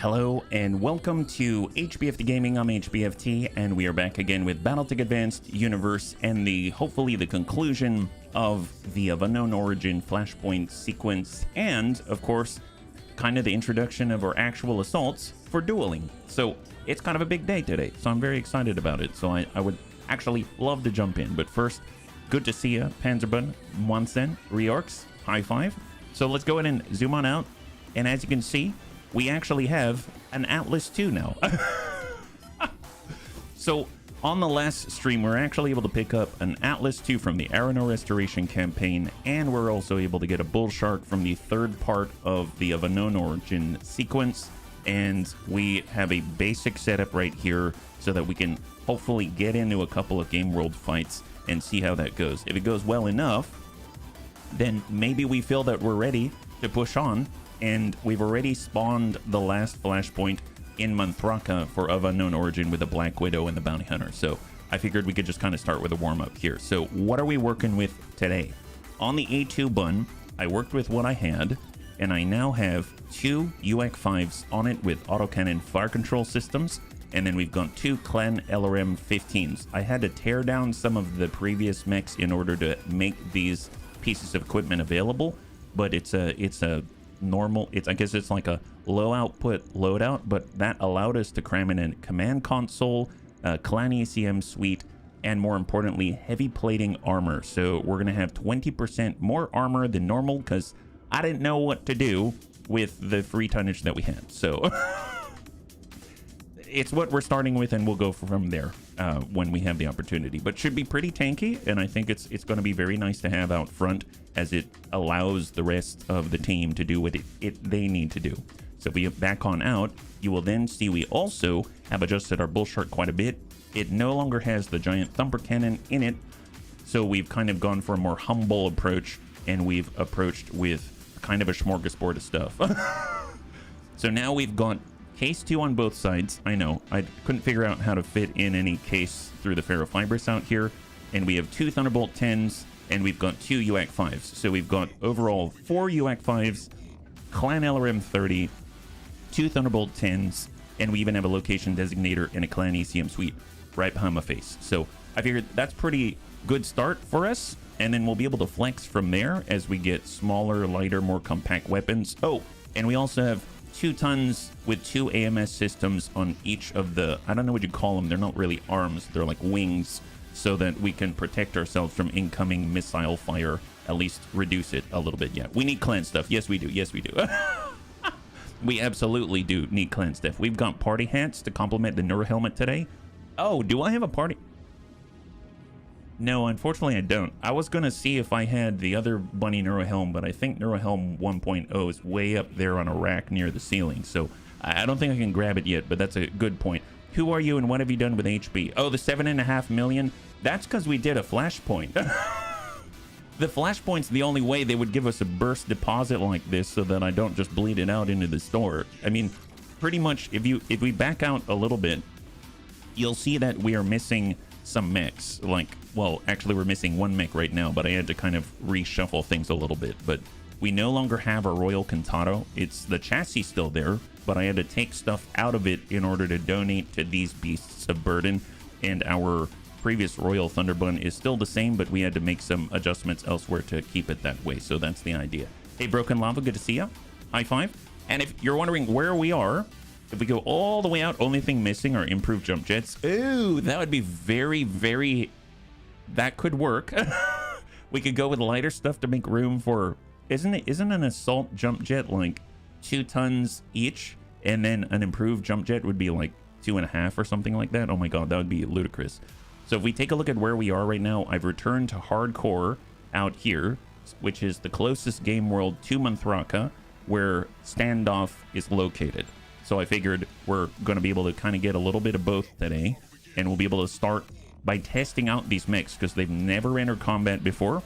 Hello and welcome to HBFT Gaming. I'm HBFT and we are back again with Battletech Advanced Universe and hopefully the conclusion of the of unknown origin flashpoint sequence, and of course kind of the introduction of our actual assaults for dueling. So it's kind of a big day today, so I'm very excited about it. So I would actually love to jump in, but first, good to see you, Panzerbun, Monsen, Reorx, high five. So let's go ahead and zoom on out, and as you can see, we actually have an Atlas 2 now. So on the last stream, we're actually able to pick up an Atlas 2 from the Arano Restoration campaign, and we're also able to get a Bull Shark from the third part of the of unknown origin sequence. And we have a basic setup right here so that we can hopefully get into a couple of Game World fights and see how that goes. If it goes well enough, then maybe we feel that we're ready to push on. And we've already spawned the last flashpoint in Manthraka for of unknown origin with the Black Widow and the Bounty Hunter. So I figured we could just kind of start with a warm-up here. So what are we working with today? On the A2 bun, I worked with what I had, and I now have two UX5s on it with autocannon fire control systems, and then we've got two Clan LRM 15s. I had to tear down some of the previous mechs in order to make these pieces of equipment available, but it's a normal, I guess it's like a low output loadout, but that allowed us to cram in a command console, clan ECM suite, and more importantly, heavy plating armor. So we're gonna have 20% more armor than normal because I didn't know what to do with the free tonnage that we had. So it's what we're starting with, and we'll go from there when we have the opportunity. But should be pretty tanky, and I think it's going to be very nice to have out front, as it allows the rest of the team to do what they need to do. So if we back on out, you will then see we also have adjusted our Bull Shark quite a bit. It no longer has the giant thumper cannon in it, so we've kind of gone for a more humble approach, and we've approached with kind of a smorgasbord of stuff. So now we've got case 2 on both sides. I know, I couldn't figure out how to fit in any case through the ferrofibrous out here. And we have two Thunderbolt 10s, and we've got two UAC 5s. So we've got overall 4 UAC 5s, Clan LRM 30, two Thunderbolt 10s, and we even have a location designator and a Clan ECM suite right behind my face. So I figured that's pretty good start for us, and then we'll be able to flex from there as we get smaller, lighter, more compact weapons. Oh, and we also have 2 tons with 2 AMS systems on each of the, I don't know what you call them, they're not really arms, they're like wings, so that we can protect ourselves from incoming missile fire, at least reduce it a little bit. Yeah, we need clan stuff. Yes, we do. Yes, we do. We absolutely do need clan stuff. We've got party hats to complement the Neuro helmet today. Oh, do I have a party? No, unfortunately I don't. I was going to see if I had the other bunny Neuro helm, but I think Neuro helm 1.0 is way up there on a rack near the ceiling, so I don't think I can grab it yet, but that's a good point. Who are you and what have you done with HB? Oh, the 7.5 million? That's because we did a flashpoint. The flashpoint's the only way they would give us a burst deposit like this so that I don't just bleed it out into the store. I mean, pretty much if we back out a little bit, you'll see that we are missing some mechs. Like, well, actually we're missing one mech right now, but I had to kind of reshuffle things a little bit. But we no longer have a Royal Cantado. It's the chassis still there, but I had to take stuff out of it in order to donate to these beasts of burden. And our previous Royal Thunderbun is still the same, but we had to make some adjustments elsewhere to keep it that way. So that's the idea. Hey, Broken Lava, good to see ya. High five. And if you're wondering where we are, if we go all the way out, only thing missing are improved jump jets. Ooh, that would be very, very... That could work. We could go with lighter stuff to make room for... Isn't an assault jump jet like 2 tons each? And then an improved jump jet would be like 2.5 or something like that? Oh my god, that would be ludicrous. So if we take a look at where we are right now, I've returned to hardcore out here, which is the closest game world to Manthraka, where Standoff is located. So I figured we're going to be able to kind of get a little bit of both today, and we'll be able to start by testing out these mechs because they've never entered combat before.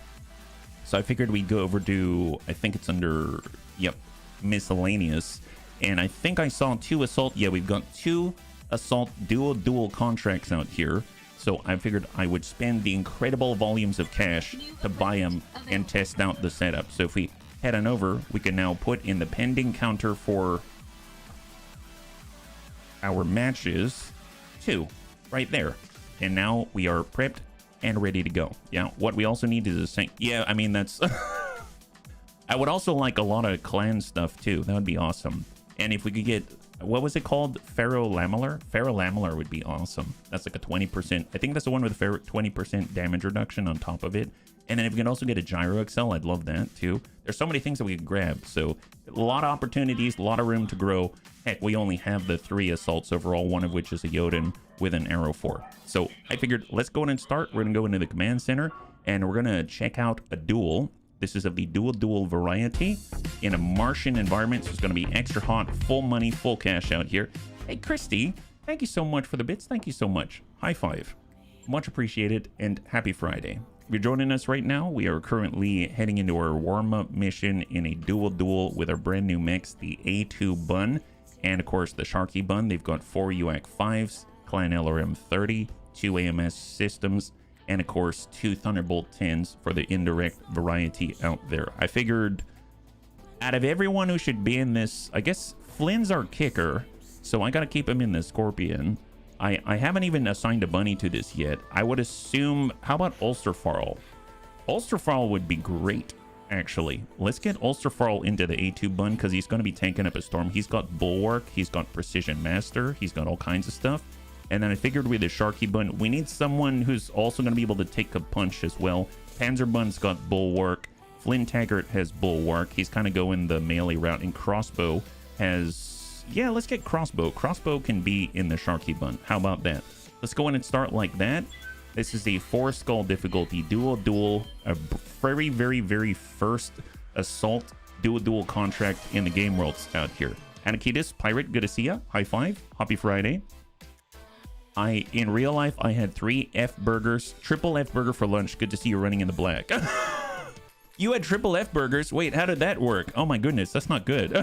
So I figured we'd go over to, I think it's under, yep, miscellaneous. And I think I saw 2 assault. Yeah, we've got 2 assault dual contracts out here. So I figured I would spend the incredible volumes of cash to buy them and test out the setup. So if we head on over, we can now put in the pending counter for our matches 2 right there. And now we are prepped and ready to go. Yeah, what we also need is a sync. Yeah, I mean, that's... I would also like a lot of clan stuff too. That would be awesome. And if we could get... What was it called? Ferrolamellar? Ferrolamellar would be awesome. That's like a 20%. I think that's the one with 20% damage reduction on top of it. And then if we can also get a Gyro Excel, I'd love that too. There's so many things that we could grab. So a lot of opportunities, a lot of room to grow. Heck, we only have the 3 assaults overall, one of which is a Jotun with an Arrow 4. So I figured let's go ahead and start. We're going to go into the command center and we're going to check out a duel. This is of the dual variety in a Martian environment. So it's going to be extra hot, full money, full cash out here. Hey, Christy, thank you so much for the bits. Thank you so much. High five. Much appreciated and happy Friday. If you're joining us right now, we are currently heading into our warm-up mission in a duel with our brand new mechs, the A2 Bun, and of course the Sharky Bun. They've got 4 UAC 5s, Clan LRM 30, 2 AMS systems, and of course 2 Thunderbolt 10s for the indirect variety out there. I figured out of everyone who should be in this, I guess Flynn's our kicker, so I gotta keep him in the Scorpion. I haven't even assigned a bunny to this yet. I would assume, how about Ulsterfarl? Ulsterfarl would be great, actually. Let's get Ulsterfarl into the A2 Bun because he's going to be tanking up a storm. He's got Bulwark, he's got Precision Master, he's got all kinds of stuff. And then I figured with the Sharky Bun, we need someone who's also going to be able to take a punch as well. Panzer Bun's got Bulwark, Flynn Taggart has Bulwark, he's kind of going the melee route, and Crossbow has... Yeah, let's get Crossbow. Crossbow can be in the Sharky Bun. How about that? Let's go in and start like that. This is a 4-skull difficulty duel, a very first assault duel contract in the game worlds out here. Anakitis, Pirate, good to see ya. High five. Happy Friday. In real life, I had 3 F burgers, triple F burger for lunch. Good to see you running in the black. You had triple F burgers? Wait, how did that work? Oh my goodness, that's not good.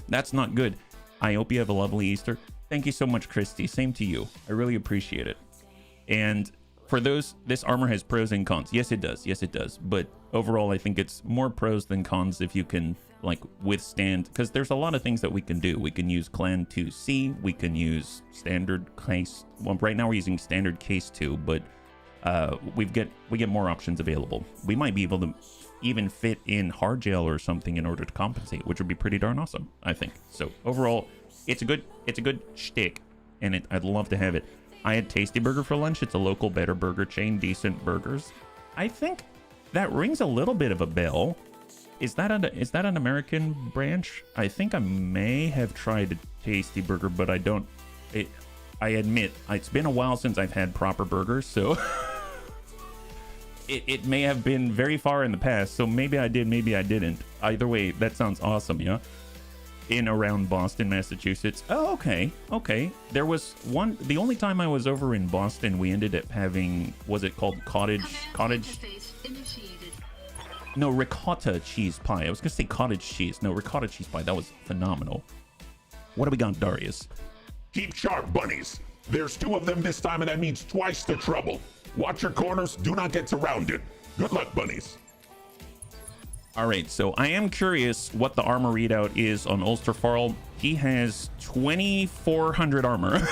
That's not good. I hope you have a lovely Easter. Thank you so much, Christy. Same to you. I really appreciate it. And for those, this armor has pros and cons. Yes, it does. Yes, it does. But overall, I think it's more pros than cons if you can, like, withstand. Because there's a lot of things that we can do. We can use Clan 2C. We can use standard case. Well, right now we're using standard case 2, but we get more options available. We might be able to even fit in hard gel or something in order to compensate, which would be pretty darn awesome, I think. So overall, it's a good shtick, and I'd love to have it. I had Tasty Burger for lunch. It's a local better burger chain, decent burgers. I think that rings a little bit of a bell. Is that an American branch? I think I may have tried a Tasty Burger, but I don't. I admit it's been a while since I've had proper burgers, so. It may have been very far in the past, so maybe I did, maybe I didn't. Either way, that sounds awesome, yeah? In around Boston, Massachusetts. Oh, okay. There was one, the only time I was over in Boston, we ended up having, was it called cottage? No, ricotta cheese pie. I was gonna say cottage cheese. No, ricotta cheese pie. That was phenomenal. What do we got, Darius? Keep sharp, bunnies. There's 2 of them this time, and that means twice the trouble. Watch your corners. Do not get surrounded. Good luck, bunnies. All right, so I am curious what the armor readout is on Ulsterfarl. He has 2,400 armor.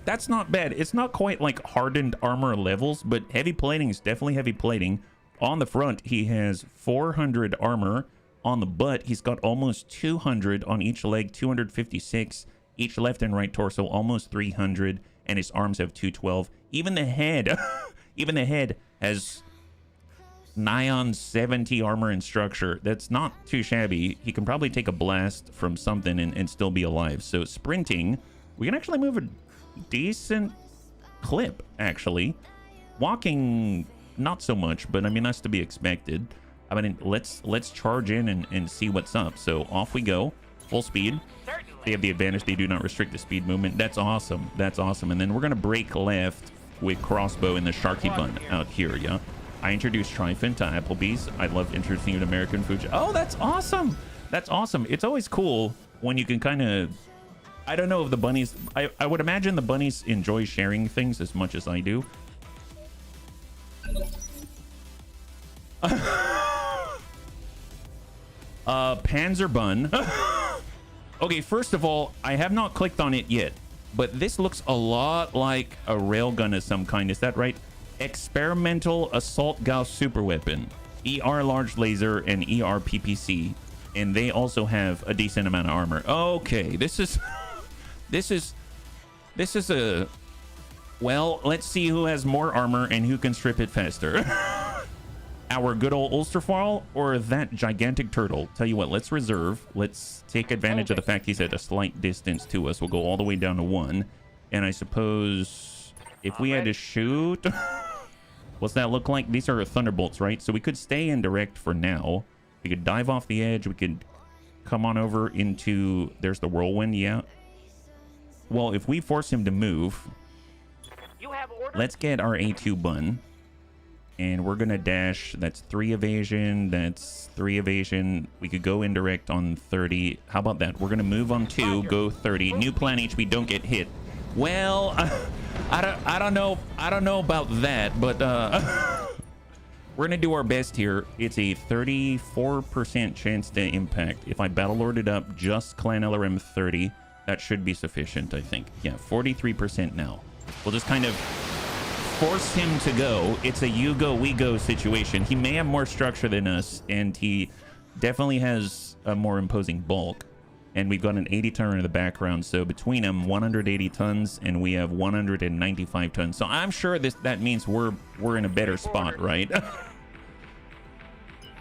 That's not bad. It's not quite like hardened armor levels, but heavy plating is definitely heavy plating. On the front, he has 400 armor. On the butt, he's got almost 200 on each leg, 256. Each left and right torso, almost 300. And his arms have 212. Even the head, has nigh on 70 armor and structure. That's not too shabby. He can probably take a blast from something and still be alive. So sprinting, we can actually move a decent clip, actually. Walking, not so much, but I mean, that's to be expected. I mean, let's charge in and see what's up. So off we go, full speed. They have the advantage. They do not restrict the speed movement. That's awesome. That's awesome. And then we're going to break left with Crossbow in the Sharky Bun out here, yeah? I introduced Trifon to Applebee's. I love introducing you to American food. Oh, that's awesome. That's awesome. It's always cool when you can kind of... I don't know if the bunnies... I would imagine the bunnies enjoy sharing things as much as I do. Panzer Bun... Okay, first of all, I have not clicked on it yet, but this looks a lot like a railgun of some kind. Is that right? Experimental Assault Gauss Super Weapon, ER Large Laser, and ER PPC. And they also have a decent amount of armor. Okay, this is a... Well, let's see who has more armor and who can strip it faster. Our good old Ulsterfall or that gigantic turtle? Tell you what, let's reserve. Let's take advantage of the fact he's at a slight distance to us. We'll go all the way down to 1. And I suppose if we had to shoot... What's that look like? These are thunderbolts, right? So we could stay in direct for now. We could dive off the edge. We could come on over into... There's the whirlwind, yeah. Well, if we force him to move... Let's get our A2 bun. And we're going to dash. That's 3 evasion. That's 3 evasion. We could go indirect on 30. How about that? We're going to move on 2, go 30. New plan HP, don't get hit. Well, I don't know about that, but we're going to do our best here. It's a 34% chance to impact. If I battle lord it up, just clan LRM 30, that should be sufficient, I think. Yeah, 43% now. We'll just kind of force him to go. It's a you go, we go situation. He may have more structure than us, and he definitely has a more imposing bulk. And we've got an 80 tonner in the background, so between them 180 tons and we have 195 tons. So I'm sure that means we're in a better spot, right?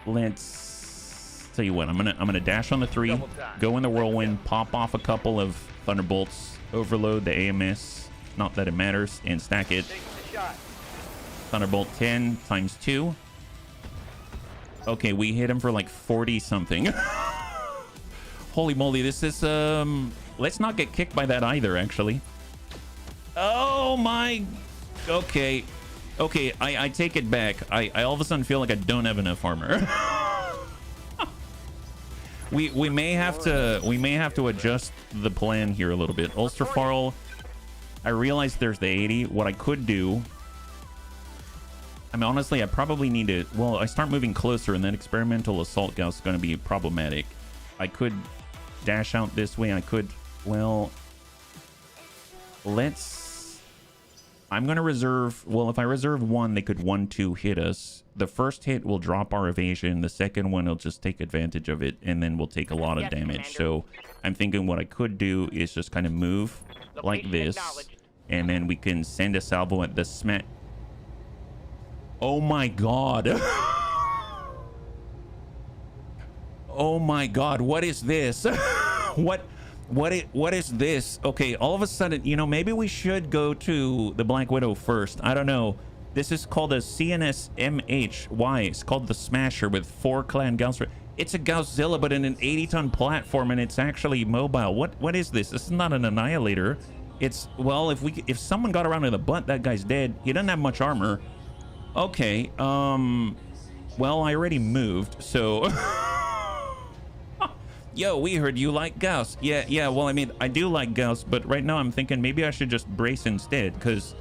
Let's tell you what, I'm gonna dash on the 3, go in the whirlwind, pop off a couple of thunderbolts, overload the AMS, not that it matters, and stack it. Thunderbolt 10 times 2. Okay, we hit him for like 40 something. Holy moly, this is let's not get kicked by that either, actually. Oh my... Okay, I take it back. I all of a sudden feel like I don't have enough armor. we may have to adjust the plan here a little bit. Ulsterfarl, I realize there's the 80. What I could do, I mean, honestly, I probably need to... Well, I start moving closer, and then experimental assault gauss is going to be problematic. I could dash out this way. I could... Well, let's... I'm going to reserve... Well, if I reserve 1, they could 1-2 hit us. The first hit will drop our evasion. The second one will just take advantage of it, and then we'll take a lot of damage. So I'm thinking what I could do is just kind of move like this, and then we can send a salvo at the smack. Oh my god. Oh my god, what is this? what is this? Okay, all of a sudden, you know, maybe we should go to the Black Widow first. I don't know. This is called a CNSMH. It's called the Smasher with 4 clan Gauss. It's a Gausszilla, but in an 80-ton platform, and it's actually mobile. What is this? This is not an Annihilator. It's, well, if someone got around to the butt, that guy's dead. He doesn't have much armor. Okay, well, I already moved, so... Yo, we heard you like Gauss. Yeah, well, I mean, I do like Gauss, but right now I'm thinking maybe I should just brace instead, because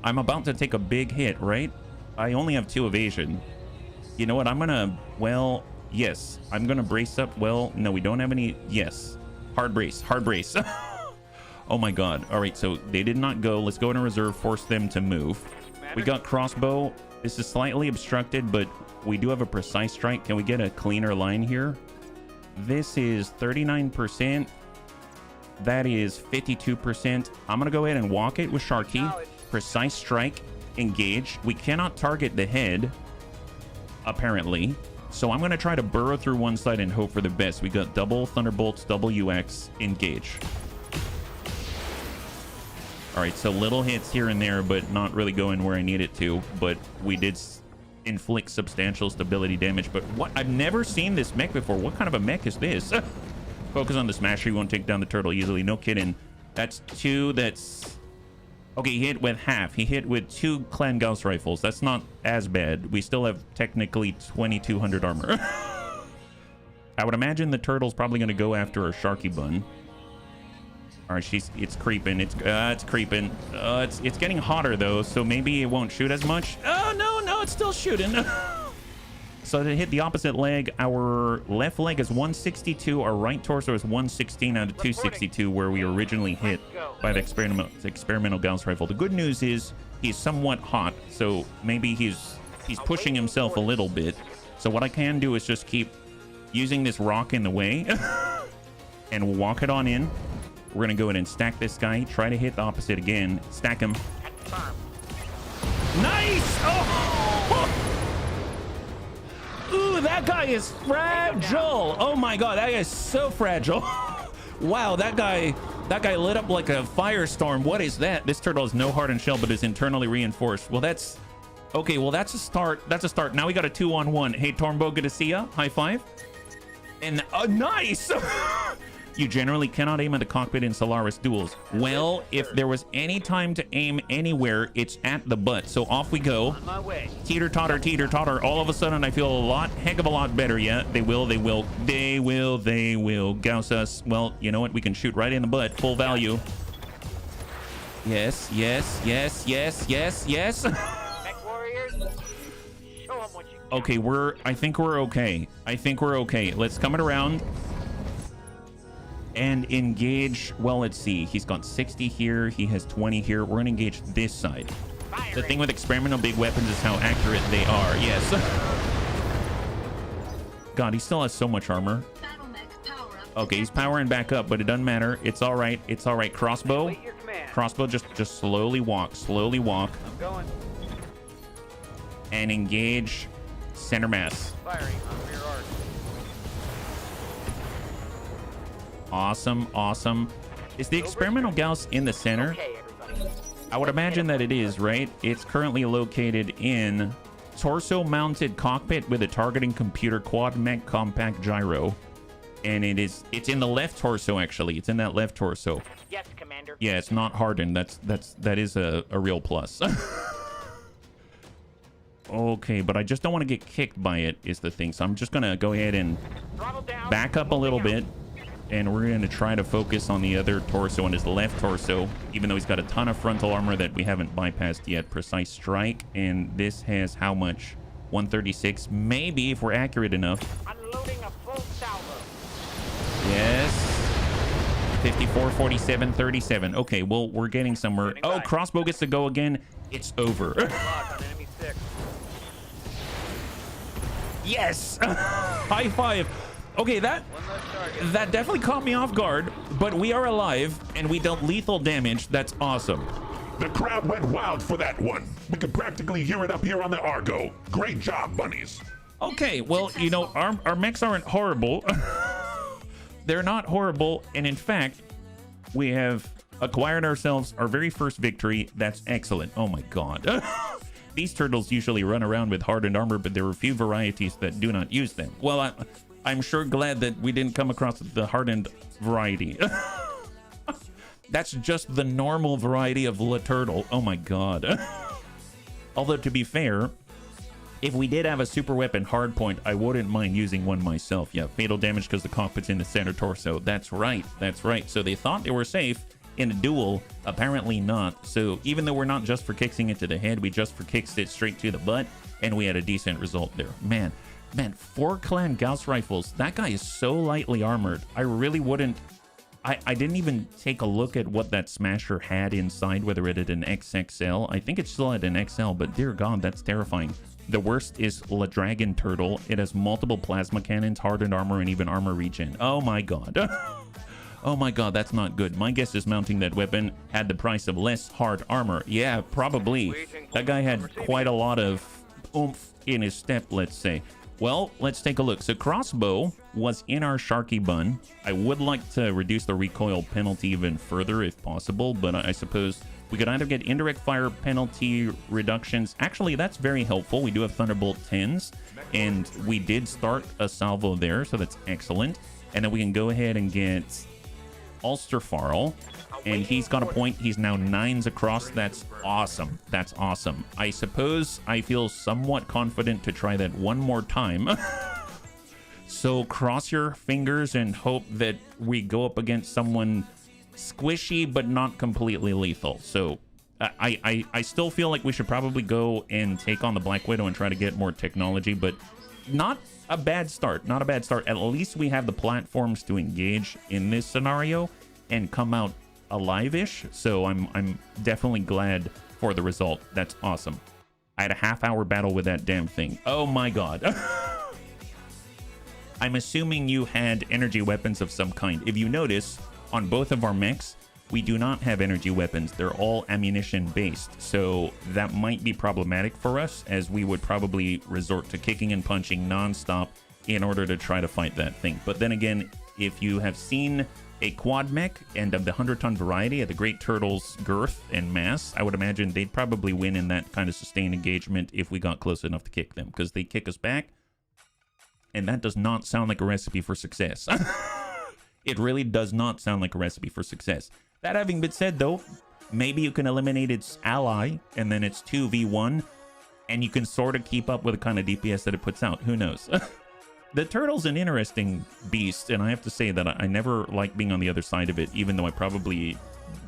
I'm about to take a big hit, right? I only have 2 evasion. You know what, I'm gonna... Well, yes, I'm gonna brace up. Well, no, we don't have any... Yes, hard brace. Oh my god. All right, so they did not go. Let's go in a reserve, force them to move. We got crossbow. This is slightly obstructed, but we do have a precise strike. Can we get a cleaner line here? This is 39%. That is 52%. I'm going to go ahead and walk it with Sharky. Precise strike. Engage. We cannot target the head, apparently. So I'm going to try to burrow through one side and hope for the best. We got double Thunderbolts, double UX. Engage. All right, so little hits here and there, but not really going where I need it to. But we did inflict substantial stability damage. But what? I've never seen this mech before. What kind of a mech is this? Focus on the Smasher. You won't take down the turtle easily. No kidding. That's 2. That's... Okay, he hit with half. He hit with 2 Clan Gauss rifles. That's not as bad. We still have technically 2,200 armor. I would imagine the turtle's probably going to go after a Sharky bun. All right, it's creeping. It's creeping. It's getting hotter though, so maybe it won't shoot as much. Oh no, it's still shooting. So to hit the opposite leg, our left leg is 162, our right torso is 116 out of 262, where we were originally hit by the experimental Gauss rifle. The good news is he's somewhat hot, so maybe he's pushing himself a little bit. So what I can do is just keep using this rock in the way and walk it on in. We're gonna go ahead and stack this guy, try to hit the opposite again, stack him. Nice! Oh! Ooh, that guy is fragile. Oh my god, that guy is so fragile. Wow, that guy lit up like a firestorm. What is that? This turtle has no hardened shell but is internally reinforced. Well, that's okay. Well, that's a start. That's a start. Now we got a 2-on-1. Hey, Tormbo, good to see ya. High five. And nice. You generally cannot aim at the cockpit in Solaris duels. Well, if there was any time to aim anywhere, it's at the butt. So off we go. Teeter totter, teeter totter. All of a sudden, I feel heck of a lot better. Yeah, they will Gauss us. Well, you know what? We can shoot right in the butt. Full value. Yes. Okay, I think we're okay. Let's come it around and engage. Well, let's see. He's got 60 here. He has 20 here. We're gonna engage this side. The thing with experimental big weapons is how accurate they are. Yes. God, he still has so much armor. Okay, he's powering back up, but it doesn't matter. It's all right. It's all right. Crossbow. Just slowly walk. I'm going. And engage center mass. Firing on rear arc. Awesome. Is the experimental Gauss in the center? Okay, I would imagine that it is, right? It's currently located in torso mounted cockpit with a targeting computer quad mech compact gyro. And it's in the left torso, actually. It's in that left torso. Yes, Commander. Yeah, it's not hardened. That is a real plus. Okay, but I just don't want to get kicked by it is the thing. So I'm just gonna go ahead and back up a little bit. And we're going to try to focus on the other torso, on his left torso, even though he's got a ton of frontal armor that we haven't bypassed yet. Precise strike, and this has how much? 136, maybe, if we're accurate enough. Unloading a full salvo. Yes. 54, 47, 37. Okay, well, we're getting somewhere. Oh, crossbow gets to go again. It's over. Yes. High five. Okay, that definitely caught me off guard, but we are alive and we dealt lethal damage. That's awesome. The crowd went wild for that one. We could practically hear it up here on the Argo. Great job, bunnies. Okay, well, you know, our mechs aren't horrible. They're not horrible, and in fact, we have acquired ourselves our very first victory. That's excellent. Oh my god. These turtles usually run around with hardened armor, but there are a few varieties that do not use them. Well, I'm sure glad that we didn't come across the hardened variety. That's just the normal variety of La Turtle. Oh my god. Although, to be fair, if we did have a super weapon hardpoint, I wouldn't mind using one myself. Yeah, fatal damage because the cockpit's in the center torso. That's right. So they thought they were safe in a duel. Apparently not. So even though we're not just for kicking it to the head, we just for kicked it straight to the butt, and we had a decent result there. Man, 4 clan Gauss rifles. That guy is so lightly armored. I really wouldn't. I didn't even take a look at what that smasher had inside, whether it had an XXL. I think it still had an XL, but dear god, that's terrifying. The worst is La Dragon Turtle. It has multiple plasma cannons, hardened armor, and even armor regen. Oh my god. Oh my god, that's not good. My guess is mounting that weapon had the price of less hard armor. Yeah, probably. That guy had quite a lot of oomph in his step, let's say. Well, let's take a look. So crossbow was in our Sharky bun. I would like to reduce the recoil penalty even further if possible, but I suppose we could either get indirect fire penalty reductions. Actually, that's very helpful. We do have Thunderbolt 10s, and we did start a salvo there, so that's excellent. And then we can go ahead and get Ulsterfarl, and he's got a point. He's now 9s across. That's awesome. That's awesome. I suppose I feel somewhat confident to try that one more time. So cross your fingers and hope that we go up against someone squishy but not completely lethal. So I still feel like we should probably go and take on the Black Widow and try to get more technology, but not a bad start. Not a bad start. At least we have the platforms to engage in this scenario and come out alive-ish. So I'm definitely glad for the result. That's awesome. I had a half-hour battle with that damn thing. Oh my god. I'm assuming you had energy weapons of some kind. If you notice, on both of our mechs, we do not have energy weapons. They're all ammunition-based. So that might be problematic for us, as we would probably resort to kicking and punching non-stop in order to try to fight that thing. But then again, if you have seen a quad mech and of the 100-ton variety at the Great Turtle's girth and mass, I would imagine they'd probably win in that kind of sustained engagement if we got close enough to kick them, because they kick us back, and that does not sound like a recipe for success. It really does not sound like a recipe for success. That having been said, though, maybe you can eliminate its ally, and then it's 2v1, and you can sort of keep up with the kind of DPS that it puts out. Who knows? The turtle's an interesting beast, and I have to say that I never like being on the other side of it, even though I probably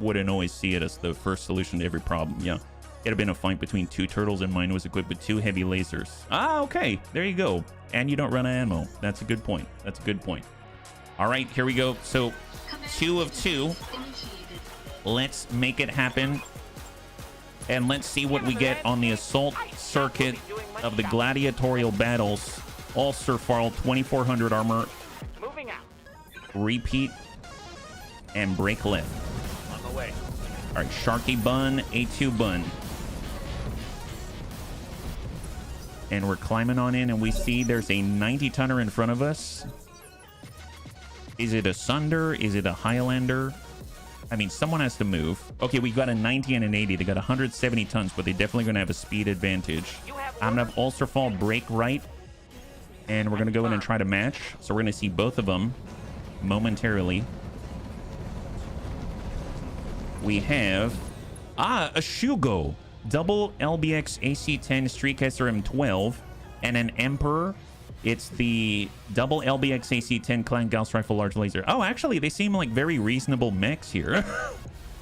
wouldn't always see it as the first solution to every problem. Yeah, it'd have been a fight between two turtles, and mine was equipped with 2 heavy lasers. Ah, okay, there you go. And you don't run out of ammo. That's a good point. That's a good point. All right, here we go. So 2 of 2. Let's make it happen. And let's see what we get on the assault circuit of the gladiatorial battles. All Sir Farl, 2400 armor. Moving out. Repeat. And break left. On the way. All right, Sharky Bun, A2 Bun. And we're climbing on in, and we see there's a 90-tonner in front of us. Is it a Sunder? Is it a Highlander? I mean, someone has to move. Okay, we got a 90 and an 80. They got 170 tons, but they're definitely going to have a speed advantage. I'm going to have Ulcerfall break right. And we're going to go in and try to match. So we're going to see both of them momentarily. We have... a Shugo. Double LBX AC-10 Streetcaster M12. And an Emperor. It's the double LBX AC-10 Clan Gauss Rifle Large Laser. Oh, actually, they seem like very reasonable mechs here.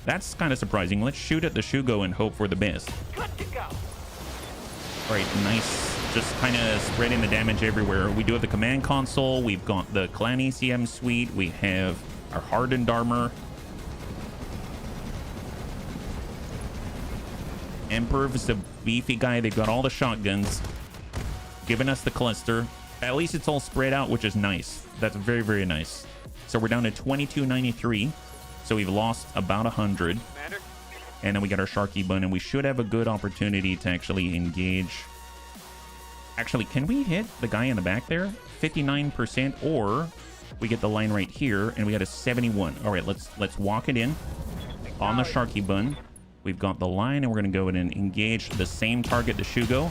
That's kind of surprising. Let's shoot at the Shugo and hope for the best. Good to go. All right, nice. Just kind of spreading the damage everywhere. We do have the command console. We've got the Clan ECM suite. We have our hardened armor. Emperor is a beefy guy. They've got all the shotguns, giving us the cluster. At least it's all spread out, which is nice. That's very, very nice. So we're down to 2293. So we've lost about 100. Commander? And then we got our Sharky Bun, and we should have a good opportunity to actually engage. Actually, can we hit the guy in the back there? 59%, or we get the line right here, and we got a 71. All right, let's walk it in on the Sharky Bun. We've got the line, and we're going to go in and engage the same target, the Shugo.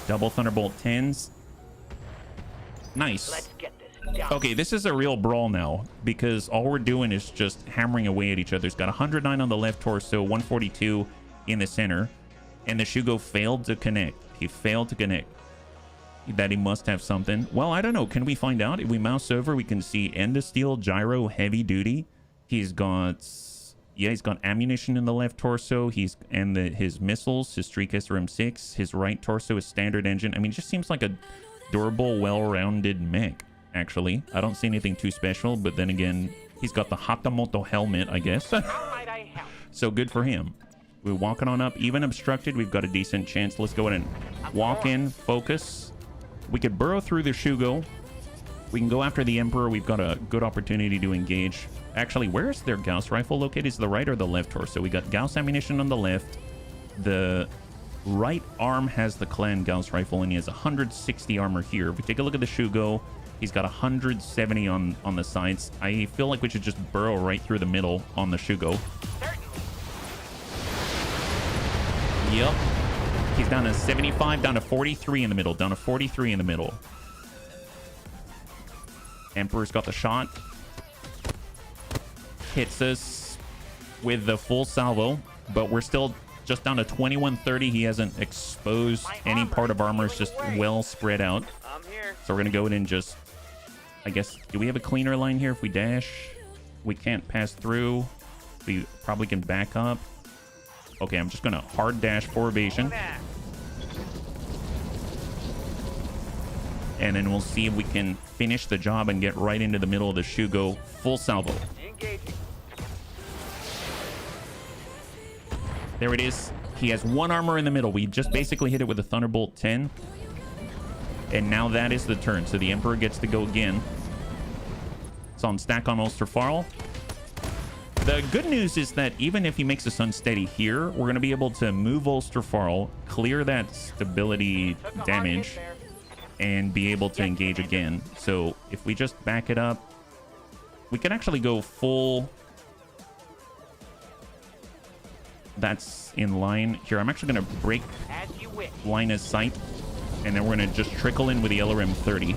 Double Thunderbolt 10s. Nice. Let's get this done. Okay, this is a real brawl now, because all we're doing is just hammering away at each other. It's got 109 on the left torso, 142 in the center, and the Shugo failed to connect. He failed to connect. That he must have something. Well, I don't know. Can we find out? If we mouse over, we can see Endosteel Gyro Heavy Duty. He's got... yeah, he's got ammunition in the left torso. His missiles, his Streetcaster M6. His right torso is standard engine. I mean, it just seems like a durable, well-rounded mech, actually. I don't see anything too special, but then again, he's got the Hatamoto helmet, I guess. How might I help? So good for him. We're walking on up. Even obstructed, we've got a decent chance. Let's go ahead and walk in, focus. We could burrow through the Shugo. We can go after the Emperor. We've got a good opportunity to engage. Actually, where is their Gauss rifle located? Is the right or the left torso? We got Gauss ammunition on the left. The right arm has the Clan Gauss rifle, and he has 160 armor here. If we take a look at the Shugo, he's got 170 on the sides. I feel like we should just burrow right through the middle on the Shugo. Yep. He's down to 75, down to 43 in the middle, down to 43 in the middle. Emperor's got the shot. Hits us with the full salvo, but we're still just down to 2130. He hasn't exposed any part of armor. It's just well spread out. I'm here. So we're going to go in and just, I guess, do we have a cleaner line here if we dash? We can't pass through. We probably can back up. Okay, I'm just going to hard dash for evasion. And then we'll see if we can finish the job and get right into the middle of the Shugo. Full salvo. Engaging. There it is. He has 1 armor in the middle. We just basically hit it with a Thunderbolt 10. And now that is the turn. So the Emperor gets to go again. It's on stack on Ulsterfarl. The good news is that even if he makes us unsteady here, we're going to be able to move Ulsterfarl, clear that stability damage, and be able to engage again. So if we just back it up, we can actually go full. That's in line. Here, I'm actually going to break line of sight, and then we're going to just trickle in with the LRM 30.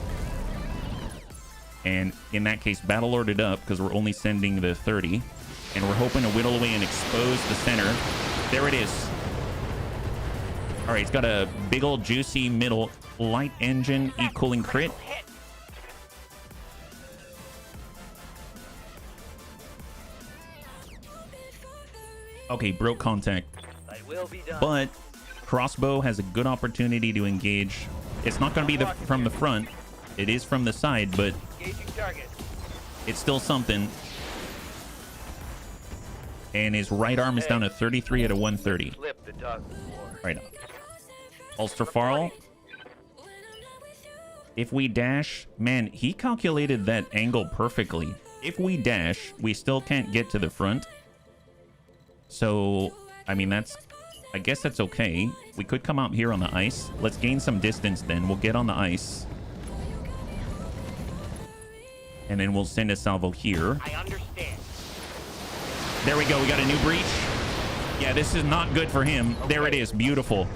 And in that case, Battle Lord it up, because we're only sending the 30. And we're hoping to whittle away and expose the center. There it is. All right, it's got a big old juicy middle light engine E-cooling crit. Okay, broke contact. But crossbow has a good opportunity to engage. It's not going to be from the front. It is from the side, but it's still something. And his right arm is down to 33 at a 130. Right on. Ulsterfarl. If we dash, man, he calculated that angle perfectly. If we dash, we still can't get to the front. So, I mean, I guess that's okay. We could come out here on the ice. Let's gain some distance then. We'll get on the ice. And then we'll send a salvo here. I understand. There we go. We got a new breach. Yeah, this is not good for him. There it is. Beautiful.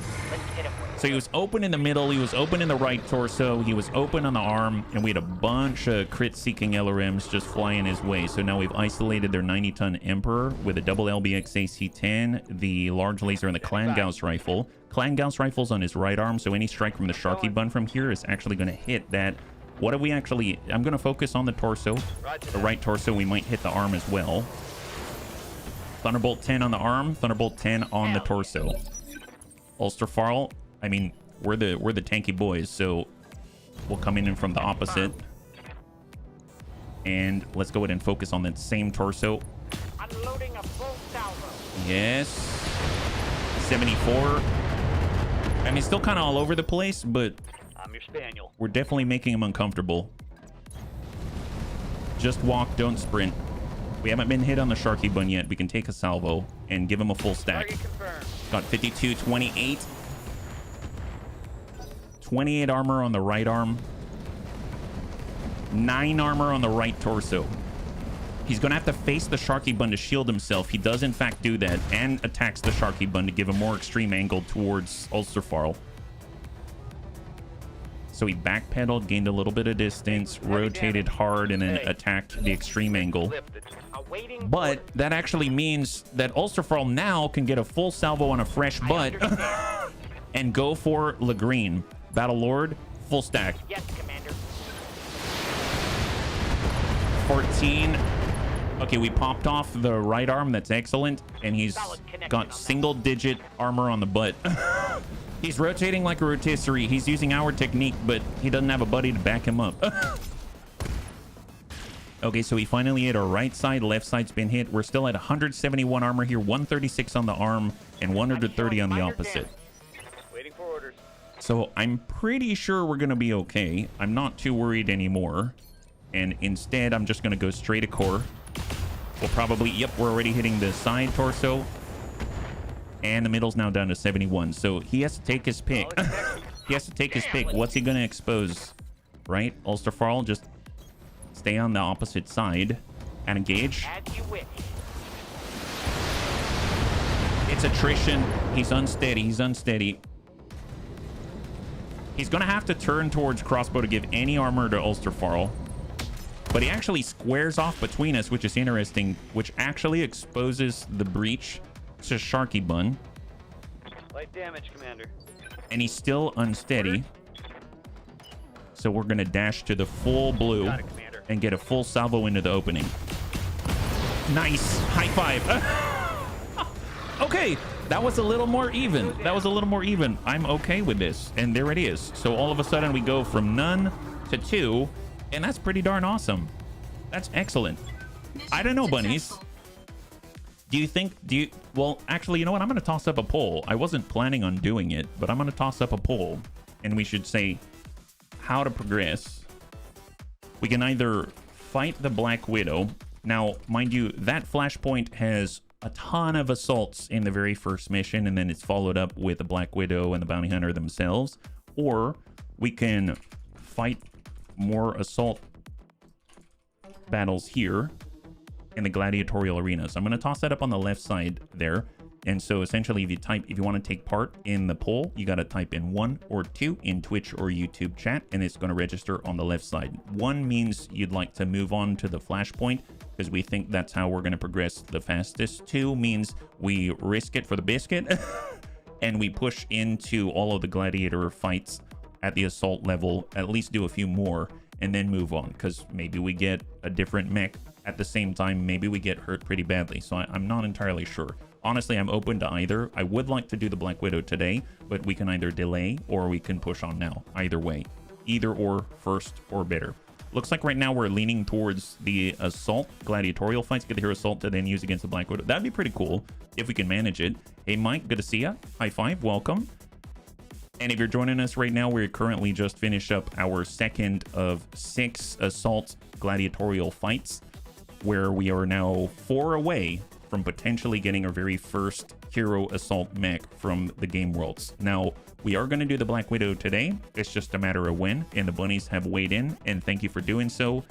So he was open in the middle. He was open in the right torso. He was open on the arm. And we had a bunch of crit-seeking LRMs just flying his way. So now we've isolated their 90-ton Emperor with a double LBX AC-10, the large laser, and the Clan Gauss rifle. Clan Gauss rifle's on his right arm, so any strike from the Sharky Bun from here is actually going to hit that. What do we actually... I'm going to focus on the torso. The right torso. We might hit the arm as well. Thunderbolt 10 on the arm, Thunderbolt 10 on the torso. Ulsterfarl, I mean, we're the tanky boys, so we'll come in from the opposite. And let's go ahead and focus on that same torso. Unloading a full salvo. Yes. 74. I mean, still kind of all over the place, but I'm your spaniel. We're definitely making him uncomfortable. Just walk, don't sprint. We haven't been hit on the Sharky Bun yet. We can take a salvo and give him a full stack. Got 52, 28. 28 armor on the right arm. 9 armor on the right torso. He's going to have to face the Sharky Bun to shield himself. He does, in fact, do that and attacks the Sharky Bun to give a more extreme angle towards Ulsterfarl. So he backpedaled, gained a little bit of distance, rotated hard, and then attacked the extreme angle. But that actually means that Ulsterfarl now can get a full salvo on a fresh butt and go for Lagreen. Battle Lord, full stack. Yes, Commander. 14. Okay, we popped off the right arm. That's excellent. And he's got single-digit armor on the butt. He's rotating like a rotisserie. He's using our technique, but he doesn't have a buddy to back him up. Okay, so we finally hit our right side. Left side's been hit. We're still at 171 armor here, 136 on the arm, and 130 on the opposite. Waiting for orders. So I'm pretty sure we're going to be okay. I'm not too worried anymore. And instead, I'm just going to go straight to core. We'll probably... Yep, we're already hitting the side torso. And the middle's now down to 71. So he has to take his pick. He has to take his pick. What's he going to expose? Right? Ulsterfarl, just stay on the opposite side and engage. It's attrition. He's unsteady. He's unsteady. He's going to have to turn towards crossbow to give any armor to Ulsterfarl. But he actually squares off between us, which is interesting, which actually exposes the breach to Sharky Bun. Light damage, Commander. And he's still unsteady. So we're going to dash to the full blue and get a full salvo into the opening. Nice. High five. Okay. That was a little more even. That was a little more even. I'm okay with this. And there it is. So all of a sudden we go from none to 2, and that's pretty darn awesome. That's excellent. I don't know, bunnies. Well, actually, you know what? I'm going to toss up a poll. I wasn't planning on doing it, but I'm going to toss up a poll, and we should say how to progress. We can either fight the Black Widow. Now, mind you, that flashpoint has a ton of assaults in the very first mission, and then it's followed up with the Black Widow and the Bounty Hunter themselves. Or we can fight more assault battles here in the gladiatorial arena. So I'm going to toss that up on the left side there. And so essentially, if you want to take part in the poll, you got to type in 1 or 2 in Twitch or YouTube chat, and it's going to register on the left side. 1 means you'd like to move on to the flashpoint because we think that's how we're going to progress the fastest. 2 means we risk it for the biscuit and we push into all of the gladiator fights at the assault level, at least do a few more, and then move on, because maybe we get a different mech at the same time. Maybe we get hurt pretty badly. So I'm not entirely sure. Honestly, I'm open to either. I would like to do the Black Widow today, but we can either delay or we can push on now. Either way, either or, first or better. Looks like right now we're leaning towards the assault gladiatorial fights. Get the hero assault to then use against the Black Widow. That'd be pretty cool if we can manage it. Hey, Mike, good to see ya. High five, welcome. And if you're joining us right now, we're currently just finished up our second of 6 assault gladiatorial fights, where we are now 4 away from potentially getting our very first hero assault mech from the game worlds. Now, we are going to do the Black Widow today. It's just a matter of when, and the bunnies have weighed in, and thank you for doing so.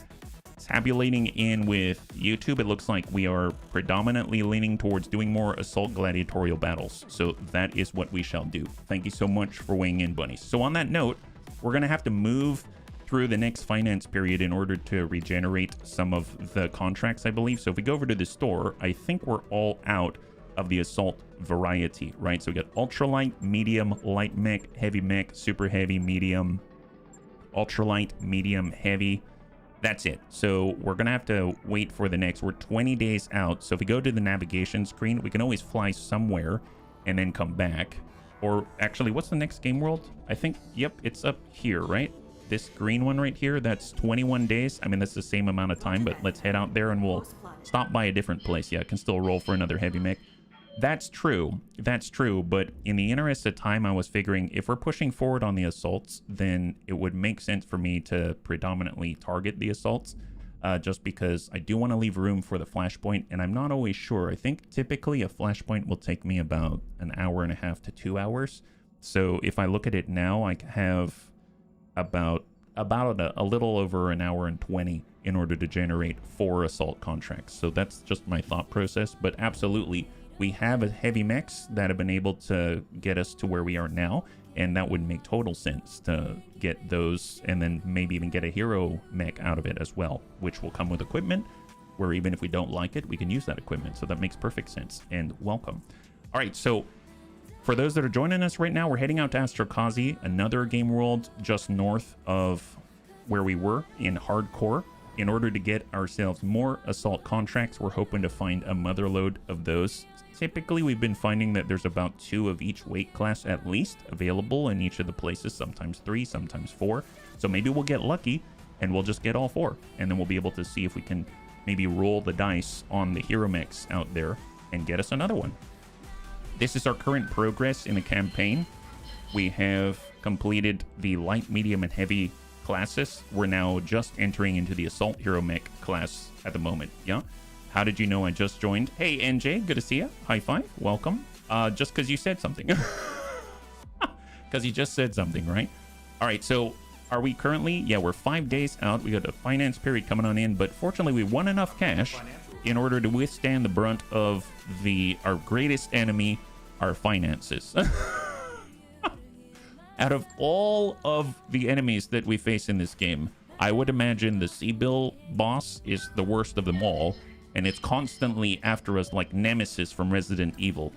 Tabulating in with YouTube, it looks like we are predominantly leaning towards doing more assault gladiatorial battles. So that is what we shall do. Thank you so much for weighing in, bunnies. So on that note, we're going to have to move through the next finance period in order to regenerate some of the contracts, I believe. So if we go over to the store, I think we're all out of the assault variety, right? So we got ultralight, medium, light mech, heavy mech, super heavy, medium, ultralight, medium, heavy. That's it. So we're gonna have to wait for the next. We're 20 days out. So if we go to the navigation screen, we can always fly somewhere and then come back. Or actually, what's the next game world? I think, yep, it's up here, right? This green one right here, that's 21 days. I mean, that's the same amount of time, but let's head out there and we'll stop by a different place. Yeah, I can still roll for another heavy mech. That's true. That's true. But in the interest of time, I was figuring if we're pushing forward on the assaults, then it would make sense for me to predominantly target the assaults, just because I do want to leave room for the flashpoint, and I'm not always sure. I think typically a flashpoint will take me about an hour and a half to 2 hours. So if I look at it now, I have about a little over an hour and 20 in order to generate 4 assault contracts. So that's just my thought process. But absolutely, we have a heavy mechs that have been able to get us to where we are now, and that would make total sense to get those and then maybe even get a hero mech out of it as well, which will come with equipment where even if we don't like it, we can use that equipment. So that makes perfect sense, and welcome. All right, so for those that are joining us right now, we're heading out to Astrokazi, another game world just north of where we were in hardcore. In order to get ourselves more assault contracts, we're hoping to find a motherload of those. Typically, we've been finding that there's about 2 of each weight class at least available in each of the places, sometimes 3, sometimes 4. So maybe we'll get lucky and we'll just get all 4. And then we'll be able to see if we can maybe roll the dice on the hero mechs out there and get us another one. This is our current progress in the campaign. We have completed the light, medium, and heavy classes. We're now just entering into the assault hero mech class at the moment. Yeah. How did you know I just joined? Hey, NJ, good to see you. High five. Welcome. Just because you said something. Because you just said something, right? All right. So are we currently? Yeah, we're 5 days out. We got a finance period coming on in, but fortunately we won enough cash in order to withstand the brunt of our greatest enemy, our finances. Out of all of the enemies that we face in this game, I would imagine the Seabill boss is the worst of them all, and it's constantly after us like Nemesis from Resident Evil.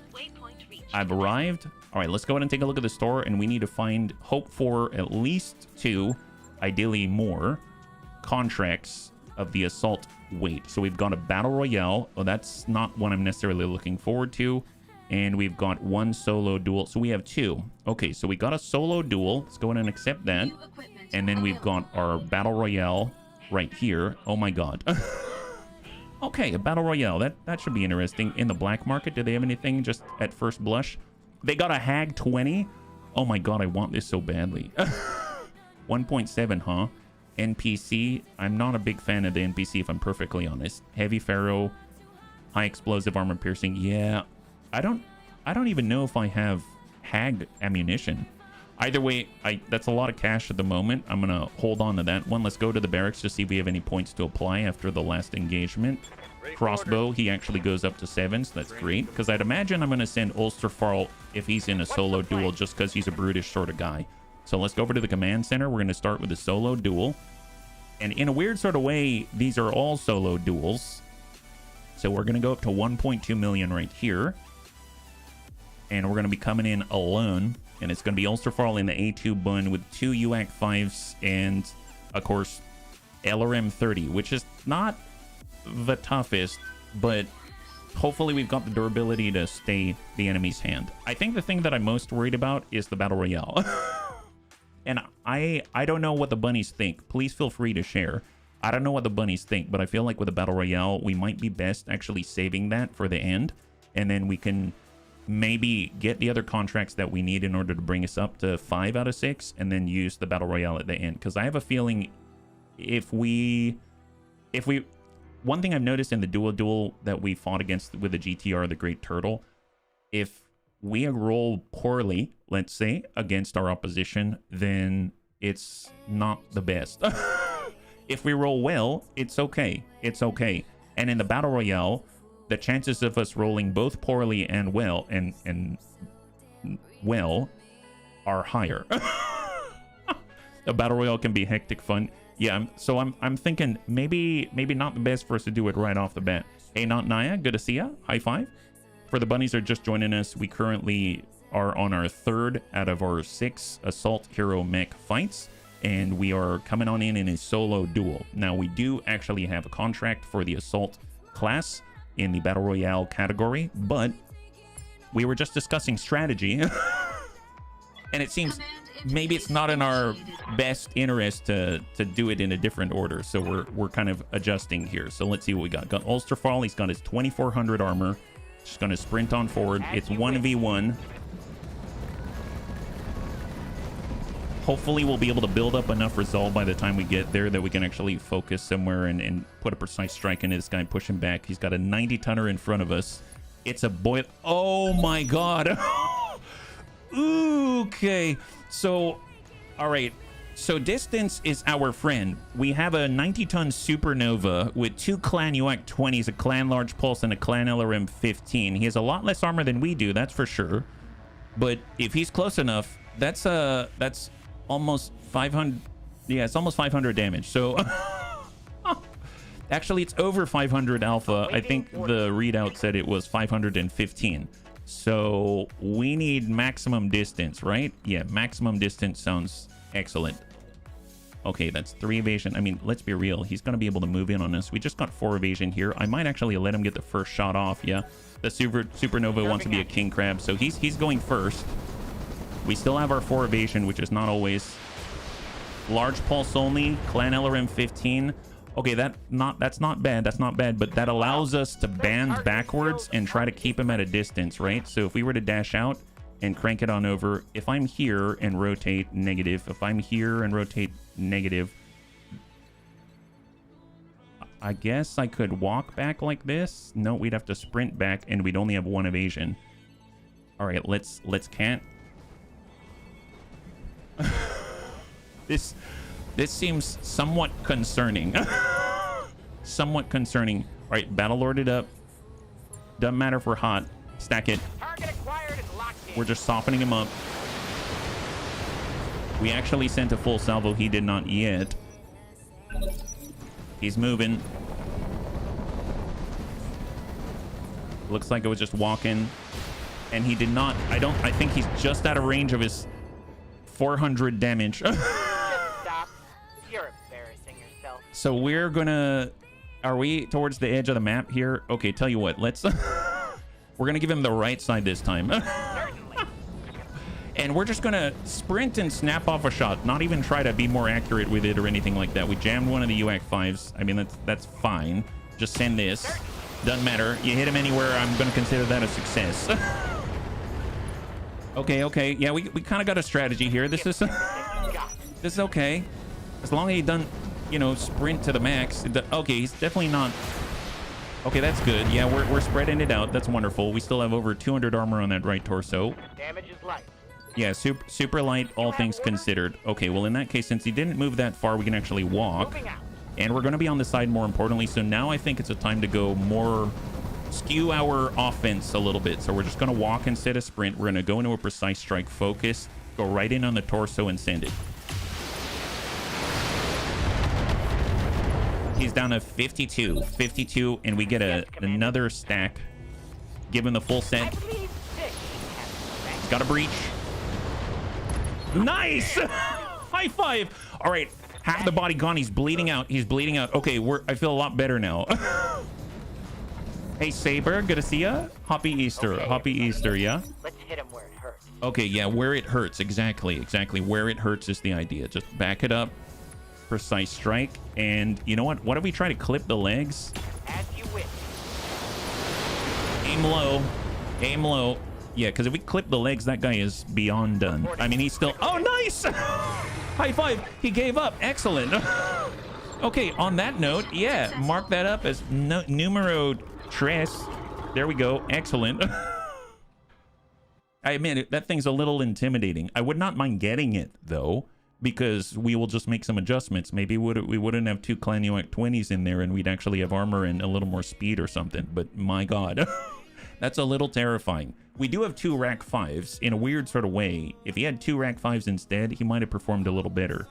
I've arrived. All right, let's go ahead and take a look at the store, and we need to hope for at least 2, ideally more, contracts of the assault weight. So we've got a battle royale. Oh, that's not one I'm necessarily looking forward to. And we've got one solo duel. So we have two. Okay, so we got a solo duel. Let's go ahead and accept that. And then we've got our Battle Royale right here. Oh my god. Okay, a Battle Royale. That should be interesting. In the black market, do they have anything just at first blush? They got a Hag 20. Oh my god, I want this so badly. 1.7, huh? NPC. I'm not a big fan of the NPC, if I'm perfectly honest. Heavy Pharaoh. High explosive armor piercing. Yeah. I don't even know if I have Hag ammunition. Either way, that's a lot of cash at the moment. I'm going to hold on to that one. Let's go to the barracks to see if we have any points to apply after the last engagement. Crossbow, he actually goes up to 7, so that's great. Because I'd imagine I'm going to send Ulsterfarl if he's in a solo duel, just because he's a brutish sort of guy. So let's go over to the command center. We're going to start with a solo duel. And in a weird sort of way, these are all solo duels. So we're going to go up to 1.2 million right here. And we're going to be coming in alone. And it's going to be Ulsterfarl in the A2 bun with 2 UAC 5s and, of course, LRM 30, which is not the toughest, but hopefully we've got the durability to stay the enemy's hand. I think the thing that I'm most worried about is the Battle Royale. And I don't know what the bunnies think. Please feel free to share. I don't know what the bunnies think, but I feel like with the Battle Royale, we might be best actually saving that for the end. And then we can maybe get the other contracts that we need in order to bring us up to 5 out of 6 and then use the Battle Royale at the end. Because I have a feeling if we one thing I've noticed in the duel that we fought against with the GTR, the Great Turtle, if we roll poorly, let's say, against our opposition, then it's not the best. If we roll well, it's okay. It's okay. And in the Battle Royale, the chances of us rolling both poorly and well and well are higher. The Battle Royale can be hectic fun. Yeah, I'm thinking maybe not the best for us to do it right off the bat. Hey, not Naya, good to see ya. High five. For the bunnies that are just joining us, we currently are on our 3rd out of our 6 Assault Hero Mech fights, and we are coming on in a solo duel. Now, we do actually have a contract for the Assault class in the Battle Royale category, but we were just discussing strategy, and it seems maybe it's not in our best interest to do it in a different order, so we're kind of adjusting here. So let's see what we got. Got Ulsterfarl, he's got his 2400 armor. Just gonna sprint on forward. It's 1v1. Hopefully we'll be able to build up enough resolve by the time we get there that we can actually focus somewhere and put a precise strike into this guy and push him back. He's got a 90-tonner in front of us. It's a boil. Oh my god. Okay. So, all right. So distance is our friend. We have a 90-ton Supernova with 2 Clan UAC 20s, a Clan Large Pulse, and a Clan LRM 15. He has a lot less armor than we do, that's for sure. But if he's close enough, that's almost 500. Yeah, it's almost 500 damage. So actually, it's over 500 alpha. I think the readout said it was 515. So we need maximum distance, right? Yeah, maximum distance sounds excellent. Okay, that's 3 evasion. I mean, let's be real. He's going to be able to move in on us. We just got 4 evasion here. I might actually let him get the first shot off. Yeah, the Supernova wants to be a king crab, so he's going first. We still have our 4 evasion, which is not always. Large pulse only. Clan LRM 15. Okay, that's not bad. That's not bad, but that allows us to band backwards and try to keep him at a distance, right? So if we were to dash out and crank it on over, if I'm here and rotate negative, if I'm here and rotate negative, I guess I could walk back like this. No, we'd have to sprint back, and we'd only have 1 evasion. All right, let's can't. This seems somewhat concerning. Somewhat concerning. All right, Battle Lord it up. Doesn't matter if we're hot. Stack it. Target acquired and locked in. We're just softening him up. We actually sent a full salvo. He did not yet. He's moving. Looks like it was just walking. And he did not. I think he's just out of range of his 400 damage. Stop. You're embarrassing yourself. So we're gonna... Are we towards the edge of the map here? Okay, tell you what. Let's... We're gonna give him the right side this time. Certainly. And we're just gonna sprint and snap off a shot, not even try to be more accurate with it or anything like that. We jammed one of the UAC 5s. I mean, that's fine. Just send this. Doesn't matter. You hit him anywhere, I'm gonna consider that a success. Okay. Yeah, we kind of got a strategy here. This is this is okay. As long as he doesn't, you know, sprint to the max. Okay, he's definitely not. Okay, that's good. Yeah, we're spreading it out. That's wonderful. We still have over 200 armor on that right torso. Damage is light. Yeah, super light, all things considered. Okay, well, in that case, since he didn't move that far, we can actually walk. And we're going to be on the side more importantly. So now I think it's a time to go more skew our offense a little bit. So we're just going to walk instead of sprint. We're going to go into a precise strike focus, go right in on the torso and send it. He's down to 52, and we get another stack. Give him the full set. He's got a breach. Nice. High five. All right, half the body gone. He's bleeding out. Okay, I feel a lot better now. Hey Saber, good to see ya. Happy Easter. Okay. Happy Easter. Yeah. Let's hit him where it hurts. Okay, yeah, where it hurts. Exactly where it hurts is the idea. Just back it up. Precise strike. And you know what? What if we try to clip the legs? As you wish. Aim low. Yeah, because if we clip the legs, that guy is beyond done. I mean, he's still... Oh, nice! High five. He gave up. Excellent. Okay, on that note, yeah, mark that up as numero tres. There we go. Excellent. I admit, that thing's a little intimidating. I would not mind getting it, though, because we will just make some adjustments. Maybe we wouldn't have 2 Clan UAC 20s in there, and we'd actually have armor and a little more speed or something. But my God, that's a little terrifying. We do have 2 Rack 5s in a weird sort of way. If he had 2 Rack 5s instead, he might have performed a little better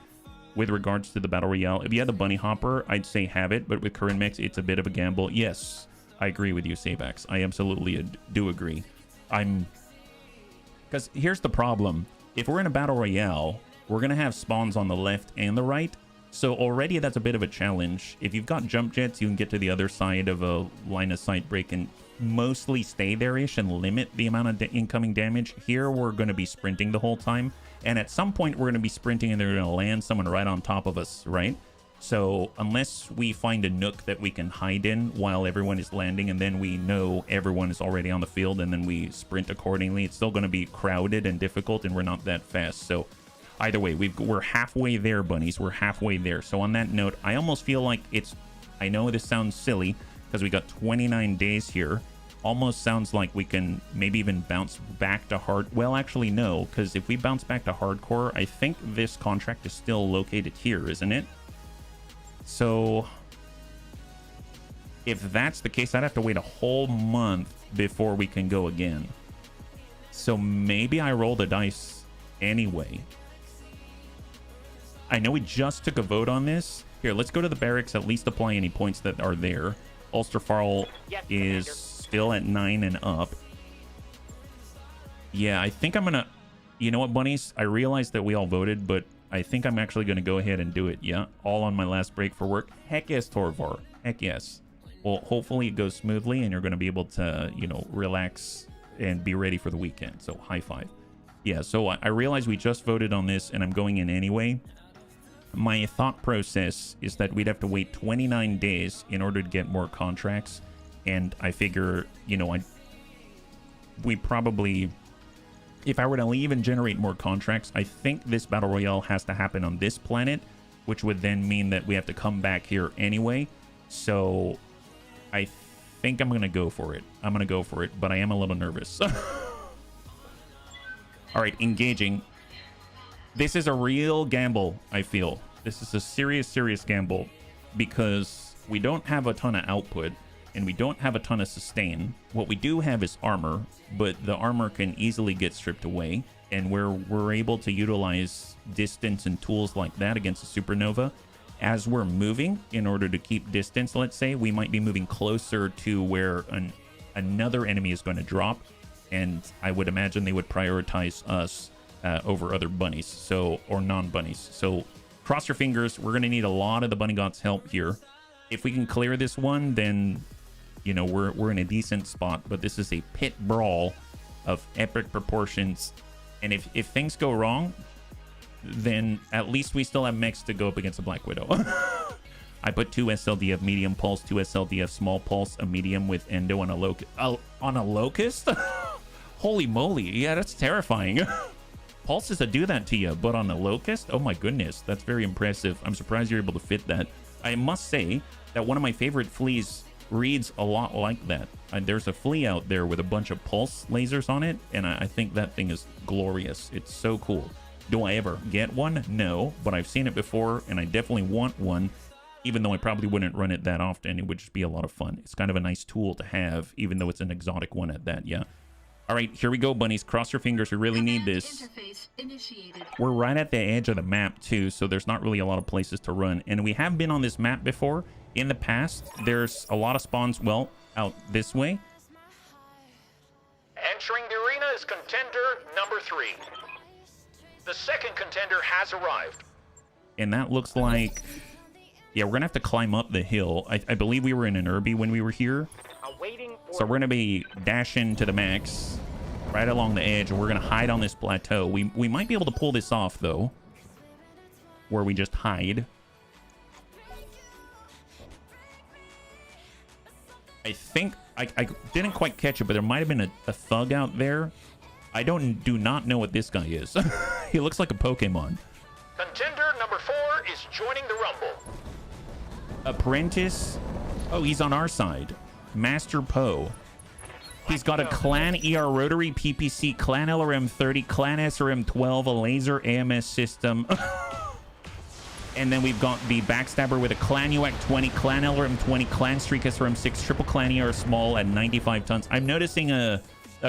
with regards to the Battle Royale. If you had the Bunny Hopper, I'd say have it, but with current mix, it's a bit of a gamble. Yes, I agree with you, Sabax. I absolutely do agree. Because here's the problem. If we're in a Battle Royale, we're going to have spawns on the left and the right. So already that's a bit of a challenge. If you've got jump jets, you can get to the other side of a line of sight break and mostly stay there-ish and limit the amount of incoming damage. Here, we're going to be sprinting the whole time. And at some point, we're going to be sprinting and they're going to land someone right on top of us, right? So unless we find a nook that we can hide in while everyone is landing, and then we know everyone is already on the field, and then we sprint accordingly, it's still going to be crowded and difficult, and we're not that fast. So either way, we're halfway there, bunnies. We're halfway there. So on that note, I almost feel like I know this sounds silly because we got 29 days here. Almost sounds like we can maybe even bounce back to hard. Well, actually, no, because if we bounce back to hardcore, I think this contract is still located here, isn't it? So if that's the case, I'd have to wait a whole month before we can go again. So maybe I roll the dice anyway. I know we just took a vote on this. Here, let's go to the barracks, at least apply any points that are there. Ulsterfarl is still at 9 and up. Yeah, I think I'm gonna... You know what, bunnies? I realized that we all voted, but I think I'm actually gonna go ahead and do it. Yeah, all on my last break for work. Heck yes, Torvar. Heck yes. Well, hopefully it goes smoothly and you're gonna be able to, you know, relax and be ready for the weekend. So high five. Yeah, so I realize we just voted on this and I'm going in anyway. My thought process is that we'd have to wait 29 days in order to get more contracts. And I figure, you know, we probably, if I were to leave and generate more contracts, I think this Battle Royale has to happen on this planet, which would then mean that we have to come back here anyway. So I think I'm going to go for it. But I am a little nervous. All right, engaging. This is a real gamble, I feel. This is a serious gamble because we don't have a ton of output and we don't have a ton of sustain. What we do have is armor, but the armor can easily get stripped away, and we're able to utilize distance and tools like that against a supernova. As we're moving, in order to keep distance, let's say, we might be moving closer to where another enemy is going to drop, and I would imagine they would prioritize us over other bunnies, so, or non-bunnies. So cross your fingers. We're going to need a lot of the bunny god's help here. If we can clear this one, then you know, we're in a decent spot, but this is a pit brawl of epic proportions. And if things go wrong, then at least we still have mechs to go up against a Black Widow. I put 2 SLDF medium pulse, 2 SLDF small pulse, a medium with endo on a locust. Holy moly, yeah, that's terrifying. Pulses that do that to you, but on a locust? Oh my goodness, that's very impressive. I'm surprised you're able to fit that. I must say that one of my favorite fleas reads a lot like that. There's a flea out there with a bunch of pulse lasers on it, and I think that thing is glorious. It's so cool. Do I ever get one? No, but I've seen it before, and I definitely want one, even though I probably wouldn't run it that often. It would just be a lot of fun. It's kind of a nice tool to have, even though it's an exotic one at that, yeah. All right, here we go, bunnies. Cross your fingers. We really need this. We're right at the edge of the map, too, so there's not really a lot of places to run. And we have been on this map before. In the past, there's a lot of spawns, well, out this way. Entering the arena is contender number 3. The second contender has arrived. And that looks like... Yeah, we're going to have to climb up the hill. I believe we were in an Irby when we were here. So we're going to be dashing to the max right along the edge, and we're going to hide on this plateau. We might be able to pull this off, though, where we just hide. I think I didn't quite catch it, but there might have been a thug out there. I do not know what this guy is. He looks like a Pokemon. Contender number 4 is joining the rumble. Apprentice. Oh, he's on our side. Master Poe. He's got a Clan ER Rotary PPC, Clan LRM 30, Clan SRM 12, a laser AMS system. And then we've got the Backstabber with a Clan UAC 20, Clan LRM 20, Clan Streak SRM 6, Triple Clan ER Small at 95 tons. I'm noticing a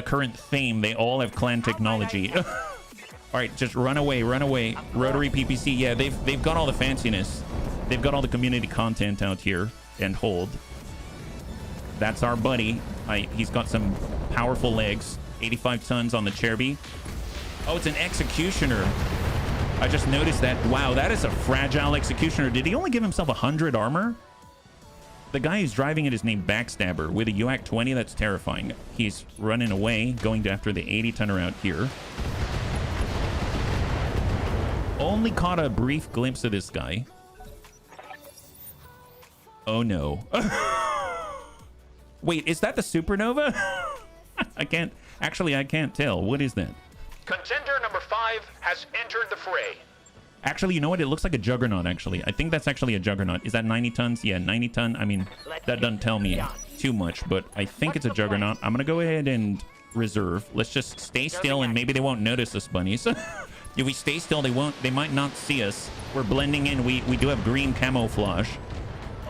current theme. They all have Clan technology. All right, just run away, run away. Rotary PPC. Yeah, they've got all the fanciness. They've got all the community content out here. And hold. That's our buddy. He's got some powerful legs. 85 tons on the Cherby. Oh, it's an Executioner. I just noticed that. Wow, that is a fragile Executioner. Did he only give himself 100 armor? The guy who's driving it is named Backstabber with a UAC 20. That's terrifying. He's running away, going after the 80-tonner out here. Only caught a brief glimpse of this guy. Oh, no. Wait, is that the Supernova? I can't tell. What is that? Contender number 5 has entered the fray. Actually, you know what? It looks like a Juggernaut, actually. I think that's actually a Juggernaut. Is that 90 tons? Yeah, 90 ton. I mean, that doesn't tell me too much, but I think it's a Juggernaut. I'm going to go ahead and reserve. Let's just stay still, and maybe they won't notice us, bunnies. If we stay still, they might not see us. We're blending in. We do have green camouflage.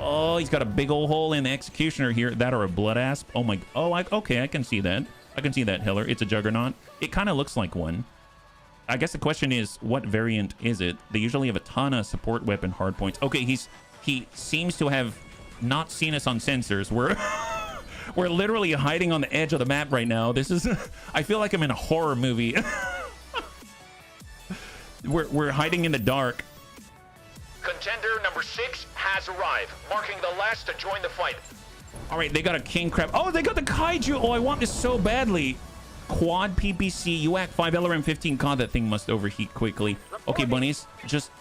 Oh, he's got a big old hole in the Executioner here. That or a Blood Asp. Oh my. Oh, okay, I can see that. I can see that, Hiller. It's a Juggernaut. It kind of looks like one. I guess the question is, what variant is it? They usually have a ton of support weapon hardpoints. Okay, he seems to have not seen us on sensors. We're literally hiding on the edge of the map right now. This is... I feel like I'm in a horror movie. We're hiding in the dark. Contender number 6 has arrived, marking the last to join the fight. All right, they got a King Crab. Oh, they got the Kaiju. Oh, I want this so badly. Quad PPC, UAC 5, LRM 15. God, that thing must overheat quickly. Okay, bunnies, just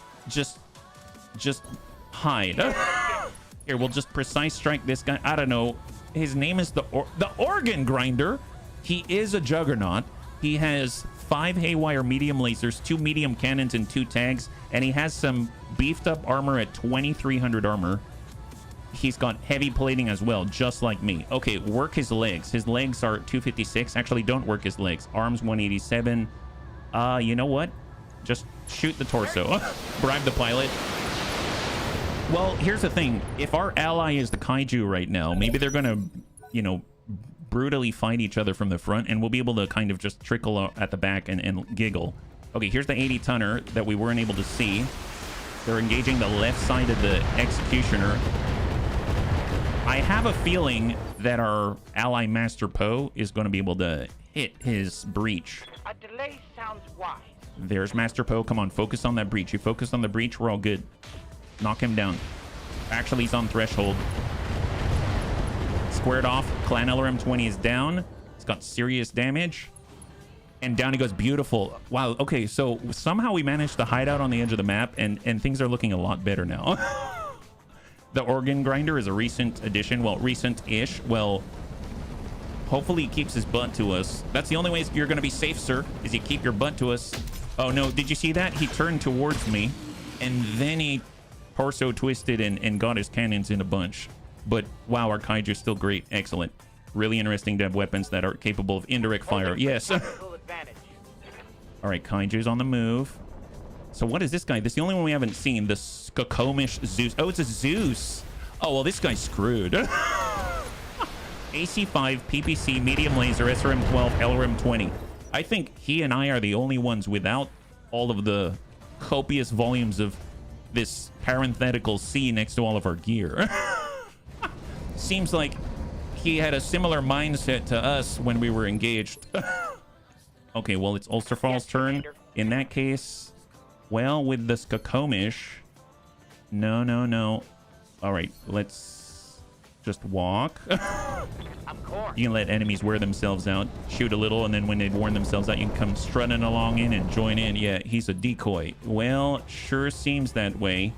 hide. Here, we'll just precise strike this guy. I don't know. His name is the Organ Grinder. He is a Juggernaut. He has 5 Haywire medium lasers, 2 medium cannons, and 2 tags. And he has some beefed up armor at 2300 armor. He's got heavy plating as well, just like me. Okay, work his legs. His legs are 256. Actually, don't work his legs. Arms 187. You know what? Just shoot the torso. Bribe the pilot. Well, here's the thing. If our ally is the Kaiju right now, maybe they're gonna, you know, brutally fight each other from the front, and we'll be able to kind of just trickle out at the back and giggle. Okay, here's the 80-tonner that we weren't able to see. They're engaging the left side of the Executioner. I have a feeling that our ally Master Poe is going to be able to hit his breach. A delay sounds wise. There's Master Poe. Come on, focus on that breach. You focus on the breach, we're all good. Knock him down. Actually, he's on threshold. squared off. Clan LRM-20 is down. It's got serious damage. And down he goes. Beautiful. Wow. Okay, so somehow we managed to hide out on the edge of the map, and things are looking a lot better now. The organ grinder is a recent addition. Well, recent-ish. Well, hopefully he keeps his butt to us. That's the only way you're going to be safe, sir, is you keep your butt to us. Oh, no. Did you see that? He turned towards me, and then he torso twisted and got his cannons in a bunch. But, wow, our Kaiju's still great. Excellent. Really interesting to have weapons that are capable of indirect fire. Yes. All right, Kaiju's on the move. So what is this guy? This is the only one we haven't seen. The Skokomish Zeus. Oh, it's a Zeus. Oh, well, this guy's screwed. AC5, PPC, medium laser, SRM-12, LRM-20. I think he and I are the only ones without all of the copious volumes of this parenthetical C next to all of our gear. Seems like he had a similar mindset to us when we were engaged. Okay, well, it's Ulsterfall's turn. In that case, well, with the Skokomish... No. All right, let's just walk. You can let enemies wear themselves out, shoot a little, and then when they've worn themselves out, you can come strutting along in and join in. Yeah, he's a decoy. Well, sure seems that way.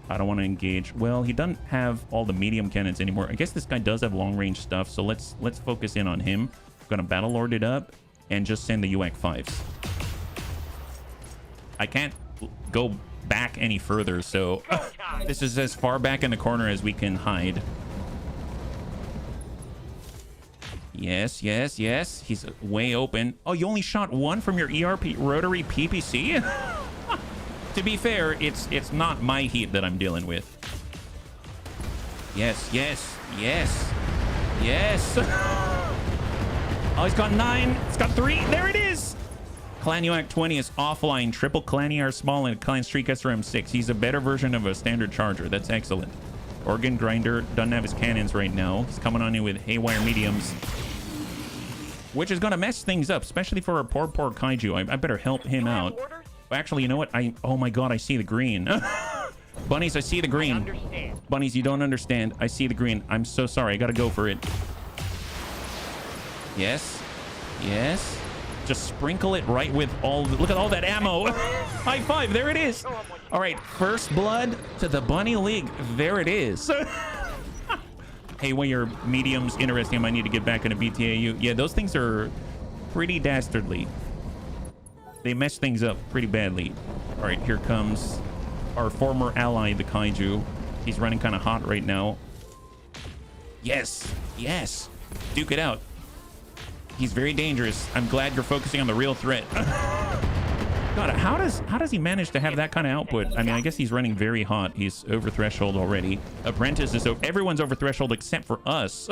I don't want to engage. Well, he doesn't have all the medium cannons anymore. I guess this guy does have long-range stuff, so let's focus in on him. I'm gonna battle lord it up and just send the UAC 5s. I can't go back any further, so this is as far back in the corner as we can hide. Yes. He's way open. Oh, you only shot one from your ERP rotary PPC? To be fair, it's not my heat that I'm dealing with. Yes. Oh, he's got 9. It's got 3. There it is. Clan UAC 20 is offline. Triple Clan ER small and Clan Streak SRM-6. He's a better version of a standard charger. That's excellent. Organ Grinder doesn't have his cannons right now. He's coming on in with Haywire mediums, which is going to mess things up, especially for our poor Kaiju. I better help him out. Actually, you know what? Oh my god, I see the green. Bunnies, I see the green. Bunnies, you don't understand. I see the green. I'm so sorry. I gotta go for it. Yes. Just sprinkle it right with all... Look at all that ammo. High five. There it is. All right. First blood to the Bunny League. There it is. Hey, well, your medium's interesting. I might need to get back into BTAU. Yeah, those things are pretty dastardly. They mess things up pretty badly. All right, here comes our former ally, the Kaiju. He's running kind of hot right now. Yes. Duke it out. He's very dangerous. I'm glad you're focusing on the real threat. God, how does he manage to have that kind of output? I mean, I guess he's running very hot. He's over threshold already. Apprentice is over. Everyone's over threshold except for us.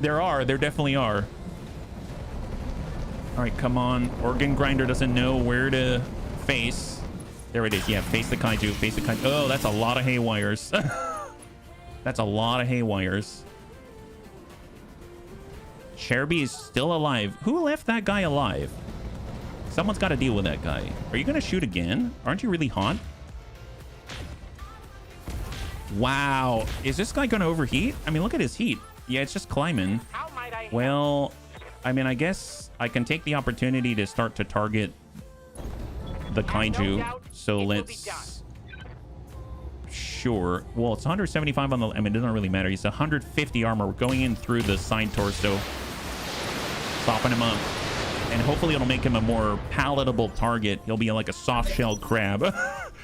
There definitely are. All right, come on. Organ Grinder doesn't know where to face. There it is. Yeah, face the Kaiju. Oh, that's a lot of haywires. That's a lot of haywires. Cherby is still alive. Who left that guy alive? Someone's got to deal with that guy. Are you going to shoot again? Aren't you really hot? Wow. Is this guy going to overheat? I mean, look at his heat. Yeah, it's just climbing. Well, I mean, I guess I can take the opportunity to start to target the Kaiju. So let's... Sure. Well, it's 175 on the... I mean, it doesn't really matter. He's 150 armor. We're going in through the side torso. Popping him up. And hopefully it'll make him a more palatable target. He'll be like a soft-shelled crab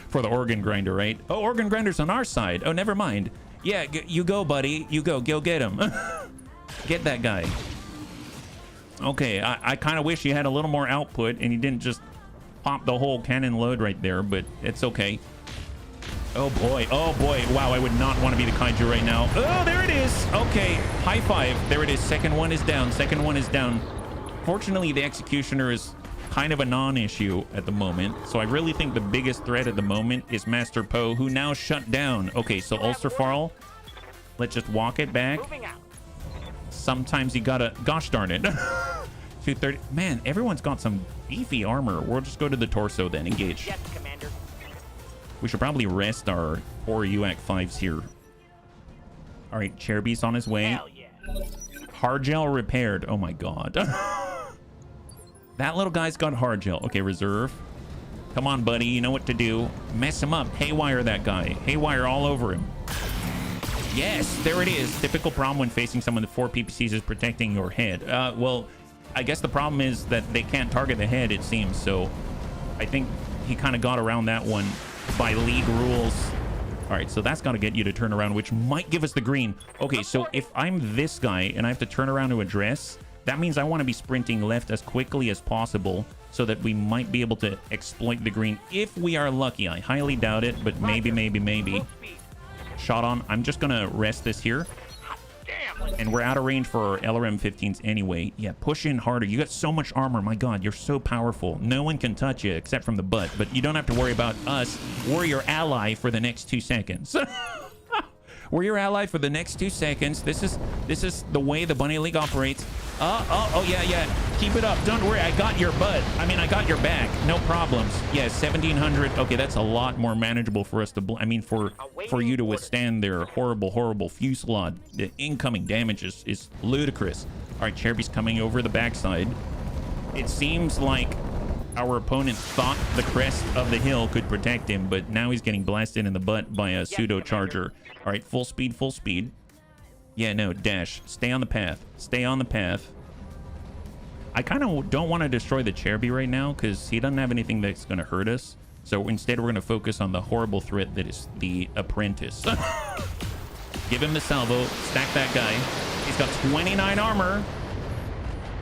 for the Organ Grinder, right? Oh, Organ Grinder's on our side. Oh, never mind. Yeah, you go, buddy. You go. Go get him. Get that guy. Okay, I kind of wish he had a little more output and he didn't just pop the whole cannon load right there, but it's okay. Oh boy. Wow, I would not want to be the Kaiju right now. Oh, there it is. Okay, high five. There it is. Second one is down. Fortunately, the Executioner is kind of a non-issue at the moment, so I really think the biggest threat at the moment is Master Poe, who now shut down. Okay, so Ulsterfarl, let's just walk it back. Sometimes you gotta... Gosh darn it. 230. Man, everyone's got some beefy armor. We'll just go to the torso then. Engage. Yes, Commander. We should probably rest our poor UAC 5s here. All right, Cherubi's on his way. Hell yeah. Hard gel repaired. Oh my god. That little guy's got hard gel. Okay, reserve. Come on, buddy. You know what to do. Mess him up. Haywire that guy. Haywire all over him. Yes, there it is. Typical problem when facing someone with 4 PPCs is protecting your head. Well, I guess the problem is that they can't target the head, it seems. So I think he kind of got around that one by league rules. All right, so that's got to get you to turn around, which might give us the green. Okay, so if I'm this guy and I have to turn around to address, that means I want to be sprinting left as quickly as possible so that we might be able to exploit the green if we are lucky. I highly doubt it, but maybe. Shot on. I'm just going to rest this here. And we're out of range for our LRM-15s anyway. Yeah, push in harder. You got so much armor. My god, you're so powerful. No one can touch you except from the butt. But you don't have to worry about us. We're your ally for the next 2 seconds. We're your ally for the next 2 seconds. This is the way the Bunny League operates. Oh, yeah. Keep it up. Don't worry. I got your butt. I mean, I got your back. No problems. Yeah, 1,700. Okay, that's a lot more manageable for us to... for you to withstand their horrible fusillade. The incoming damage is ludicrous. All right, Cherubi's coming over the backside. It seems like our opponent thought the crest of the hill could protect him, but now he's getting blasted in the butt by a pseudo charger. All right, full speed. Yeah, no, dash. Stay on the path. I kind of don't want to destroy the Cherubi right now because he doesn't have anything that's going to hurt us. So instead, we're going to focus on the horrible threat that is the apprentice. Give him the salvo. Stack that guy. He's got 29 armor.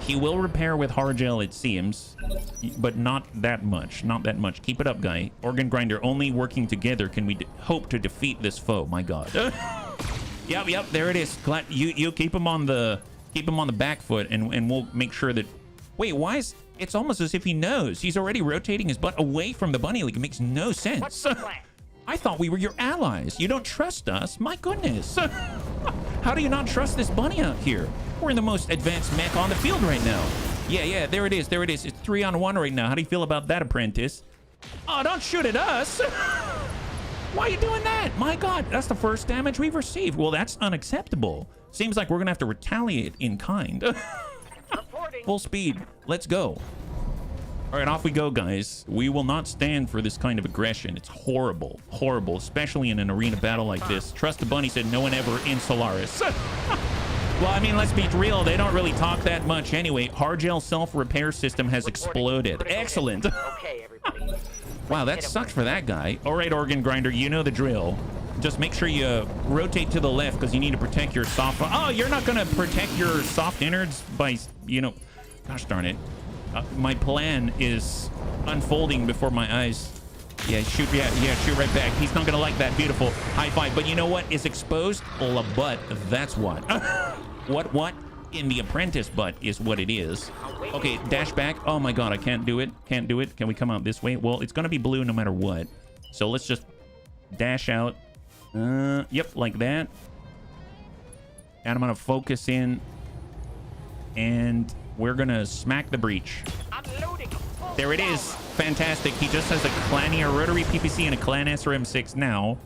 He will repair with hard gel, it seems, but not that much. Keep it up, guy. Organ grinder. Only working together can we hope to defeat this foe. My god. Yep. There it is. Glad you keep him on the back foot, and we'll make sure that. Wait, why is it's almost as if he knows? He's already rotating his butt away from the Bunny League. It makes no sense. What's the plan? I thought we were your allies. You don't trust us? My goodness. How do you not trust this bunny out here? We're in the most advanced mech on the field right now. Yeah, there it is. It's 3-on-1 right now. How do you feel about that, apprentice? Oh, don't shoot at us. Why are you doing that? My god, that's the first damage we've received. Well, that's unacceptable. Seems like we're gonna have to retaliate in kind. Full speed. Let's go. All right, off we go, guys. We will not stand for this kind of aggression. It's horrible, especially in an arena battle like this. Trust the bunny said no one ever in Solaris. Well, I mean, let's be real. They don't really talk that much anyway. Hard gel self-repair system has exploded. Excellent. Okay, everybody. Wow, that sucked for that guy. All right, organ grinder, you know the drill. Just make sure you rotate to the left because you need to protect your soft... Oh, you're not going to protect your soft innards by, Gosh darn it. My plan is unfolding before my eyes. Yeah, shoot right back. He's not gonna like that. Beautiful high five. But you know what is exposed? A butt. That's what. What in the apprentice butt is what it is. Okay, dash back. Oh my god, I can't do it. Can we come out this way? Well, it's gonna be blue no matter what. So let's just dash out. Yep, like that. And I'm gonna focus in, and we're gonna smack the breach. There it is. Fantastic. He just has a Clanier rotary PPC and a Clan SRM6 now.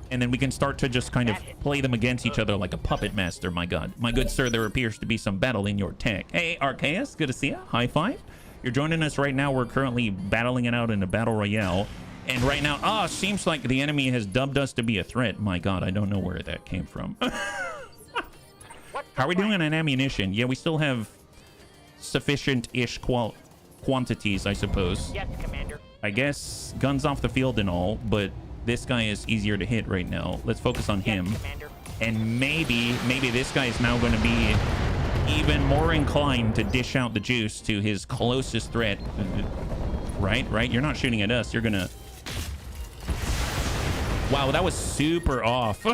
And then we can start to just kind of play them against each other like a puppet master. My god. My good sir, there appears to be some battle in your tech. Hey, Arceus, good to see you. High five. You're joining us right now. We're currently battling it out in a battle royale. And right now, seems like the enemy has dubbed us to be a threat. My god, I don't know where that came from. How are we doing on ammunition? Yeah, we still have sufficient-ish quantities, I suppose. Yes, Commander. I guess guns off the field and all, but this guy is easier to hit right now. Let's focus on him. Commander. And maybe this guy is now going to be even more inclined to dish out the juice to his closest threat. Right? You're not shooting at us. You're gonna... Wow, that was super off.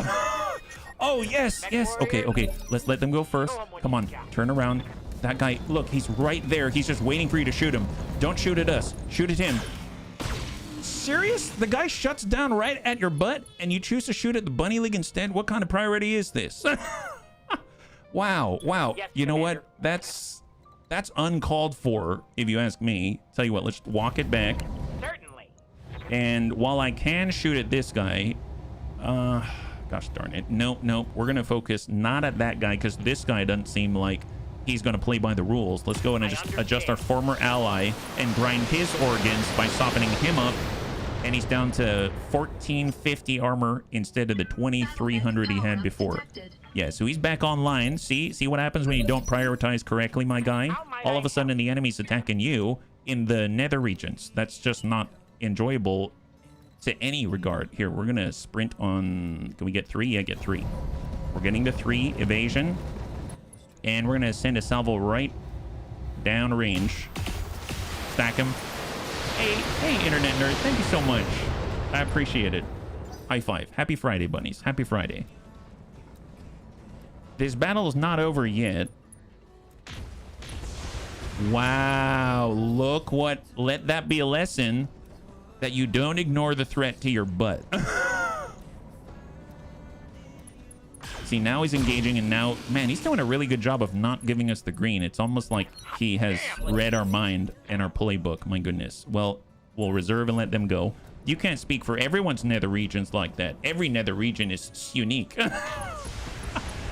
Oh, yes. Okay. Let's let them go first. Come on, turn around. That guy, look, he's right there. He's just waiting for you to shoot him. Don't shoot at us. Shoot at him. Serious? The guy shuts down right at your butt and you choose to shoot at the Bunny League instead? What kind of priority is this? Wow. Yes, you know Commander. what? That's uncalled for, if you ask me. Tell you what, let's walk it back. Certainly. And while I can shoot at this guy, Gosh darn it. Nope, nope. We're going to focus not at that guy because this guy doesn't seem like he's going to play by the rules. Let's go and adjust our former ally and grind his organs by softening him up. And he's down to 1450 armor instead of the 2300 he had before. Yeah, so he's back online. See what happens when you don't prioritize correctly, my guy? All of a sudden, the enemy's attacking you in the nether regions. That's just not enjoyable to any regard. Here, we're going to sprint on... Can we get 3? Yeah, get 3. We're getting the 3 evasion. And we're going to send a salvo right down range. Stack him. Hey, internet nerd. Thank you so much. I appreciate it. High five. Happy Friday, bunnies. Happy Friday. This battle is not over yet. Wow. Look what... Let that be a lesson that you don't ignore the threat to your butt. See, now he's engaging, and now... Man, he's doing a really good job of not giving us the green. It's almost like he has read our mind and our playbook. My goodness. Well, we'll reserve and let them go. You can't speak for everyone's nether regions like that. Every nether region is unique.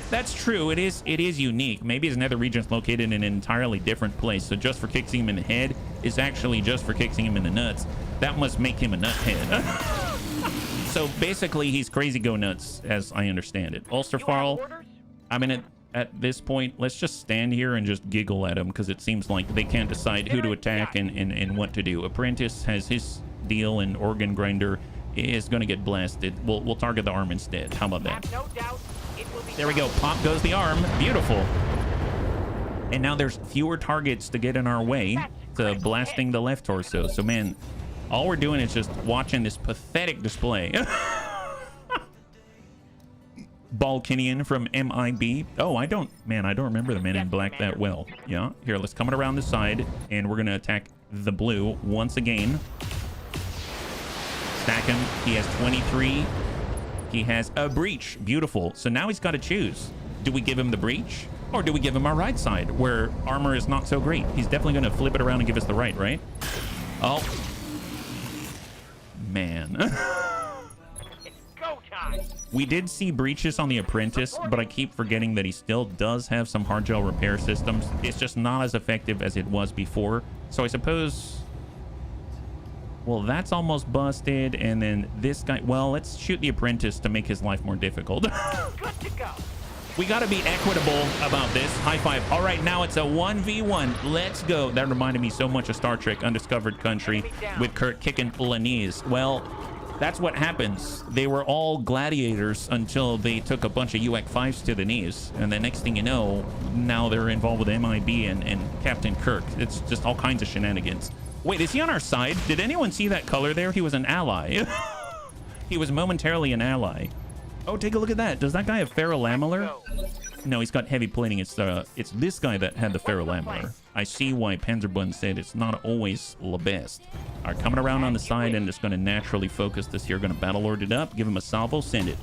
That's true. It is unique. Maybe his nether region is located in an entirely different place. So just for kicking him in the head is actually just for kicking him in the nuts. That must make him a nuthead. So basically, he's crazy go nuts, as I understand it. Ulsterfarl, I mean, at this point, let's just stand here and just giggle at him, because it seems like they can't decide who to attack and what to do. Apprentice has his deal, and Organ Grinder is going to get blasted. We'll target the arm instead. How about that? There we go. Pop goes the arm. Beautiful. And now there's fewer targets to get in our way to blasting the left torso. So, man... All we're doing is just watching this pathetic display. Balkanian from MIB. Oh, I don't remember the Men in Black that well. Yeah, here, let's come around the side, and we're going to attack the blue once again. Stack him. He has 23. He has a breach. Beautiful. So now he's got to choose. Do we give him the breach, or do we give him our right side, where armor is not so great? He's definitely going to flip it around and give us the right? Oh. Man. It's go time. We did see breaches on the Apprentice, but I keep forgetting that he still does have some hard gel repair systems. It's just not as effective as it was before. So I suppose... Well, that's almost busted, and then this guy... Well, let's shoot the Apprentice to make his life more difficult. Good to go. We got to be equitable about this. High five. All right, now it's a 1v1. Let's go. That reminded me so much of Star Trek Undiscovered Country with Kirk kicking Lanise. Well, that's what happens. They were all gladiators until they took a bunch of UX5s to the knees. And the next thing you know, now they're involved with MIB and Captain Kirk. It's just all kinds of shenanigans. Wait, is he on our side? Did anyone see that color there? He was an ally. He was momentarily an ally. Oh, take a look at that. Does that guy have ferrolamellar? No, he's got heavy plating. It's this guy that had the ferrolamellar. I see why Panzerbun said it's not always the best. All right, coming around on the side, and just going to naturally focus this here. Going to Battlelord it up. Give him a salvo. Send it.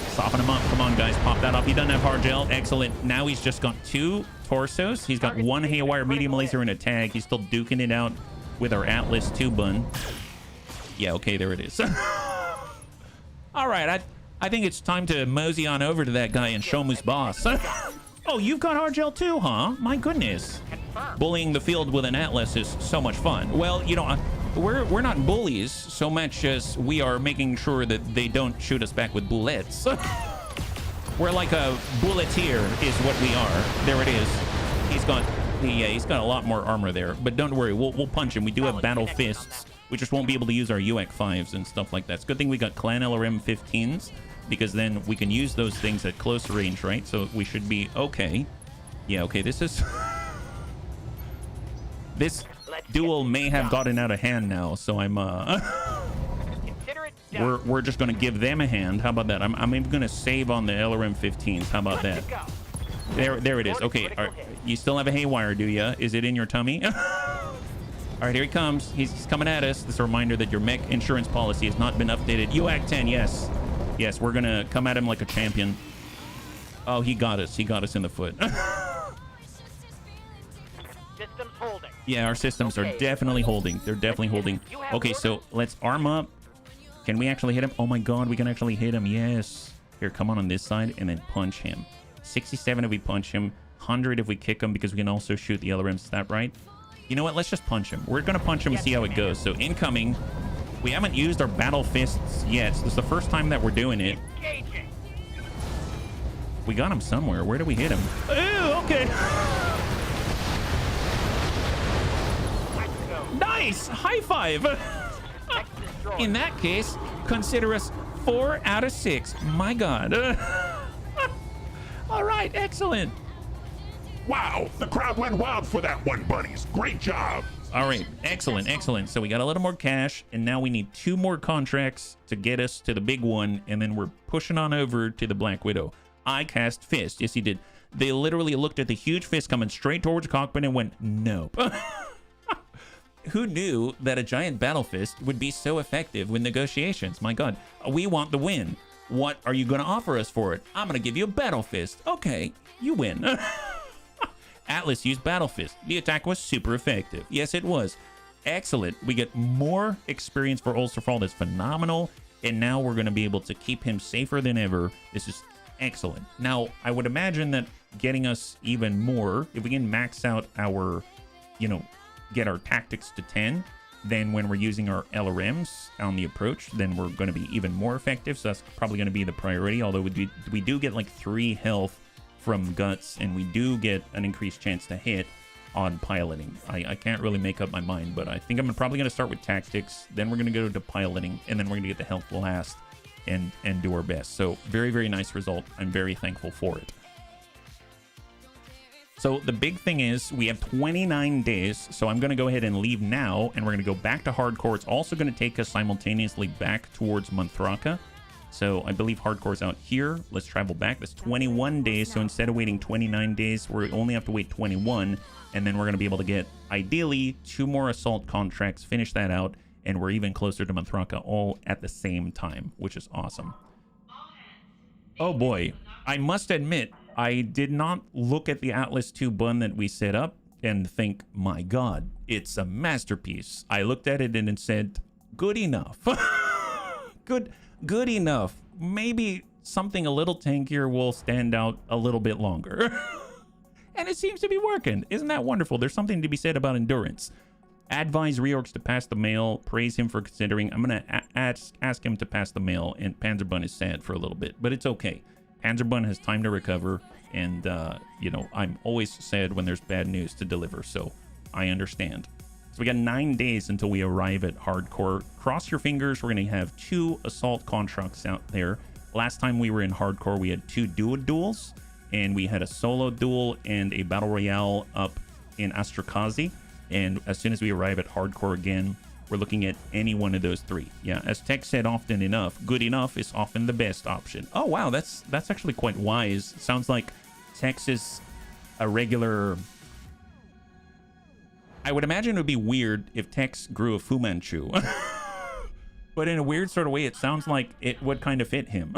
Soften him up. Come on, guys. Pop that off. He doesn't have hard gel. Excellent. Now he's just got 2 torsos. He's got 1 haywire medium laser and a tag. He's still duking it out with our Atlas 2 bun. Yeah, okay, there it is. All right, I think it's time to mosey on over to that guy and show him who's boss. Oh, you've got hard gel too, huh? My goodness. Bullying the field with an Atlas is so much fun. Well, you know, we're not bullies so much as we are making sure that they don't shoot us back with bullets. We're like a bulleteer is what we are. There it is. He's got a lot more armor there, but don't worry, we'll punch him. We do have battle fists. We just won't be able to use our UX5s and stuff like that. It's a good thing we got Clan LRM 15s, because then we can use those things at close range, right? So we should be okay. Yeah, okay, this duel may have gotten out of hand now, so I'm we're just gonna give them a hand. How about that? I'm even gonna save on the LRM 15s. How about that? There it is. Okay, all right. You still have a haywire, do ya? Is it in your tummy? All right, here he comes. He's coming at us. This is a reminder that your mech insurance policy has not been updated. UAC 10, yes. Yes, we're going to come at him like a champion. Oh, he got us. He got us in the foot. Systems holding. Yeah, our systems are definitely holding. They're definitely holding. Okay, so let's arm up. Can we actually hit him? Oh my god, we can actually hit him. Yes. Here, come on this side and then punch him. 67 if we punch him. 100 if we kick him, because we can also shoot the LRMs. Is that right? You know what? Let's just punch him. We're going to punch him and see how it goes. So incoming. We haven't used our battle fists yet. So this is the first time that we're doing it. Engaging. We got him somewhere. Where do we hit him? Oh, okay. Let's go. Nice. High five. Next destroyer. In that case, consider us 4 out of 6. My god. All right. Excellent. Wow, the crowd went wild for that one, bunnies. Great job. All right. Excellent. Excellent. So we got a little more cash, and now we need 2 more contracts to get us to the big one, and then we're pushing on over to the Black Widow. I cast fist. Yes, he did. They literally looked at the huge fist coming straight towards the cockpit and went, nope. Who knew that a giant battle fist would be so effective with negotiations? My god. We want the win. What are you going to offer us for it? I'm going to give you a battle fist. Okay, you win. Atlas used battle fist. The attack was super effective. Yes, it was. Excellent. We get more experience for Ulsterfall. That's phenomenal. And now we're going to be able to keep him safer than ever. This is excellent. Now, I would imagine that getting us even more, if we can max out our, get our tactics to 10, then when we're using our LRMs on the approach, then we're going to be even more effective. So that's probably going to be the priority. Although we do get like 3 health from guts, and we do get an increased chance to hit on piloting. I can't really make up my mind, but I think I'm probably going to start with tactics, then we're going to go to piloting, and then we're going to get the health last and do our best. So very, very nice result. I'm very thankful for it. So the big thing is we have 29 days, so I'm going to go ahead and leave now, and we're going to go back to hardcore. It's also going to take us simultaneously back towards Monthraka. So I believe hardcore is out here. Let's travel back. That's 21 days. So instead of waiting 29 days, we only have to wait 21. And then we're going to be able to get, ideally, 2 more assault contracts, finish that out. And we're even closer to Monthraka all at the same time, which is awesome. Oh boy. I must admit, I did not look at the Atlas 2 bun that we set up and think, my god, it's a masterpiece. I looked at it and it said, good enough. Good enough. Maybe something a little tankier will stand out a little bit longer. And it seems to be working. Isn't that wonderful? There's something to be said about endurance. Advise reorgs to pass the mail. Praise him for considering. I'm going to ask him to pass the mail, and Panzerbun is sad for a little bit, but it's okay. Panzerbun has time to recover, and, I'm always sad when there's bad news to deliver, so I understand. So we got 9 days until we arrive at hardcore. Cross your fingers. We're going to have 2 assault contracts out there. Last time we were in hardcore, we had 2 duels, and we had a solo duel and a battle royale up in Astrakazi. And as soon as we arrive at hardcore again, we're looking at any one of those 3. Yeah, as Tech said often enough, good enough is often the best option. Oh, wow, that's actually quite wise. Sounds like Tech's is a regular... I would imagine it would be weird if Tex grew a Fu Manchu. But in a weird sort of way, it sounds like it would kind of fit him.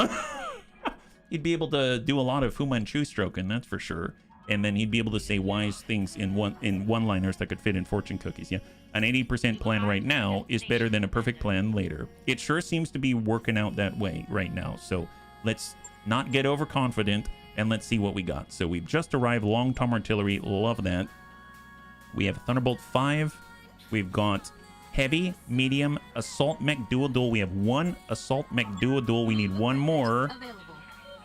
He'd be able to do a lot of Fu Manchu stroking, that's for sure. And then he'd be able to say wise things in one-liners that could fit in fortune cookies. Yeah, an 80% plan right now is better than a perfect plan later. It sure seems to be working out that way right now. So let's not get overconfident, and let's see what we got. So we've just arrived. Long-Tom Artillery, love that. We have Thunderbolt 5. We've got Heavy, Medium, Assault Mech Dual. We have 1 Assault Mech Dual. We need 1 more.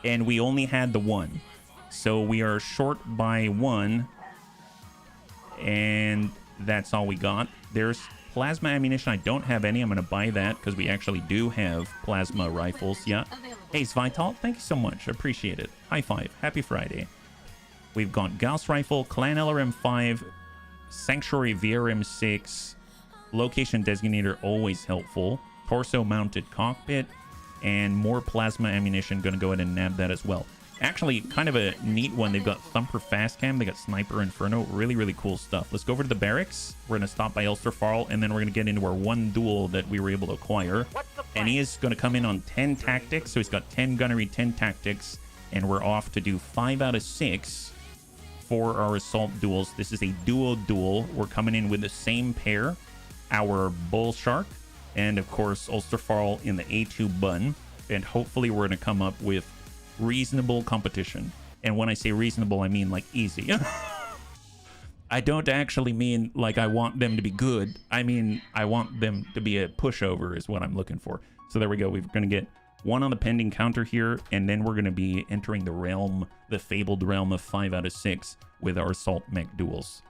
And we only had the 1. So we are short by 1. And that's all we got. There's plasma ammunition. I don't have any. I'm going to buy that because we actually do have plasma rifles. Yeah. Hey, Svital, thank you so much. Appreciate it. High five. Happy Friday. We've got Gauss Rifle, Clan LRM 5, Sanctuary VRM 6, Location Designator, always helpful, Torso Mounted Cockpit, and more plasma ammunition. Going to go ahead and nab that as well. Actually, kind of a neat one. They've got Thumper Fast Cam, they got Sniper Inferno, really, really cool stuff. Let's go over to the barracks. We're going to stop by Ulsterfall, and then we're going to get into our 1 duel that we were able to acquire. And he is going to come in on 10 tactics, so he's got 10 gunnery, 10 tactics, and we're off to do 5 out of 6 for our assault duels. This is a duo duel. We're coming in with the same pair, our Bull Shark and of course Ulsterfarl in the A2 bun, and hopefully we're going to come up with reasonable competition. And when I say reasonable, I mean like easy. I don't actually mean like I want them to be good. I mean I want them to be a pushover is what I'm looking for. So there we go. We're going to get one on the pending counter here, and then we're going to be entering the realm, the fabled realm of 5 out of 6 with our Assault Mech duels.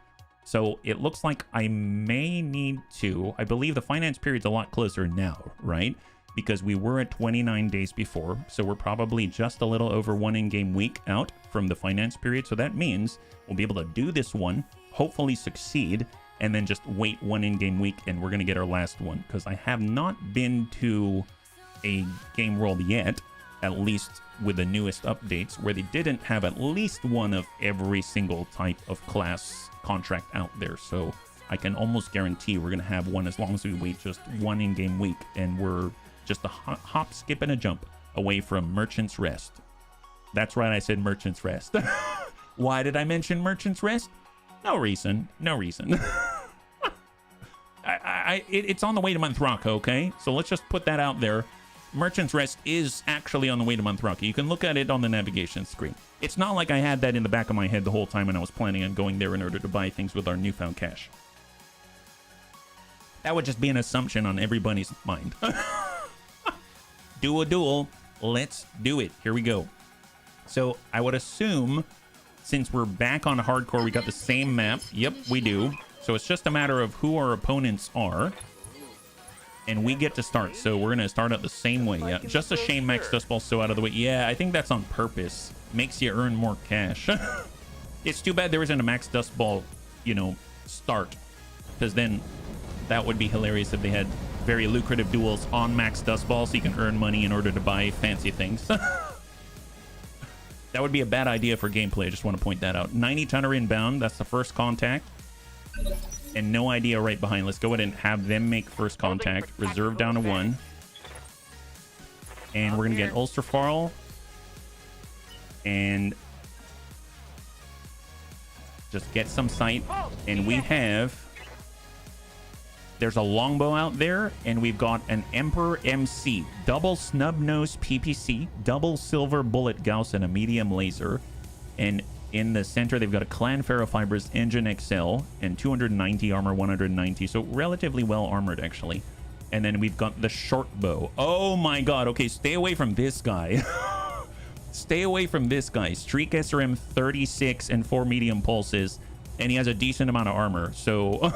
So it looks like I may need to, I believe the finance period's a lot closer now, right? Because we were at 29 days before, so we're probably just a little over 1 in-game week out from the finance period. So that means we'll be able to do this one, hopefully succeed, and then just wait 1 in-game week, and we're going to get our last one. Because I have not been to a game world yet, at least with the newest updates, where they didn't have at least one of every single type of class contract out there. So I can almost guarantee we're going to have one as long as we wait just 1 in-game week, and we're just a hop, skip, and a jump away from Merchant's Rest. That's right, I said Merchant's Rest. Why did I mention Merchant's Rest? No reason. No reason. It's on the way to Monthraka, okay? So let's just put that out there. Merchant's Rest is actually on the way to Monthraka. You can look at it on the navigation screen. It's not like I had that in the back of my head the whole time when I was planning on going there in order to buy things with our newfound cash. That would just be an assumption on everybody's mind. Do a duel. Let's do it. Here we go. So I would assume, since we're back on hardcore, we got the same map. Yep, we do. So it's just a matter of who our opponents are. And we get to start. So we're going to start out the same way. Yeah, just a shame Max Dust Ball's so out of the way. Yeah, I think that's on purpose. Makes you earn more cash. It's too bad there isn't a Max Dust Ball, you know, start. Because then that would be hilarious if they had very lucrative duels on Max Dust Ball so you can earn money in order to buy fancy things. That would be a bad idea for gameplay. I just want to point that out. 90 tonner inbound. That's the first contact. And no idea right behind. Let's go ahead and have them make first contact. Reserve down to 1. And we're going to get Ulsterfarl. And just get some sight. And we have... There's a longbow out there, and we've got an Emperor MC, double snub-nose PPC, double silver bullet Gauss, and a medium laser. And in the center, they've got a Clan Ferrofibers Engine XL and 290 armor, 190. So relatively well armored, actually. And then we've got the short bow. Oh my god. Okay, stay away from this guy. Stay away from this guy. Streak SRM 36 and 4 medium pulses. And he has a decent amount of armor. So...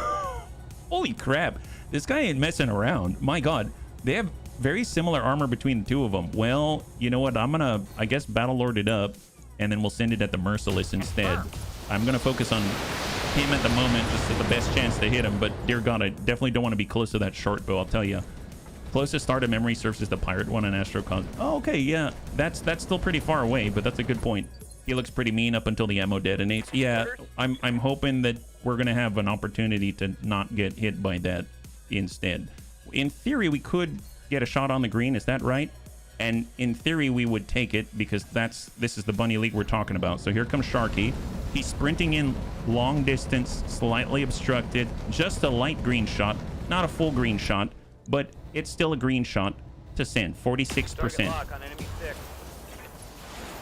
Holy crap, this guy ain't messing around. My god, they have very similar armor between the two of them. Well, you know what, I'm gonna, I guess, Battle Lord it up, and then we'll send it at the Merciless instead. I'm gonna focus on him at the moment, just at the best chance to hit him, but dear god, I definitely don't want to be close to that short bow, I'll tell you. Closest star to memory serves is the Pirate one in Astrocon. Oh, okay, yeah, that's still pretty far away, but that's a good point. He looks pretty mean up until the ammo detonates. Yeah, I'm hoping that we're going to have an opportunity to not get hit by that instead. In theory, we could get a shot on the green. Is that right? And in theory, we would take it because this is the Bunny League we're talking about. So here comes Sharky. He's sprinting in long distance, slightly obstructed. Just a light green shot. Not a full green shot, but it's still a green shot to send. 46%.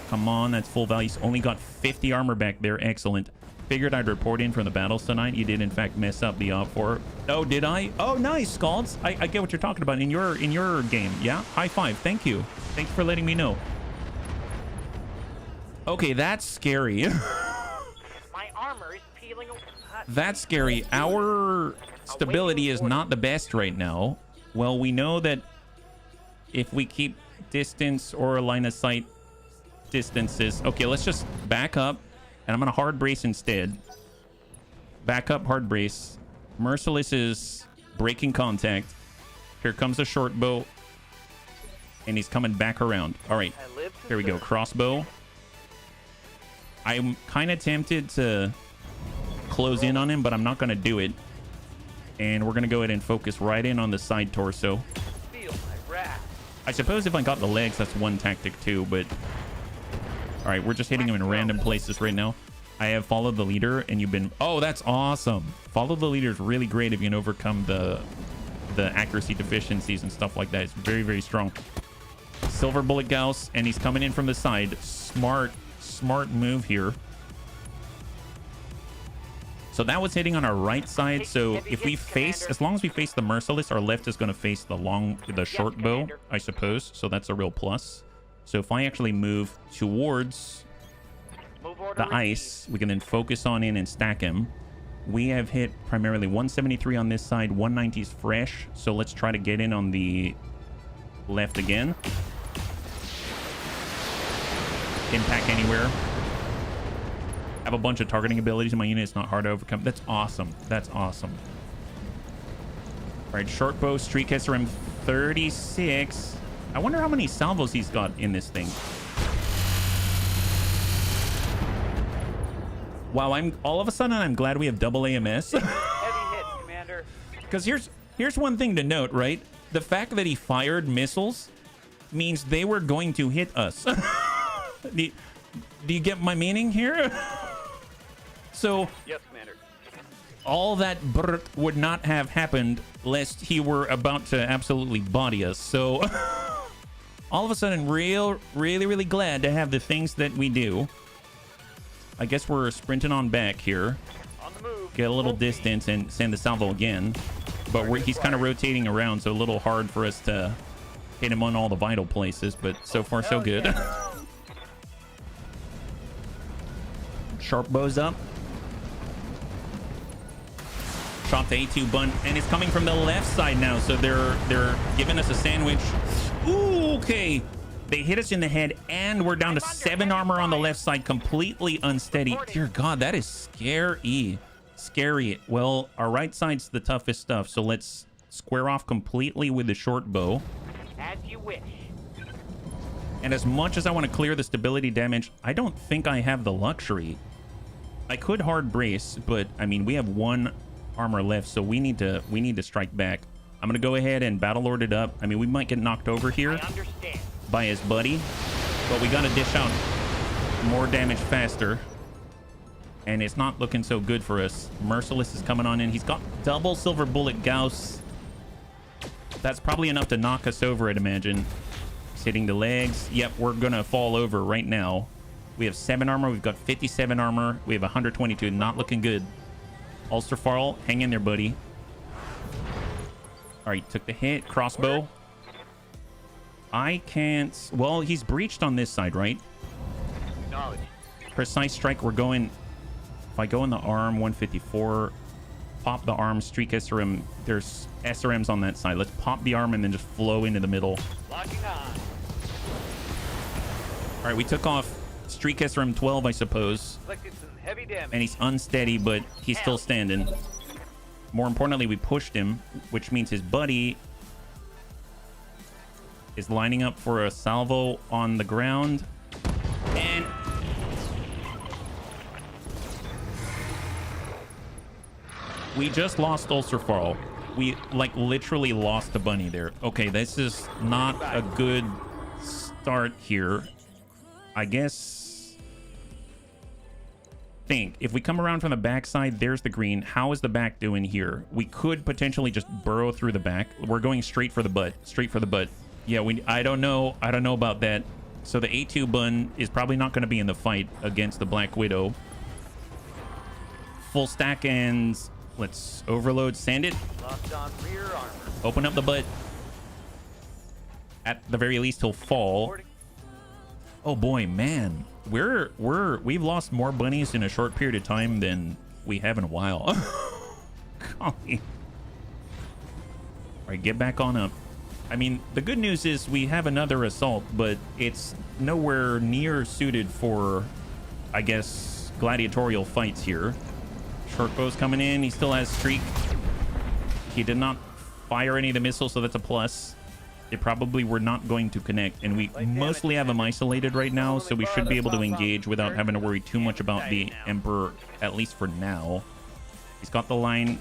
Come on, that's full value. He's only got 50 armor back there. Excellent. Figured I'd report in from the battles tonight. You did, in fact, mess up the op4. Oh, did I? Oh, nice, Scalds. I get what you're talking about in your game. Yeah, high five. Thank you. Thanks for letting me know. Okay, that's scary. My armor is peeling away. That's scary. Our stability is not the best right now. Well, we know that if we keep distance or a line of sight distances. Okay, let's just back up. And I'm going to hard brace instead. Back up, hard brace. Merciless is breaking contact. Here comes the short bow. And he's coming back around. All right, here we go. Crossbow. I'm kind of tempted to close in on him, but I'm not going to do it. And we're going to go ahead and focus right in on the side torso. I suppose if I got the legs, that's one tactic too, but... All right, we're just hitting him in random places right now. I have followed the leader, and you've been... Oh, that's awesome. Follow the leader is really great if you can overcome the the accuracy deficiencies and stuff like that. It's very, very strong. Silver Bullet Gauss, and he's coming in from the side. Smart move here. So that was hitting on our right side. So if we face, as long as we face the Merciless, our left is going to face the short bow, I suppose. So that's a real plus. So if I actually move towards the ice, we can then focus on in and stack him. We have hit primarily 173 on this side, 190 is fresh. So let's try to get in on the left again. Impact anywhere. Have a bunch of targeting abilities in my unit. It's not hard to overcome. That's awesome. That's awesome. All right, short bow, streak SRM 36. I wonder how many salvos he's got in this thing. Wow, all of a sudden I'm glad we have double AMS. Heavy hit, Commander. Because here's one thing to note, right? The fact that he fired missiles means they were going to hit us. Do you get my meaning here? So Yes, Commander. all that brrt would not have happened lest he were about to absolutely body us. So all of a sudden, really glad to have the things that we do. I guess we're sprinting on back here. On the move. Get a little distance and send the salvo again. But he's kind of rotating around, so a little hard for us to hit him on all the vital places. But so far, so good. Sharp bows up. Shot the A2 bun, and it's coming from the left side now, so they're giving us a sandwich. Ooh, okay. They hit us in the head, and we're down to 7 armor on the left side, completely unsteady. Dear God, that is scary. Scary. Well, our right side's the toughest stuff, so let's square off completely with the short bow. As you wish. And as much as I want to clear the stability damage, I don't think I have the luxury. I could hard brace, but I mean, we have 1 armor left, so we need to strike back. I'm gonna go ahead and battle lord it up. I mean, we might get knocked over here I understand. by his buddy, but we gotta dish out more damage faster, and it's not looking so good for us. Merciless is coming on in. He's got double silver bullet Gauss. That's probably enough to knock us over, I'd imagine. He's hitting the legs. Yep, we're gonna fall over right now. We have 7 armor. We've got 57 armor. We have 122. Not looking good. Ulsterfarl, hang in there, buddy. All right, took the hit. Crossbow. I can't... Well, he's breached on this side, right? Acknowledge. Precise strike. We're going... If I go in the arm, 154. Pop the arm, streak SRM. There's SRMs on that side. Let's pop the arm and then just flow into the middle. Locking on. All right, we took off streak SRM 12, I suppose. Inflicted some heavy damage. And he's unsteady, but he's still standing. More importantly, we pushed him, which means his buddy is lining up for a salvo on the ground. And we just lost Ulcerfarl. We like literally lost the bunny there. Okay, this is not a good start here. I guess if we come around from the backside, there's the green. How is the back doing here? We could potentially just burrow through the back. We're going straight for the butt. Straight for the butt. Yeah, I don't know about that. So the A2 bun is probably not going to be in the fight against the Black Widow. Full stack, and let's overload, sand it. Locked on rear armor. Open up the butt. At the very least, he'll fall. Oh boy, man. We've lost more bunnies in a short period of time than we have in a while. Golly. All right, get back on up. I mean, the good news is we have another assault, but it's nowhere near suited for, I guess, gladiatorial fights here. Short bow's coming in. He still has streak. He did not fire any of the missiles, so that's a plus. They probably were not going to connect, and we mostly have him isolated right now, so we should be able to engage without having to worry too much about the Emperor, at least for now. He's got the line,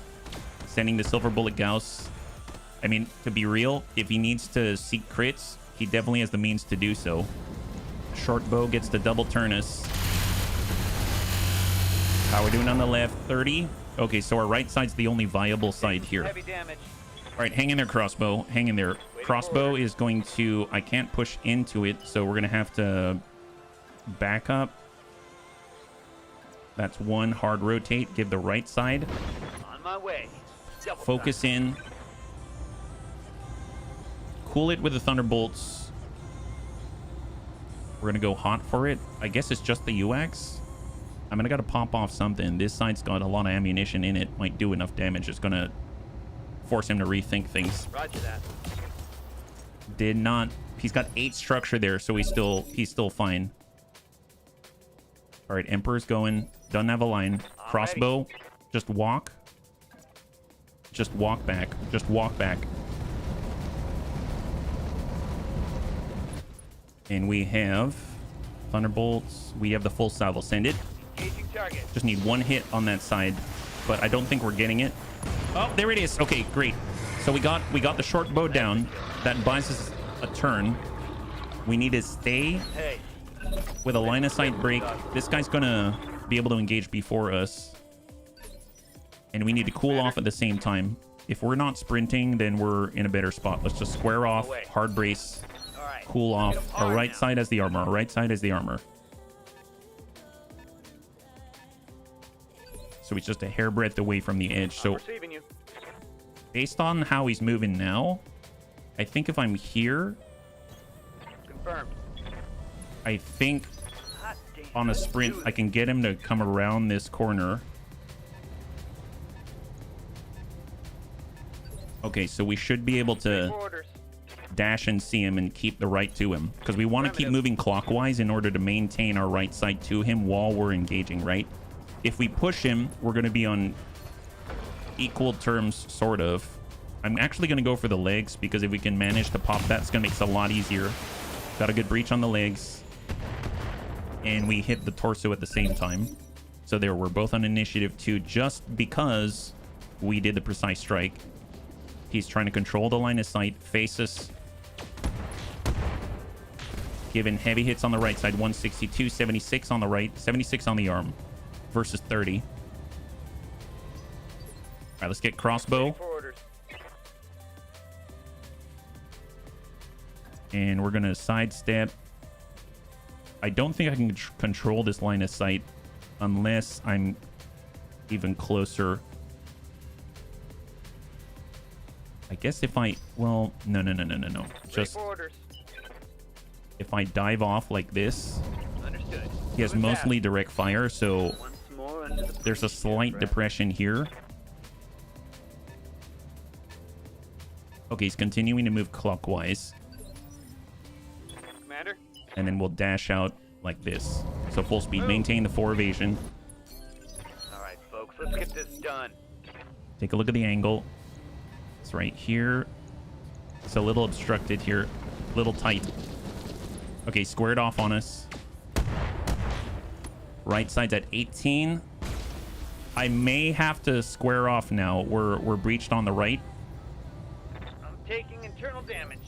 sending the silver bullet Gauss. I mean, to be real, if he needs to seek crits, he definitely has the means to do so. Short bow gets to double turn us. How are we doing on the left? 30. Okay, so our right side's the only viable side here. Heavy damage. All right, hang in there, crossbow. Hang in there. Crossbow is going to... I can't push into it, so we're going to have to back up. That's one. Hard rotate. Give the right side. On my way. Double Focus time. in. Cool it with the thunderbolts. We're going to go hot for it. I guess it's just the UX. I'm going to got to pop off something. This side's got a lot of ammunition in it. Might do enough damage. It's going to force him to rethink things. Roger that. Did not. He's got 8 structure there, so he's still fine. All right, Emperor's going. Doesn't have a line. Crossbow. Just walk. Just walk back. Just walk back. And we have thunderbolts. We have the full salvo. Send it. Engaging target. Just need one hit on that side, but I don't think we're getting it. Oh, there it is. Okay, great. So we got the short bow down. That buys us a turn. We need to stay Hey. with a line of sight break. This guy's gonna be able to engage before us, and we need to cool off at the same time. If we're not sprinting, then we're in a better spot. Let's just square off, hard brace, All right. cool off. Our right side has the armor. Our right side has the armor. So he's just a hairbreadth away from the edge. So Receiving you. based on how he's moving now, I think if I'm here, Confirmed. I think Hot damn. on a sprint, I can get him to come around this corner. Okay, so we should be able to Orders. dash and see him and keep the right to him, because we want to keep moving clockwise in order to maintain our right side to him while we're engaging, right? If we push him, we're going to be on equal terms, sort of. I'm actually going to go for the legs, because if we can manage to pop that, it's going to make it a lot easier. Got a good breach on the legs, and we hit the torso at the same time. So there, we're both on initiative 2 just because we did the precise strike. He's trying to control the line of sight, face us. Giving heavy hits on the right side, 162, 76 on the right, 76 on the arm versus 30. All right, let's get crossbow. Orders. And we're going to sidestep. I don't think I can control this line of sight unless I'm even closer. I guess if I... Well, no. Just if I dive off like this, Understood. he has mostly direct fire, so Once more under the there's a slight depression here. Okay, he's continuing to move clockwise. Commander. And then we'll dash out like this. So full speed, maintain the 4 evasion. All right, folks, let's get this done. Take a look at the angle. It's right here. It's a little obstructed here. A little tight. Okay, squared off on us. Right side's at 18. I may have to square off now. We're breached on the right. I'm taking internal damage.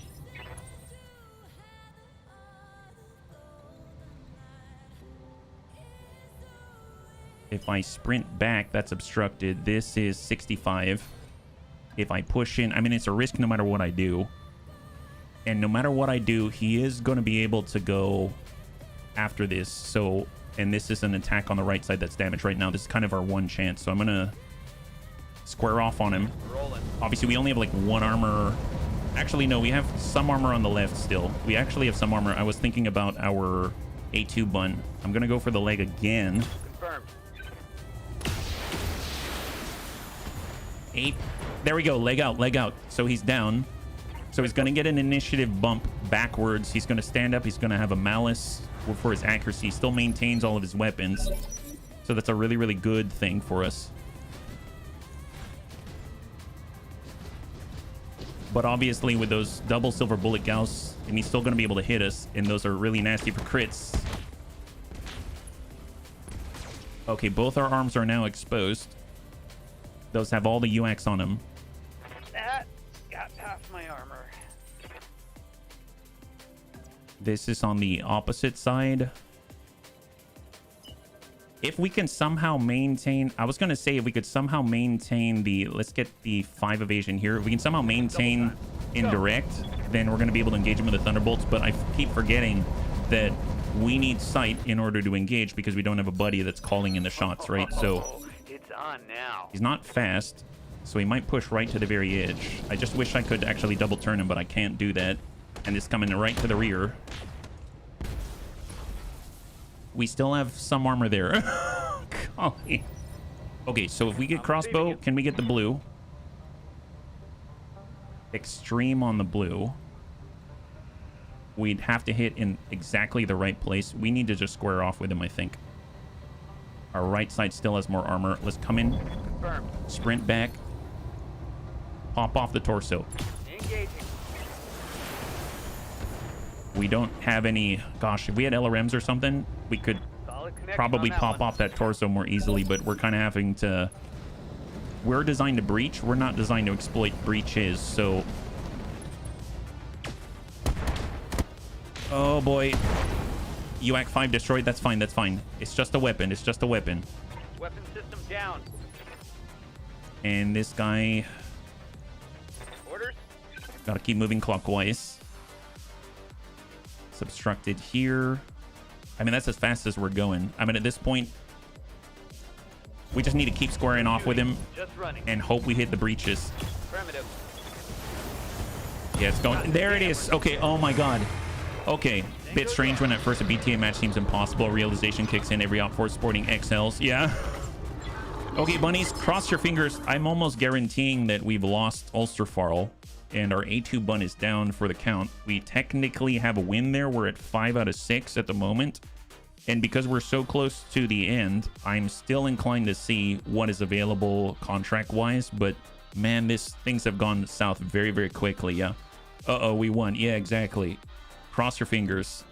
If I sprint back, that's obstructed. This is 65. If I push in, I mean, it's a risk no matter what I do. And no matter what I do, he is going to be able to go after this. So, and this is an attack on the right side that's damaged right now. This is kind of our one chance. So I'm going to square off on him. Rolling. Obviously, we only have like 1 armor. Actually, no, we have some armor on the left still. We actually have some armor. I was thinking about our A2 bun. I'm going to go for the leg again. Confirmed. 8. There we go. Leg out, leg out. So he's down. So he's going to get an initiative bump backwards. He's going to stand up. He's going to have a malice for his accuracy. He still maintains all of his weapons. So that's a really, really good thing for us. But obviously with those double silver bullet gauss, and he's still going to be able to hit us. And those are really nasty for crits. Okay, both our arms are now exposed. Those have all the UX on them. That got past my armor. This is on the opposite side. If we can somehow maintain, I was going to say if we could somehow maintain the, let's get the 5 evasion here. If we can somehow maintain indirect, then we're going to be able to engage him with the Thunderbolts. But I keep forgetting that we need sight in order to engage because we don't have a buddy that's calling in the shots, right? So It's on now. he's not fast, so he might push right to the very edge. I just wish I could actually double turn him, but I can't do that. And it's coming right to the rear. We still have some armor there. Golly. Okay, so if we get crossbow, can we get the blue? Extreme on the blue. We'd have to hit in exactly the right place. We need to just square off with him, I think. Our right side still has more armor. Let's come in. Confirmed. Sprint back. Pop off the torso. Engaging. We don't have any... Gosh, if we had LRMs or something, we could Solid connection probably on that pop one. off that torso more easily, but we're kind of having to... We're designed to breach. We're not designed to exploit breaches, so... Oh, boy. UAC 5 destroyed. That's fine. That's fine. It's just a weapon. It's just a weapon. Weapon system down. And this guy... Orders. Gotta keep moving clockwise. It's obstructed here. I mean, that's as fast as we're going. I mean, at this point, we just need to keep squaring off with him Just running. and hope we hit the breaches. Primitive. Yeah, it's going. There it is. Okay. Oh my God. Okay. Bit strange when at first a BTA match seems impossible. Realization kicks in. Every op4 sporting XLs. Yeah. Okay, bunnies, cross your fingers. I'm almost guaranteeing that we've lost Ulsterfarl and our A2 bun is down for the count. We technically have a win there. We're at 5 out of 6 at the moment. And because we're so close to the end, I'm still inclined to see what is available contract-wise. But, man, things have gone south very, very quickly, yeah. Uh-oh, we won. Yeah, exactly. Cross your fingers.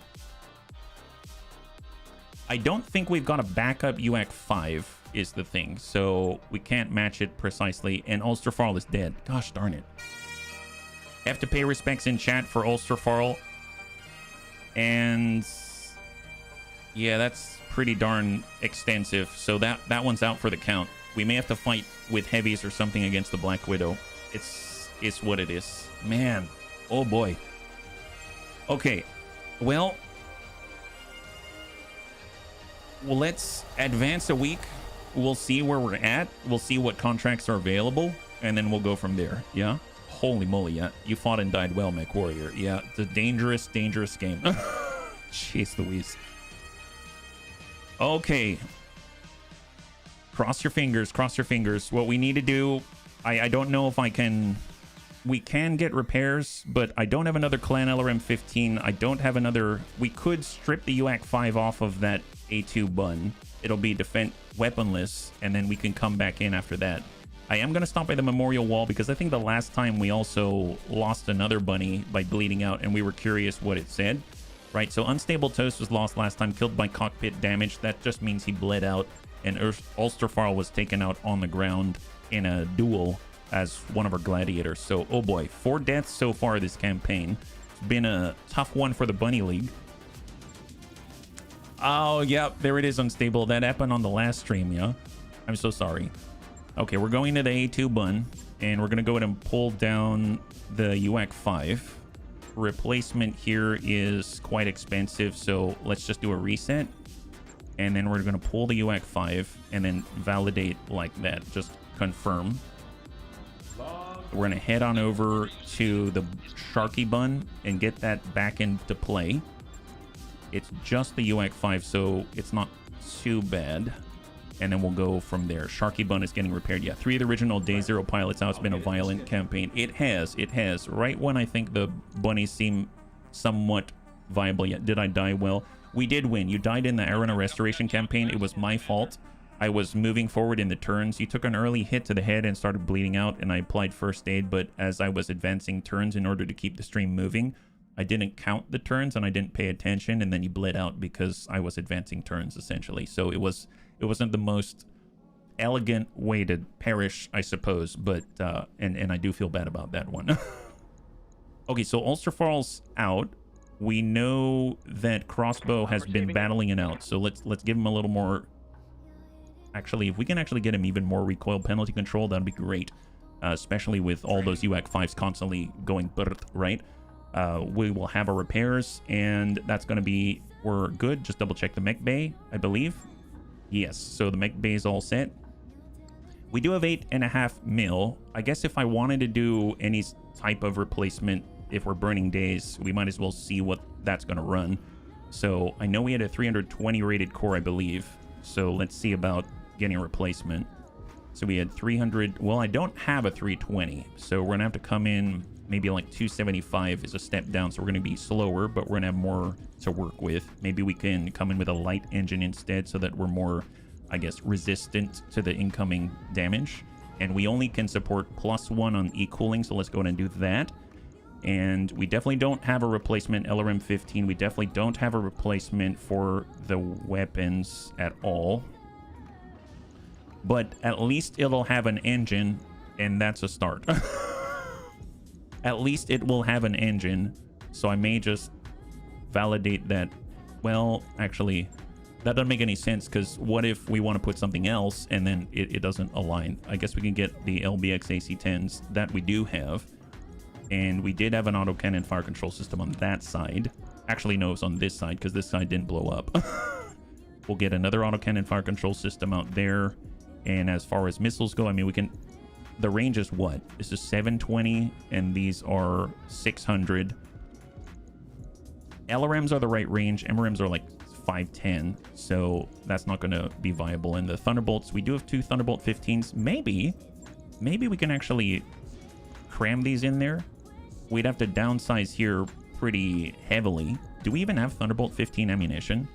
I don't think we've got a backup UAC 5 is the thing. So we can't match it precisely. And Ulsterfarl is dead. Gosh darn it. Have to pay respects in chat for Ulsterfarl. And yeah, that's pretty darn extensive. So that one's out for the count. We may have to fight with heavies or something against the Black Widow. It's what it is. Man. Oh boy. Okay. Well, let's advance a week. We'll see where we're at. We'll see what contracts are available. And then we'll go from there. Yeah? Holy moly, yeah. You fought and died well, Mech Warrior. Yeah, it's a dangerous, dangerous game. Jeez Louise. Okay. Cross your fingers, cross your fingers. What we need to do, I don't know if I can... We can get repairs, but I don't have another Clan LRM 15. I don't have another... We could strip the UAC 5 off of that A2 bun. It'll be weaponless, and then we can come back in after that. I am going to stop by the memorial wall because I think the last time we also lost another bunny by bleeding out, and we were curious what it said. Right, so Unstable Toast was lost last time, killed by cockpit damage. That just means he bled out, and Ulsterfarl was taken out on the ground in a duel as one of our gladiators. So, oh boy, 4 deaths so far this campaign. It's been a tough one for the Bunny League. Oh, yeah, there it is, Unstable. That happened on the last stream, yeah? I'm so sorry. Okay, we're going to the A2 bun, and we're going to go ahead and pull down the UAC 5. Replacement here is quite expensive, so let's just do a reset. And then we're going to pull the UAC 5 and then validate like that. Just confirm. We're going to head on over to the Sharky bun and get that back into play. It's just the UAC 5, so it's not too bad. And then we'll go from there. Sharky bun is getting repaired. Yeah, 3 of the original Day Zero pilots out. It's been a violent campaign. It has. Right when I think the bunnies seem somewhat viable yet. Did I die? Well, we did win. You died in the Arena Restoration campaign. It was my fault. I was moving forward in the turns. You took an early hit to the head and started bleeding out, and I applied first aid, but as I was advancing turns in order to keep the stream moving, I didn't count the turns and I didn't pay attention, and then you bled out because I was advancing turns, essentially. So it wasn't the most elegant way to perish, I suppose, but and I do feel bad about that one. Okay, so Ulsterfarl's out. We know that Crossbow has been battling it out, so let's give him a little more Actually, if we can actually get him even more recoil penalty control, that'd be great. Especially with all those UAC 5s constantly going right? We will have our repairs, and that's going to be, we're good. Just double check the mech bay, I believe. Yes, so the mech bay is all set. We do have 8.5 mil. I guess if I wanted to do any type of replacement, if we're burning days, we might as well see what that's going to run. So I know we had a 320 rated core, I believe. So let's see about getting a replacement. So we had 300. Well, I don't have a 320. So we're going to have to come in maybe like 275 is a step down. So we're going to be slower, but we're going to have more to work with. Maybe we can come in with a light engine instead so that we're more, I guess, resistant to the incoming damage. And we only can support +1 on e-cooling. So let's go ahead and do that. And we definitely don't have a replacement LRM 15. We definitely don't have a replacement for the weapons at all. But at least it'll have an engine, and that's a start. At least it will have an engine, so I may just validate that. Well, actually, that doesn't make any sense, because what if we want to put something else, and then it doesn't align? I guess we can get the LBX AC-10s that we do have. And we did have an autocannon fire control system on that side. Actually, no, it's on this side, because this side didn't blow up. We'll get another autocannon fire control system out there. And as far as missiles go, I mean, we can... The range is what? This is 720, and these are 600. LRMs are the right range. MRMs are like 510, so that's not going to be viable. And the Thunderbolts, we do have 2 Thunderbolt 15s. Maybe we can actually cram these in there. We'd have to downsize here pretty heavily. Do we even have Thunderbolt 15 ammunition?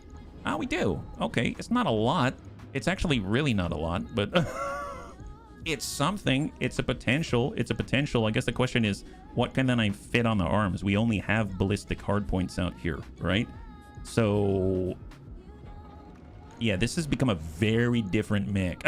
Ah, we do. Okay, it's not a lot. It's actually really not a lot, but it's something. It's a potential. It's a potential. I guess the question is, what can then I fit on the arms? We only have ballistic hardpoints out here, right? So, yeah, this has become a very different mech.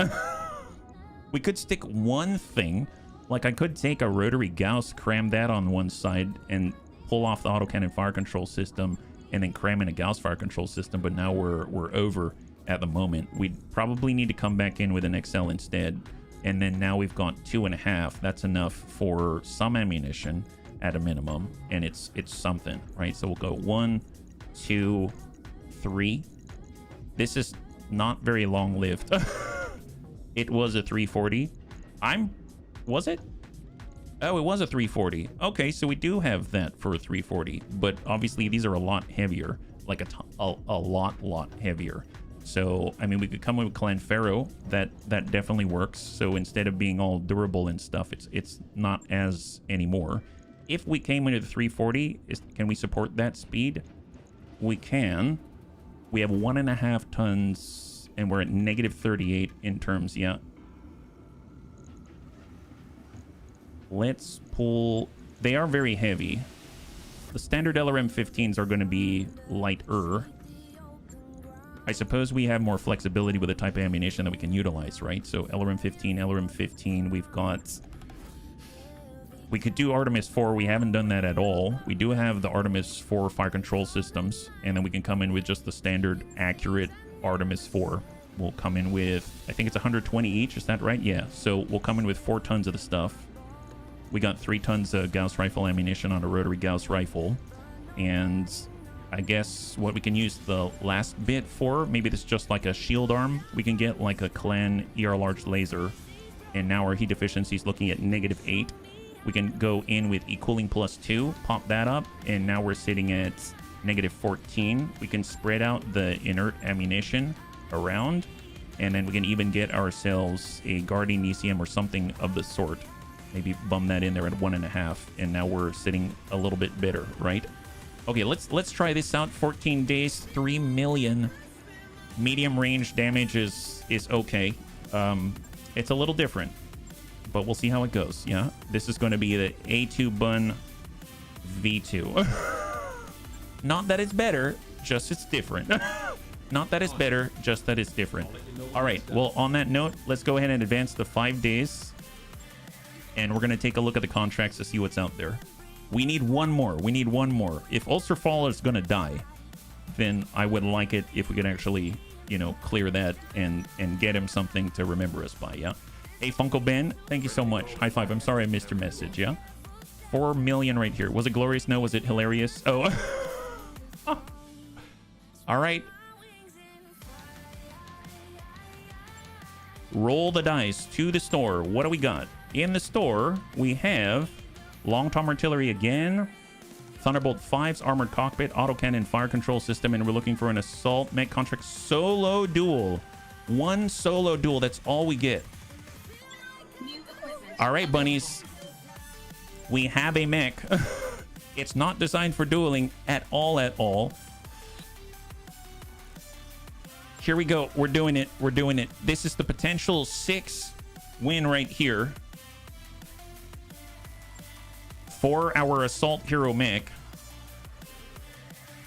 We could stick one thing. Like, I could take a rotary Gauss, cram that on one side, and pull off the autocannon fire control system, and then cram in a Gauss fire control system, but now we're over at the moment. We'd probably need to come back in with an XL instead, and then now we've got 2.5. That's enough for some ammunition at a minimum, and it's something, right? So we'll go 1, 2, 3. This is not very long-lived. It was a 340. Was it? Oh, it was a 340. Okay, so we do have that for a 340, but obviously these are a lot heavier, like a lot heavier. So, I mean, we could come in with Clanfaro. That definitely works. So instead of being all durable and stuff, it's not as anymore. If we came into the 340, can we support that speed? We can. We have 1.5 tons, and we're at -38 in terms, yeah. Let's pull... They are very heavy. The standard LRM 15s are going to be lighter. I suppose we have more flexibility with the type of ammunition that we can utilize, right? So LRM 15, we've got... We could do Artemis 4. We haven't done that at all. We do have the Artemis 4 fire control systems, and then we can come in with just the standard accurate Artemis 4. We'll come in with... I think it's 120 each. Is that right? Yeah. So we'll come in with 4 tons of the stuff. We got 3 tons of Gauss rifle ammunition on a rotary Gauss rifle. And I guess what we can use the last bit for, maybe this is just like a shield arm. We can get like a Clan ER large laser. And now our heat efficiency is looking at -8. We can go in with E-cooling +2, pop that up. And now we're sitting at -14. We can spread out the inert ammunition around. And then we can even get ourselves a Guardian ECM or something of the sort. Maybe bum that in there at 1.5, and now we're sitting a little bit better, right? Okay, let's try this out. 14 days, 3 million. Medium range damage is okay. It's a little different, but we'll see how it goes. Yeah, this is going to be the A2 Bun V2. Not that it's better, just it's different. Not that it's better, just that it's different. All right. Well, on that note, let's go ahead and advance the 5 days. And we're going to take a look at the contracts to see what's out there. We need one more. We need one more. If Ulsterfall is going to die, then I would like it if we could actually you know, clear that and get him something to remember us by. Yeah. Hey, Funko Ben, thank you so much. High five. I'm sorry I missed your message. Yeah. 4 million right here. Was it glorious? No. Was it hilarious? Oh. All right. Roll the dice to the store. What do we got? In the store, we have long-term artillery again, Thunderbolt 5's armored cockpit, autocannon fire control system, and we're looking for an assault mech contract solo duel. One solo duel. That's all we get. All right, bunnies. We have a mech. It's not designed for dueling at all. Here we go. We're doing it. We're doing it. This is the potential 6 win right here for our assault hero mech.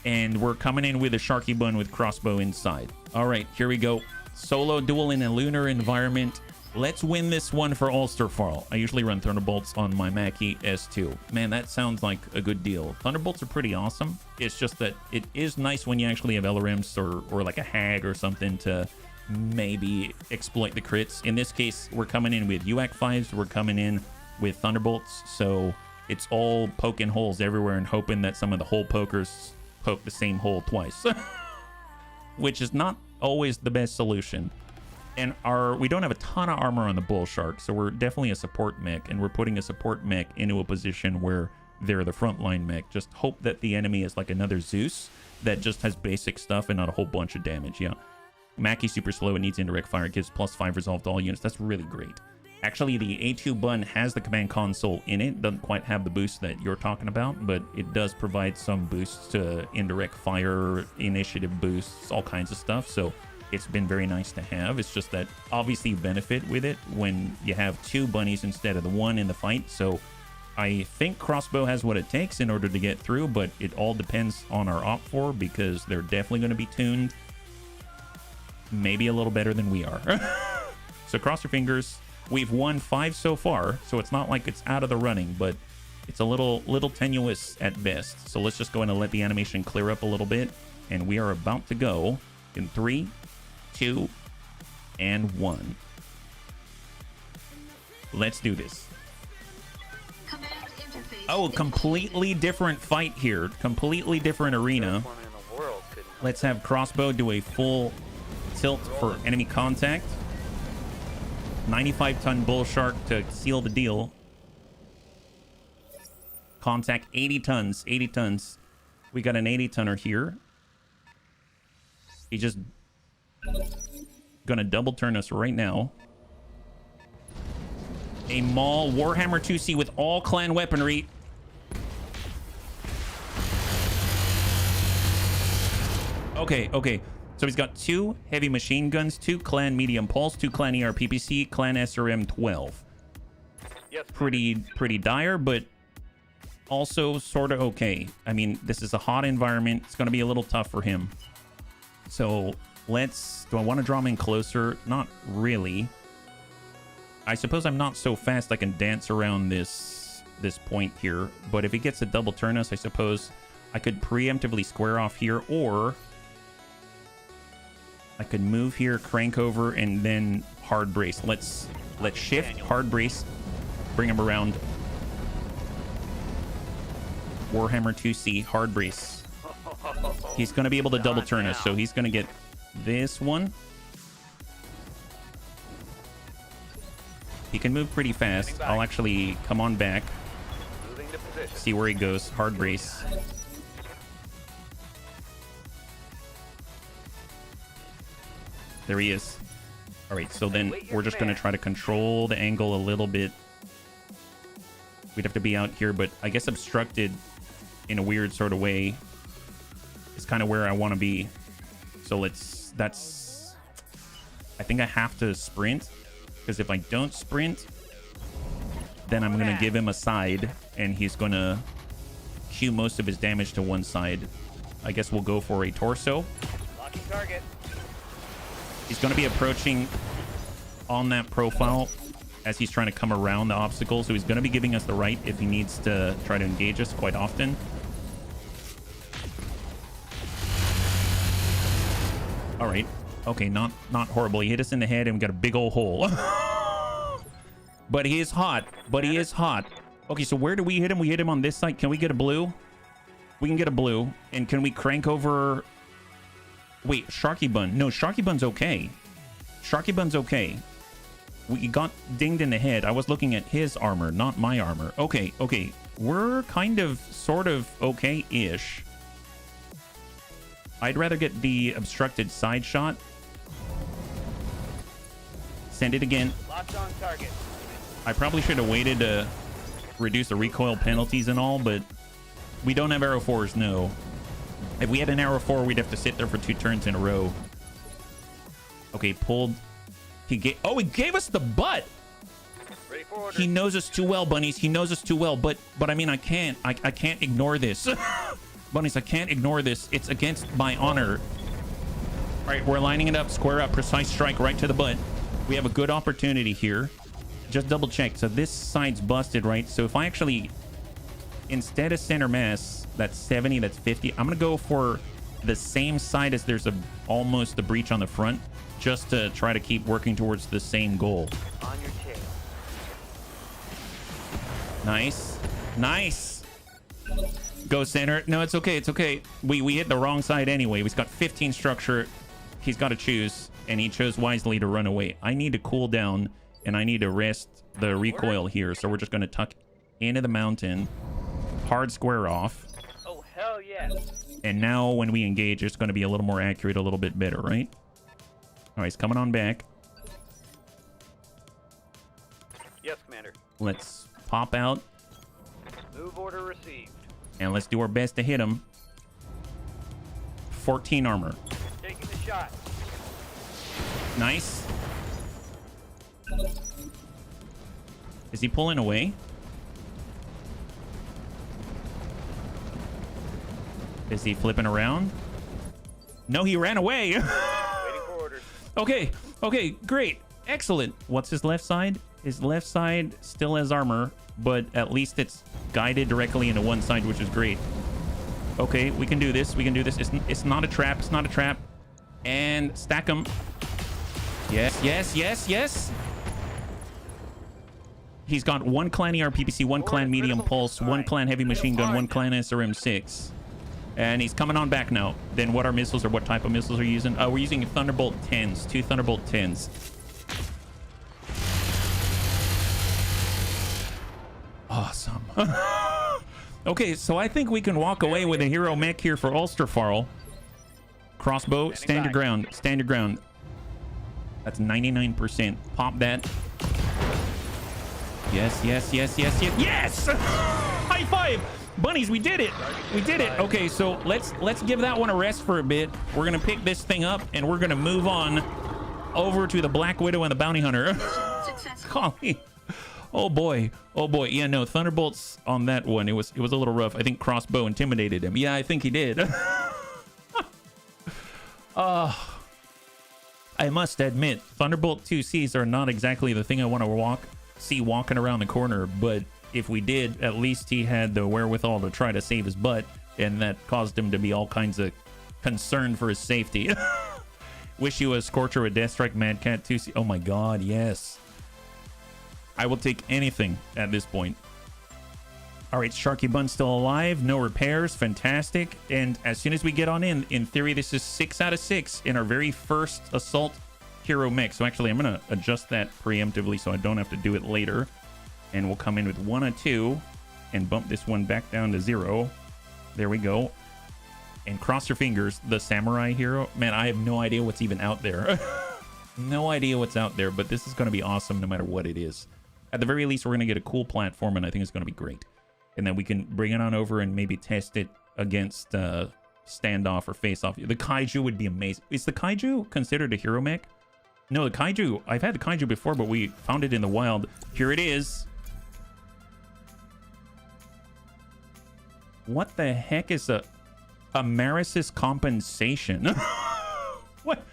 And we're coming in with a Sharky Bun with crossbow inside. All right, here we go. Solo duel in a lunar environment. Let's win this one for Ulsterfall. I usually run Thunderbolts on my Mackie S2. Man, that sounds like a good deal. Thunderbolts are pretty awesome. It's just that it is nice when you actually have LRMs or like a Hag or something to maybe exploit the crits. In this case, we're coming in with UAC 5s. We're coming in with Thunderbolts. So it's all poking holes everywhere and hoping that some of the hole pokers poke the same hole twice. Which is not always the best solution. And we don't have a ton of armor on the Bull Shark, so we're definitely a support mech, and we're putting a support mech into a position where they're the frontline mech. Just hope that the enemy is like another Zeus that just has basic stuff and not a whole bunch of damage. Yeah. Mackie's super slow. It needs indirect fire. It gives +5 resolve to all units. That's really great. Actually, the A2 Bun has the command console in it. Doesn't quite have the boost that you're talking about, but it does provide some boosts to indirect fire, initiative boosts, all kinds of stuff. So it's been very nice to have. It's just that obviously you benefit with it when you have 2 bunnies instead of the 1 in the fight. So I think crossbow has what it takes in order to get through, but it all depends on our op 4 because they're definitely going to be tuned maybe a little better than we are. So cross your fingers. We've won 5 so far, so it's not like it's out of the running, but it's a little tenuous at best. So let's just go in and let the animation clear up a little bit, and we are about to go in 3, 2, and 1. Let's do this. Oh, completely different fight here. Completely different arena. Let's have crossbow do a full tilt for enemy contact. 95-ton bull shark to seal the deal. Contact 80 tons. 80 tons. We got an 80-tonner here. He's just gonna double turn us right now. A Maul Warhammer 2C with all clan weaponry. Okay. So he's got 2 heavy machine guns, 2 clan medium pulse, 2 clan ER PPC, clan SRM 12. Yes. Pretty dire, but also sort of okay. I mean, this is a hot environment. It's going to be a little tough for him. So do I want to draw him in closer? Not really. I suppose I'm not so fast I can dance around this point here. But if he gets a double turn us, I suppose I could preemptively square off here, or I could move here, crank over, and then hard brace. Let's shift, hard brace, bring him around. Warhammer 2C, hard brace. He's going to be able to double turn us, so he's going to get this one. He can move pretty fast. I'll actually come on back, see where he goes. Hard brace. There he is. All right, so then we're just going to try to control the angle a little bit. We'd have to be out here, but I guess obstructed in a weird sort of way is kind of where I want to be. So I think I have to sprint, because if I don't sprint, then I'm going to give him a side, and he's going to cue most of his damage to one side. I guess we'll go for a torso. Locking target. He's going to be approaching on that profile as he's trying to come around the obstacle, so he's going to be giving us the right if he needs to try to engage us quite often. All right. Okay, not horrible. He hit us in the head and we got a big old hole. But he is hot. But he is hot. Okay, so where do we hit him? We hit him on this side. Can we get a blue? We can get a blue. And can we crank over... Wait, Sharky Bun. No, Sharky Bun's okay. Sharky Bun's okay. We got dinged in the head. I was looking at his armor, not my armor. Okay, okay. We're kind of, sort of okay-ish. I'd rather get the obstructed side shot. Send it again. Locked on target. I probably should have waited to reduce the recoil penalties and all, but we don't have arrow 4s, no. If we had an arrow 4, we'd have to sit there for 2 turns in a row. Okay, pulled. He gave us the butt. Ready for order. He knows us too well, bunnies. He knows us too well, but I mean, I can't ignore this. Bunnies, I can't ignore this. It's against my honor. All right, we're lining it up, square up, precise strike right to the butt. We have a good opportunity here. Just double check. So this side's busted, right? So if I actually, instead of center mass, that's 70, that's 50. I'm gonna go for the same side as there's almost a breach on the front, just to try to keep working towards the same goal. On your tail. Nice. Nice. Go center. No, it's okay. It's okay. We hit the wrong side anyway. We've got 15 structure. He's got to choose, and he chose wisely to run away. I need to cool down, and I need to rest the recoil here. So we're just going to tuck into the mountain. Hard square off. Oh, hell yeah. And now when we engage, it's going to be a little more accurate, a little bit better, right? All right, he's coming on back. Yes, Commander. Let's pop out. Move order received. And let's do our best to hit him. 14 armor. Taking the shot. Nice. Is he pulling away? Is he flipping around? No, he ran away. Waiting for orders. Okay, okay, great. Excellent. What's his left side? His left side still has armor, but at least it's guided directly into one side, which is great. Okay, we can do this. We can do this. It's not a trap. It's not a trap. And stack them. Yes, yes, yes, yes. He's got 1 clan ER PPC, 1 clan medium pulse, 1 clan heavy machine gun, 1 clan SRM6. And he's coming on back now. Then what are missiles, or what type of missiles are you using? We're using Thunderbolt 10s, 2 Thunderbolt 10s. Awesome. Okay, so I think we can walk away with a hero mech here for Ulsterfarl. Crossbow, stand your ground, stand your ground. That's 99%. Pop that. Yes, yes, yes, yes, yes. Yes! High five! Bunnies, we did it. We did it. Okay, so let's give that one a rest for a bit. We're gonna pick this thing up and we're gonna move on over to the Black Widow and the Bounty Hunter. Golly. Oh boy. Oh boy. Yeah, no, Thunderbolts on that one. It was a little rough. I think Crossbow intimidated him. Yeah, I think he did. I must admit, Thunderbolt 2Cs are not exactly the thing I want to see walking around the corner, but if we did, at least he had the wherewithal to try to save his butt, and that caused him to be all kinds of concerned for his safety. Wish you a Scorcher, a Deathstrike, Mad Cat 2C. Oh my god, yes. I will take anything at this point. All right, Sharky Bun's still alive. No repairs. Fantastic. And as soon as we get on in theory, this is 6 out of 6 in our very first Assault Hero Mech. So actually, I'm going to adjust that preemptively so I don't have to do it later. And we'll come in with 1 or 2 and bump this one back down to 0. There we go. And cross your fingers, the Samurai Hero. Man, I have no idea what's even out there. No idea what's out there, but this is going to be awesome no matter what it is. At the very least, we're going to get a cool platform, and I think it's going to be great. And then we can bring it on over and maybe test it against Standoff or Faceoff. The Kaiju would be amazing. Is the Kaiju considered a hero mech? No, the Kaiju, I've had the Kaiju before, but we found it in the wild. Here it is. What the heck is a Maris's compensation? What?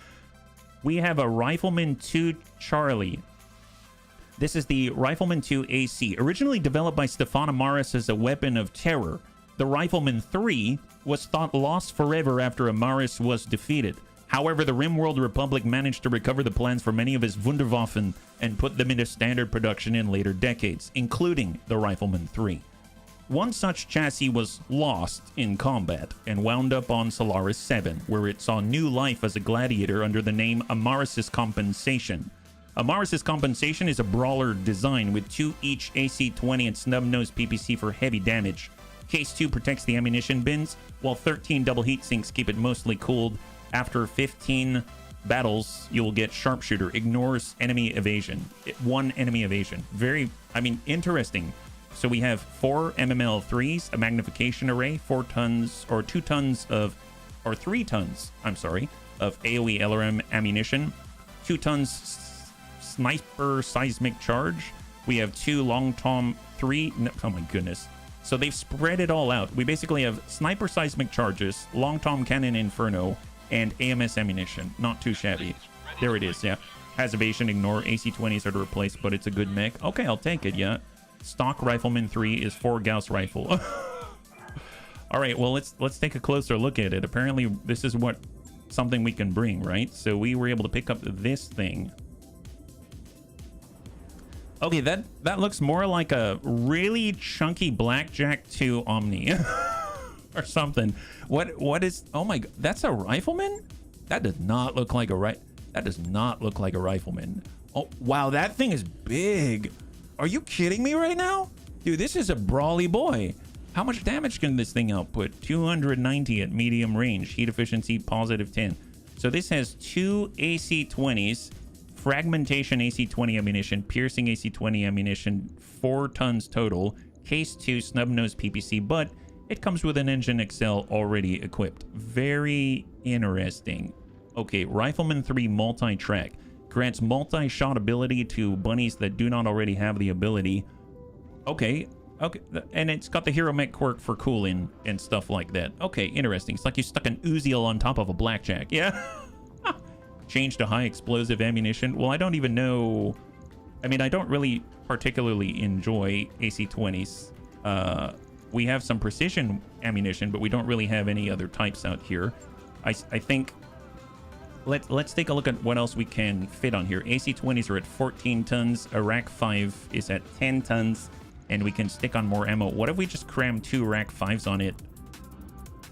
We have a Rifleman 2 Charlie. This is the Rifleman 2 AC. Originally developed by Stefan Amaris as a weapon of terror, the Rifleman 3 was thought lost forever after Amaris was defeated. However, the RimWorld Republic managed to recover the plans for many of his Wunderwaffen and put them into standard production in later decades, including the Rifleman 3. One such chassis was lost in combat and wound up on Solaris 7, where it saw new life as a Gladiator under the name Amaris' Compensation. Amaris' Compensation is a brawler design with 2 each AC-20 and snub-nosed PPC for heavy damage. Case 2 protects the ammunition bins, while 13 double heat sinks keep it mostly cooled. After 15 battles, you will get Sharpshooter, ignores enemy evasion. 1 enemy evasion. Very, interesting. So we have 4 MML3s, a magnification array, 4 tons, or 2 tons of, or 3 tons, I'm sorry, of AoE LRM ammunition, 2 tons sniper seismic charge. We have 2 long tom 3, no, oh my goodness. So they've spread it all out. We basically have sniper seismic charges, long tom cannon inferno, and AMS ammunition. Not too shabby. There it is, yeah. Has evasion, ignore, AC-20s are to replace, but it's a good mech. Okay, I'll take it, yeah. Stock Rifleman 3 is 4 Gauss rifle. All right, well, let's take a closer look at it. Apparently, this is what something we can bring, right? So we were able to pick up this thing. Okay, that looks more like a really chunky Blackjack 2 Omni or something. What is? Oh my god, that's a Rifleman? That does not look like a That does not look like a Rifleman. Oh wow, that thing is big. Are you kidding me right now? Dude, this is a brawly boy. How much damage can this thing output? 290 at medium range. Heat efficiency positive 10. So this has 2 AC-20s, fragmentation AC-20 ammunition, piercing AC-20 ammunition, 4 tons total, case 2 snub-nosed PPC, but it comes with an engine Excel already equipped. Very interesting. Okay, Rifleman 3 multi-track. Grants multi-shot ability to bunnies that do not already have the ability. Okay, and it's got the Hero Mech quirk for cooling and stuff like that. Okay, interesting. It's like you stuck an Uziel on top of a Blackjack. Yeah. Change to high explosive ammunition. Well, I don't even know. I mean, I don't really particularly enjoy AC-20s. We have some precision ammunition, but we don't really have any other types out here. I think let's take a look at what else we can fit on here. AC-20s are at 14 tons. A Rack 5 is at 10 tons, and we can stick on more ammo. What if we just cram 2 Rack 5s on it?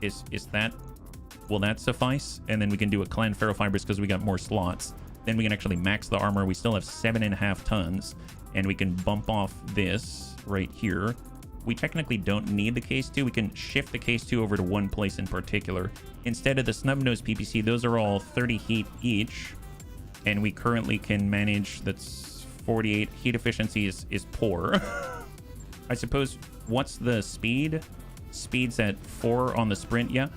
Is that... Will that suffice? And then we can do a clan ferrofibers because we got more slots. Then we can actually max the armor. We still have 7.5 tons. And we can bump off this right here. We technically don't need the case 2. We can shift the case 2 over to one place in particular. Instead of the snub-nosed PPC, those are all 30 heat each. And we currently can manage, that's 48. Heat efficiency is poor. I suppose, what's the speed? Speed's at 4 on the sprint, yeah.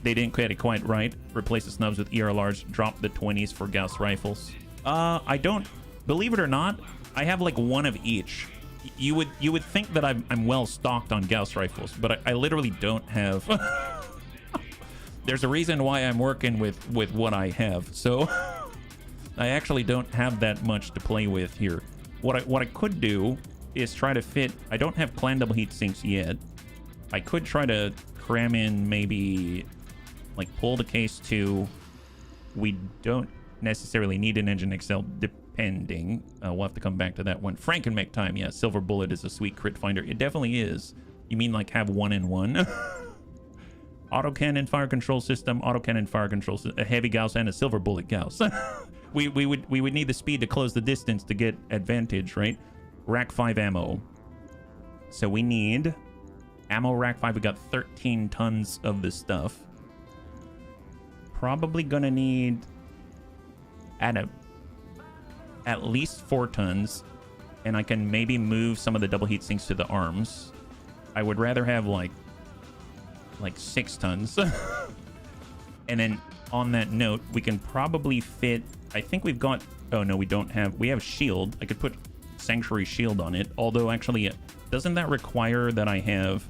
They didn't get it quite right. Replace the snubs with ER large. Drop the 20s for Gauss rifles. I don't... Believe it or not, I have like 1 of each. You would think that I'm well stocked on Gauss rifles, but I literally don't have... There's a reason why I'm working with what I have. So I actually don't have that much to play with here. What I could do is try to fit... I don't have clan double heat sinks yet. I could try to cram in maybe... like pull the case 2. We don't necessarily need an engine Excel depending. We'll have to come back to that one. Frankenmech time, yeah. Silver Bullet is a sweet crit finder. It definitely is. You mean like have 1 in 1? Autocannon fire control system, autocannon fire control system, a heavy Gauss and a Silver Bullet Gauss. we would need the speed to close the distance to get advantage, right? Rack 5 ammo. So we need ammo rack 5. We got 13 tons of this stuff. Probably gonna need at least 4 tons, and I can maybe move some of the double heat sinks to the arms. I would rather have like 6 tons. And then on that note, we can probably fit, I think we've got, oh no, we don't have, we have shield. I could put sanctuary shield on it, although actually doesn't that require that I have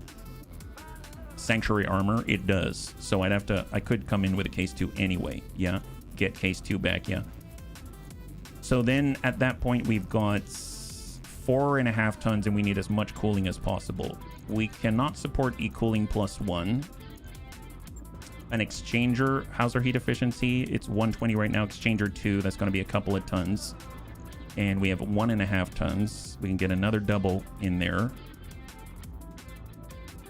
sanctuary armor? It does. So I could come in with a case 2 anyway. Yeah, get case 2 back. Yeah. So then at that point we've got 4.5 tons and we need as much cooling as possible. We cannot support e-cooling +1. an exchanger. How's our heat efficiency? It's 120 right now. Exchanger 2, that's going to be a couple of tons. And we have 1.5 tons. We can get another double in there.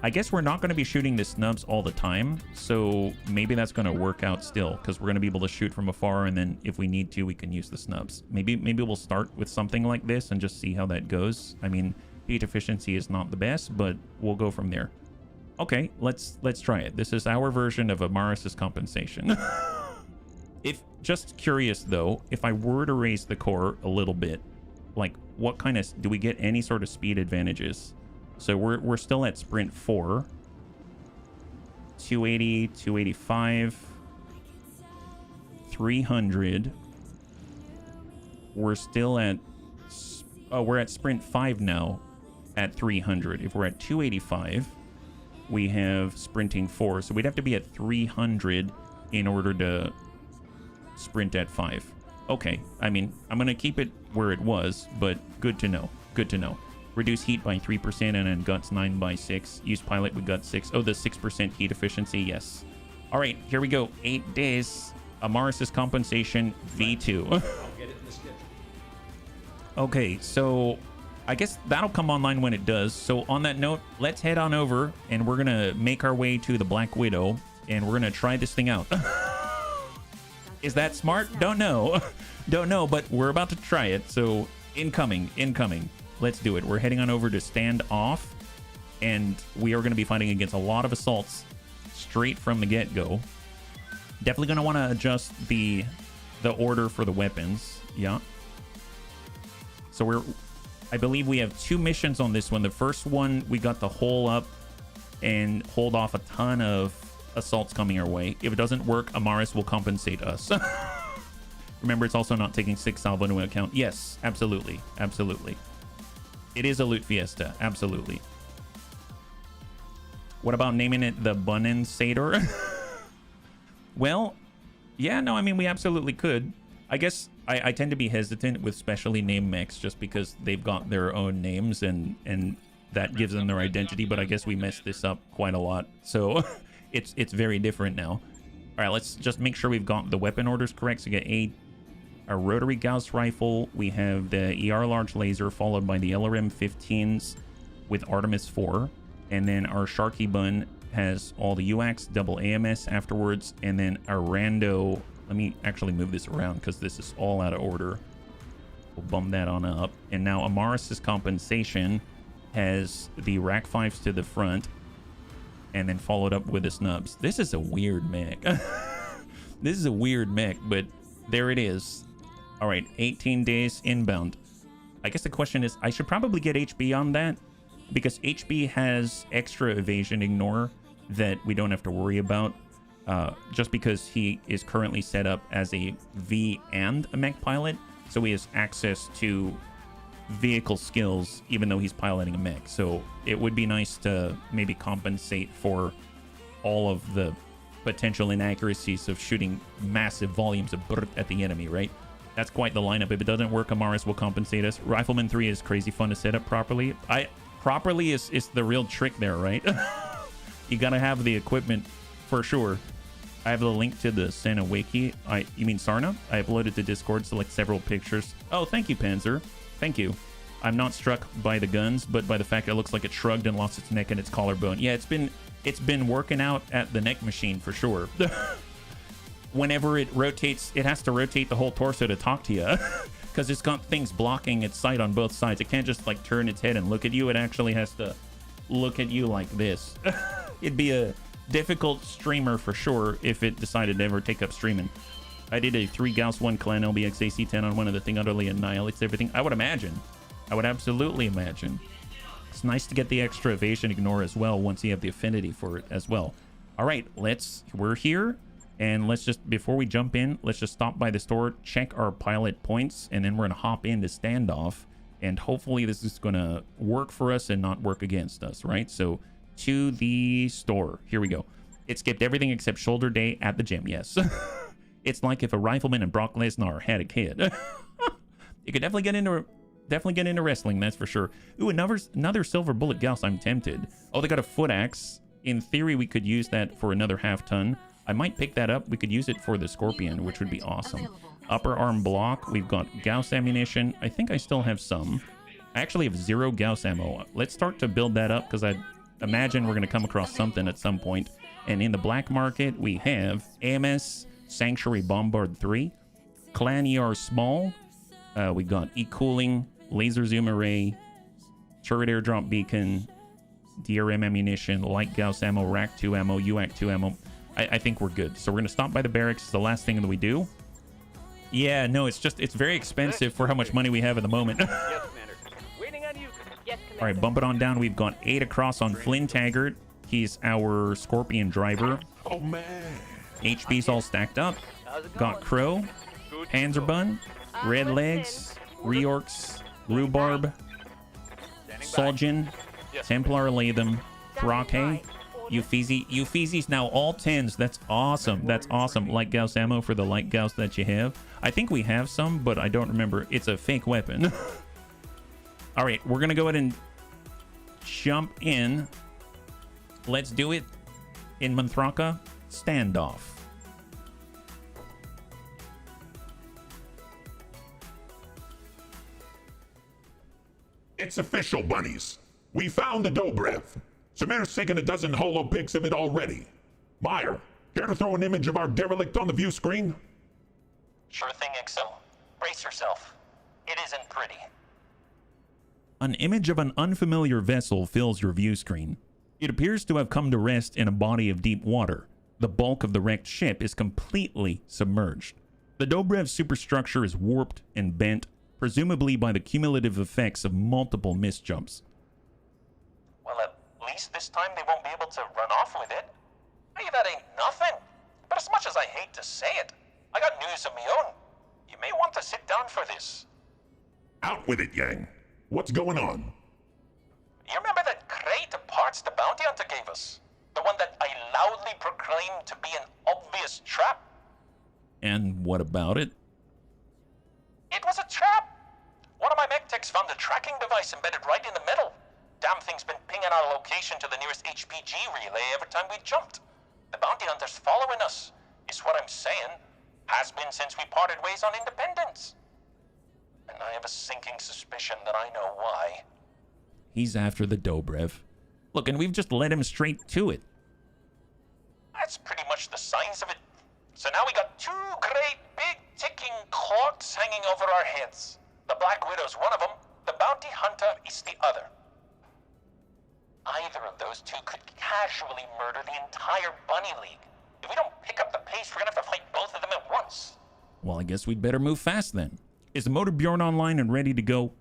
I guess we're not going to be shooting the snubs all the time, so maybe that's going to work out still, because we're going to be able to shoot from afar, and then if we need to, we can use the snubs. Maybe we'll start with something like this and just see how that goes. I mean, heat efficiency is not the best, but we'll go from there. Okay, let's try it. This is our version of Amaris's compensation. If just curious though, if I were to raise the core a little bit, like what kind of, do we get any sort of speed advantages? So we're still at sprint 4. 280, 285, 300. We're still at, oh, we're at sprint 5 now at 300. If we're at 285, we have sprinting 4. So we'd have to be at 300 in order to sprint at 5. Okay, I mean, I'm going to keep it where it was, but good to know. Good to know. Reduce heat by 3% and then guts 9 by 6. Use pilot with guts 6. Oh, the 6% heat efficiency, yes. All right, here we go. 8 days. Amaris's compensation V2. Okay, so I guess that'll come online when it does. So on that note, let's head on over and we're going to make our way to the Black Widow and we're going to try this thing out. Is that smart? Don't know. Don't know, but we're about to try it. So incoming. Let's do it. We're heading on over to stand off, and we are going to be fighting against a lot of assaults straight from the get-go. Definitely going to want to adjust the order for the weapons. Yeah. So I believe we have 2 missions on this one. The first one, we got the hole up and hold off a ton of assaults coming our way. If it doesn't work, Amaris will compensate us. Remember, it's also not taking 6 salvo into account. Yes, absolutely. Absolutely. It is a loot fiesta. Absolutely. What about naming it the Bunnen Sador? Well, yeah, no, I mean, we absolutely could. I guess I tend to be hesitant with specially named mechs just because they've got their own names and that gives them their identity, but I guess we messed this up quite a lot. So it's very different now. All right, let's just make sure we've got the weapon orders correct. So we get a rotary Gauss rifle. We have the ER large laser followed by the LRM 15s with Artemis 4. And then our Sharky Bun has all the UAX, double AMS afterwards. And then our Rando, let me actually move this around because this is all out of order. We'll bump that on up. And now Amaris's compensation has the Rack 5s to the front and then followed up with the snubs. This is a weird mech. This is a weird mech, but there it is. All right, 18 days inbound. I guess the question is, I should probably get HB on that because HB has extra evasion ignore that we don't have to worry about just because he is currently set up as a V and a mech pilot. So he has access to vehicle skills even though he's piloting a mech. So it would be nice to maybe compensate for all of the potential inaccuracies of shooting massive volumes of brrrt at the enemy, right? That's quite the lineup. If it doesn't work, Amaris will compensate us. Rifleman 3 is crazy fun to set up properly. Properly is the real trick there, right? You gotta have the equipment for sure. I have the link to the Santa Wiki. You mean Sarna? I uploaded to Discord, select several pictures. Oh, thank you, Panzer. Thank you. I'm not struck by the guns, but by the fact it looks like it shrugged and lost its neck and its collarbone. Yeah, it's been working out at the neck machine for sure. Whenever it rotates, it has to rotate the whole torso to talk to you because it's got things blocking its sight on both sides. It can't just like turn its head and look at you. It actually has to look at you like this. It'd be a difficult streamer for sure if it decided to ever take up streaming. I did a 3 Gauss 1 Clan LBX AC10 on one of the thing utterly annihilates everything. I would imagine. I would absolutely imagine. It's nice to get the extra evasion ignore as well once you have the affinity for it as well. All right, we're here. And let's just, before we jump in, let's just stop by the store, check our pilot points, and then we're going to hop into standoff. And hopefully this is going to work for us and not work against us, right? So to the store. Here we go. It skipped everything except shoulder day at the gym, yes. It's like if a rifleman and Brock Lesnar had a kid. You could definitely get into wrestling, that's for sure. Ooh, another silver bullet Gauss. I'm tempted. Oh, they got a foot axe. In theory, we could use that for another half ton. I might pick that up. We could use it for the Scorpion, which would be awesome. Upper arm block. We've got Gauss ammunition. I think I still have some. I actually have 0 Gauss ammo. Let's start to build that up because I imagine we're going to come across something at some point. And in the black market, we have AMS Sanctuary Bombard 3, Clan ER Small. We got E-Cooling, Laser Zoom Array, Turret Airdrop Beacon, DRM ammunition, Light Gauss ammo, Rack 2 ammo, UAC 2 ammo. I think we're good. So we're going to stop by the barracks. It's the last thing that we do. Yeah, no, it's very expensive for how much money we have at the moment. Yes, Commander. Waiting on you. Yes, Commander. All right, bump it on down. We've got 8 across on Flynn Taggart. He's our Scorpion driver. Oh, man. HB's all stacked up. How's it Got going? Crow, Panzerbun, Red Legs, Reorcs, Rhubarb, Soljan, Yes. Templar Latham, Thrake, Uffizi. Uffizi's now all 10s. That's awesome. That's awesome. Light Gauss ammo for the Light Gauss that you have. I think we have some, but I don't remember. It's a fake weapon. All right, we're going to go ahead and jump in. Let's do it in Manthraka. Standoff. It's official, bunnies. We found the Dobrev. Samir's taken a dozen holo pics of it already. Meyer, care to throw an image of our derelict on the view screen? Sure thing, Excel. Brace yourself. It isn't pretty. An image of an unfamiliar vessel fills your view screen. It appears to have come to rest in a body of deep water. The bulk of the wrecked ship is completely submerged. The Dobrev's superstructure is warped and bent, presumably by the cumulative effects of multiple misjumps. Well, at least this time they won't be able to run off with it. Hey, that ain't nothing. But as much as I hate to say it, I got news of my own. You may want to sit down for this. Out with it, Yang. What's going on? You remember that crate of parts the bounty hunter gave us? The one that I loudly proclaimed to be an obvious trap? And what about it? It was a trap. One of my mech techs found a tracking device embedded right in the middle. Damn thing's been pinging our location to the nearest HPG relay every time we jumped. The bounty hunter's following us, is what I'm saying. Has been since we parted ways on Independence. And I have a sinking suspicion that I know why. He's after the Dobrev. Look, and we've just led him straight to it. That's pretty much the signs of it. So now we got 2 great big ticking clocks hanging over our heads. The Black Widow's one of them. The bounty hunter is the other. Either of those 2 could casually murder the entire Bunny League. If we don't pick up the pace, we're gonna have to fight both of them at once. Well, I guess we'd better move fast then. Is the Motor Bjorn online and ready to go?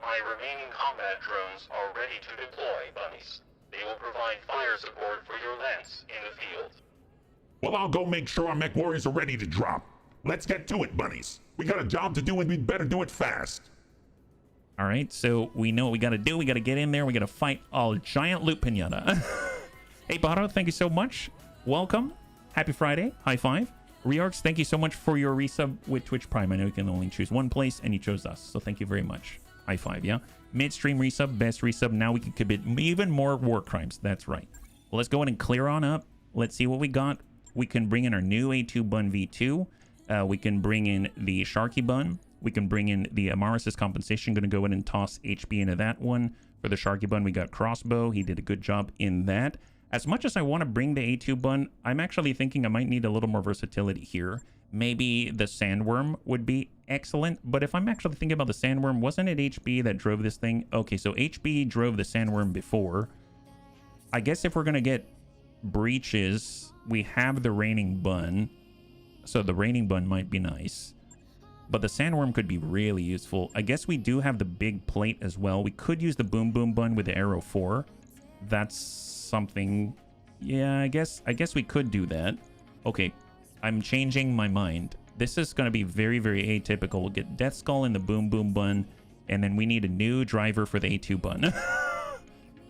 My remaining combat drones are ready to deploy, bunnies. They will provide fire support for your Lance in the field. Well, I'll go make sure our mech warriors are ready to drop. Let's get to it, bunnies. We got a job to do and we'd better do it fast. All right, so we know what we got to do. We got to get in there. We got to fight a giant loot pinata. Hey, Bato, thank you so much. Welcome. Happy Friday. High five. Reorcs, thank you so much for your resub with Twitch Prime. I know you can only choose one place, and you chose us, so thank you very much. High five, yeah? Midstream resub, best resub. Now we can commit even more war crimes. That's right. Well, let's go ahead and clear on up. Let's see what we got. We can bring in our new A2 Bun V2. We can bring in the Sharky Bun. We can bring in the Amaris' compensation. Going to go in and toss HB into that one. For the Sharky Bun, we got Crossbow. He did a good job in that. As much as I want to bring the A2 Bun, I'm actually thinking I might need a little more versatility here. Maybe the Sandworm would be excellent. But if I'm actually thinking about the Sandworm, wasn't it HB that drove this thing? Okay, so HB drove the Sandworm before. I guess if we're going to get breaches, we have the Raining Bun. So the Raining Bun might be nice. But the Sandworm could be really useful. I guess we do have the big plate as well. We could use the Boom Boom Bun with the Arrow 4. That's something. Yeah, I guess we could do that. Okay, I'm changing my mind. This is going to be very, very atypical. We'll get Death Skull in the Boom Boom Bun, and then we need a new driver for the A2 Bun.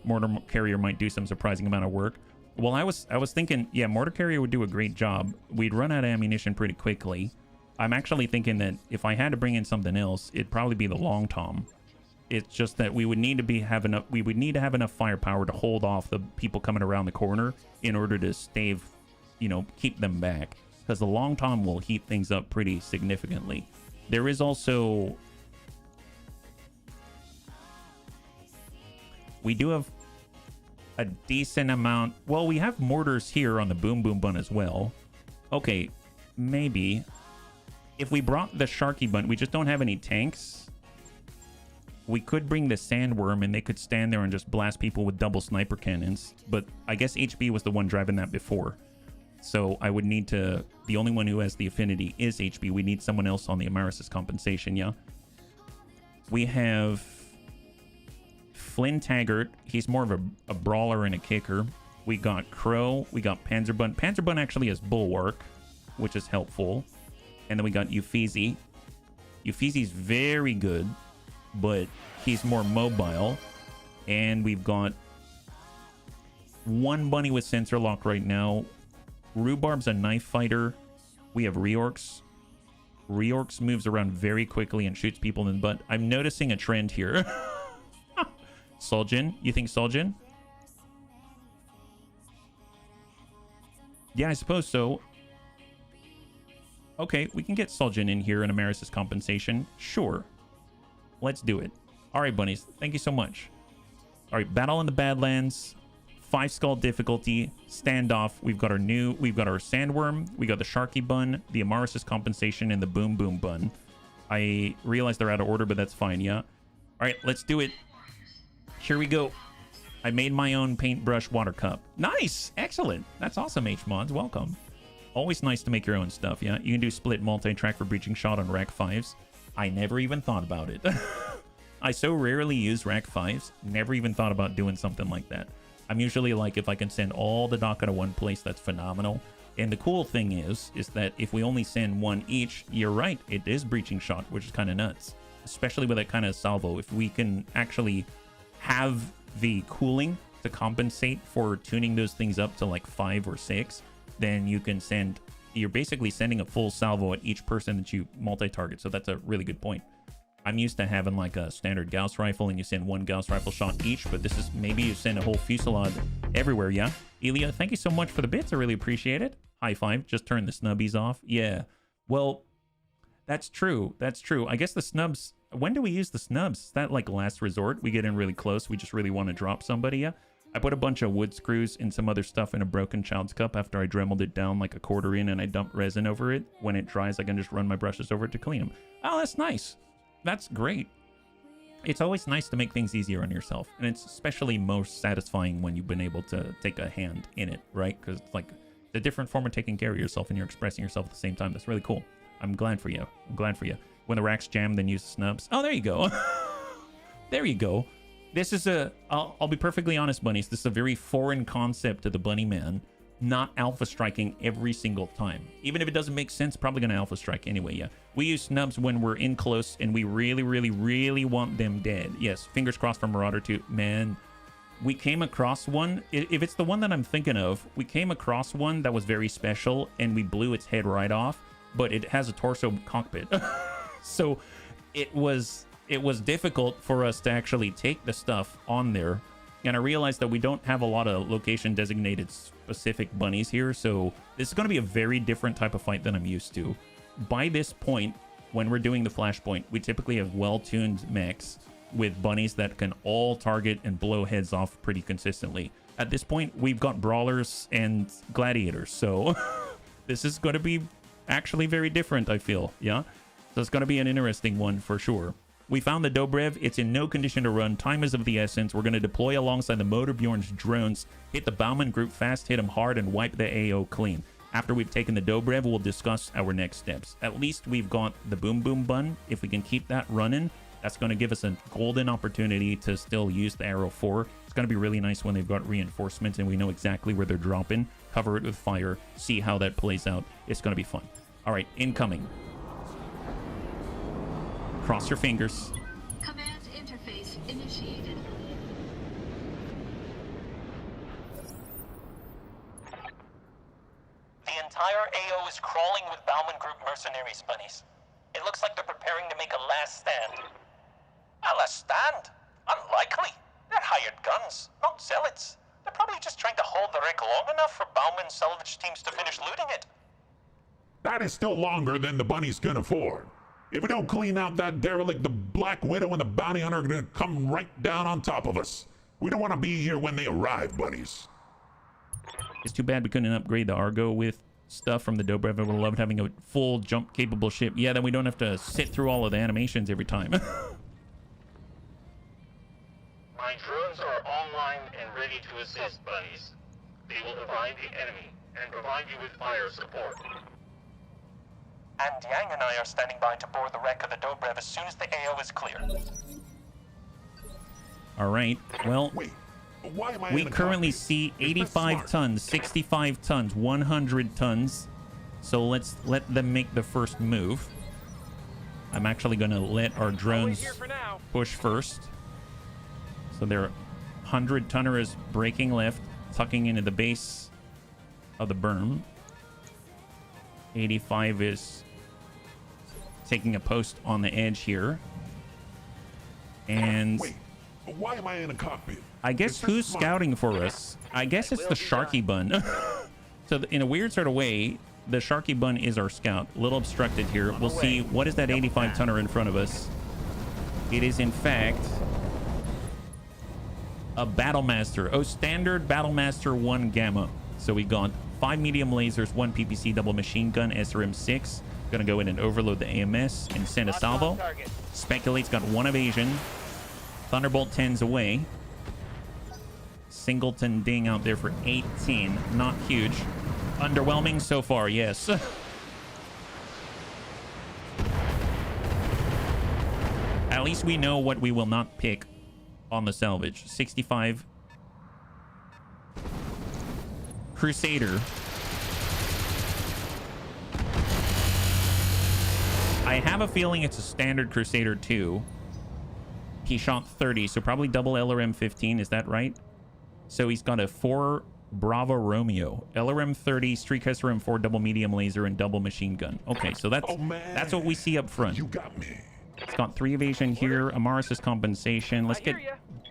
Mortar Carrier might do some surprising amount of work. Well, I was thinking, yeah, Mortar Carrier would do a great job. We'd run out of ammunition pretty quickly. I'm actually thinking that if I had to bring in something else, it'd probably be the Long Tom. It's just that we would need to have enough firepower to hold off the people coming around the corner in order to stave, keep them back. Because the long tom will heat things up pretty significantly. There is also... We do have a decent amount... Well, we have mortars here on the Boom Boom Bun as well. Okay, maybe. If we brought the Sharky Bun, we just don't have any tanks. We could bring the Sandworm, and they could stand there and just blast people with double sniper cannons. But I guess HB was the one driving that before. So I would need to... The only one who has the affinity is HB. We need someone else on the Amaris's compensation, yeah? We have... Flynn Taggart. He's more of a brawler and a kicker. We got Crow. We got Panzerbun. Panzerbun actually has Bulwark, which is helpful. And then we got Uffizi. Uffizi's very good, but he's more mobile. And we've got one bunny with sensor lock right now. Rhubarb's a knife fighter. We have Reorx. Reorx moves around very quickly and shoots people in the butt. I'm noticing a trend here. Suljin? You think Suljin? Yeah, I suppose so. Okay, we can get Suljin in here in Amaris's compensation. Sure. Let's do it. Alright, bunnies. Thank you so much. Alright, Battle in the Badlands. 5 skull difficulty. Standoff. We've got our Sandworm. We got the Sharky Bun, the Amaris's compensation, and the Boom Boom Bun. I realize they're out of order, but that's fine, yeah? Alright, let's do it. Here we go. I made my own paintbrush water cup. Nice! Excellent. That's awesome, H-Mods. Welcome. Always nice to make your own stuff, yeah? You can do split multi-track for breaching shot on Rack 5s. I never even thought about it. I so rarely use Rack 5s. Never even thought about doing something like that. I'm usually like, if I can send all the Daka to one place, that's phenomenal. And the cool thing is that if we only send one each, you're right, it is breaching shot, which is kind of nuts. Especially with that kind of salvo. If we can actually have the cooling to compensate for tuning those things up to like 5 or 6, then you can send... You're basically sending a full salvo at each person that you multi-target. So that's a really good point. I'm used to having like a standard Gauss rifle and you send one Gauss rifle shot each, but this is maybe you send a whole fusillade everywhere, yeah? Elia, thank you so much for the bits. I really appreciate it. High five. Just turn the snubbies off. Yeah. Well, that's true. That's true. I guess the snubs... When do we use the snubs? Is that like last resort? We get in really close. We just really want to drop somebody, yeah? I put a bunch of wood screws and some other stuff in a broken child's cup after I dremeled it down like a quarter in and I dumped resin over it. When it dries, I can just run my brushes over it to clean them. Oh, that's nice. That's great. It's always nice to make things easier on yourself. And it's especially most satisfying when you've been able to take a hand in it, right? Because it's like a different form of taking care of yourself and you're expressing yourself at the same time. That's really cool. I'm glad for you. I'm glad for you. When the racks jam, then use the snubs. Oh, there you go. There you go. This is I'll be perfectly honest, bunnies. This is a very foreign concept to the bunny man. Not alpha striking every single time. Even if it doesn't make sense, probably going to alpha strike anyway, yeah. We use snubs when we're in close and we really, really, really want them dead. Yes, fingers crossed for Marauder 2. Man, we came across one. If it's the one that I'm thinking of, we came across one that was very special and we blew its head right off, but it has a torso cockpit. So it was difficult for us to actually take the stuff on there. And I realized that we don't have a lot of location designated specific bunnies here. So this is going to be a very different type of fight than I'm used to. By this point, when we're doing the flashpoint, we typically have well-tuned mechs with bunnies that can all target and blow heads off pretty consistently. At this point, we've got brawlers and gladiators. So this is going to be actually very different, I feel. Yeah. So it's going to be an interesting one for sure. We found the Dobrev. It's in no condition to run. Time is of the essence. We're going to deploy alongside the Motorbjorn's drones, hit the Bauman group fast, hit them hard, and wipe the AO clean. After we've taken the Dobrev, we'll discuss our next steps. At least we've got the Boom Boom Bun. If we can keep that running, that's going to give us a golden opportunity to still use the Arrow 4. It's going to be really nice when they've got reinforcements and we know exactly where they're dropping. Cover it with fire. See how that plays out. It's going to be fun. All right, incoming. Cross your fingers. Command interface initiated. The entire AO is crawling with Bauman Group mercenaries, bunnies. It looks like they're preparing to make a last stand. Understand? Unlikely. They're hired guns, not zealots. They're probably just trying to hold the wreck long enough for Bauman's salvage teams to finish looting it. That is still longer than the bunnies can afford. If we don't clean out that derelict, the Black Widow and the bounty hunter are gonna come right down on top of us. We don't want to be here when they arrive, bunnies. It's too bad we couldn't upgrade the Argo with stuff from the Dobrev. I would have loved having a full jump capable ship. Yeah, then we don't have to sit through all of the animations every time. My drones are online and ready to assist, bunnies. They will divide the enemy and provide you with fire support. And Yang and I are standing by to board the wreck of the Dobrev as soon as the AO is clear. All right. Well, Wait, why am I we in a currently cockpit? see Is that 85 smart? tons, 65 tons, 100 tons. So let's let them make the first move. I'm actually going to let our drones Here for now. push first. So their 100-tonner is braking left, tucking into the base of the berm. 85 is taking a post on the edge here. And Wait, why am I in a cockpit? I guess Is that who's smart? scouting for us? I guess it's the Sharky Bun. So in a weird sort of way, the Sharky Bun is our scout. A little obstructed here. We'll see. What is that 85-tonner in front of us? It is, in fact, a Battlemaster. Oh, standard Battlemaster 1 Gamma. So we got 5 medium lasers, 1 PPC double machine gun, SRM-6. Gonna go in and overload the AMS and send a salvo. Target. Speculate's got 1 evasion. Thunderbolt 10's away. Singleton ding out there for 18. Not huge. Underwhelming so far, yes. At least we know what we will not pick on the salvage. 65. Crusader. I have a feeling it's a standard Crusader 2. He shot 30, so probably double LRM 15. Is that right? So he's got a 4 Bravo Romeo, LRM 30, Streak SRM 4 double medium laser, and double machine gun. Okay, so that's what we see up front. You got me. It's got 3 evasion here. Amaris' compensation. Let's get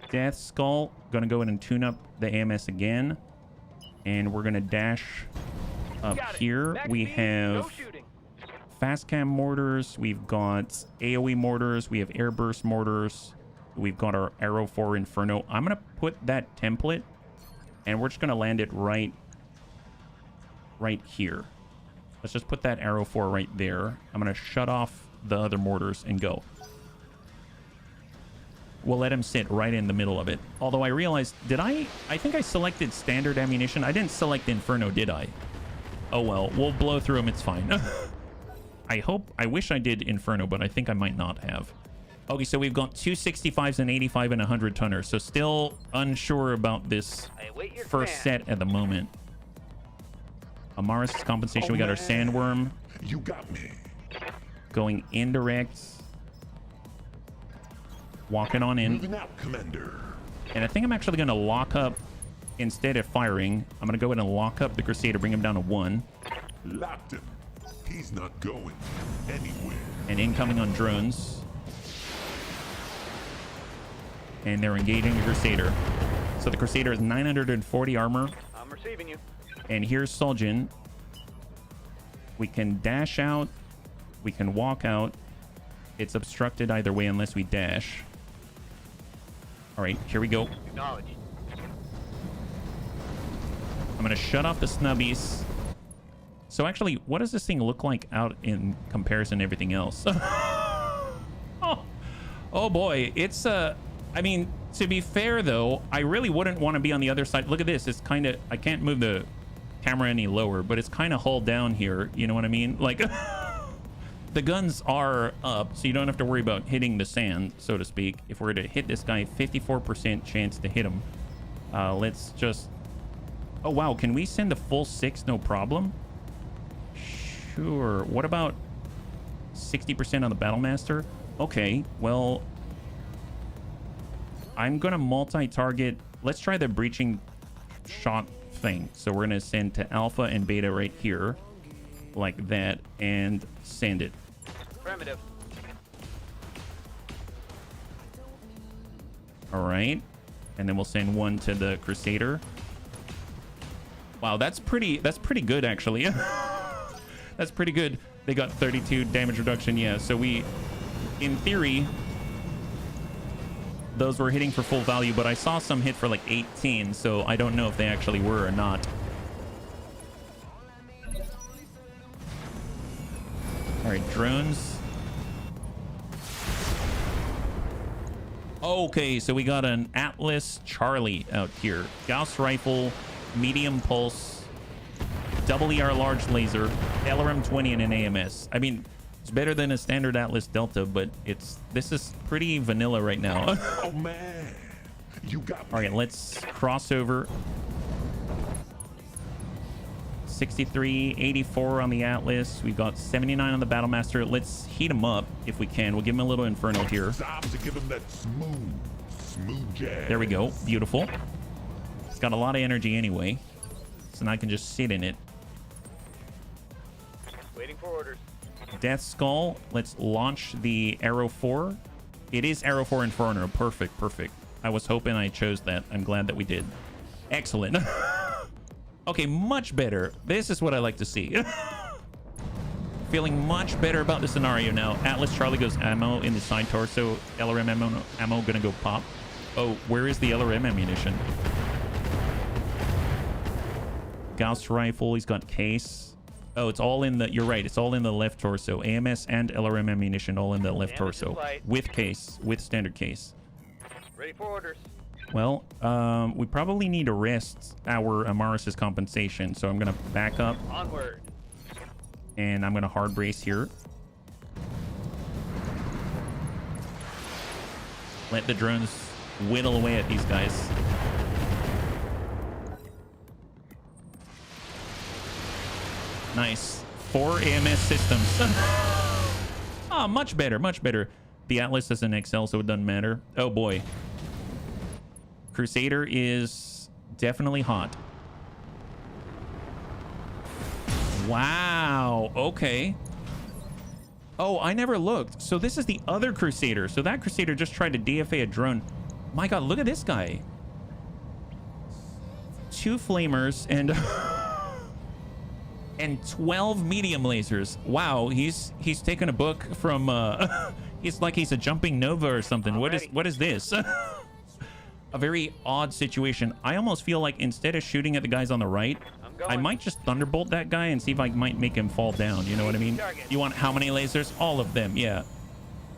Death Skull. Gonna go in and tune up the AMS again. And we're gonna dash up here. We have fast cam mortars. We've got AoE mortars. We have airburst mortars. We've got our Arrow 4 Inferno. I'm gonna put that template, and we're just gonna land it right here. Let's just put that Arrow 4 right there. I'm gonna shut off the other mortars and go. We'll let him sit right in the middle of it. Although I realized, I think I selected standard ammunition. I didn't select Inferno, did I? Oh well, we'll blow through him, it's fine. I wish I did Inferno, but I think I might not have. Okay, so we've got 2 65s, an 85, and a 100-tonner. So still unsure about this first set at the moment. Amaris' compensation, we got our Sandworm. You got me. Going indirect. Walking on in. Moving out, Commander. And I think I'm actually going to lock up, instead of firing, I'm going to go ahead and lock up the Crusader, bring him down to 1. Locked him. He's not going anywhere. And incoming on drones. And they're engaging the Crusader. So the Crusader has 940 armor. I'm receiving you. And here's Soljin. We can dash out. We can walk out. It's obstructed either way unless we dash. All right, here we go. Acknowledged. I'm going to shut off the snubbies. So actually, what does this thing look like out in comparison to everything else? Oh boy, it's I mean, to be fair though, I really wouldn't want to be on the other side. Look at this. It's kind of, I can't move the camera any lower, but it's kind of hull down here. You know what I mean? Like, the guns are up, so you don't have to worry about hitting the sand, so to speak. If we're to hit this guy, 54% chance to hit him. Let's just... Oh, wow. Can we send a full 6? No problem? Sure. What about 60% on the Battlemaster? Okay, well... I'm going to multi-target... Let's try the breaching shot thing. So we're going to send to Alpha and Beta right here. Like that. And send it. Primitive. All right. And then we'll send one to the Crusader. Wow, that's pretty good, actually. That's pretty good. They got 32 damage reduction. Yeah, so we, in theory, those were hitting for full value, but I saw some hit for like 18, so I don't know if they actually were or not. All right, drones. Okay, so we got an Atlas Charlie out here. Gauss rifle, medium pulse, double ER large laser, LRM 20 and an AMS. I mean, it's better than a standard Atlas Delta, but this is pretty vanilla right now. Oh man, you got me. All right, let's cross over. 63, 84 on the Atlas. We've got 79 on the Battlemaster. Let's heat him up if we can. We'll give him a little Inferno here. Time to give him that smooth jazz. There we go. Beautiful. It's got a lot of energy anyway, so now I can just sit in it. Waiting for orders. Death Skull. Let's launch the Arrow 4. It is Arrow 4 Inferno. Perfect, perfect. I was hoping I chose that. I'm glad that we did. Excellent. Okay, much better. This is what I like to see. Feeling much better about the scenario now. Atlas Charlie goes ammo in the side torso. LRM ammo gonna go pop. Oh, where is the LRM ammunition? Gauss rifle, he's got case. Oh, it's all in the, you're right, it's all in the left torso. AMS and LRM ammunition all in the left torso. With case, with standard case. Ready for orders. Well, we probably need to rest our Amaris's compensation, so I'm gonna back up. Onward. And I'm gonna hard brace here. Let the drones whittle away at these guys. Nice. 4 AMS systems. Oh, much better, much better. The Atlas is an XL, so it doesn't matter. Oh boy. Crusader is definitely hot. Wow. Okay. Oh, I never looked. So this is the other Crusader. So that Crusader just tried to DFA a drone. My God, look at this guy. 2 flamers and and 12 medium lasers. Wow, he's taken a book from he's like he's a jumping Nova or something. What is this? A very odd situation. I almost feel like instead of shooting at the guys on the right, I might just thunderbolt that guy and see if I might make him fall down. You know what I mean? You want how many lasers? All of them, yeah.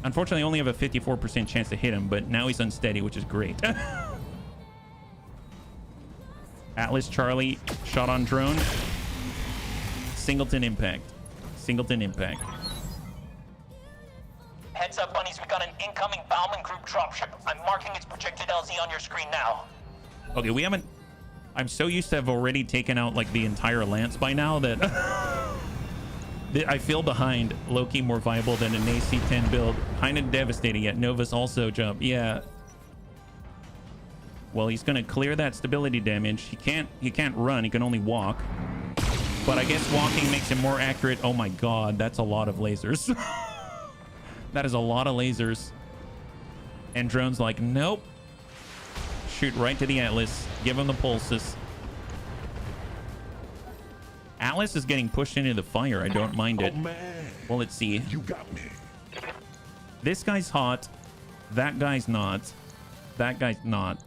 Unfortunately, I only have a 54% chance to hit him, but now he's unsteady, which is great. Atlas Charlie, shot on drone. Singleton impact. Singleton impact. Heads up, bunnies, we got an incoming Bauman Group dropship. I'm marking its projected LZ on your screen now. Okay, we haven't... I'm so used to have already taken out, like, the entire Lance by now that... I feel behind. Low-key more viable than an AC-10 build. Kind of devastating, yet Novus also jump. Yeah. Well, he's going to clear that stability damage. He can't run. He can only walk. But I guess walking makes him more accurate. Oh, my God. That's a lot of lasers. That is a lot of lasers. And drone's like, nope. Shoot right to the Atlas. Give him the pulses. Atlas is getting pushed into the fire. I don't mind it. Oh, man. Well, let's see. You got me. This guy's hot. That guy's not. That guy's not.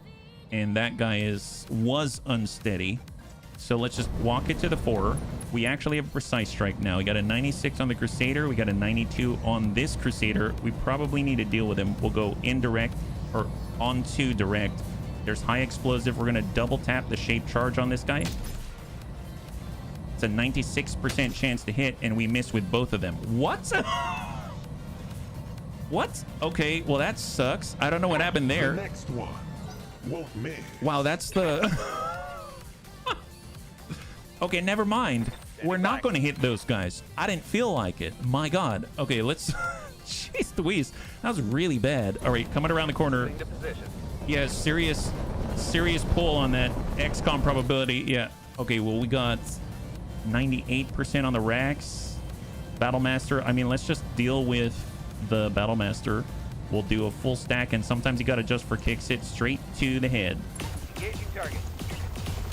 And that guy was unsteady. So let's just walk it to the 4. We actually have a precise strike now. We got a 96 on the Crusader. We got a 92 on this Crusader. We probably need to deal with him. We'll go indirect or onto direct. There's high explosive. We're going to double tap the shape charge on this guy. It's a 96% chance to hit, and we miss with both of them. What? What? Okay, well, that sucks. I don't know what happened there. The next one won't miss. Wow, that's the... Okay, never mind. We're not going to hit those guys. I didn't feel like it. My God. Okay, let's... Jeez Louise. That was really bad. All right, coming around the corner. Yeah, serious pull on that XCOM probability. Yeah. Okay, well, we got 98% on the racks. Battlemaster. I mean, let's just deal with the Battlemaster. We'll do a full stack, and sometimes you gotta just for kicks it straight to the head. Engaging target.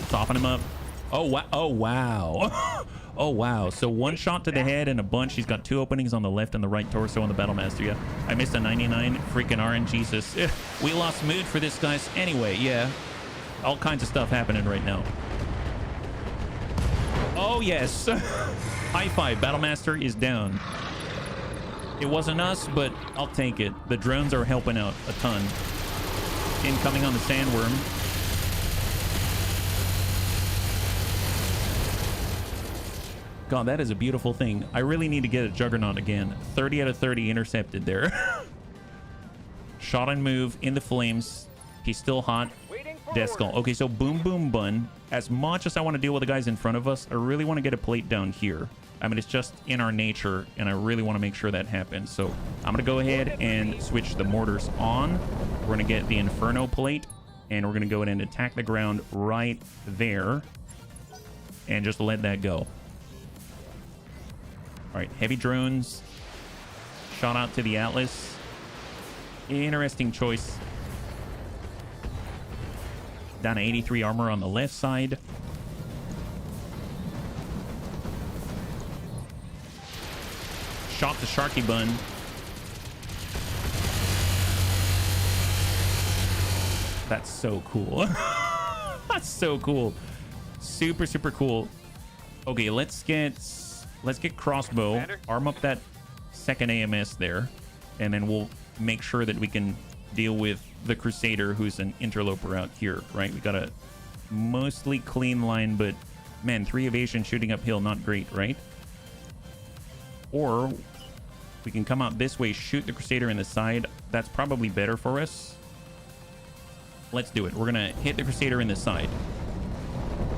Soften him up. Oh, wow. Oh, wow. Oh, wow. So one shot to the head and a bunch. He's got 2 openings on the left and the right torso on the Battlemaster. Yeah, I missed a 99. Freaking RNGesus. We lost mood for this, guys. Anyway, yeah. All kinds of stuff happening right now. Oh, yes. High five. Battlemaster is down. It wasn't us, but I'll take it. The drones are helping out a ton. Incoming on the Sandworm. God, that is a beautiful thing. I really need to get a Juggernaut again. 30 out of 30 intercepted there. Shot and move in the flames. He's still hot. Death Skull. Okay, so boom, boom, bun. As much as I want to deal with the guys in front of us, I really want to get a plate down here. I mean, it's just in our nature, and I really want to make sure that happens. So I'm going to go ahead and switch the mortars on. We're going to get the Inferno plate, and we're going to go ahead and attack the ground right there, and just let that go. All right, heavy drones. Shot out to the Atlas. Interesting choice. Down to 83 armor on the left side. Shot the Sharky Bun. That's so cool. That's so cool. Super, super cool. Okay, let's get crossbow. Commander? Arm up that second AMS there, and then we'll make sure that we can deal with the Crusader, who's an interloper out here, right? We got a mostly clean line, but man, 3 evasion shooting uphill, not great, right? Or we can come out this way, shoot the Crusader in the side. That's probably better for us. Let's do it. We're gonna hit the Crusader in the side.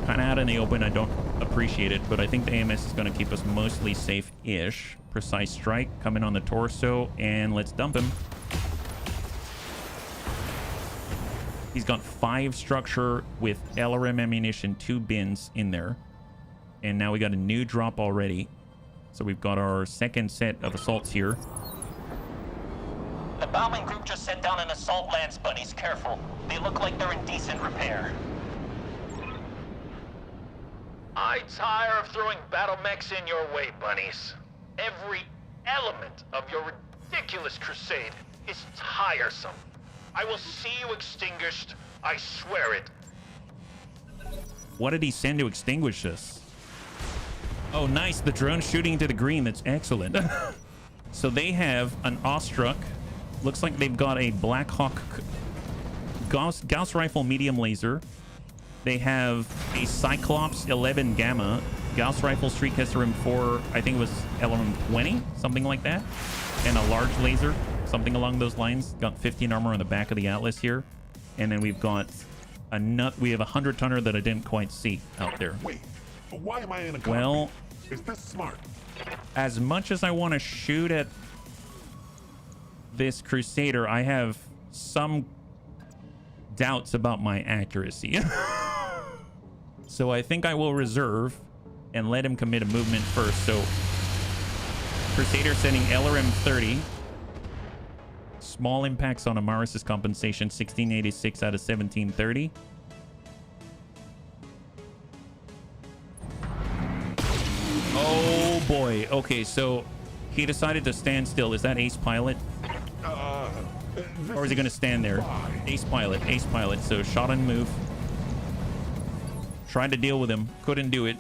Kind of out in the open. I don't appreciate it, but I think the AMS is gonna keep us mostly safe-ish. Precise strike coming on the torso, and let's dump him. He's got 5 structure with LRM ammunition, 2 bins in there. And now we got a new drop already. So we've got our second set of assaults here. The bombing group just sent down an assault lance, bunnies. Careful. They look like they're in decent repair. I tire of throwing battle mechs in your way, bunnies. Every element of your ridiculous crusade is tiresome. I will see you extinguished. I swear it. What did he send to extinguish us? Oh, nice. The drone shooting into the green. That's excellent. So they have an Awestruck. Looks like they've got a Black Hawk Gauss rifle medium laser. They have a Cyclops 11 Gamma. Gauss rifle Street SRM 4, I think it was LRM 20, something like that. And a large laser, something along those lines. Got 15 armor on the back of the Atlas here. And then we've got we have a 100-tonner that I didn't quite see out there. Wait, why am I in a cockpit? Well, is this smart? as much as I want to shoot at this Crusader, I have some doubts about my accuracy. So I think I will reserve and let him commit a movement first. So Crusader sending LRM 30. Small impacts on Amaris' compensation, 1686 out of 1730. Oh boy. Okay, so he decided to stand still. Is that Ace Pilot? Or is he going to stand there? Ace Pilot, Ace Pilot. So shot and move. Tried to deal with him. Couldn't do it.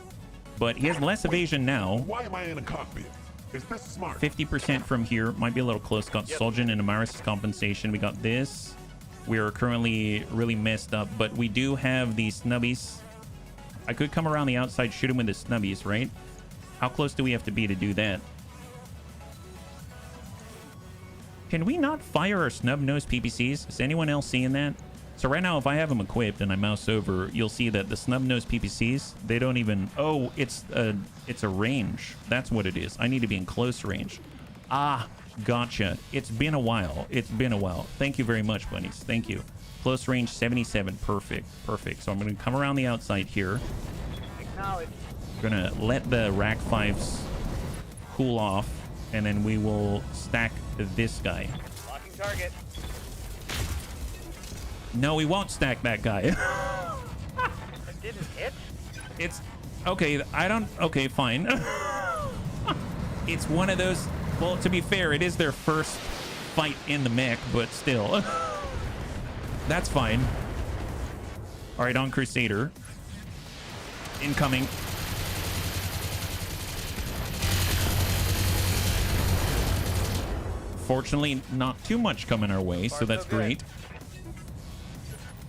But he has less evasion now. Why am I in a cockpit? Is this smart? 50% from here. Might be a little close. Got Soljan and Amaris' compensation. We got this. We are currently really messed up. But we do have these snubbies. I could come around the outside, shoot him with the snubbies, right? How close do we have to be to do that? Can we not fire our snub-nosed PPCs? Is anyone else seeing that? So right now, if I have them equipped and I mouse over, you'll see that the snub-nosed PPCs, they don't even... Oh, it's a range. That's what it is. I need to be in close range. Ah, gotcha. It's been a while. It's been a while. Thank you very much, bunnies. Thank you. Close range 77. Perfect. Perfect. So I'm going to come around the outside here. Acknowledge. We're going to let the Rack 5s cool off, and then we will stack this guy. Locking target. No, we won't stack that guy. That didn't hit? It's okay. Okay, fine. It's one of those. Well, to be fair, it is their first fight in the mech, but still. That's fine. All right, on Crusader. Incoming. Fortunately, not too much coming our way, so that's great.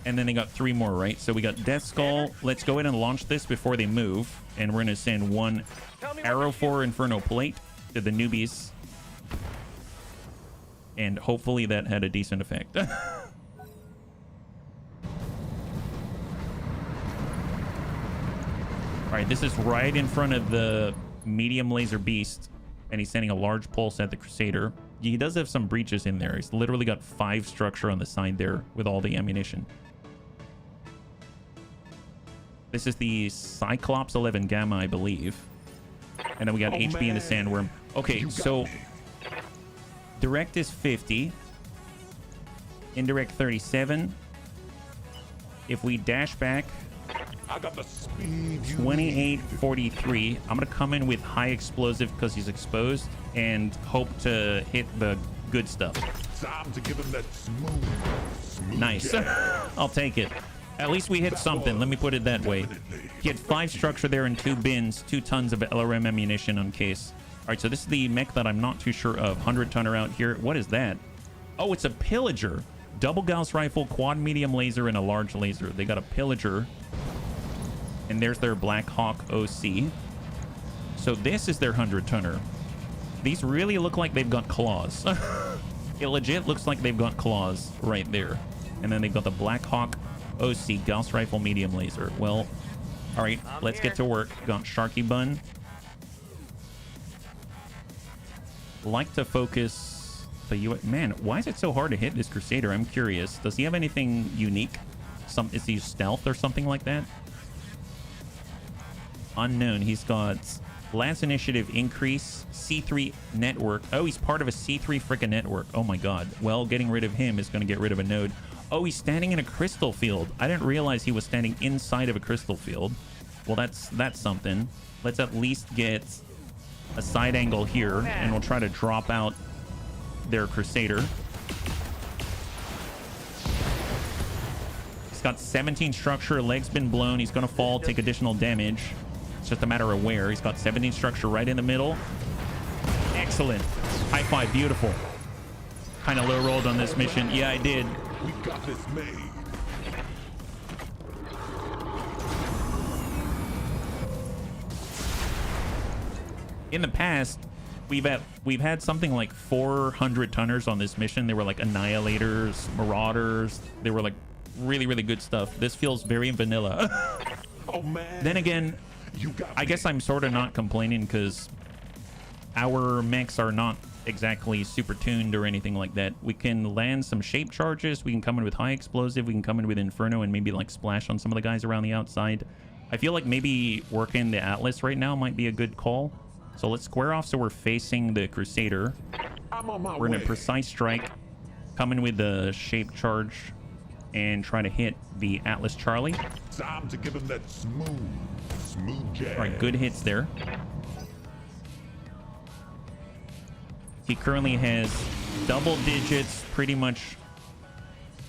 And then they got 3 more, right? So we got Death Skull. Let's go ahead and launch this before they move. And we're going to send 1 arrow for Inferno Plate to the newbies. And hopefully that had a decent effect. All right, this is right in front of the medium laser beast. And he's sending a large pulse at the Crusader. He does have some breaches in there. He's literally got 5 structure on the side there with all the ammunition. This is the Cyclops 11 Gamma, I believe. And then we got HB in the Sandworm. Okay, so direct is 50. Indirect 37. If we dash back, I got the speed. 2843. I'm gonna come in with high explosive because he's exposed and hope to hit the good stuff. Time to give him that smooth Nice. I'll take it. At least we hit something. Let me put it that way. He had 5 structure there and 2 bins, 2 tons of LRM ammunition on case. All right, so this is the mech that I'm not too sure of. 100-tonner out here. What is that? Oh, it's a Pillager. Double Gauss rifle, quad medium laser, and a large laser. They got a Pillager. And there's their Black Hawk OC. So this is their 100-tonner. These really look like they've got claws. It legit looks like they've got claws right there. And then they've got the Black Hawk OC Gauss rifle medium laser. Well, all right, let's get to work. Got Sharky Bun. Like to focus the U.S. Man, why is it so hard to hit this Crusader? I'm curious. Does he have anything unique? Is he stealth or something like that? Unknown. He's got Lance Initiative increase, C3 network. Oh, he's part of a C3 frickin' network. Oh my god. Well, getting rid of him is going to get rid of a node. Oh, he's standing in a crystal field. I didn't realize he was standing inside of a crystal field. Well, that's something. Let's at least get a side angle here, and we'll try to drop out their Crusader. He's got 17 structure. Leg's been blown. He's going to fall, take additional damage. It's just a matter of where. He's got 17 structure right in the middle. Excellent. High five. Beautiful. Kind of low rolled on this mission. Yeah, I did. We got this made. In the past, we've had something like 400 tonners on this mission. They were like Annihilators, Marauders. They were like really, really good stuff. This feels very vanilla. Oh man. Then again, I guess I'm sort of not complaining because our mechs are not exactly super tuned or anything like that. We can land some shape charges. We can come in with high explosive. We can come in with Inferno and maybe like splash on some of the guys around the outside. I feel like maybe working the Atlas right now might be a good call. So let's square off so we're facing the Crusader. I'm on my We're way. in a precise strike. Come in with the shape charge and try to hit the Atlas Charlie. Time to give him that smooth jab. All right, good hits there. He currently has double digits pretty much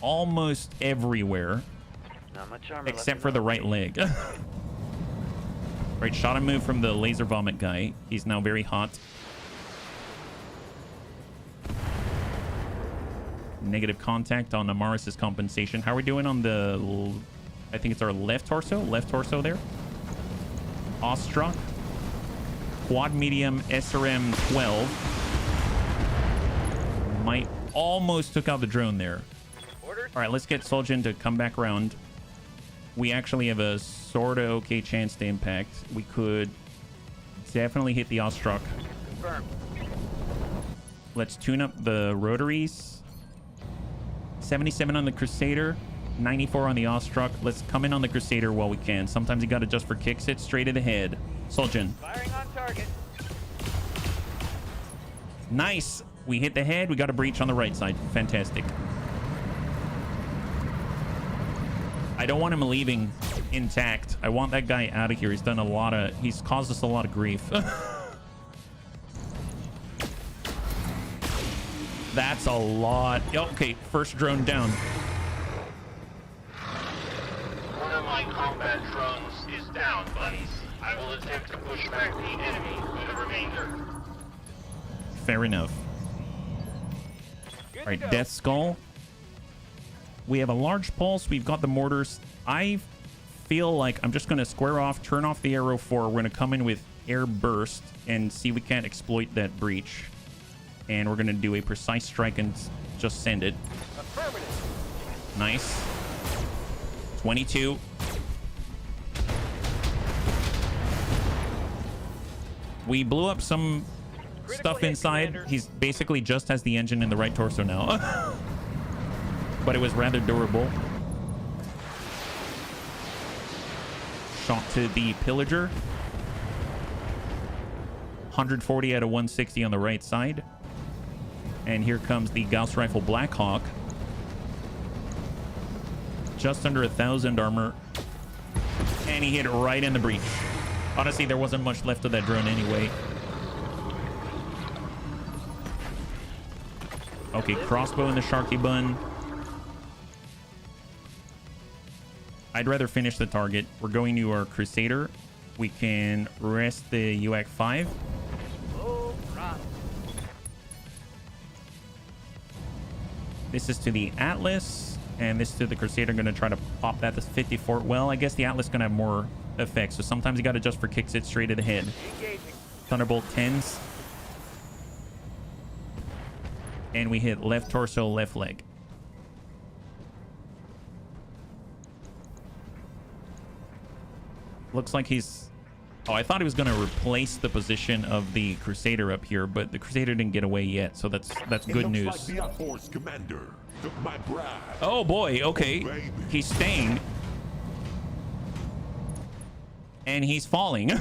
almost everywhere, Not much armor except for the right leg. Right, shot and move from the laser vomit guy. He's now very hot. Negative contact on Amaris's compensation. How are we doing on the... I think it's our left torso? Left torso there. Awestruck. Quad medium SRM 12. Might almost took out the drone there. Orders? All right, let's get Soljin to come back around. We actually have a sort of okay chance to impact. We could definitely hit the Awestruck. Confirmed. Let's tune up the rotaries. 77 on the Crusader, 94 on the Awestruck. Let's come in on the Crusader while we can. Sometimes you got to just for kicks it straight at the head. Soljin. Firing on target. Nice. We hit the head. We got a breach on the right side. Fantastic. I don't want him leaving intact. I want that guy out of here. He's done a lot of... He's caused us a lot of grief. That's a lot. Okay, first drone down. One of my combat drones is down, bunnies. I will attempt to push back the enemy with the remainder. Fair enough. All right, Death Skull. We have a large pulse. We've got the mortars. I feel like I'm just going to square off, turn off the arrow 4. We're going to come in with air burst and see if we can't exploit that breach. And we're going to do a precise strike and just send it. Nice. 22. We blew up some stuff inside. He's basically just has the engine in the right torso now. But it was rather durable. Shot to the Pillager. 140 out of 160 on the right side. And here comes the Gauss Rifle Blackhawk. Just under 1,000 armor. And he hit it right in the breach. Honestly, there wasn't much left of that drone anyway. Okay, crossbow in the Sharky Bun. I'd rather finish the target. We're going to our Crusader. We can rest the UAC 5. This is to the Atlas, and this is to the Crusader. I'm going to try to pop that to 54. Well, I guess the Atlas is going to have more effects, so sometimes you got to adjust for kicks it straight to the head. Thunderbolt 10s. And we hit left torso, left leg. Looks like he's... Oh, I thought he was going to replace the position of the Crusader up here, but the Crusader didn't get away yet, so that's good news. Like the Force Commander took my bride. Oh boy, okay. Oh, baby. He's staying. And he's falling.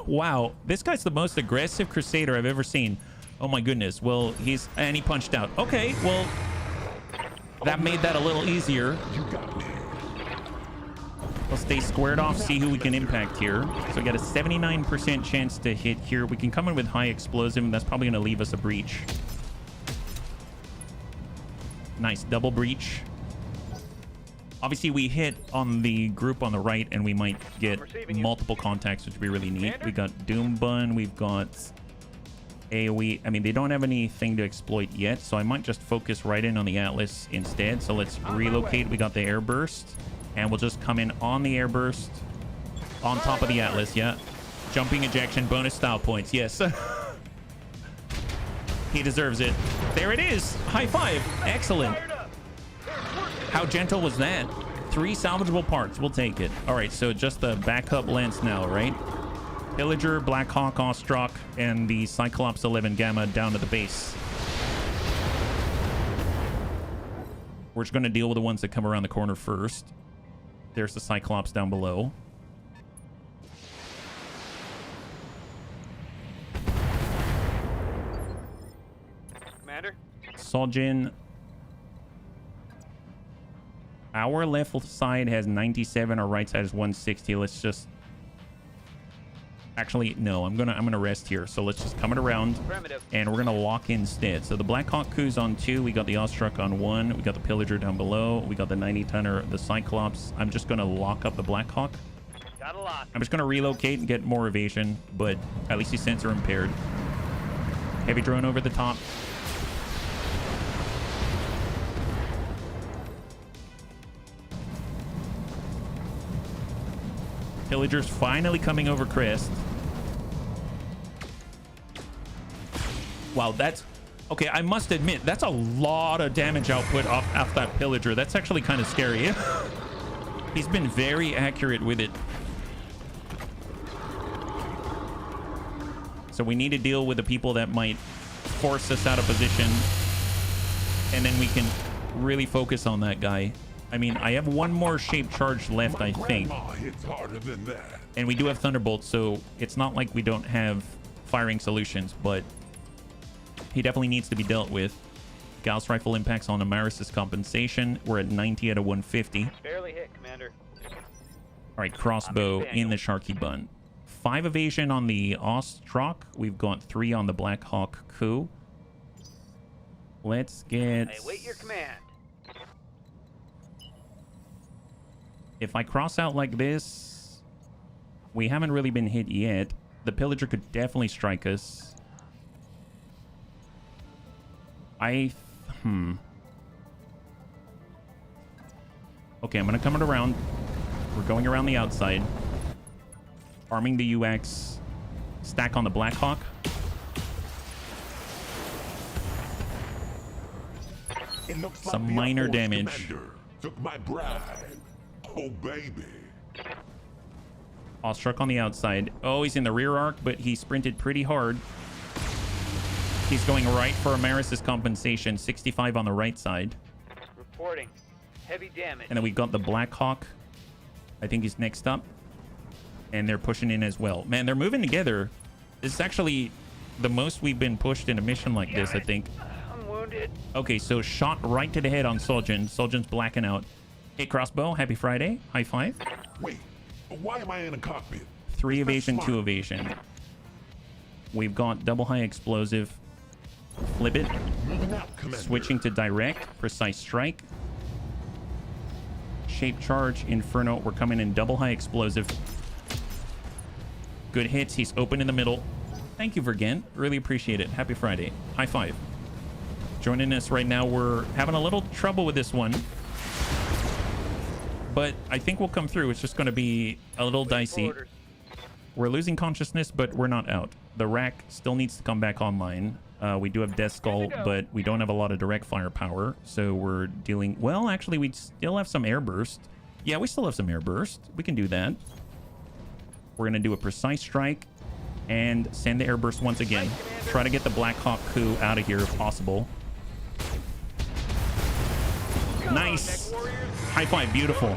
Wow, this guy's the most aggressive Crusader I've ever seen. Oh my goodness. Well, and he punched out. Okay, well, that made that a little easier. You got me. We'll stay squared off, see who we can impact here. So we got a 79% chance to hit here. We can come in with high explosive, and that's probably going to leave us a breach. Nice double breach. Obviously, we hit on the group on the right, and we might get multiple contacts, which would be really neat. We got Doom Bun. We've got AoE. I mean, they don't have anything to exploit yet, so I might just focus right in on the Atlas instead. So let's relocate. We got the air burst. And we'll just come in on the airburst on top of the Atlas. Yeah, jumping ejection, bonus style points. Yes. He deserves it. There it is. High five. Excellent. How gentle was that? 3 salvageable parts. We'll take it. All right, so just the backup lens now, right? Pillager, Blackhawk, Ostrak, and the Cyclops 11 Gamma down to the base. We're just going to deal with the ones that come around the corner first. There's the Cyclops down below. Commander? Soljin. Our left side has 97. Our right side is 160. Let's just... Actually, no. I'm gonna rest here. So let's just come it around. And we're gonna lock instead. So the Blackhawk Ku's on 2. We got the Ostrak on 1. We got the Pillager down below. We got the 90-tonner, the Cyclops. I'm just gonna lock up the Blackhawk. Got a lot. I'm just gonna relocate and get more evasion, but at least he's sensor impaired. Heavy drone over the top. Pillager's finally coming over crest. Wow, that's... Okay, I must admit, that's a lot of damage output off that Pillager. That's actually kind of scary. He's been very accurate with it. So we need to deal with the people that might force us out of position. And then we can really focus on that guy. I mean, I have one more shape charge left, I think. Hits harder than that. And we do have Thunderbolt, so it's not like we don't have firing solutions, but He definitely needs to be dealt with. Gauss rifle impacts on Amaris's compensation. We're at 90 out of 150. Barely hit, Commander. All right, crossbow in the Sharky Bun. 5 evasion on the Ostrak. We've got 3 on the Black Hawk Coup. Let's get... I await your command. If I cross out like this, we haven't really been hit yet. The Pillager could definitely strike us. Okay, I'm gonna come it around. We're going around the outside. Arming the UX. Stack on the Black Hawk. It looks like Some the minor Force damage. Commander took my bribe. Oh, baby. Awestruck on the outside. Oh, he's in the rear arc, but he sprinted pretty hard. He's going right for Amaris's compensation. 65 on the right side. Reporting. Heavy damage. And then we got the Black Hawk. I think he's next up. And they're pushing in as well. Man, they're moving together. This is actually the most we've been pushed in a mission like this, I think. I'm wounded. Okay, so shot right to the head on Soljin. Soljin's blacking out. Hey, crossbow. Happy Friday. High five. Wait, why am I in a cockpit? 3 evasion, smart. 2 evasion. We've got double high explosive. Flip it. Moving out, Commander. Switching to direct. Precise strike. Shape charge. Inferno. We're coming in double high explosive. Good hits. He's open in the middle. Thank you, Vergent. Really appreciate it. Happy Friday. High five. Joining us right now. We're having a little trouble with this one. But I think we'll come through. It's just going to be a little dicey. We're losing consciousness, but we're not out. The rack still needs to come back online. We do have Death Skull, but we don't have a lot of direct firepower. So we're dealing... Well, actually, we still have some air burst. Yeah, we still have some air burst. We can do that. We're going to do a precise strike and send the air burst once again. Try to get the Black Hawk Coup out of here if possible. Nice. High five. Beautiful.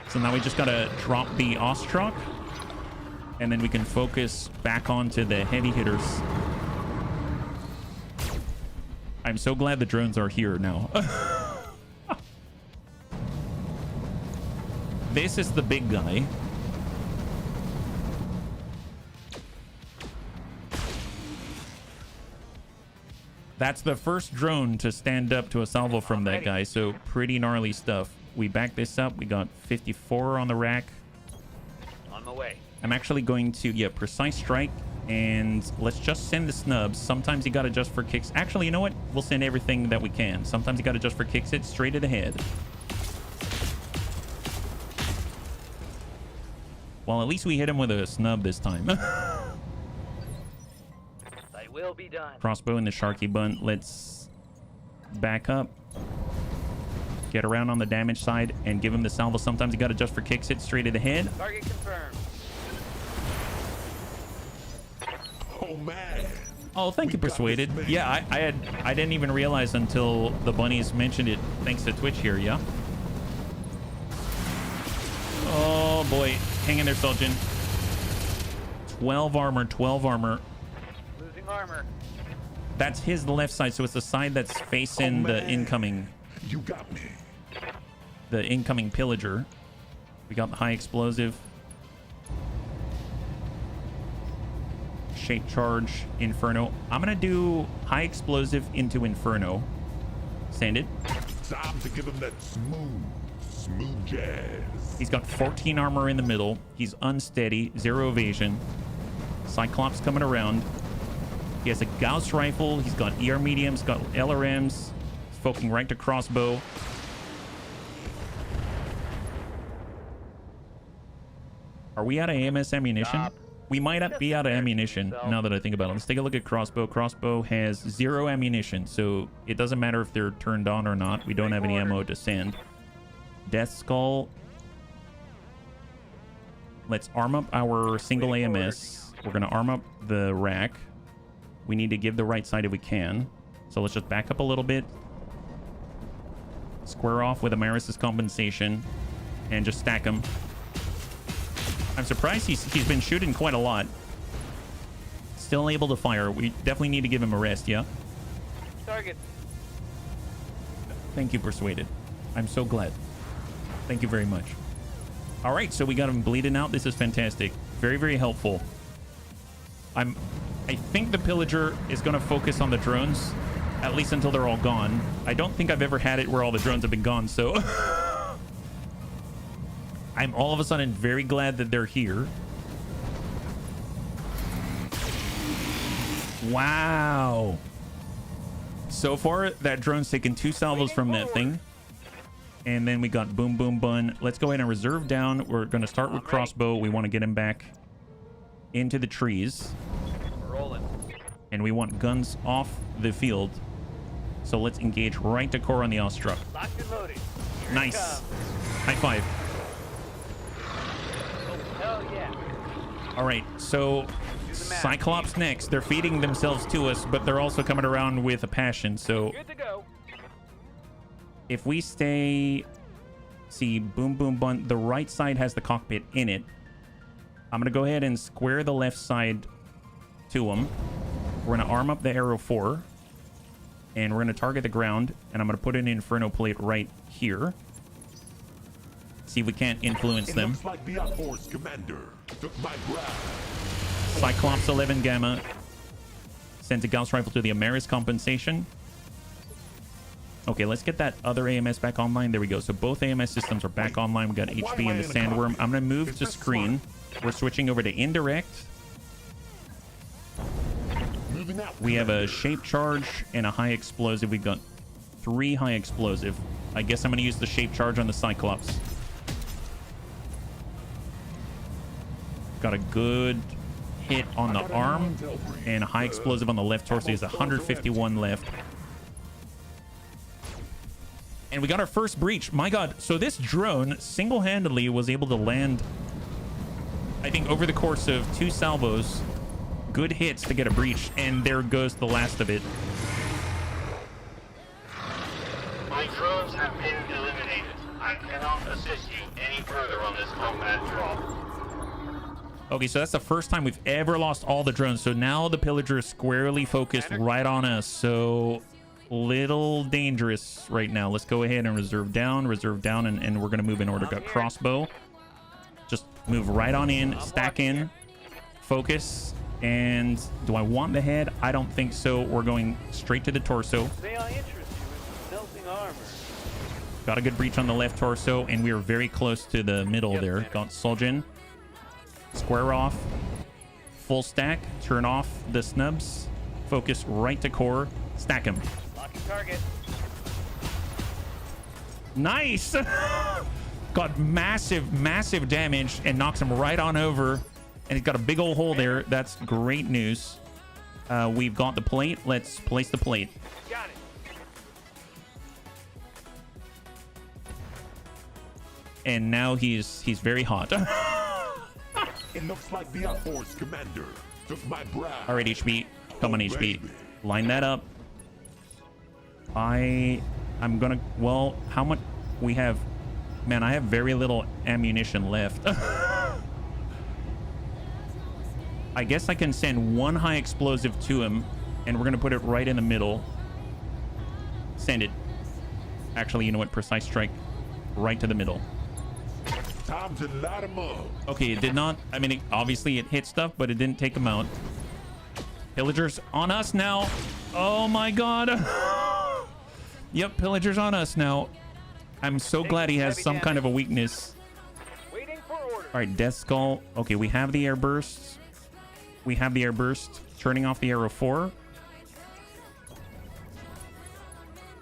So now we just got to drop the Ostrak. And then we can focus back onto the heavy hitters. I'm so glad the drones are here now. This is the big guy. That's the first drone to stand up to a salvo from that guy, so pretty gnarly stuff. We back this up. We got 54 on the rack. On my way. I'm actually going to, yeah, precise strike, and let's just send the snubs. Sometimes you got to adjust for kicks. Actually, you know what? We'll send everything that we can. Sometimes you got to adjust for kicks. It straight to the head. Well, at least we hit him with a snub this time. Will be done. Crossbow in the Sharky Bun. Let's back up. Get around on the damage side and give him the salvo. Sometimes you got to adjust for kicks. Hit straight to the head. Target confirmed. Oh, man. Oh, thank you, Persuaded. Yeah, I didn't even realize until the bunnies mentioned it. Thanks to Twitch here, yeah? Oh, boy. Hang in there, Soljin. 12 armor, 12 armor. Armor. That's his left side, so it's the side that's facing the incoming. You got me. The incoming pillager. We got the high explosive. Shape charge, Inferno. I'm gonna do high explosive into Inferno. Send it. Time to give him that smooth jazz. He's got 14 armor in the middle. He's unsteady, 0 evasion. Cyclops coming around. He has a Gauss rifle. He's got ER mediums, got LRMs. He's focusing right to crossbow. Are we out of AMS ammunition? Stop. We might be out of ammunition now that I think about it. Let's take a look at crossbow. Crossbow has 0 ammunition, so it doesn't matter if they're turned on or not. We don't have any ammo to send. Death Skull. Let's arm up our single AMS. We're going to arm up the rack. We need to give the right side if we can. So let's just back up a little bit. Square off with Amaris's compensation. And just stack him. I'm surprised he's been shooting quite a lot. Still able to fire. We definitely need to give him a rest, yeah? target. Thank you, Persuaded. I'm so glad. Thank you very much. All right, so we got him bleeding out. This is fantastic. Very, very helpful. I think the Pillager is going to focus on the drones, at least until they're all gone. I don't think I've ever had it where all the drones have been gone, so... I'm all of a sudden very glad that they're here. Wow. So far, that drone's taken 2 salvos from that thing. And then we got boom, boom, bun. Let's go ahead and reserve down. We're going to start with crossbow. We want to get him back into the trees. Rolling. And we want guns off the field. So let's engage right to core on the Awestruck. Locked and loaded. Here Nice. it comes. High five. Oh, hell yeah. All right, so Cyclops next. They're feeding themselves to us, but they're also coming around with a passion. So Good to go. if we stay, see, boom, boom, bun, the right side has the cockpit in it. I'm going to go ahead and square the left side to them. We're going to arm up the Arrow 4, and we're going to target the ground, and I'm going to put an Inferno plate right here. See if we can't influence them. Looks like the Force Commander took my ground. Cyclops 11 Gamma sent a Gauss Rifle to the Amaris compensation. Okay, let's get that other AMS back online. There we go. So both AMS systems are back online. We got HB and the Sandworm. I'm going to move to screen. We're switching over to indirect. We have a shape charge and a high explosive. We've got 3 high explosive. I guess I'm going to use the shape charge on the Cyclops. Got a good hit on the arm and a high explosive on the left torso. He's 151 left. And we got our first breach. My God. So this drone single-handedly was able to land, I think, over the course of 2 salvos, good hits to get a breach. And there goes the last of it. My drones have been eliminated. I cannot assist you any further on this combat draw. Okay, so that's the first time we've ever lost all the drones. So now the Pillager is squarely focused right on us. So little dangerous right now. Let's go ahead and reserve down, and we're going to move in order. Got crossbow. Just move right on in, stack in, focus. And do I want the head? I don't think so. We're going straight to the torso. May I interest you in melting armor? Got a good breach on the left torso, and we are very close to the middle there. Got Soljan. Square off, full stack, turn off the snubs, focus right to core, stack him. Locking target. Nice! Got massive damage and knocks him right on over. And he's got a big old hole there. That's great news. We've got the plate. Let's place the plate. Got it. And now he's very hot. It looks like the Force Commander took my brow. All right, HB. Come on, HB. Line that up. I'm gonna... Well, how much we have... Man, I have very little ammunition left. I guess I can send 1 high explosive to him, and we're gonna put it right in the middle. Send it. Actually, you know what? Precise strike. Right to the middle. Time to light him up. Okay, it did not... I mean, obviously it hit stuff, but it didn't take him out. Pillagers on us now. Oh my God. Yep, Pillagers on us now. I'm so glad he has some kind of a weakness. Waiting for order. All right, Death Skull. Okay, we have the air burst. Turning off the Arrow 4.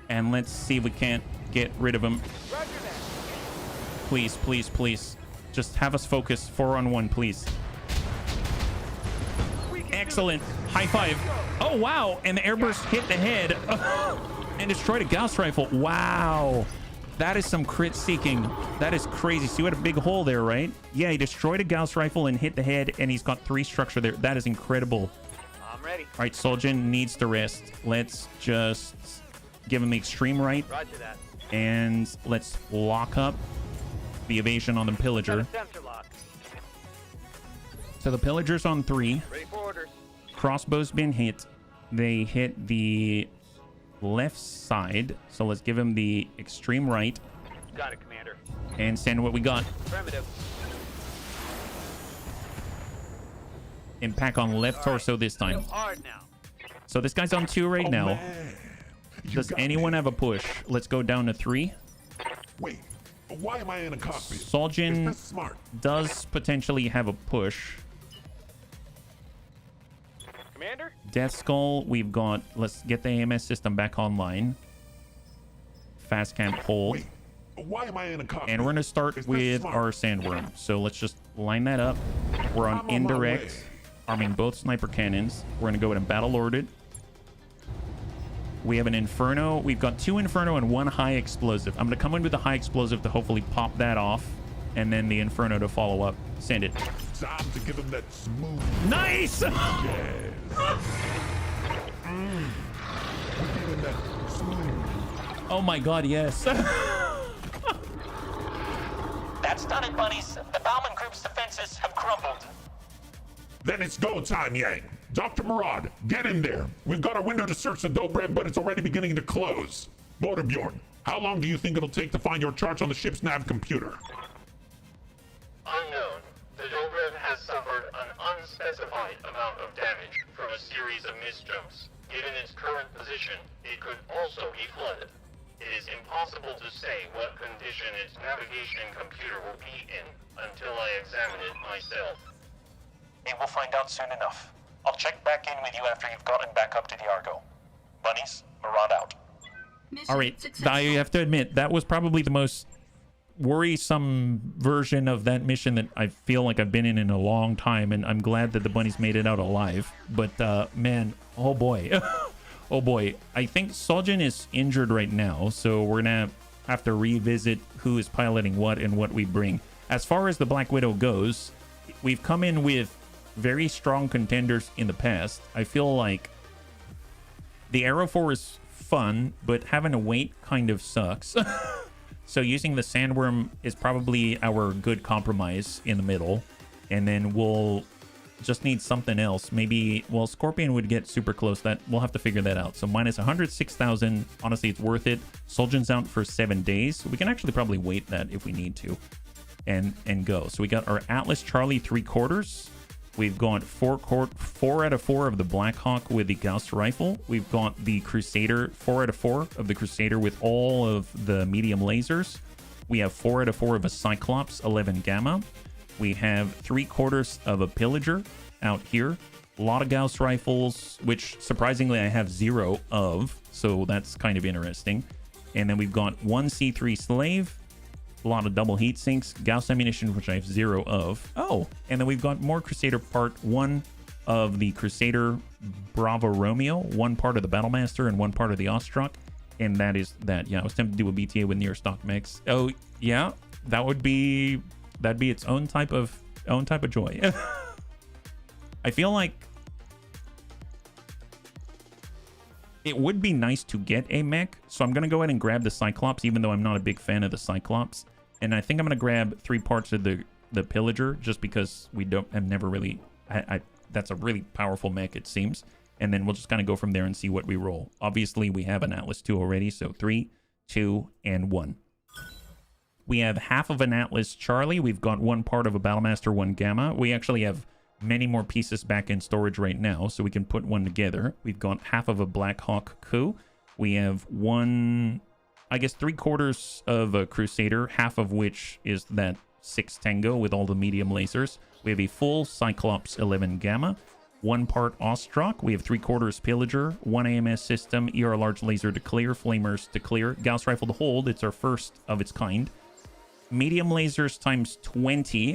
And let's see if we can't get rid of him. Roger that. Please, please, please. Just have us focus 4-on-1, please. Excellent. High five. Oh, wow. And the airburst hit the head and destroyed a Gauss rifle. Wow. That is some crit seeking. That is crazy. So you had a big hole there, right? Yeah, he destroyed a Gauss rifle and hit the head, and he's got 3 structure there. That is incredible. I'm ready. All right, Soljan needs to rest. Let's just give him the extreme right. Roger that. And let's lock up the evasion on the Pillager. Sensor lock. So the Pillager's on 3. Ready for orders. Crossbow's been hit. They hit the left side. So let's give him the extreme right Got it, Commander. and send what we got. Affirmative. Impact on left torso this time. Go hard now. So this guy's on 2 right Oh, now. man. You Does got anyone me. have a push? Let's go down to 3. Wait, why am I in a cockpit? Soljin Is this smart? does potentially have a push. Commander? Death Skull, we've got... Let's get the AMS system back online. Fast camp hold. Wait, why am I in a cockpit? And we're going to start Is this with smart? our Sandworm. So let's just line that up. We're on I'm on my indirect, way. arming both sniper cannons. We're going to go ahead and battle lorded. We have an Inferno. We've got 2 Inferno and 1 high explosive. I'm going to come in with the high explosive to hopefully pop that off. And then the Inferno to follow up. Send it. Time to give him that smooth Nice! jazz. Give him that smooth. Oh my god, yes. That's done it, bunnies. The Bauman Group's defenses have crumbled. Then it's go time, Yang. Dr. Murad, get in there. We've got a window to search the Dobrev, but it's already beginning to close. Motorbjorn, how long do you think it'll take to find your charts on the ship's nav computer? Unknown. The Dobrev has suffered an unspecified amount of damage from a series of misjumps. Given its current position, it could also be flooded. It is impossible to say what condition its navigation computer will be in until I examine it myself. And we'll find out soon enough. I'll check back in with you after you've gotten back up to the Argo. Bunnies, Murad out. Mission All right, successful. I have to admit, that was probably the most worrisome version of that mission that I feel like I've been in a long time, and I'm glad that the bunnies made it out alive. But, man, oh boy. Oh boy. I think Soljin is injured right now, so we're gonna have to revisit who is piloting what and what we bring. As far as the Black Widow goes, we've come in with very strong contenders in the past. I feel like the Arrow 4 is fun, but having to wait kind of sucks. So using the Sandworm is probably our good compromise in the middle. And then we'll just need something else. Maybe, well, Scorpion would get super close. That we'll have to figure that out. So minus 106,000. Honestly, it's worth it. Soljin's out for 7 days. We can actually probably wait that if we need to. And go. So we got our Atlas Charlie 3/4. We've got 4 out of 4 of the Blackhawk with the Gauss rifle. We've got the Crusader, 4 out of 4 of the Crusader with all of the medium lasers. We have 4 out of 4 of a Cyclops 11 Gamma. We have 3/4 of a Pillager out here. A lot of Gauss rifles, which surprisingly I have 0 of, so that's kind of interesting. And then we've got 1 C3 Slave. A lot of double heat sinks, Gauss ammunition, which I have 0 of. Oh, and then we've got more Crusader part 1 of the Crusader Bravo Romeo, 1 part of the Battlemaster, and 1 part of the Ostrach. And that is that. Yeah, I was tempted to do a BTA with near stock mechs. Oh, yeah, that'd be its own type of joy. I feel like it would be nice to get a mech, so I'm gonna go ahead and grab the Cyclops, even though I'm not a big fan of the Cyclops. And I think I'm gonna grab 3 parts of the Pillager, just because I've never really, that's a really powerful mech, it seems. And then we'll just kind of go from there and see what we roll. Obviously, we have an Atlas 2 already, so 3, 2, and 1. We have half of an Atlas Charlie. We've got 1 part of a Battlemaster 1 Gamma. We actually have many more pieces back in storage right now, so we can put one together. We've got half of a Blackhawk Coup. We have 1, I guess 3/4 of a Crusader, half of which is that 6 Tango with all the medium lasers. We have a full Cyclops 11 Gamma, 1 part Ostrach. We have 3/4 Pillager, 1 AMS system, ER large laser to clear, flamers to clear, Gauss rifle to hold. It's our first of its kind. Medium lasers times 20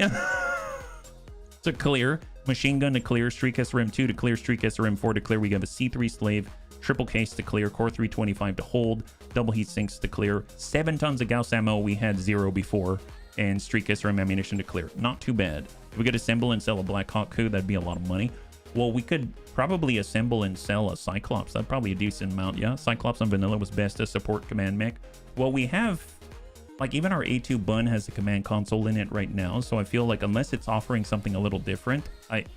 to clear, machine gun to clear, Streak SRM 2 to clear, Streak SRM 4 to clear. We have a C3 Slave, triple case to clear, Core 325 to hold, double heat sinks to clear, 7 tons of Gauss ammo. We had 0 before, and Streak SRM ammunition to clear. Not too bad. If we could assemble and sell a Blackhawk Coup, that'd be a lot of money. Well, we could probably assemble and sell a Cyclops. That's probably a decent amount, yeah. Cyclops on vanilla was best to support command mech. Well, we have, like, even our A2 Bun has a command console in it right now, so I feel like unless it's offering something a little different,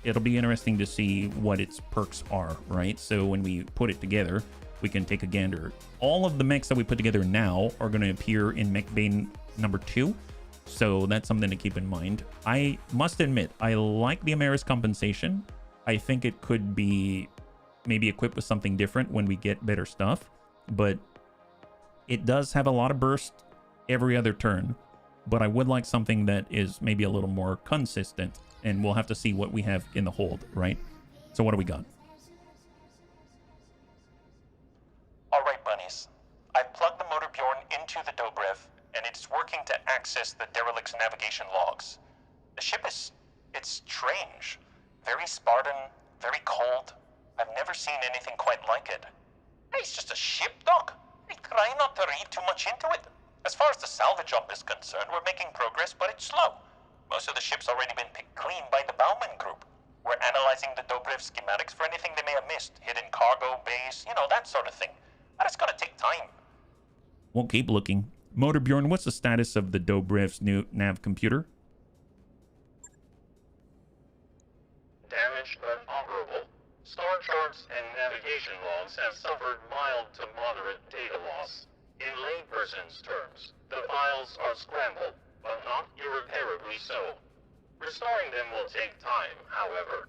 it'll be interesting to see what its perks are, right? So when we put it together, we can take a gander. All of the mechs that we put together now are going to appear in Mech Bay number 2. So that's something to keep in mind. I must admit, I like the Amaris compensation. I think it could be maybe equipped with something different when we get better stuff. But it does have a lot of burst every other turn. But I would like something that is maybe a little more consistent. And we'll have to see what we have in the hold, right? So what do we got? Alright, bunnies. I've plugged the motor Bjorn into the Dobrev, and it's working to access the derelict's navigation logs. The ship is... it's strange. Very Spartan, very cold. I've never seen anything quite like it. Hey, it's just a ship, Doc. I try not to read too much into it. As far as the salvage job is concerned, we're making progress, but it's slow. Most of the ship's already been picked clean by the Bauman group. We're analyzing the Dobrev schematics for anything they may have missed. Hidden cargo bays, you know, that sort of thing. But it's gonna take time. We'll keep looking. Motor Bjorn, what's the status of the Dobrev's new nav computer? Damaged but operable. Star charts and navigation logs have suffered mild to moderate data loss. In layperson's terms, the files are scrambled, but not irreparably so. Restoring them will take time, however.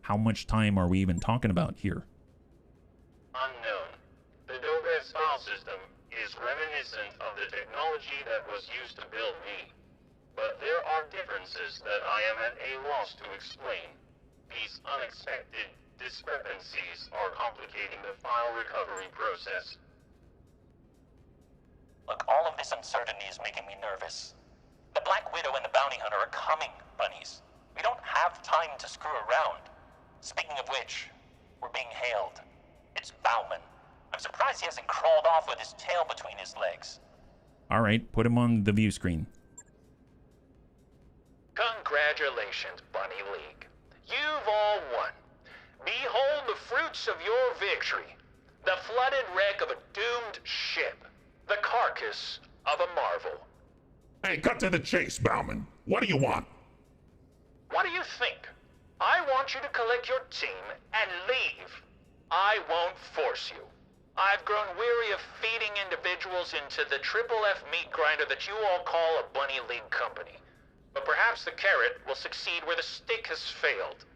How much time are we even talking about here? Unknown. The Dobrev's file system is reminiscent of the technology that was used to build me. But there are differences that I am at a loss to explain. These unexpected discrepancies are complicating the file recovery process. Look, all of this uncertainty is making me nervous. The Black Widow and the Bounty Hunter are coming, bunnies. We don't have time to screw around. Speaking of which, we're being hailed. It's Bauman. I'm surprised he hasn't crawled off with his tail between his legs. All right, put him on the view screen. Congratulations, Bunny League. You've all won. Behold the fruits of your victory. The flooded wreck of a doomed ship. The carcass of a marvel. Hey, cut to the chase, Bauman. What do you want? What do you think? I want you to collect your team and leave. I won't force you. I've grown weary of feeding individuals into the triple F meat grinder that you all call a Bunny League company. But perhaps the carrot will succeed where the stick has failed.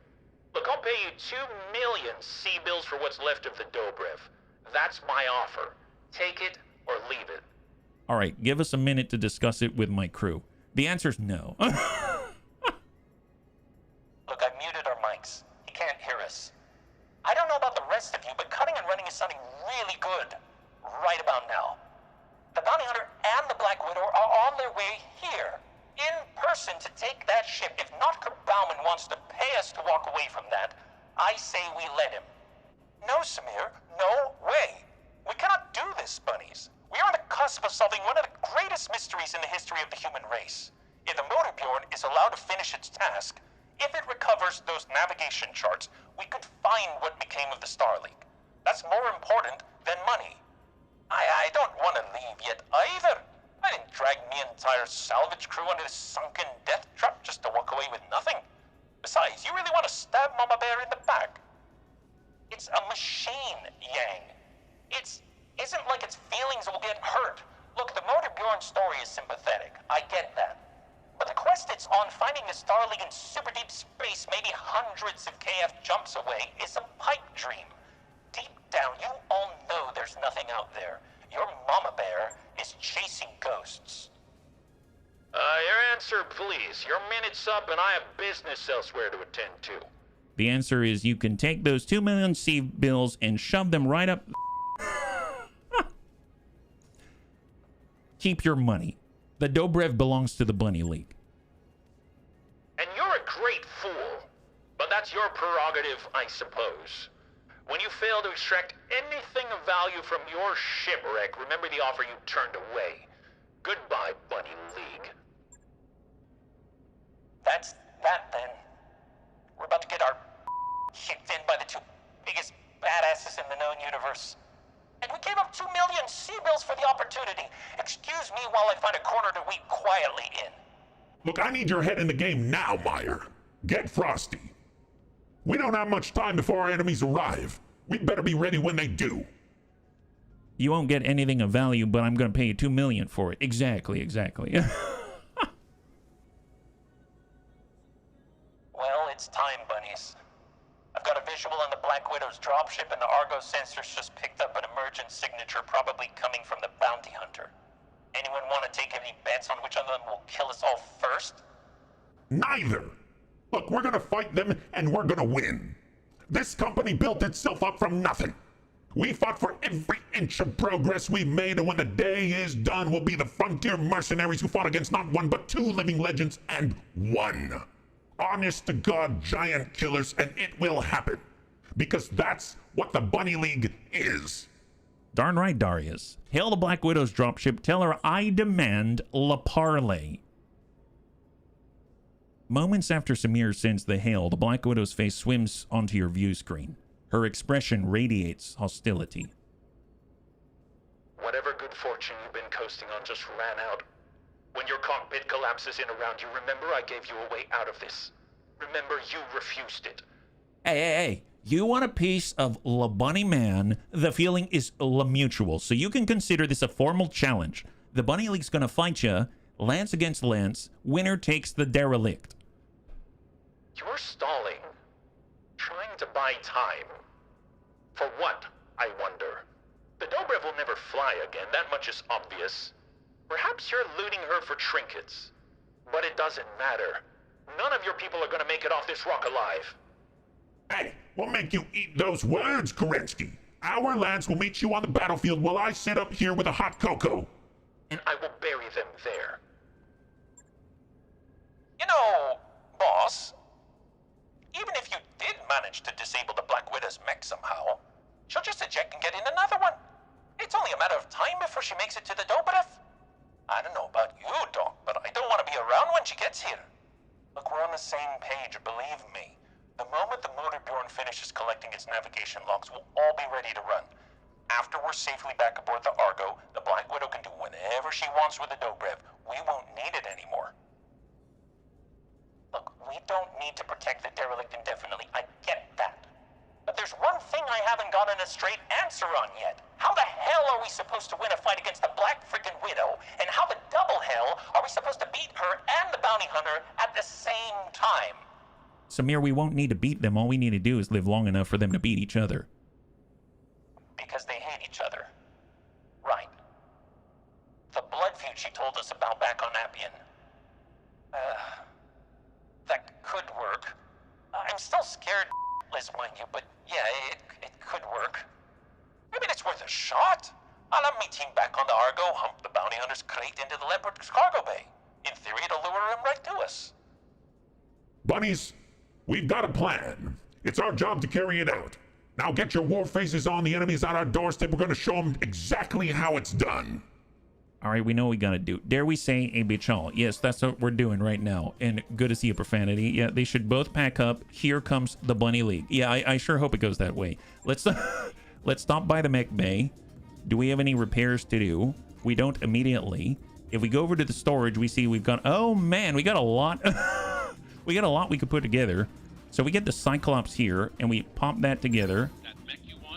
Look, I'll pay you 2 million C-bills for what's left of the Dobrev. That's my offer. Take it or leave it. All right, give us a minute to discuss it with my crew. The answer's no. Look, I've muted our mics. He can't hear us. I don't know about the rest of you, but cutting and running is sounding really good right about now. The Bounty Hunter and the Black Widow are on their way here, in person, to take that ship. If Notker Bauman wants to pay us to walk away from that, I say we let him. No, Samir, no way. We cannot do this, bunnies. We are on the cusp of solving one of the greatest mysteries in the history of the human race. If the Motor Bjorn is allowed to finish its task, if it recovers those navigation charts, we could find what became of the Star League. That's more important than money. I don't want to leave yet either. I didn't drag me entire salvage crew under this sunken death trap just to walk away with nothing. Besides, you really want to stab Mama Bear in the back? It's a machine, Yang. Isn't like its feelings will get hurt. Look, the Motor Bjorn story is sympathetic. I get that. But the quest it's on, finding the Star League in super deep space, maybe hundreds of KF jumps away, is a pipe dream. Deep down, you all know there's nothing out there. Your Mama Bear is chasing ghosts. Your answer, please. Your minute's up and I have business elsewhere to attend to. The answer is you can take those 2 million C-bills and shove them right up. Keep your money. The Dobrev belongs to the Bunny League. And you're a great fool. But that's your prerogative, I suppose. When you fail to extract anything of value from your shipwreck, remember the offer you turned away. Goodbye, Bunny League. That's that then. We're about to get our kicked in by the 2 biggest badasses in the known universe. And we gave up 2 million C-bills for the opportunity. Excuse me while I find a corner to weep quietly in. Look, I need your head in the game now, Meyer. Get frosty. We don't have much time before our enemies arrive. We'd better be ready when they do. You won't get anything of value, but I'm going to pay you $2 million for it. Exactly. Well, it's time, bunnies. I've got a visual on the Black Widow's dropship, and the Argo sensors just picked up an emergent signature, probably coming from the bounty hunter. Anyone want to take any bets on which of them will kill us all first? Neither. Look, we're gonna fight them, and we're gonna win. This company built itself up from nothing. We fought for every inch of progress we've made, and when the day is done, we'll be the frontier mercenaries who fought against not one but two living legends and one honest to God giant killers, and it will happen. Because that's what the Bunny League is. Darn right, Darius. Hail the Black Widow's dropship. Tell her I demand La Parley. Moments after Samir sends the hail, the Black Widow's face swims onto your view screen. Her expression radiates hostility. Whatever good fortune you've been coasting on just ran out. When your cockpit collapses in around you, remember I gave you a way out of this. Remember you refused it. Hey. You want a piece of La Bunny Man? The feeling is La Mutual, so you can consider this a formal challenge. The Bunny League's gonna fight you, lance against lance, winner takes the derelict. You're stalling. Trying to buy time. For what, I wonder? The Dobrev will never fly again, that much is obvious. Perhaps you're looting her for trinkets. But it doesn't matter. None of your people are gonna make it off this rock alive. Hey, we'll make you eat those words, Kerensky. Our lads will meet you on the battlefield while I sit up here with a hot cocoa. And I will bury them there. You know, boss, even if you did manage to disable the Black Widow's mech somehow, she'll just eject and get in another one. It's only a matter of time before she makes it to the Dobrev. I don't know about you, Doc, but I don't want to be around when she gets here. Look, we're on the same page, believe me. The moment the Motorbjorn finishes collecting its navigation logs, we'll all be ready to run. After we're safely back aboard the Argo, the Black Widow can do whatever she wants with the Dobrev. We won't need it anymore. Look, we don't need to protect the derelict indefinitely. I get that. But there's one thing I haven't gotten a straight answer on yet. How the hell are we supposed to win a fight against the Black frickin' Widow? And how the double hell are we supposed to beat her and the bounty hunter at the same time? Samir, we won't need to beat them. All we need to do is live long enough for them to beat each other. Because they hate each other. Right. The blood feud she told us about back on Appian. That could work. I'm still scared, Liz, mind you, but yeah, it could work. I mean, it's worth a shot. I'll have me team back on the Argo, hump the bounty hunter's crate into the Leopard's cargo bay. In theory, it'll lure him right to us. Bunnies, we've got a plan. It's our job to carry it out. Now get your war faces on. The enemy's at our doorstep. We're going to show them exactly how it's done. All right, we know what we gotta do. Dare we say a bitchal? Yes, that's what we're doing right now. And good to see a profanity. Yeah, they should both pack up. Here comes the Bunny League. Yeah, I sure hope it goes that way. Let's let's stop by the mech bay. Do we have any repairs to do? We don't immediately. If we go over to the storage, we see we've got, oh man, we got a lot. We got a lot we could put together. So we get the Cyclops here, and we pop that together.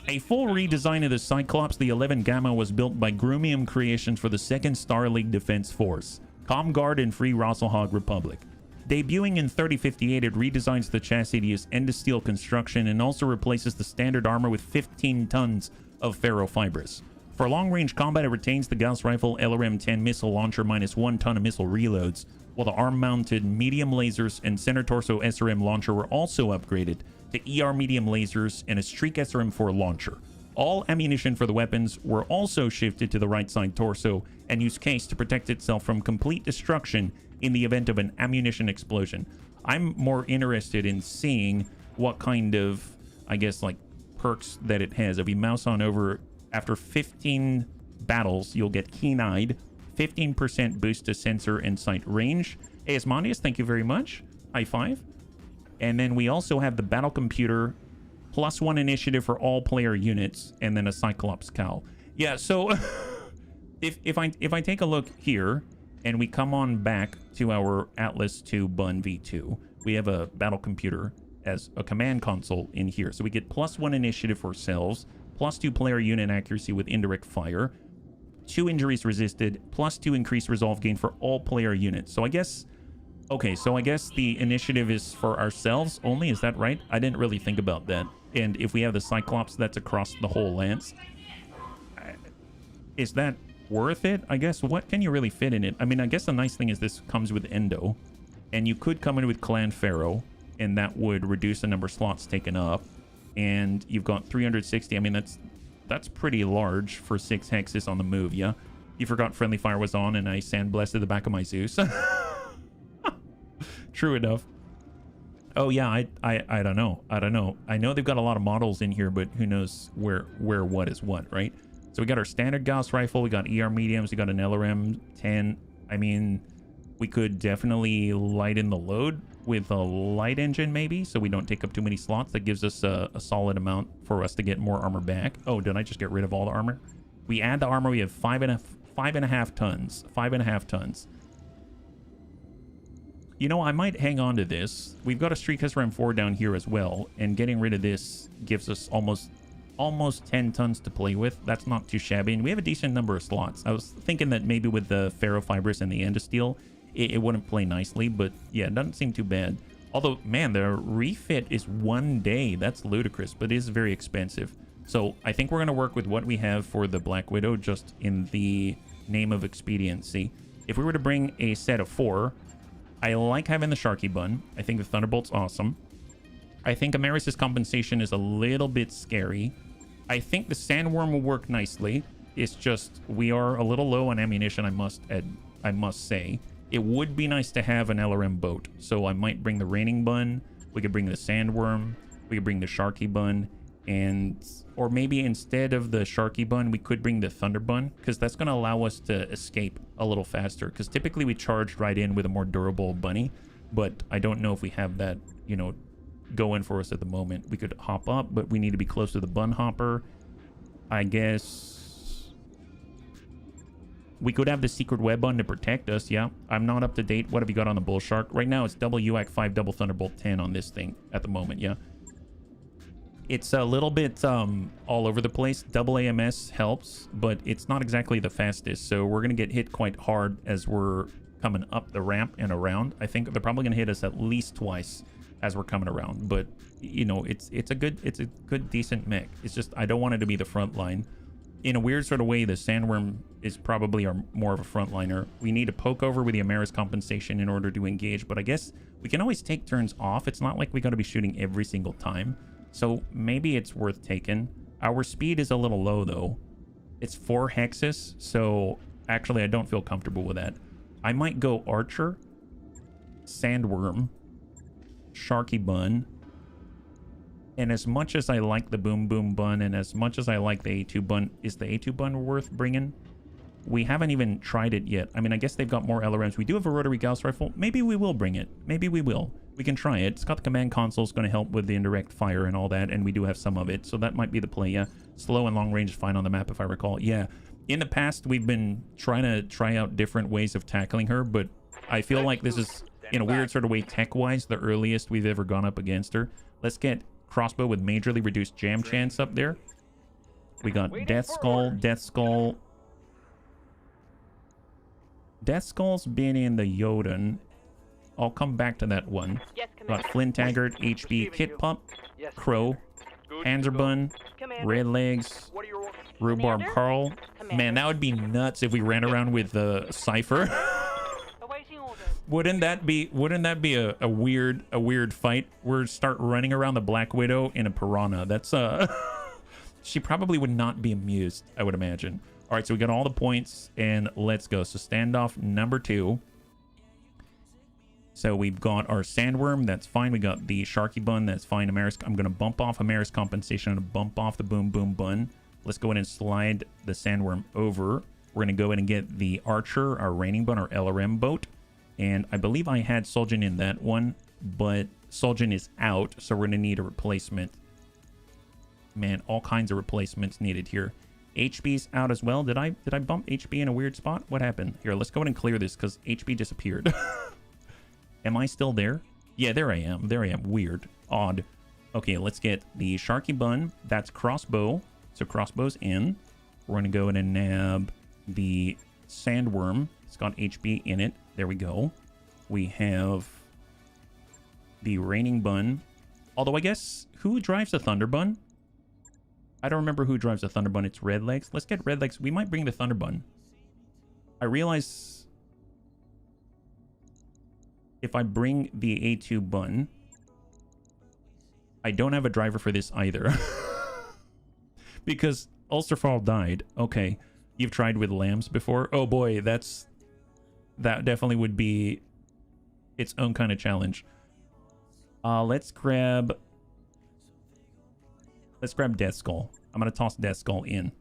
A full redesign of the Cyclops, the 11 Gamma, was built by Grumium Creations for the 2nd Star League Defense Force, Comguard and Free Rosselhog Republic. Debuting in 3058, it redesigns the chassis to use end-of-steel construction and also replaces the standard armor with 15 tons of ferrofibrous. For long-range combat, it retains the Gauss Rifle LRM-10 missile launcher minus 1 ton of missile reloads, while the arm-mounted medium lasers and center torso SRM launcher were also upgraded to ER medium lasers and a Streak SRM-4 launcher. All ammunition for the weapons were also shifted to the right side torso and used case to protect itself from complete destruction in the event of an ammunition explosion. I'm more interested in seeing what kind of, I guess, like perks that it has. If we mouse on over, after 15 battles, you'll get keen-eyed, 15% boost to sensor and sight range. Asmodeus, thank you very much. High five. And then we also have the battle computer, +1 initiative for all player units, and then a Cyclops cowl. Yeah, so if I take a look here, and we come on back to our Atlas II Bun V2, we have a battle computer as a command console in here. So we get +1 initiative for ourselves, +2 player unit accuracy with indirect fire, 2 injuries resisted, +2 increased resolve gain for all player units. So I guess, okay, so I guess the initiative is for ourselves only, is that right? I didn't really think about that. And if we have the Cyclops, that's across the whole lance. Is that worth it? I guess, what can you really fit in it? I mean, I guess the nice thing is this comes with Endo, and you could come in with Clan Pharaoh, and that would reduce the number of slots taken up. And you've got 360. I mean, that's pretty large for 6 hexes on the move, yeah? You forgot Friendly Fire was on, and I sandblasted the back of my Zeus. True enough. Oh, yeah, I don't know. I don't know. I know they've got a lot of models in here, but who knows where what is what, right? So we got our standard Gauss rifle, we got ER mediums, we got an LRM 10. I mean, we could definitely lighten the load with a light engine maybe, so we don't take up too many slots. That gives us a solid amount for us to get more armor back. Oh, did I just get rid of all the armor? We add the armor, we have 5.5 tons. 5.5 tons. You know, I might hang on to this. We've got a Street SRM 4 down here as well, and getting rid of this gives us almost 10 tons to play with. That's not too shabby, and we have a decent number of slots. I was thinking that maybe with the ferrofibrous and the endosteel, it wouldn't play nicely, but yeah, it doesn't seem too bad. Although, man, the refit is 1 day. That's ludicrous, but it is very expensive. So I think we're going to work with what we have for the Black Widow, just in the name of expediency. If we were to bring a set of 4, I like having the Sharky Bun. I think the Thunderbolt's awesome. I think Amaris' compensation is a little bit scary. I think the Sandworm will work nicely. It's just we are a little low on ammunition, I must say. It would be nice to have an LRM boat, so I might bring the Raining Bun. We could bring the Sandworm. We could bring the Sharky Bun, or maybe instead of the Sharky Bun, we could bring the Thunder Bun, because that's going to allow us to escape a little faster. Because typically we charge right in with a more durable bunny, but I don't know if we have that, you know, going for us at the moment. We could hop up, but we need to be close to the Bun Hopper. I guess we could have the Secret Web Bun to protect us, yeah. I'm not up to date. What have you got on the Bull Shark? Right now, it's double UAC 5, double Thunderbolt 10 on this thing at the moment, yeah. It's a little bit all over the place. Double AMS helps, but it's not exactly the fastest, so we're going to get hit quite hard as we're coming up the ramp and around. I think they're probably going to hit us at least twice as we're coming around, but, you know, it's a good, decent mech. It's just, I don't want it to be the front line. In a weird sort of way, the Sandworm is probably more of a frontliner. We need to poke over with the Amaris compensation in order to engage, but I guess we can always take turns off. It's not like we got to be shooting every single time, so maybe it's worth taking. Our speed is a little low, though. It's 4 hexes, so actually I don't feel comfortable with that. I might go Archer, Sandworm, Sharky Bun, and as much as I like the Boom Boom Bun, and as much as I like the A2 Bun, is the A2 Bun worth bringing? We haven't even tried it yet. I mean, I guess they've got more LRMs. We do have a rotary Gauss rifle. Maybe we will bring it. Maybe we will. We can try it. It's got the command console. It's going to help with the indirect fire and all that, and we do have some of it, so that might be the play, yeah. Slow and long range is fine on the map, if I recall. Yeah. In the past, we've been trying to try out different ways of tackling her, but I feel like this is, in a weird sort of way, tech-wise, the earliest we've ever gone up against her. Let's get Crossbow with majorly reduced jam chance up there. We got Death Skull. Death Skull's been in the Jotun. I'll come back to that one. Got Flint Taggart, HB, Kit Pup, Crow, Panzerbun, Red Legs, Rhubarb Carl. Man, that would be nuts if we ran around with the Cypher. Wouldn't that be a weird fight? We'd start running around the Black Widow in a piranha. That's she probably would not be amused, I would imagine. All right, so we got all the points, and let's go. So standoff number 2. So we've got our Sandworm, that's fine. We got the Sharky Bun, that's fine. Amaris, I'm going to bump off Amaris compensation. I'm going to bump off the Boom Boom Bun. Let's go ahead and slide the Sandworm over. We're going to go ahead and get the Archer, our Raining Bun, our LRM boat. And I believe I had Soljan in that one, but Soljan is out, so we're going to need a replacement. Man, all kinds of replacements needed here. HB's out as well. Did I bump HB in a weird spot? What happened? Here, let's go ahead and clear this because HB disappeared. Am I still there? Yeah, there I am. There I am. Weird. Odd. Okay, let's get the Sharky Bun. That's Crossbow. So crossbows in. We're going to go in and nab the sandworm. It's got HB in it. There we go. We have the raining bun. Although I guess, who drives the thunder bun? I don't remember who drives the thunder bun. It's red legs. Let's get red legs. We might bring the thunder bun. I realize if I bring the A2 bun, I don't have a driver for this either. Because Ulsterfall died. Okay. You've tried with lambs before? Oh boy, that definitely would be its own kind of challenge. Let's grab Death Skull. I'm gonna toss Death Skull in.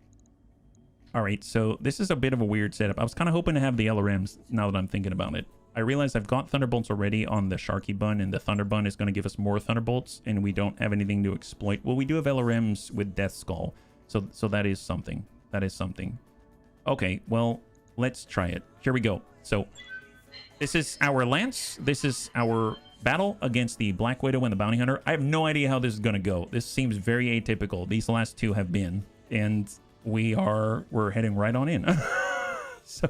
Alright, so this is a bit of a weird setup. I was kind of hoping to have the LRMs now that I'm thinking about it. I realize I've got Thunderbolts already on the Sharky Bun, and the Thunder Bun is going to give us more Thunderbolts, and we don't have anything to exploit. Well, we do have LRMs with Death Skull, so that is something. That is something. Okay, well, let's try it. Here we go. So, this is our Lance. This is our battle against the Black Widow and the Bounty Hunter. I have no idea how this is going to go. This seems very atypical. These last two have been, and we're heading right on in. So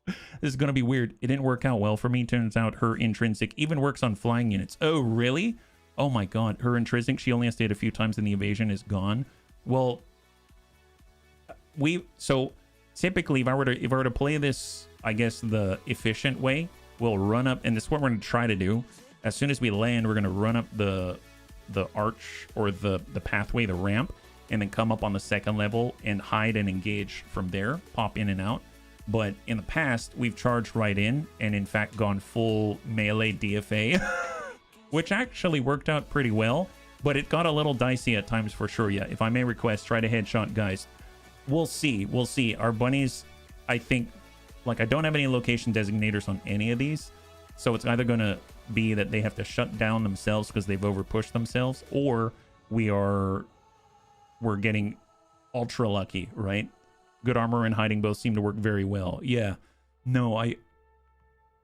this is going to be weird. It didn't work out well for me. Turns out her intrinsic even works on flying units. Oh, really? Oh my god. Her intrinsic, she only has to hit a few times and the evasion is gone. Well, so typically if I were to play this, I guess the efficient way, we'll run up, and this is what we're going to try to do. As soon as we land, we're going to run up the arch or the pathway, the ramp, and then come up on the second level and hide and engage from there, pop in and out. But in the past, we've charged right in and in fact gone full melee DFA, which actually worked out pretty well, but it got a little dicey at times for sure. Yeah, if I may request, try to headshot guys. We'll see. We'll see. Our bunnies, I think, like I don't have any location designators on any of these, so it's either going to be that they have to shut down themselves because they've overpushed themselves, or we're getting ultra lucky, right? Good armor and hiding both seem to work very well. Yeah. No,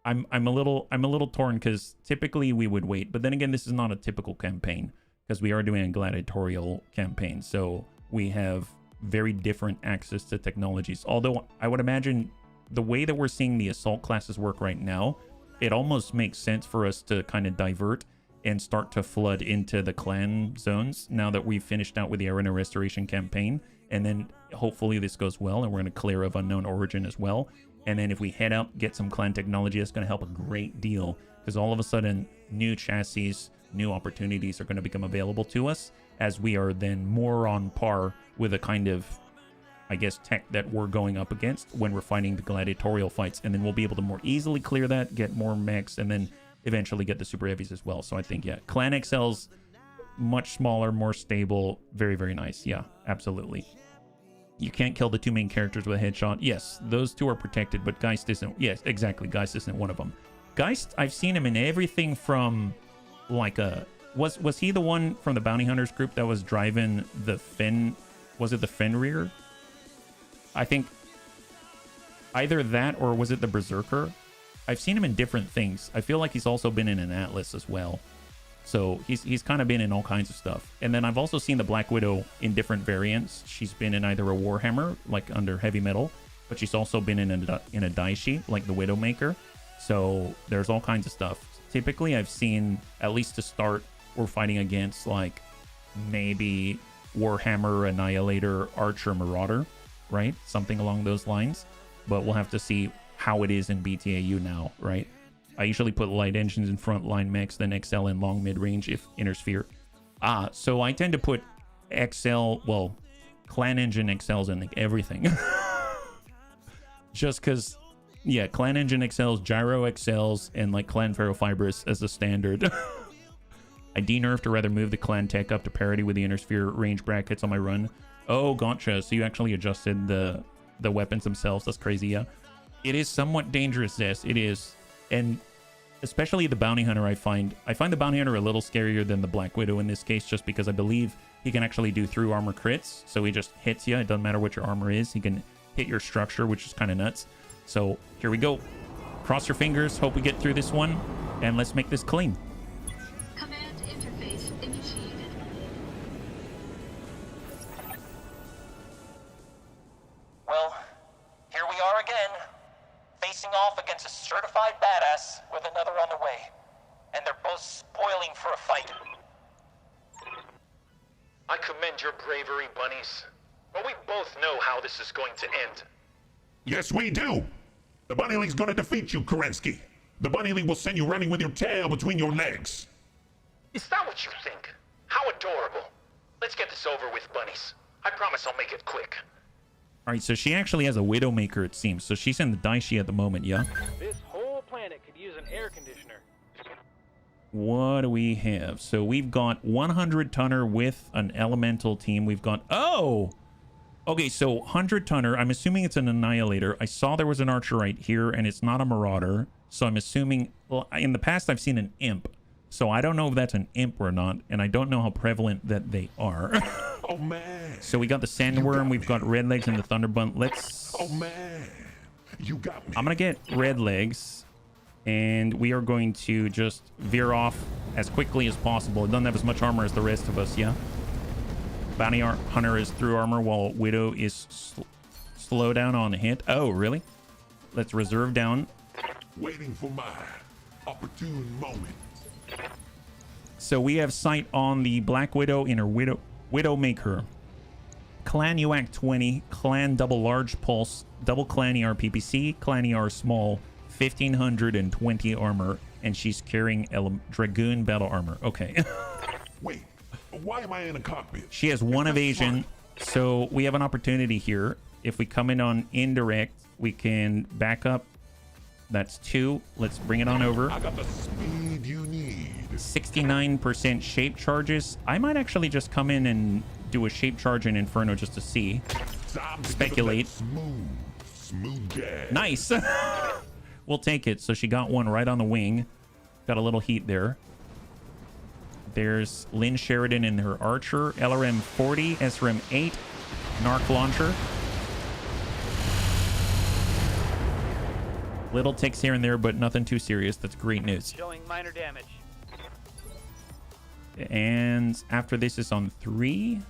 I'm a little torn because typically we would wait, but then again, this is not a typical campaign because we are doing a gladiatorial campaign, so we have very different access to technologies. Although I would imagine the way that we're seeing the assault classes work right now, it almost makes sense for us to kind of divert and start to flood into the clan zones now that we've finished out with the Arena Restoration campaign. And then hopefully this goes well and we're going to clear of Unknown Origin as well. And then if we head out, get some clan technology, that's going to help a great deal, because all of a sudden new chassis, new opportunities are going to become available to us as we are then more on par with a kind of, I guess, tech that we're going up against when we're fighting the gladiatorial fights. And then we'll be able to more easily clear that, get more mechs, and then eventually get the super heavies as well. So I think, yeah, Clan XL's much smaller, more stable, very, very nice. Yeah, absolutely. You can't kill the two main characters with a headshot. Yes, those two are protected, but Geist isn't. Yes, exactly. Geist isn't one of them. Geist, I've seen him in everything from like a... Was he the one from the Bounty Hunters group that was driving the Fen... Was it the Fenrir? I think either that or was it the Berserker? I've seen him in different things. I feel like he's also been in an Atlas as well. So he's kind of been in all kinds of stuff. And then I've also seen the Black Widow in different variants. She's been in either a Warhammer, like under Heavy Metal, but she's also been in a Daishi, like the Widowmaker. So there's all kinds of stuff. Typically, I've seen, at least to start, we're fighting against like maybe Warhammer, Annihilator, Archer, Marauder, right? Something along those lines. But we'll have to see how it is in BTAU now, right? I usually put light engines in front, line mechs, then XL in long mid-range if inner sphere. So I tend to put XL, well, clan engine XLs in like everything. Just because, yeah, clan engine XLs, gyro XLs, and like clan ferrofibrous as a standard. I de-nerfed or rather moved the clan tech up to parity with the inner sphere range brackets on my run. Oh, gotcha. So you actually adjusted the weapons themselves. That's crazy, yeah. It is somewhat dangerous, yes, it is. And especially the Bounty Hunter, I find the Bounty Hunter a little scarier than the Black Widow in this case, just because I believe he can actually do through armor crits. So he just hits you. It doesn't matter what your armor is. He can hit your structure, which is kind of nuts. So here we go. Cross your fingers. Hope we get through this one. And let's make this clean. Command interface initiated. facing off against a certified badass with another on the way. And they're both spoiling for a fight. I commend your bravery, bunnies. But we both know how this is going to end. Yes, we do. The Bunny League's gonna defeat you, Kerensky. The Bunny League will send you running with your tail between your legs. Is that what you think? How adorable. Let's get this over with, bunnies. I promise I'll make it quick. All right, so she actually has a Widowmaker, it seems. So she's in the Daishi at the moment, yeah? This whole planet could use an air conditioner. What do we have? So we've got 100-tonner with an elemental team. We've got... Oh! Okay, so 100-tonner. I'm assuming it's an Annihilator. I saw there was an Archer right here, and it's not a Marauder. So I'm assuming... Well, in the past, I've seen an Imp. So I don't know if that's an Imp or not, and I don't know how prevalent that they are. Oh, man. So we got the Sandworm. We've got Red Legs and the Thunderbunt. Let's... Oh, man. You got me. I'm going to get Red Legs, and we are going to just veer off as quickly as possible. It doesn't have as much armor as the rest of us, yeah? Bounty Hunter is through armor, while Widow is slow down on hit. Oh, really? Let's reserve down. Waiting for my opportune moment. So we have sight on the Black Widow in her Widowmaker. Clan UAC 20, Clan Double Large Pulse, Double Clan ER PPC, Clan ER Small, 1520 armor, and she's carrying Dragoon battle armor. Okay. Wait, why am I in a cockpit? She has one evasion, so we have an opportunity here. If we come in on indirect, we can back up. That's 2. Let's bring it on over. I got the speed you need. 69% shape charges. I might actually just come in and do a shape charge in Inferno just to see. Speculate. Smooth gas. Nice. We'll take it. So she got one right on the wing. Got a little heat there. There's Lynn Sheridan in her Archer. LRM 40, SRM 8, Narc Launcher. Little ticks here and there, but nothing too serious. That's great news. Showing minor damage. And after this is on 3.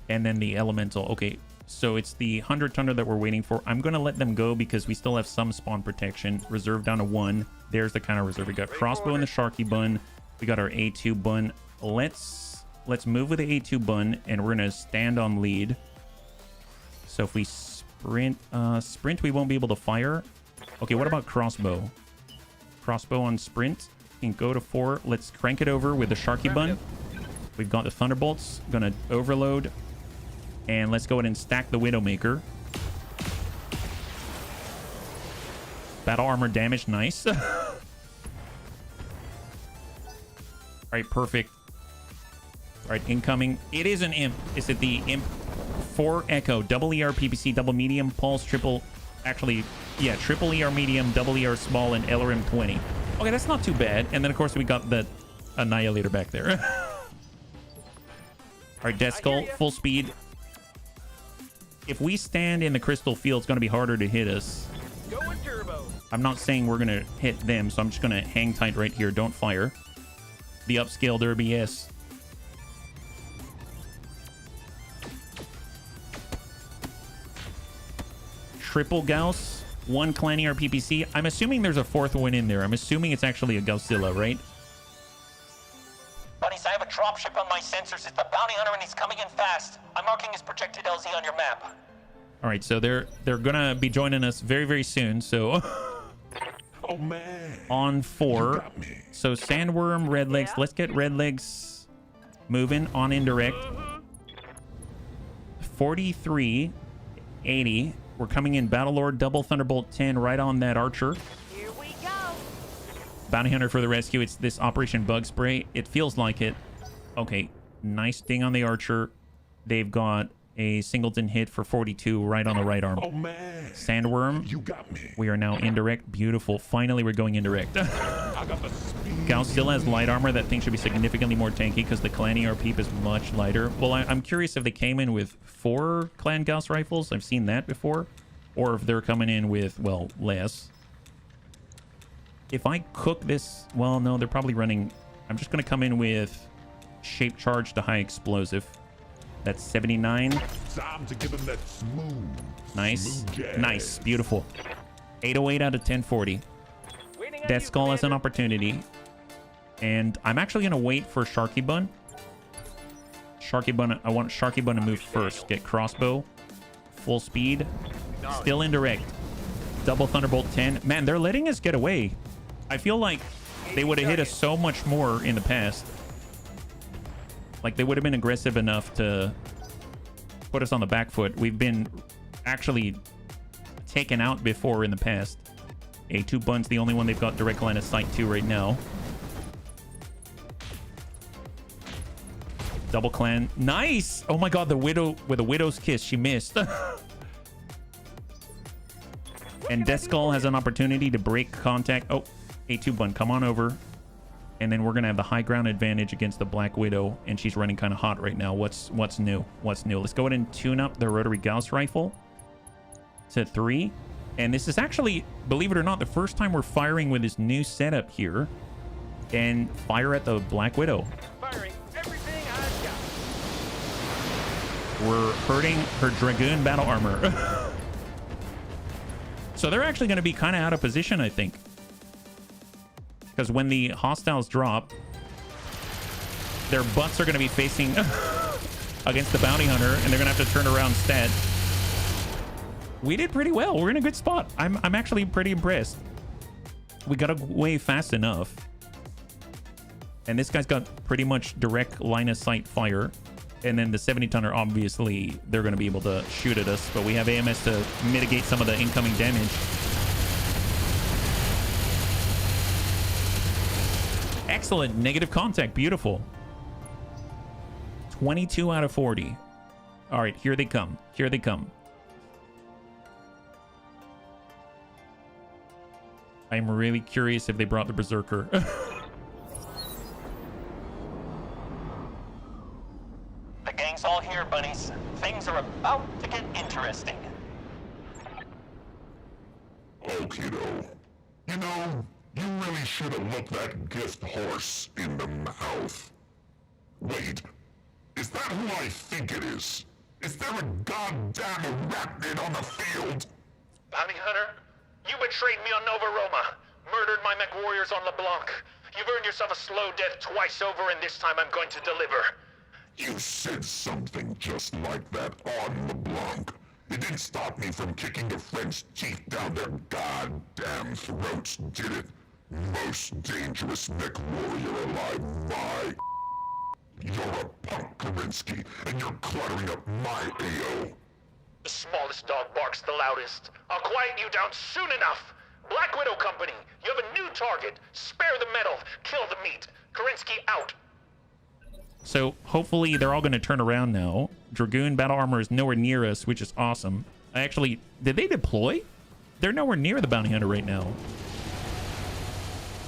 And then the Elemental. Okay, so it's the 100-tonner that we're waiting for. I'm going to let them go because we still have some spawn protection. Reserve down to 1. There's the counter reserve. We got Crossbow and the Sharky Bun. We got our A2 Bun. Let's move with the A2 Bun, and we're going to stand on lead. So if we sprint, we won't be able to fire. Okay, what about Crossbow? Crossbow on sprint. Can go to 4. Let's crank it over with the Sharky Bun. We've got the Thunderbolts. Gonna overload. And let's go ahead and stack the Widowmaker. Battle armor damage. Nice. All right, perfect. All right, incoming. It is an Imp. Is it the Imp 4 Echo? Double ER PPC, double medium, pulse, triple... Actually, yeah, triple ER medium, double ER small, and LRM 20. Okay, that's not too bad. And then, of course, we got the Annihilator back there. All right, Death Skull, full speed. If we stand in the crystal field, it's going to be harder to hit us. Going turbo. I'm not saying we're going to hit them, so I'm just going to hang tight right here. Don't fire. The upscale derby, yes. Triple Gauss, 1 Clan ER PPC. I'm assuming there's a 4th one in there. I'm assuming it's actually a Gaussilla, right? Buddies, I have a dropship on my sensors. It's the bounty hunter and he's coming in fast. I'm marking his projected LZ on your map. All right, so they're gonna be joining us very, very soon. So Oh man. On 4. So Sandworm, Red Legs. Let's get Red Legs moving on indirect. 43, 80. We're coming in Battlelord, double Thunderbolt 10 right on that Archer. Here we go. Bounty Hunter for the rescue. It's this Operation Bug Spray. It feels like it. Okay, nice ding on the Archer. They've got a singleton hit for 42 right on the right arm. Oh man. Sandworm. You got me. We are now indirect. Beautiful. Finally, we're going indirect. I got the speed. Gauss still has light armor. That thing should be significantly more tanky because the Clan ER Peep is much lighter. Well, I'm curious if they came in with 4 Clan Gauss rifles. I've seen that before. Or if they're coming in with, well, less. If I cook this... Well, no, they're probably running... I'm just going to come in with Shape Charge to High Explosive. That's 79. Time to give him that smooth. Nice. smooth jazz. Nice. Beautiful. 808 out of 1040. Waiting on Death you, Skull has an Commander. opportunity. And I'm actually going to wait for Sharky Bun. Sharky Bun, I want Sharky Bun to move first. Get crossbow. Full speed. Still indirect. Double Thunderbolt 10. Man, they're letting us get away. I feel like they would have hit us so much more in the past. Like, they would have been aggressive enough to put us on the back foot. We've been actually taken out before in the past. A2 Bun's the only one they've got direct line of sight to right now. Double clan. Nice! Oh my god, the Widow with a Widow's Kiss. She missed. And Death Skull has an opportunity to break contact. Oh, A2 Bun, come on over. And then we're going to have the high ground advantage against the Black Widow. And she's running kind of hot right now. What's new? What's new? Let's go ahead and tune up the rotary Gauss rifle to 3. And this is actually, believe it or not, the first time we're firing with this new setup here. And fire at the Black Widow. Firing everything I've got. We're hurting her Dragoon battle armor. So they're actually going to be kind of out of position, I think. Because when the hostiles drop, their butts are going to be facing against the bounty hunter, and they're going to have to turn around stat. We did pretty well. We're in a good spot. I'm actually pretty impressed. We got away fast enough. And this guy's got pretty much direct line of sight fire. And then the 70-tonner, obviously, they're going to be able to shoot at us. But we have AMS to mitigate some of the incoming damage. Excellent. Negative contact. Beautiful. 22 out of 40. All right, here they come. Here they come. I'm really curious if they brought the Berserker. The gang's all here, bunnies. Things are about to get interesting. Oh, kiddo. You know, you really should have looked that gift horse in the mouth. Wait, is that who I think it is? Is there a goddamn arachnid on the field? Bounty Hunter, you betrayed me on Nova Roma, murdered my mech warriors on LeBlanc. You've earned yourself a slow death twice over, and this time I'm going to deliver. You said something just like that on LeBlanc. It didn't stop me from kicking the French teeth down their goddamn throats, did it? Most dangerous mech warrior alive, my... You're a punk, Kerensky, and you're cluttering up my AO. The smallest dog barks the loudest. I'll quiet you down soon enough. Black Widow Company, you have a new target. Spare the metal, kill the meat. Kerensky out. So hopefully they're all going to turn around now. Dragoon battle armor is nowhere near us, which is awesome. Actually, did they deploy? They're nowhere near the bounty hunter right now.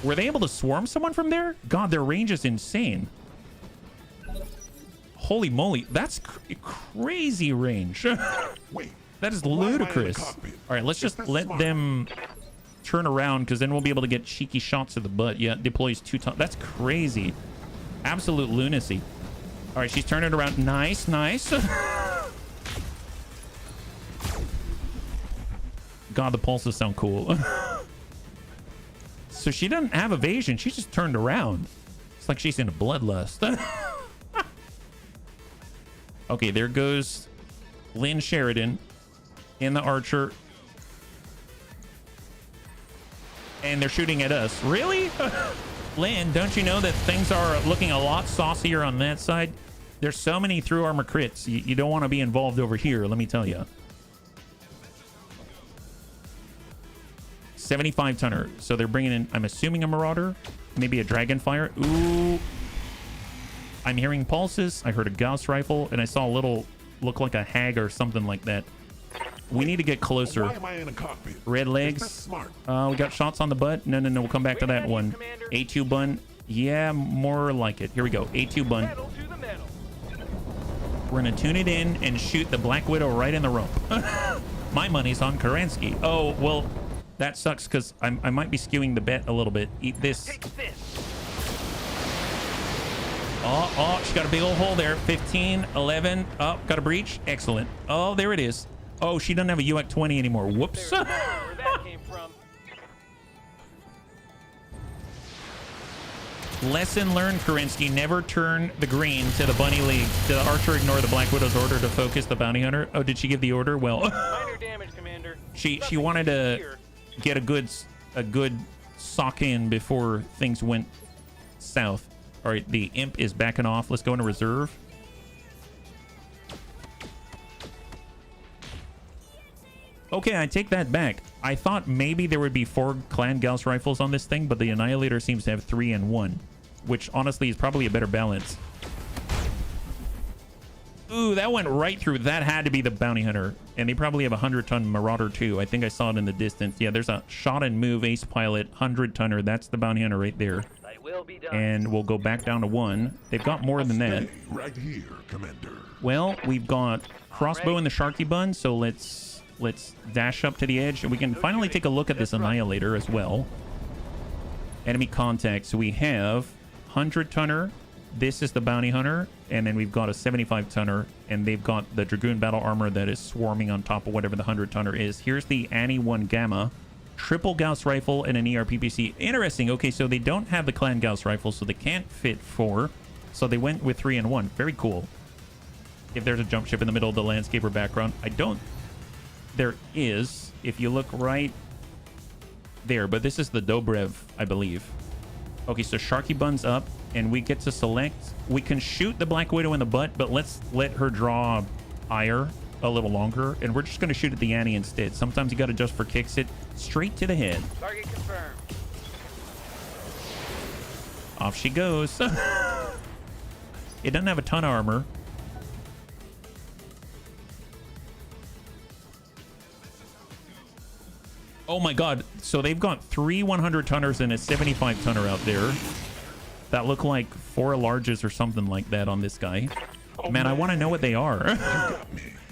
Were they able to swarm someone from there? God, their range is insane. Holy moly, that's crazy range. Wait, That is why am I in the ludicrous. cockpit? All right, let's Is just this let smart? them turn around, because then we'll be able to get cheeky shots to the butt. Yeah, deploys 2 times. That's crazy. Absolute lunacy. All right, she's turning around. Nice, nice. God, the pulses sound cool. So she doesn't have evasion. She just turned around. It's like she's in a bloodlust. Okay, there goes Lynn Sheridan in the Archer. And they're shooting at us. Really? Lynn, don't you know that things are looking a lot saucier on that side? There's so many through armor crits. You don't want to be involved over here, let me tell you. 75 tonner. So they're bringing in, I'm assuming, a Marauder. Maybe a Dragonfire. Ooh. I'm hearing pulses. I heard a Gauss rifle. And I saw a little, look like a hag or something like that. We need to get closer. Why am I in a cockpit? Red Is legs. this smart? We got shots on the butt. No. We'll come back to that one. A2 bun. Yeah, more like it. Here we go. A2 bun. Metal to the metal. We're going to tune it in and shoot the Black Widow right in the rump. My money's on Kerensky. Oh, well, that sucks because I might be skewing the bet a little bit. Eat this. Take this. Oh, she got a big old hole there. 15, 11. Oh, got a breach. Excellent. Oh, there it is. Oh, she doesn't have a UAC 20 anymore. Whoops. There's more where that came from. Lesson learned, Kerensky. Never turn the green to the bunny league. Did the archer ignore the Black Widow's order to focus the bounty hunter? Oh, did she give the order? Well, Minor damage, Commander. she Nothing wanted to here. get a good sock in before things went south. All right, the imp is backing off. Let's go into reserve. Okay, I take that back. I thought maybe there would be 4 clan Gauss rifles on this thing, but the Annihilator seems to have 3 and 1, which honestly is probably a better balance. Ooh, that went right through. That had to be the bounty hunter, and they probably have a 100-ton Marauder too. I think I saw it in the distance. Yeah, there's a shot and move ace pilot 100-tonner. That's the bounty hunter right there. I will be done. And we'll go back down to 1. They've got more than that. Stay right here, Commander. Well, we've got crossbow and the Sharky Bun, so let's dash up to the edge, and we can finally take a look at this Annihilator as well. Enemy contact. So we have 100-tonner. This is the bounty hunter, and then we've got a 75-tonner, and they've got the Dragoon battle armor that is swarming on top of whatever the 100-tonner is. Here's the Annie 1 Gamma, triple Gauss rifle, and an ERPPC. Interesting. Okay, so they don't have the clan Gauss rifle, so they can't fit 4. So they went with 3 and 1. Very cool. If there's a jump ship in the middle of the landscape or background, I don't. There is, if you look right there, but this is the Dobrev, I believe. Okay, so Sharky Bun's up, and we get to select. We can shoot the Black Widow in the butt, but let's let her draw ire a little longer, and we're just going to shoot at the Annie instead. Sometimes you got to just for kicks it straight to the head. Target confirmed. Off she goes. It doesn't have a ton of armor. Oh my god, so they've got 3 100-tonners and a 75-tonner out there that look like 4 larges or something like that on this guy. Man, I want to know what they are.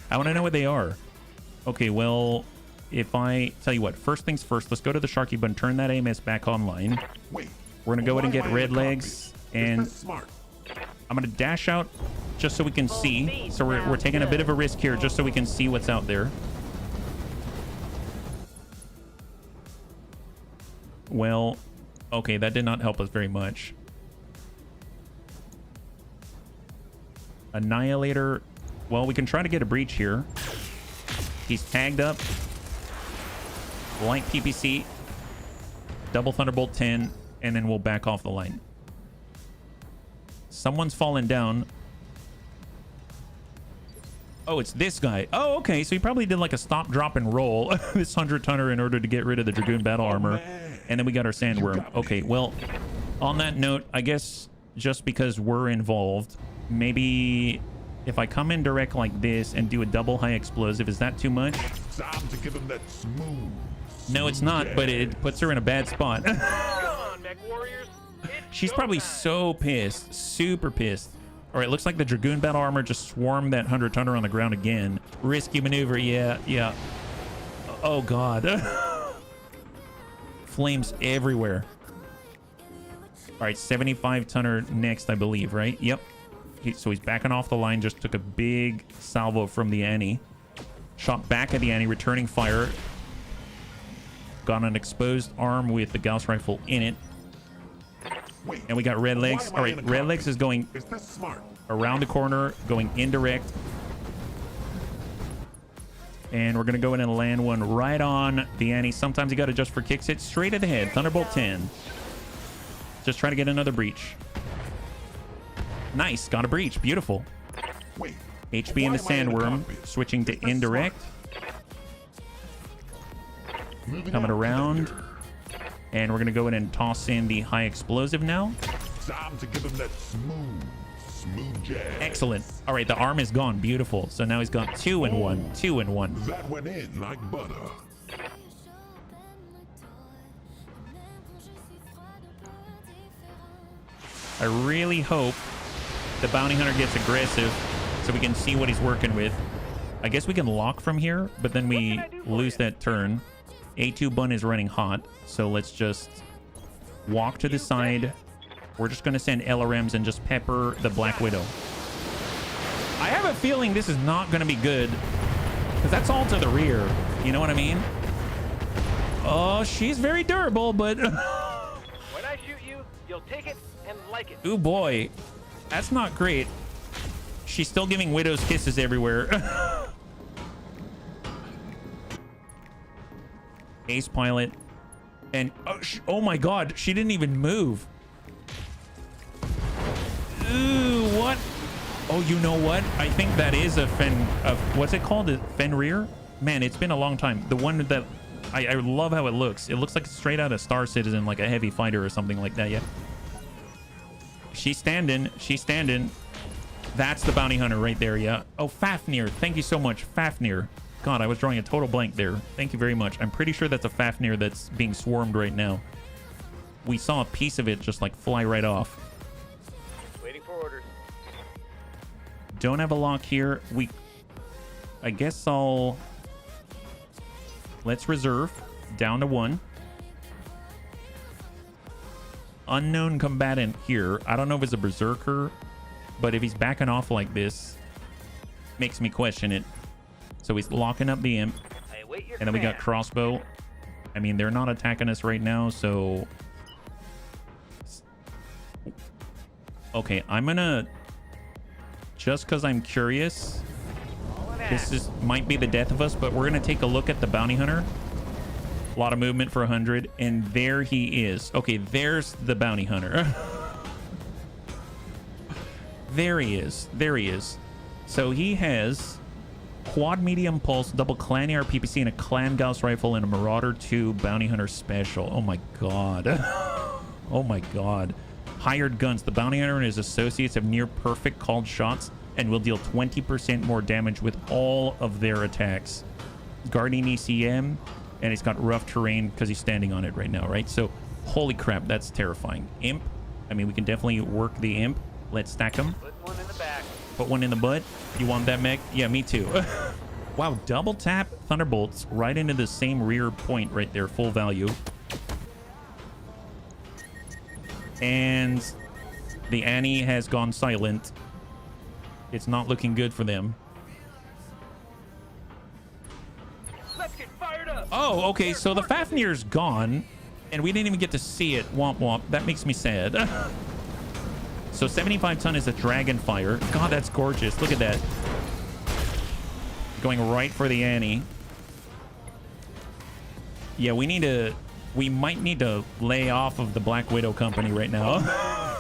I want to know what they are. Okay, well, if I tell you what, first things first, let's go to the Sharky Bun, turn that AMS back online. Wait, We're gonna go ahead and get red legs, Is and this smart? I'm gonna dash out just so we can see. So we're taking a bit of a risk here just so we can see what's out there. Well, okay, that did not help us very much. Annihilator. Well, we can try to get a breach here. He's tagged up. Light PPC. Double Thunderbolt 10. And then we'll back off the line. Someone's fallen down. Oh, it's this guy. Oh, okay. So he probably did like a stop, drop, and roll. This 100-tonner in order to get rid of the Dragoon battle armor. And then we got our Sandworm. Okay, well, on that note, I guess just because we're involved, maybe if I come in direct like this and do a double high explosive, is that too much? Time to give him that smooth. No, it's not, but it puts her in a bad spot. Come on, mech warriors. It's She's probably showtime. so pissed, super pissed. All right, looks like the Dragoon battle armor just swarmed that 100-tonner on the ground again. Risky maneuver, yeah. Oh, God. Flames everywhere. All right, 75-tonner next, I believe, right? Yep. So he's backing off the line, just took a big salvo from the Annie. Shot back at the Annie, returning fire. Got an exposed arm with the Gauss rifle in it. Wait, And we got red legs. All right, red legs is going Is this smart? around the corner, going indirect. And we're going to go in and land one right on the Annie. Sometimes you got to just for kicks it straight at the head. Thunderbolt 10. Just trying to get another breach. Nice. Got a breach. Beautiful. Wait. HB and the why am I in the Sandworm cockpit? switching to Is this indirect. Moving Coming on, around. Commander. And we're going to go in and toss in the high explosive now. Time to give him that smooth jazz. Excellent. All right, the arm is gone. Beautiful. So now he's got 2 and 1. 2 and 1. That went in like butter. I really hope the bounty hunter gets aggressive so we can see what he's working with. I guess we can lock from here, but then we lose that turn. A2 Bun is running hot, so let's just walk to the side, We're just going to send LRMs and just pepper the Black Widow. I have a feeling this is not going to be good, because that's all to the rear. You know what I mean? Oh, she's very durable, but... When I shoot you, you'll take it and like it. Ooh, boy. That's not great. She's still giving Widow's kisses everywhere. Ace pilot. And, oh my god, she didn't even move. Ooh, what? Oh, you know what? I think that is a what's it called? A Fenrir? Man, it's been a long time. The one that I love how it looks. It looks like straight out of Star Citizen, like a heavy fighter or something like that. Yeah. She's standing. She's standing. That's the bounty hunter right there. Yeah. Oh, Fafnir. Thank you so much, Fafnir. God, I was drawing a total blank there. Thank you very much. I'm pretty sure that's a Fafnir that's being swarmed right now. We saw a piece of it just like fly right off. Waiting for orders. Don't have a lock here. I guess let's reserve down to 1. Unknown combatant here. I don't know if it's a berserker, but if he's backing off like this, makes me question it. So he's locking up the imp, and then we got crossbow. I mean, they're not attacking us right now, so okay, I'm gonna, just because I'm curious, this might be the death of us, but we're gonna take a look at the bounty hunter. A lot of movement for 100, and there he is. Okay, there's the bounty hunter. There he is. There he is. So he has quad medium pulse, double clan AR PPC, and a clan Gauss rifle, and a Marauder 2 bounty hunter special. Oh my god. Oh my god. Hired guns. The bounty hunter and his associates have near perfect called shots and will deal 20% more damage with all of their attacks. Guardian ECM, and he's got rough terrain because he's standing on it right now, right? So, holy crap, that's terrifying. Imp. I mean, we can definitely work the imp. Let's stack him. Put one in the back. Put one in the butt. You want that, mech? Yeah, me too. Wow, double tap Thunderbolts right into the same rear point right there, full value. And the Annie has gone silent. It's not looking good for them. Let's get fired up. Oh, okay, so the Fafnir's gone, and we didn't even get to see it. Womp womp. That makes me sad. So 75 ton is a Dragonfire. God, that's gorgeous. Look at that. Going right for the Annie. Yeah, we might need to lay off of the Black Widow company right now.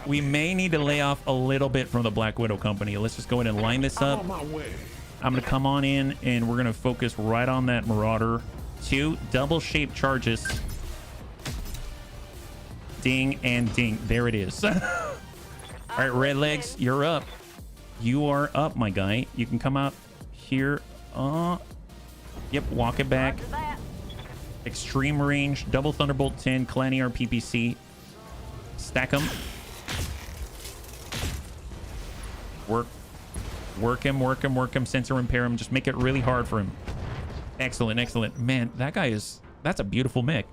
We may need to lay off a little bit from the Black Widow company. Let's just go ahead and line this up. I'm going to come on in, and we're going to focus right on that Marauder. 2 double-shaped charges. Ding and ding. There it is. All right, Red Legs, you're up. You are up, my guy. You can come out here. Yep, walk it back. Extreme range, double Thunderbolt 10, Clan AR PPC. Stack them. Work him, sensor impair him. Just make it really hard for him. Excellent, excellent. Man, that guy is, that's a beautiful mech.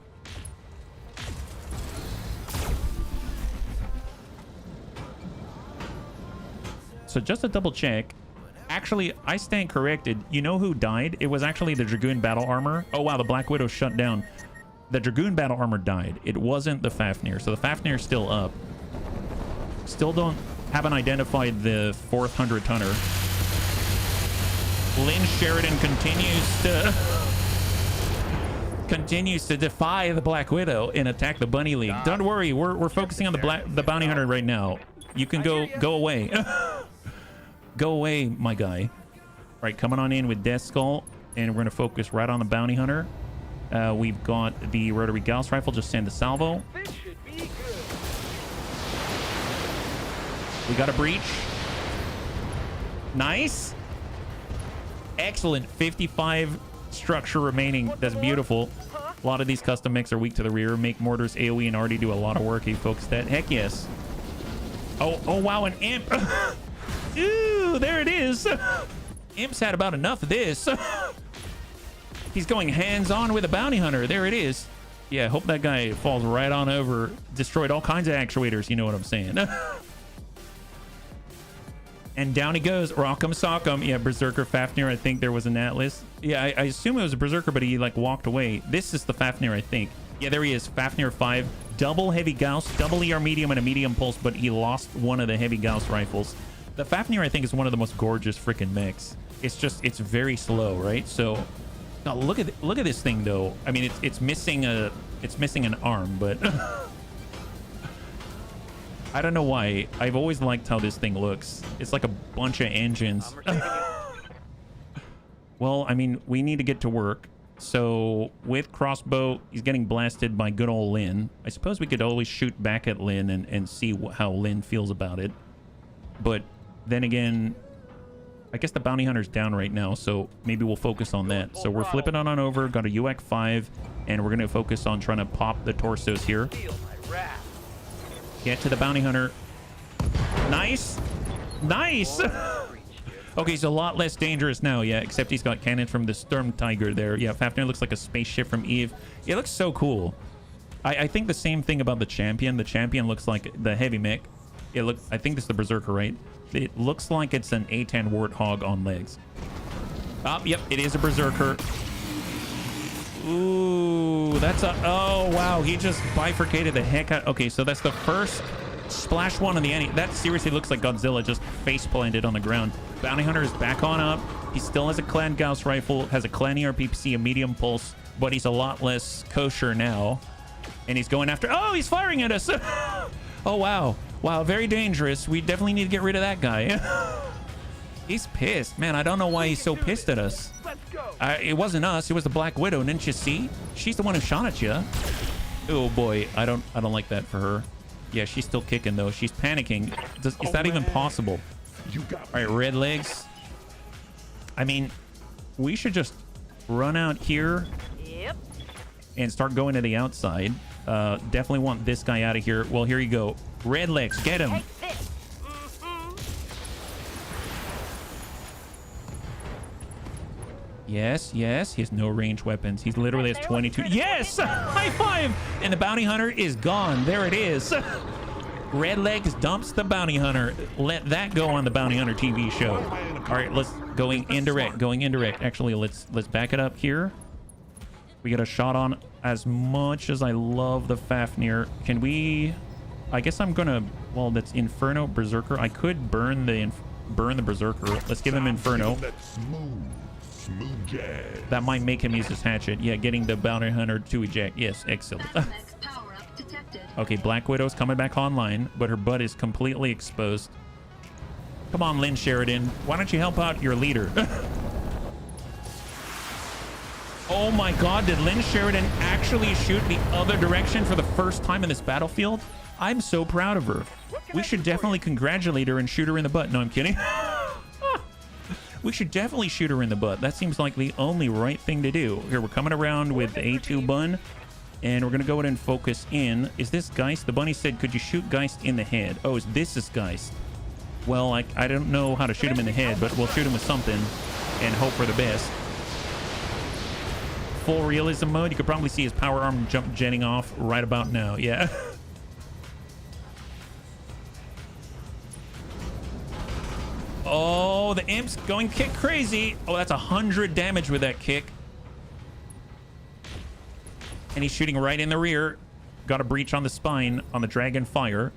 So just to double check, actually, I stand corrected. You know who died? It was actually the Dragoon battle armor. Oh, wow, the Black Widow shut down. The Dragoon battle armor died. It wasn't the Fafnir. So the Fafnir's still up. Still haven't identified the 400 tonner. Lynn Sheridan continues to defy the Black Widow and attack the Bunny League. Don't worry, we're focusing on the bounty hunter right now. You can go away. Go away, my guy. All right, coming on in with Death Skull, and we're going to focus right on the bounty hunter. We've got the rotary Gauss rifle. Just send the salvo. This should be good. We got a breach. Nice. Excellent. 55 structure remaining. That's beautiful. A lot of these custom mechs are weak to the rear. Make mortars AoE and already do a lot of work. He focused that. Heck yes. Oh wow, an imp. Ooh, there it is. Imp's had about enough of this. He's going hands-on with a bounty hunter. There it is. Yeah, I hope that guy falls right on over. Destroyed all kinds of actuators, you know what I'm saying. And down he goes. Rock'em Sock'em. Yeah, Berserker Fafnir. I think there was an Atlas. Yeah, I assume it was a Berserker, but he like walked away. This is the Fafnir, I think. Yeah, there he is. Fafnir 5. Double heavy Gauss, double ER medium, and a medium pulse, but he lost one of the heavy Gauss rifles. The Fafnir, I think, is one of the most gorgeous freaking mechs. It's just, it's very slow, right? So, now look at this thing though. I mean, it's missing an arm, but I don't know why. I've always liked how this thing looks. It's like a bunch of engines. Well, I mean, we need to get to work. So with crossbow, he's getting blasted by good old Lynn. I suppose we could always shoot back at Lynn and see how Lynn feels about it. But then again, I guess the bounty hunter's down right now, so maybe we'll focus on that. So we're flipping on over, got a UAC 5, and we're going to focus on trying to pop the torsos here. Get to the bounty hunter. Nice. Nice. Okay, he's a lot less dangerous now, yeah, except he's got cannons from the Storm Tiger there. Yeah, Fafnir looks like a spaceship from Eve. It looks so cool. I think the same thing about the Champion. The Champion looks like the heavy mech. I think this is the Berserker, right? It looks like it's an A10 Warthog on legs. Oh, yep, it is a Berserker. Ooh, that's a... Oh, wow, he just bifurcated the heck out. Okay, so that's the first splash one on the enemy. That seriously looks like Godzilla just face planted on the ground. Bounty Hunter is back on up. He still has a Clan Gauss rifle, has a Clan ERPPC, a medium pulse, but he's a lot less kosher now. And he's going after... Oh, he's firing at us. Oh, wow. Wow, very dangerous. We definitely need to get rid of that guy. He's pissed. Man, I don't know why he's so pissed at us. It wasn't us. It was the Black Widow. Didn't you see? She's the one who shot at you. Oh, boy. I don't like that for her. Yeah, she's still kicking, though. She's panicking. Is that even possible? All right, red legs. I mean, we should just run out here and start going to the outside. Definitely want this guy out of here. Well, here you go. Red legs, get him. Yes, yes. He has no range weapons. He literally has 22. Yes! High five! And the bounty hunter is gone. There it is. Red legs dumps the bounty hunter. Let that go on the bounty hunter TV show. All right, let's going indirect. Going indirect. Actually, let's back it up here. We get a shot on. As much as I love the Fafnir, can we... I guess I'm gonna... Well, that's Inferno Berserker. I could burn the Berserker. Let's give him Inferno. That might make him use his hatchet. Yeah, getting the bounty hunter to eject. Yes, excellent. Okay, Black Widow's coming back online, but her butt is completely exposed. Come on, Lynn Sheridan. Why don't you help out your leader? Oh my god, did Lynn Sheridan actually shoot the other direction for the first time in this battlefield? I'm so proud of her. We should definitely congratulate her and shoot her in the butt. No, I'm kidding. We should definitely shoot her in the butt. That seems like the only right thing to do. Here, we're coming around with the A2 bun, and we're going to go ahead and focus in. Is this Geist? The bunny said, could you shoot Geist in the head? Oh, this is Geist. Well, I don't know how to shoot him in the head, but we'll shoot him with something and hope for the best. Full realism mode. You could probably see his power arm jump jetting off right about now. Yeah. Oh, the imp's going kick crazy. Oh, that's 100 damage with that kick. And he's shooting right in the rear. Got a breach on the spine on the Dragon Fire.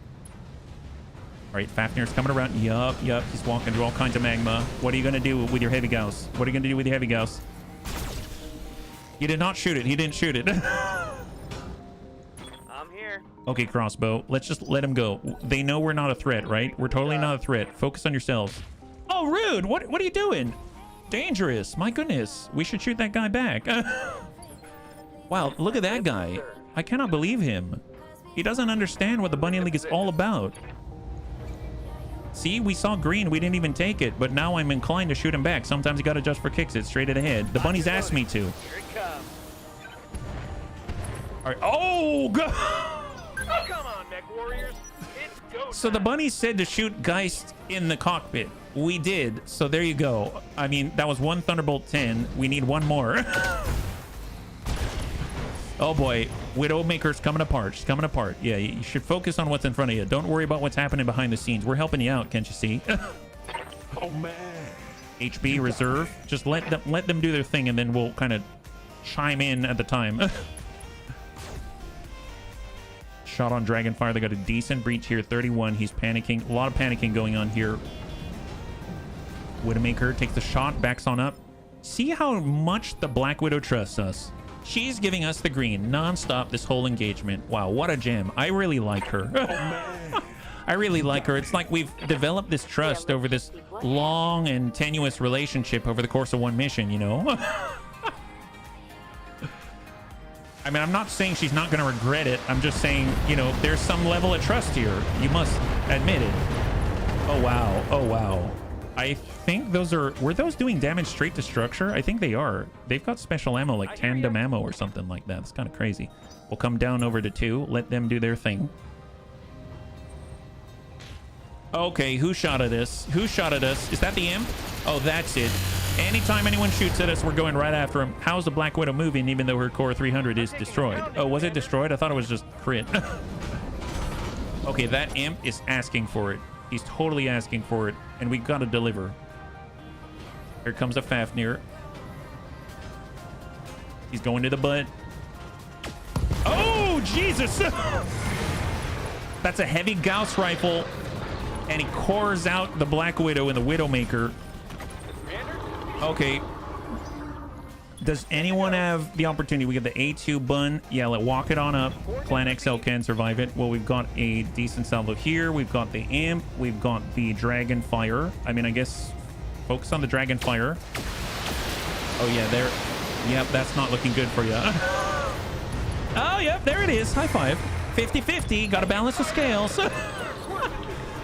All right, Fafnir's coming around. Yup. He's walking through all kinds of magma. What are you going to do with your heavy Gauss? What are you going to do with your heavy Gauss? You did not shoot it. He didn't shoot it. I'm here. Okay, crossbow. Let's just let him go. They know we're not a threat, right? We're totally not a threat. Focus on yourselves. Oh, rude. What are you doing? Dangerous. My goodness. We should shoot that guy back. Wow, look at that guy. I cannot believe him. He doesn't understand what the Bunny League is all about. See, we saw green. We didn't even take it, but now I'm inclined to shoot him back. Sometimes you got to just for kicks it straight at the head. The bunny's asked me to. Here it comes. All right. Oh, God. Come on, mech warriors. It's go So the bunny said to shoot Geist in the cockpit. We did. So there you go. I mean, that was one Thunderbolt 10. We need one more. Oh boy, Widowmaker's coming apart. She's coming apart. Yeah, you should focus on what's in front of you. Don't worry about what's happening behind the scenes. We're helping you out, can't you see? Oh man. HB reserve. Just let them do their thing, and then we'll kind of chime in at the time. Shot on Dragonfire. They got a decent breach here. 31. He's panicking. A lot of panicking going on here. Widowmaker takes the shot, backs on up. See how much the Black Widow trusts us. She's giving us the green non-stop this whole engagement. Wow, what a gem. I really like her. I really like her. It's like we've developed this trust over this long and tenuous relationship over the course of one mission, you know? I mean, I'm not saying she's not going to regret it. I'm just saying, you know, there's some level of trust here. You must admit it. Oh, wow. Oh, wow. I think those were those doing damage straight to structure? I think they are. They've got special ammo, like tandem ammo or something like that. It's kind of crazy. We'll come down over to 2. Let them do their thing. Okay, who shot at us? Who shot at us? Is that the imp? Oh, that's it. Anytime anyone shoots at us, we're going right after him. How's the Black Widow moving even though her core 300 is destroyed? Oh, was it destroyed? I thought it was just crit. Okay, that imp is asking for it. He's totally asking for it, and we've got to deliver. Here comes a Fafnir. He's going to the butt. Oh, Jesus! That's a heavy Gauss rifle, and he cores out the Black Widow and the Widowmaker. Okay. Does anyone have the opportunity? We get the A2 bun. Yeah, let's walk it on up. Clan XL can survive it. Well, we've got a decent salvo here. We've got the imp. We've got the Dragonfire. I mean, I guess focus on the Dragonfire. Oh, yeah, there. Yep, that's not looking good for you. Oh, yep, there it is. High five. 50-50. Got to balance the scales.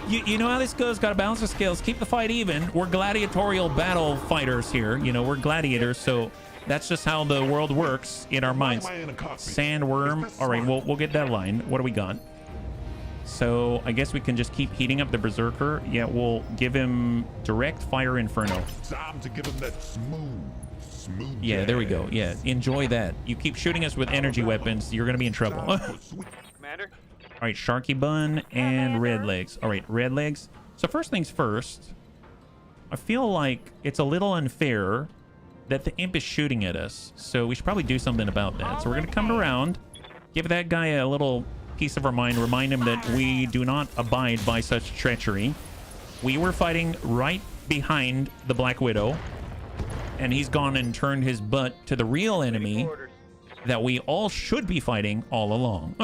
You know how this goes. Got to balance the scales. Keep the fight even. We're gladiatorial battle fighters here. You know, we're gladiators, so that's just how the world works in our minds. Sandworm. All right, we'll get that line. What do we got? So I guess we can just keep heating up the Berserker. Yeah, we'll give him direct fire Inferno. Time to give him that smooth. Yeah, there we go. Yeah, enjoy that. You keep shooting us with energy weapons, you're gonna be in trouble. Commander? All right, Sharky Bun and Red Legs. All right, Red Legs. So first things first, I feel like it's a little unfair that the imp is shooting at us. So we should probably do something about that. So we're going to come around, give that guy a little piece of our mind, remind him that we do not abide by such treachery. We were fighting right behind the Black Widow, and he's gone and turned his butt to the real enemy that we all should be fighting all along.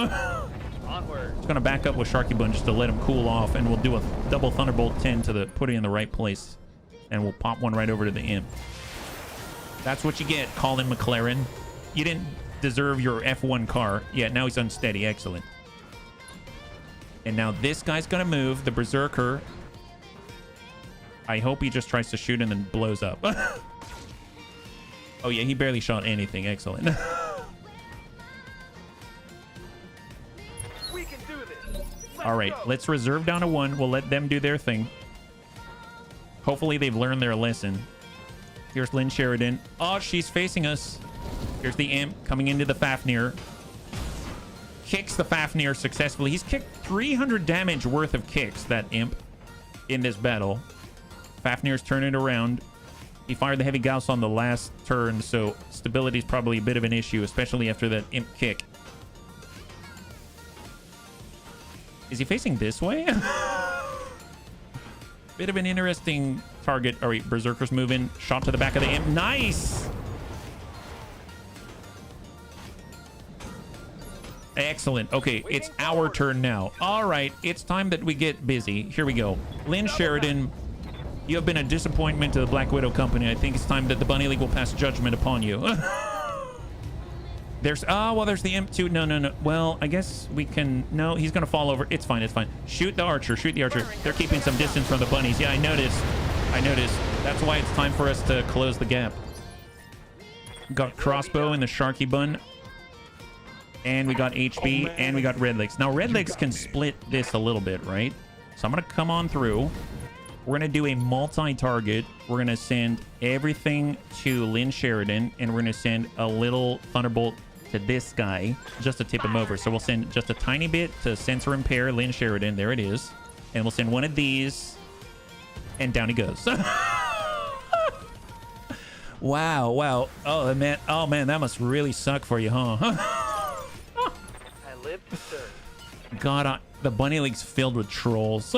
Onward. Just gonna back up with Sharky Bun just to let him cool off, and we'll do a double Thunderbolt 10 to put it in the right place, and we'll pop one right over to the imp. That's what you get, Colin McLaren. You didn't deserve your F1 car. Yeah, now he's unsteady. Excellent. And now this guy's gonna move, the Berserker. I hope he just tries to shoot and then blows up. Oh yeah, he barely shot anything. Excellent. All right, let's reserve down to 1. We'll let them do their thing. Hopefully they've learned their lesson. Here's Lynn Sheridan. Oh, she's facing us. Here's the imp coming into the Fafnir. Kicks the Fafnir successfully. He's kicked 300 damage worth of kicks, that imp, in this battle. Fafnir's turning around. He fired the heavy Gauss on the last turn, so stability is probably a bit of an issue, especially after that imp kick. Is he facing this way? Bit of an interesting target. All right, Berserker's moving. Shot to the back of the imp. Nice! Excellent. Okay, it's our turn now. All right, it's time that we get busy. Here we go. Lynn Sheridan, you have been a disappointment to the Black Widow Company. I think it's time that the Bunny League will pass judgment upon you. There's the imp too. No. Well, I guess we can. No, he's gonna fall over. It's fine. Shoot the archer. They're keeping some distance from the bunnies. Yeah, I noticed. That's why it's time for us to close the gap. Got crossbow in the Sharky Bun, and we got HB, and we got Red Legs. Now Red Legs can split this a little bit, right? So I'm gonna come on through. We're gonna do a multi-target. We're gonna send everything to Lynn Sheridan, and we're gonna send a little Thunderbolt to this guy just to tip him over. So we'll send just a tiny bit to Sensor Impair Lynn Sheridan. There it is. And we'll send one of these. And down he goes. Wow, wow. Oh man, that must really suck for you, huh? I live to serve. God, the Bunny League's filled with trolls.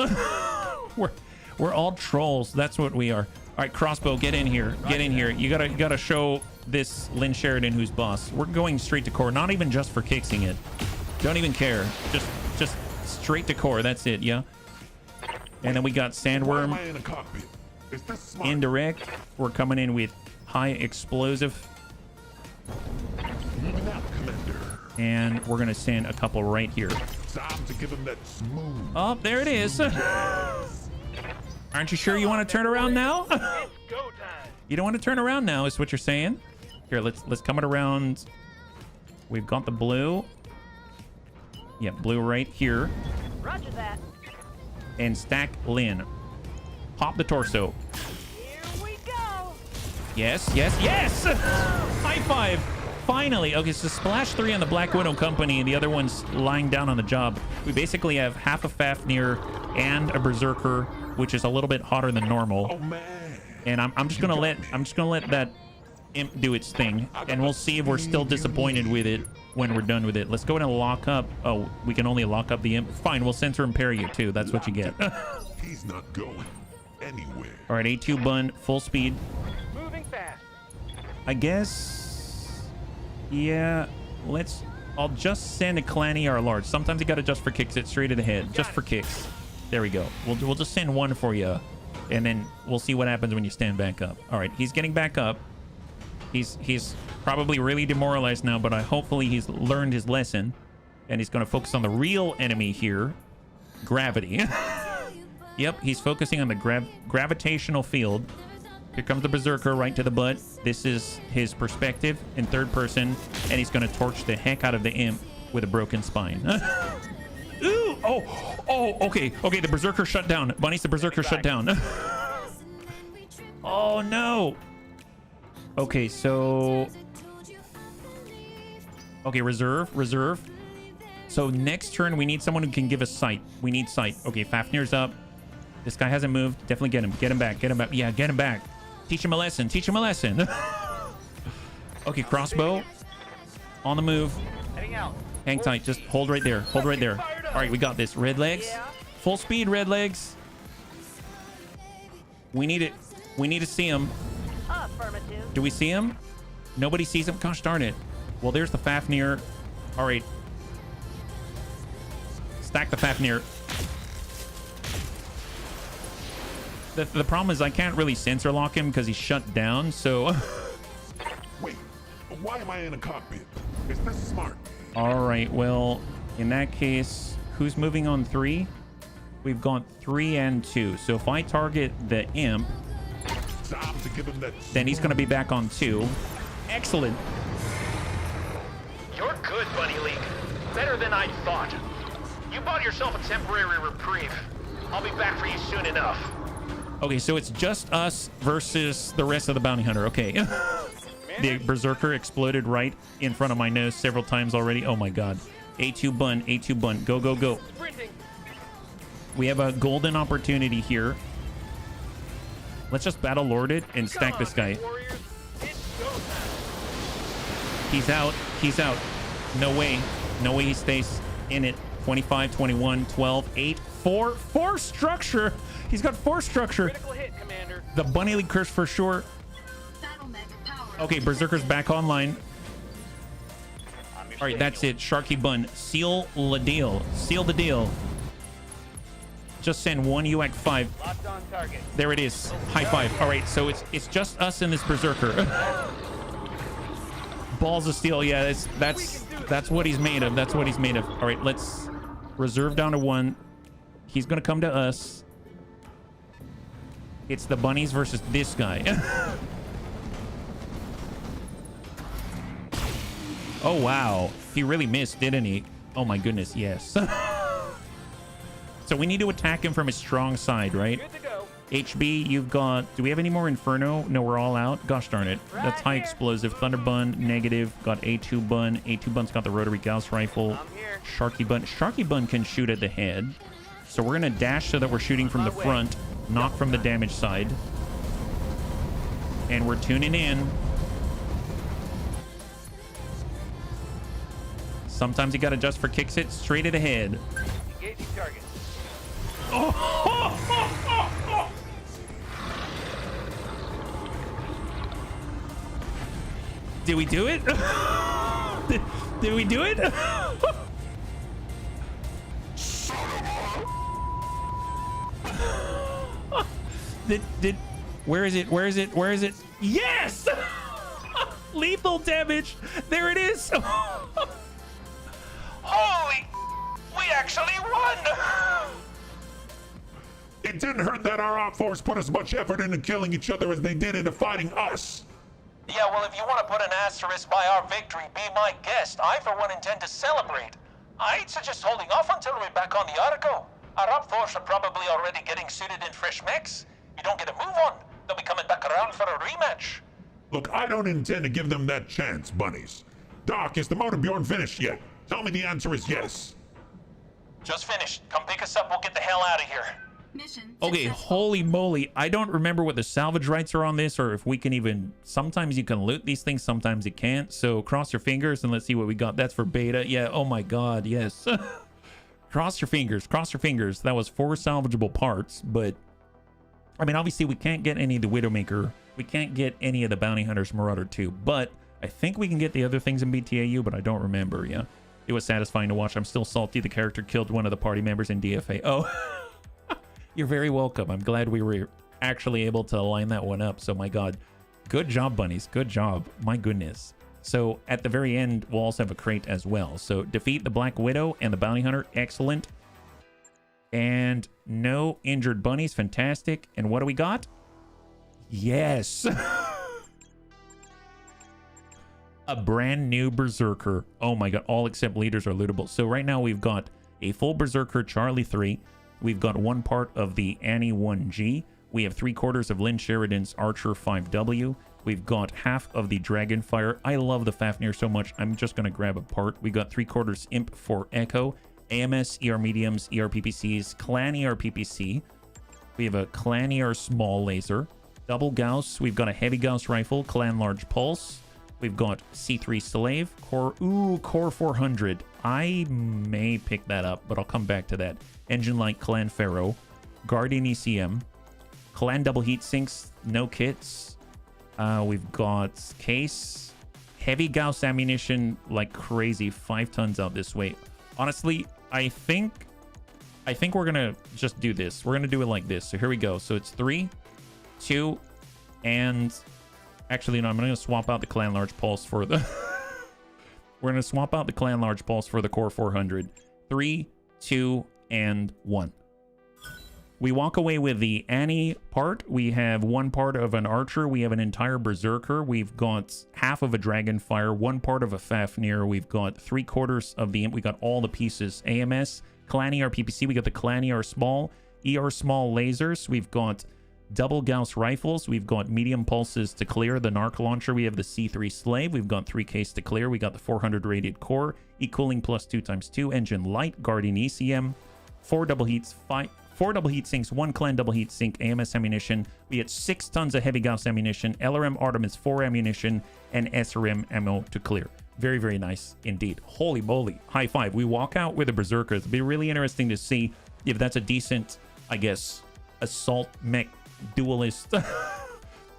we're all trolls. That's what we are. All right, Crossbow, get in here. Get in here. You gotta show this Lynn Sheridan who's boss. We're going straight to core, not even just for kixing it. Don't even care. Just straight to core. That's it. Yeah. And then we got Sandworm. Why am I in a cockpit? Is this smart? Indirect. We're coming in with high explosive. Now, Commander. And we're gonna send a couple right here. Time to give him that smooth. Oh, there it is. Aren't you sure you want to turn around now? It's go time. You don't want to turn around now, is what you're saying? Here, let's come it around. We've got the blue. Yeah, blue right here. Roger that. And stack Lynn. Pop the torso. Here we go. Yes, yes, yes! High five! Finally! Okay, so Splash 3 on the Black Widow Company, and the other one's lying down on the job. We basically have half a Fafnir and a Berserker, which is a little bit hotter than normal. Oh man! And I'm just gonna let that imp do its thing, and we'll see if we're still disappointed with it when we're done with it. Let's go ahead and lock up. Oh, we can only lock up the imp. Fine, we'll Sensor Impair you too. That's what you get. He's not going anywhere. All right, A2 Bun, full speed. Moving fast. I guess. Yeah, I'll just send a Clanny or a large. Sometimes you gotta just for kicks it straight to the head, just for kicks. There we go. We'll just send one for you, and then we'll see what happens when you stand back up. All right, he's getting back up. He's probably really demoralized now, but hopefully he's learned his lesson, and he's gonna focus on the real enemy here, gravity. Yep, he's focusing on the gravitational field. Here comes the Berserker right to the butt. This is his perspective in third person, and he's going to torch the heck out of the imp with a broken spine. Ooh! Oh, okay. Okay, the Berserker shut down. Bunny's the Berserker shut down. Oh, no. Okay, so... Okay, reserve. So next turn, we need someone who can give us sight. We need sight. Okay, Fafnir's up. This guy hasn't moved. Definitely get him. Get him back. Get him back. Yeah, get him back. Teach him a lesson. Teach him a lesson. Okay, Crossbow. On the move. Heading out. Hang tight. Just hold right there. Hold right there. All right, we got this. Red legs. Full speed, red legs. We need it. We need to see him. Affirmative. Do we see him? Nobody sees him? Gosh darn it. Well, there's the Fafnir. All right. Stack the Fafnir. The problem is I can't really sensor lock him because he's shut down, so... Wait, why am I in a cockpit? Is this smart? All right, well, in that case, who's moving on 3? We've got 3 and 2. So if I target the imp, Time to give him that then he's going to be back on 2. Excellent. You're good, Bunny League. Better than I thought. You bought yourself a temporary reprieve. I'll be back for you soon enough. Okay, so it's just us versus the rest of the bounty hunter. Okay. The Berserker exploded right in front of my nose several times already. Oh my god. A2 Bun, A2 Bun. Go, go, go. Sprinting. We have a golden opportunity here. Let's just Battle Lord it and stack this guy. Warriors. It's go time. He's out. He's out. No way. No way he stays in it. 25, 21, 12, 8, 4. 4 structure. He's got 4 structure. Critical hit, Commander. The Bunny League curse for sure. Battle mech power. Okay, Berserker's back online. All right, that's it. Sharky Bun. Seal the deal. Seal the deal. Just send one UAC 5. Locked on target. There it is. High five. All right, so it's just us and this Berserker. Balls of steel. Yeah, that's what he's made of. That's what he's made of. All right, let's reserve down to 1. He's gonna come to us. It's the bunnies versus this guy. Oh wow, he really missed, didn't he? Oh my goodness, yes. So we need to attack him from his strong side, right? Good to go. HB, you've got... Do we have any more Inferno? No, we're all out. Gosh darn it. That's high explosive. Thunder Bun, negative. Got A2 Bun. A2 Bun's got the rotary Gauss rifle. Sharky Bun. Sharky Bun can shoot at the head. So we're going to dash so that we're shooting from the front, not from the damage side. And we're tuning in. Sometimes you got to adjust for kicks it straight at the head. Engaging target. Did we do it? Did we do it? Where is it? Where is it? Where is it? Yes! Lethal damage. There it is. Holy... We actually won! It didn't hurt that our op force put as much effort into killing each other as they did into fighting us. Yeah, well, if you want to put an asterisk by our victory, be my guest. I, for one, intend to celebrate. I'd suggest holding off until we're back on the article. Our op force are probably already getting suited in fresh mechs. You don't get a move on, they'll be coming back around for a rematch. Look, I don't intend to give them that chance, bunnies. Doc, is the motor Bjorn finished yet? Tell me the answer is yes. Just finished. Come pick us up, we'll get the hell out of here. Mission Okay, successful. holy moly. I don't remember what the salvage rights are on this, or if we can even... Sometimes you can loot these things, sometimes you can't. So cross your fingers and let's see what we got. That's for beta. Yeah, oh my god, yes. Cross your fingers, cross your fingers. That was 4 salvageable parts, but... I mean, obviously we can't get any of the Widowmaker. We can't get any of the Bounty Hunters Marauder 2, but I think we can get the other things in BTAU, but I don't remember, yeah. It was satisfying to watch. I'm still salty the character killed one of the party members in DFA. Oh, you're very welcome. I'm glad we were actually able to line that one up. So my god, good job, bunnies. Good job. My goodness. So at the very end, we'll also have a crate as well. So defeat the Black Widow and the Bounty Hunter. Excellent. And no injured bunnies. Fantastic. And what do we got? Yes. A brand new Berserker. Oh my god. All except leaders are lootable. So right now we've got a full Berserker Charlie 3. We've got 1 part of the Annie 1G. We have 3/4 of Lynn Sheridan's Archer 5W. We've got half of the Dragonfire. I love the Fafnir so much. I'm just going to grab a part. We got 3/4 Imp for Echo. AMS, ER Mediums, ER PPCs, Clan ER PPC. We have a Clan ER Small Laser. Double Gauss. We've got a Heavy Gauss Rifle. Clan Large Pulse. We've got C3 Slave. Core 400. I may pick that up, but I'll come back to that. Engine Light Clan Pharaoh. Guardian ECM. Clan Double Heat Sinks. No kits. We've got Case. Heavy Gauss Ammunition like crazy. 5 tons out this way. Honestly, I think we're going to just do this. We're going to do it like this. So here we go. So it's 3, 2, and... Actually, no, I'm going to swap out the Clan Large Pulse for the... We're going to swap out the Clan Large Pulse for the Core 400. 3, 2, and 1. We walk away with the Annie part. We have 1 part of an Archer. We have an entire Berserker. We've got half of a Dragonfire. 1 part of a Fafnir. We've got 3/4 of the Imp. We got all the pieces. AMS, Clan ER PPC. We got the Clan ER Small Lasers. We've got double Gauss rifles. We've got medium pulses to clear the Narc launcher. We have the C3 Slave. We've got 3Ks to clear. We got the 400 rated core. E-cooling plus 2x2. Engine Light. Guardian ECM. 4 double heat sinks. 1 Clan double heat sink. AMS ammunition. We had 6 tons of heavy Gauss ammunition. LRM Artemis 4 ammunition. And SRM ammo to clear. Very, very nice indeed. Holy moly. High five. We walk out with a Berserker. It'll be really interesting to see if that's a decent, I guess, assault mech duelist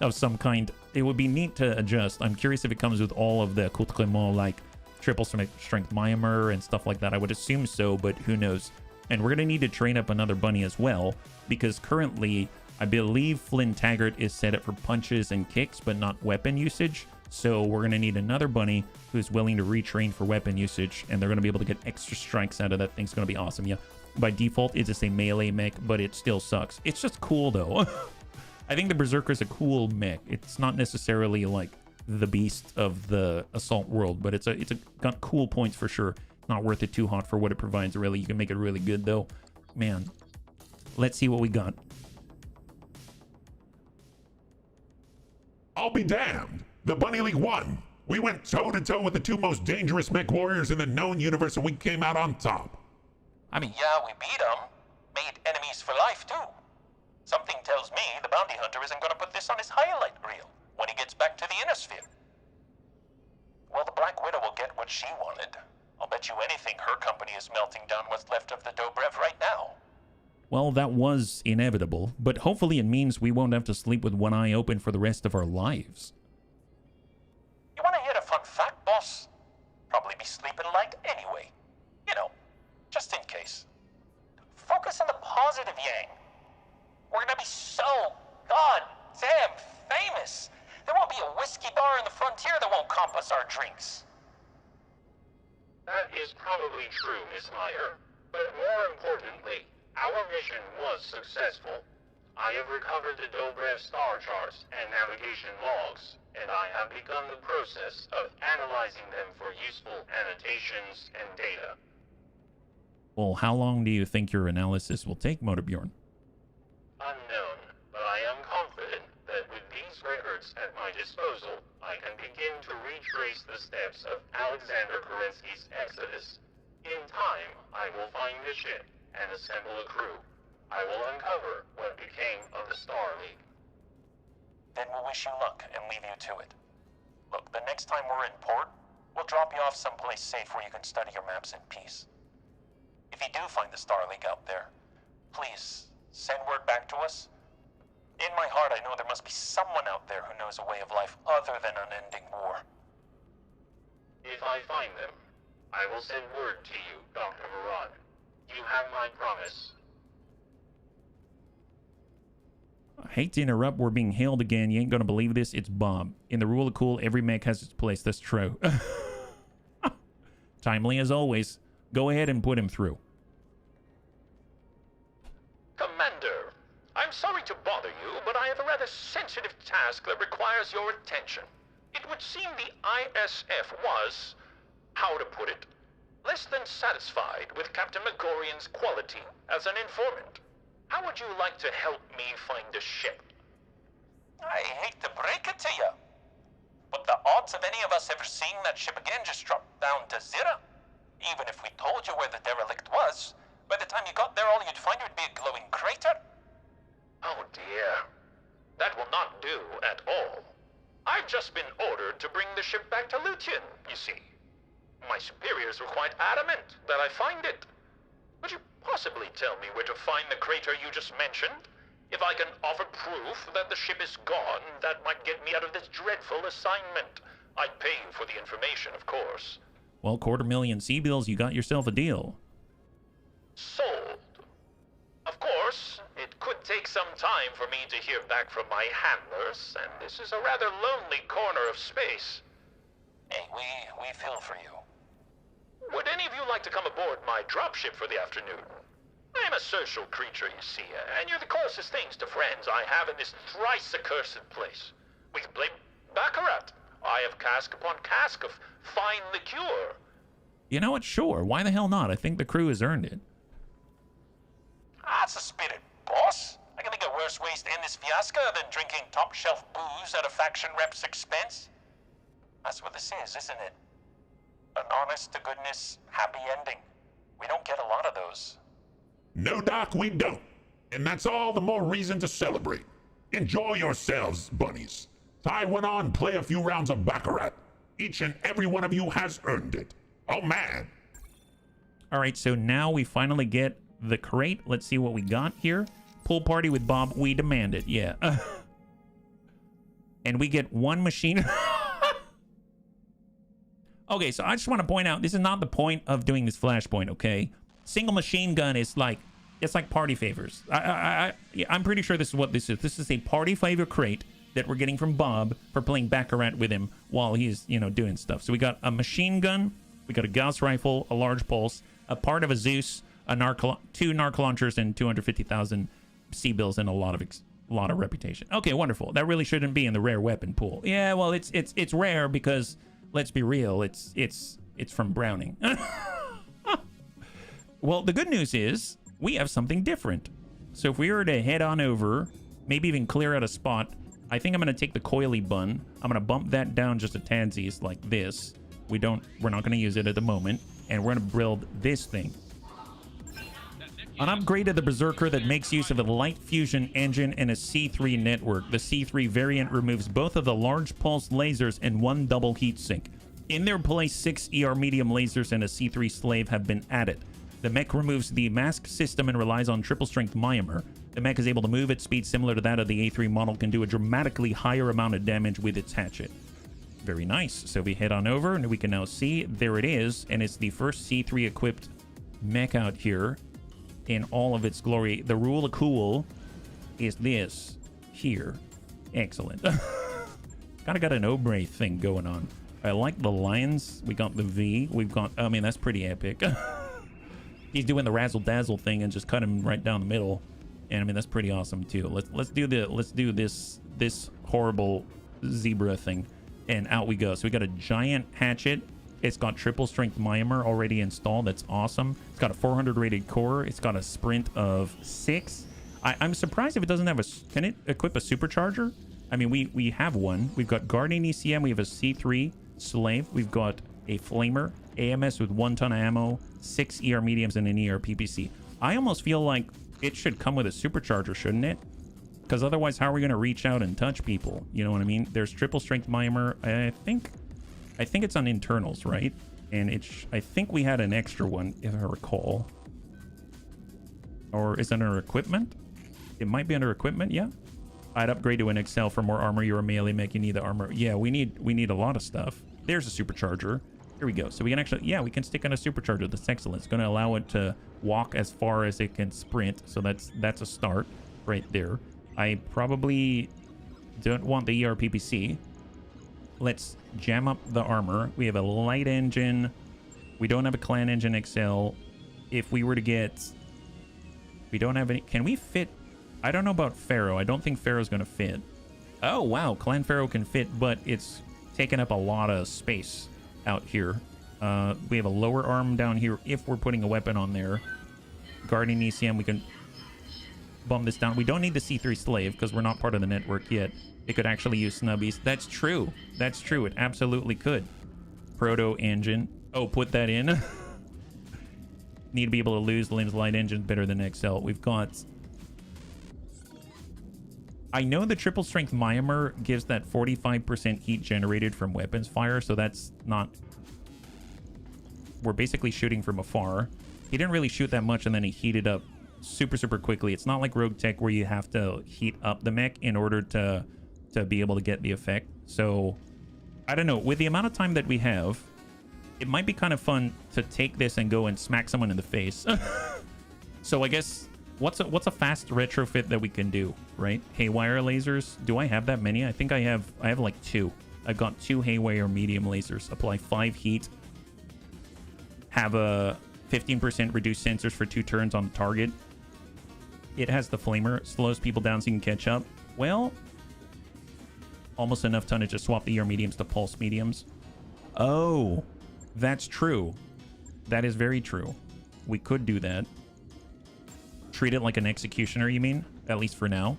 of some kind. It would be neat to adjust. I'm curious if it comes with all of the accoutrements like triple strength Myanmar and stuff like that. I would assume so, but who knows. And we're going to need to train up another bunny as well, because currently I believe Flynn Taggart is set up for punches and kicks but not weapon usage. So we're going to need another bunny who's willing to retrain for weapon usage, and they're going to be able to get extra strikes out of that. Thing's going to be awesome. Yeah, by default it's just a melee mech, but it still sucks. It's just cool though. I think the Berserker is a cool mech. It's not necessarily like the beast of the assault world, but it's got cool points for sure. Not worth it too hot for what it provides. Really, you can make it really good though. Man, let's see what we got. I'll be damned. The Bunny League won. We went toe-to-toe with the two most dangerous mech warriors in the known universe, and we came out on top. I mean, Yeah, we beat them. Made enemies for life, too. Something tells me the bounty hunter isn't gonna put this on his highlight reel when he gets back to the inner sphere. Well, the Black Widow will get what she wanted. I'll bet you anything her company is melting down what's left of the Dobrev right now. well, that was inevitable, but hopefully it means we won't have to sleep with one eye open for the rest of our lives. You wanna hear a fun fact, boss? Probably be sleeping light anyway. You know, just in case. Focus on the positive, Yang. We're gonna be so goddamn famous. There won't be a whiskey bar in the frontier that won't comp us our drinks. That is probably true, Miss Meyer. But more importantly, our mission was successful. I have recovered the Dobrev star charts and navigation logs, and I have begun the process of analyzing them for useful annotations and data. Well, how long do you think your analysis will take, Motorbjorn? Unknown, but I am confident that with these records at my disposal, I can begin to retrace the steps of Alexander Kerensky's exodus. In time, I will find the ship and assemble a crew. I will uncover what became of the Star League. Then we'll wish you luck and leave you to it. Look, the next time we're in port, we'll drop you off someplace safe where you can study your maps in peace. If you do find the Star League out there, please send word back to us. In my heart, I know there must be someone out there who knows a way of life other than unending war. If I find them, I will send word to you, Dr. Murad. You have my promise. I hate to interrupt, we're being hailed again. You ain't gonna believe this. It's Bob. In the rule of cool, every mech has its place. That's true. Timely as always. Go ahead and put him through. Commander, I'm sorry to bother you, but I have a rather sensitive task that requires your attention. It would seem the ISF was, how to put it, less than satisfied with Captain Megorian's quality as an informant. How would you like to help me find a ship? I hate to break it to you, but the odds of any of us ever seeing that ship again just dropped down to zero. Even if we told you where the derelict was, by the time you got there, all you'd find would be a glowing crater. Oh dear. That will not do at all. I've just been ordered to bring the ship back to Lutien, you see. My superiors were quite adamant that I find it. Would you possibly tell me where to find the crater you just mentioned? If I can offer proof that the ship is gone, that might get me out of this dreadful assignment. I'd pay you for the information, of course. Well, 250,000 sea-bills, you got yourself a deal. Sold. Of course, it could take some time for me to hear back from my handlers, and this is a rather lonely corner of space. Hey, we feel for you. Would any of you like to come aboard my dropship for the afternoon? I'm a social creature, you see, and you're the closest things to friends I have in this thrice accursed place. We can play baccarat. I have cask upon cask of fine liqueur. You know what? Sure. Why the hell not? I think the crew has earned it. That's the spirit, boss. I can think of worse ways to end this fiasco than drinking top-shelf booze at a faction rep's expense. That's what this is, isn't it? An honest-to-goodness, happy ending. We don't get a lot of those. No, Doc, we don't. And that's all the more reason to celebrate. Enjoy yourselves, bunnies. I went on play a few rounds of baccarat. Each and every one of you has earned it. Oh, man. All right, so now we finally get the crate. Let's see what we got here. Pool party with Bob. We demand it. Yeah. And we get one machine. Okay, so I just want to point out, this is not the point of doing this flashpoint, okay? Single machine gun is like, it's like party favors. I'm pretty sure this is what this is. This is a party favor crate that we're getting from Bob for playing baccarat with him while he's, you know, doing stuff. So we got a machine gun, we got a Gauss rifle, a large pulse, a part of a Zeus, two narco launchers, and 250,000 sea-bills, and a lot of reputation. Okay, wonderful. That really shouldn't be in the rare weapon pool. Yeah, well, it's rare because, let's be real, it's from Browning. Well, the good news is we have something different. So if we were to head on over, maybe even clear out a spot I think I'm going to take the coily bun. I'm going to bump that down just a tadsies like this. We're not going to use it at the moment. And we're going to build this thing. An upgrade of the Berserker that makes use of a light fusion engine and a C3 network. The C3 variant removes both of the large pulse lasers and one double heatsink. In their place, 6 ER medium lasers and a C3 slave have been added. The mech removes the mask system and relies on triple strength Myanmar. The mech is able to move at speed similar to that of the A3 model, can do a dramatically higher amount of damage with its hatchet. Very nice. So we head on over and we can now see, there it is, and it's the first C3 equipped mech out here in all of its glory. The rule of cool is this here. Excellent. Kind of got an Obrey thing going on. I like the lions. We got the V. We've got, I mean, that's pretty epic. He's doing the razzle dazzle thing and just cut him right down the middle. And I mean, that's pretty awesome too. Let's do this horrible zebra thing. And out we go. So we got a giant hatchet. It's got triple strength Myanmar already installed. That's awesome. It's got a 400 rated core. It's got a sprint of 6. I'm surprised if it doesn't have a... Can it equip a supercharger? I mean, we have one. We've got Guardian ECM. We have a C3 slave. We've got a flamer. AMS with 1 ton of ammo. 6 ER mediums and an ER PPC. I almost feel like it should come with a supercharger, shouldn't it? Because otherwise, how are we going to reach out and touch people? You know what I mean? There's triple strength Myanmar. I think it's on internals, right? And I think we had an extra one, if I recall. Or is it under equipment? It might be under equipment, yeah. I'd upgrade to an Excel for more armor. You're a melee mech, you need the armor. Yeah, we need a lot of stuff. There's a supercharger. Here we go. So we can actually, yeah, we can stick on a supercharger. That's excellent. It's going to allow it to walk as far as it can sprint. So that's a start right there. I probably don't want the ER PPC. Let's jam up the armor. We have a light engine. We don't have a clan engine XL. If we were to get... We don't have any... Can we fit... I don't know about Pharaoh. I don't think Pharaoh's going to fit. Oh, wow. Clan Pharaoh can fit, but it's taken up a lot of space out here. We have a lower arm down here if we're putting a weapon on there. Guardian ECM, we can bump this down. We don't need the C3 slave because we're not part of the network yet. It could actually use snubbies. That's true. That's true. It absolutely could. Proto engine. Oh, put that in. Need to be able to lose limbs. Light engine better than XL. We've got... I know the triple strength Myanmar gives that 45% heat generated from weapons fire, so that's not... We're basically shooting from afar. He didn't really shoot that much, and then he heated up super quickly. It's not like Rogue Tech where you have to heat up the mech in order to be able to get the effect. So I don't know, with the amount of time that we have, it might be kind of fun to take this and go and smack someone in the face. So I guess what's a fast retrofit that we can do, right? Haywire lasers. Do I have that many? I think I have like 2. I've got 2 haywire medium lasers. Apply 5 heat. Have a 15% reduced sensors for 2 turns on the target. It has the flamer. Slows people down so you can catch up. Well, almost enough tonnage to swap the ER mediums to pulse mediums. Oh, that's true. That is very true. We could do that. Treat it like an executioner, you mean? At least for now.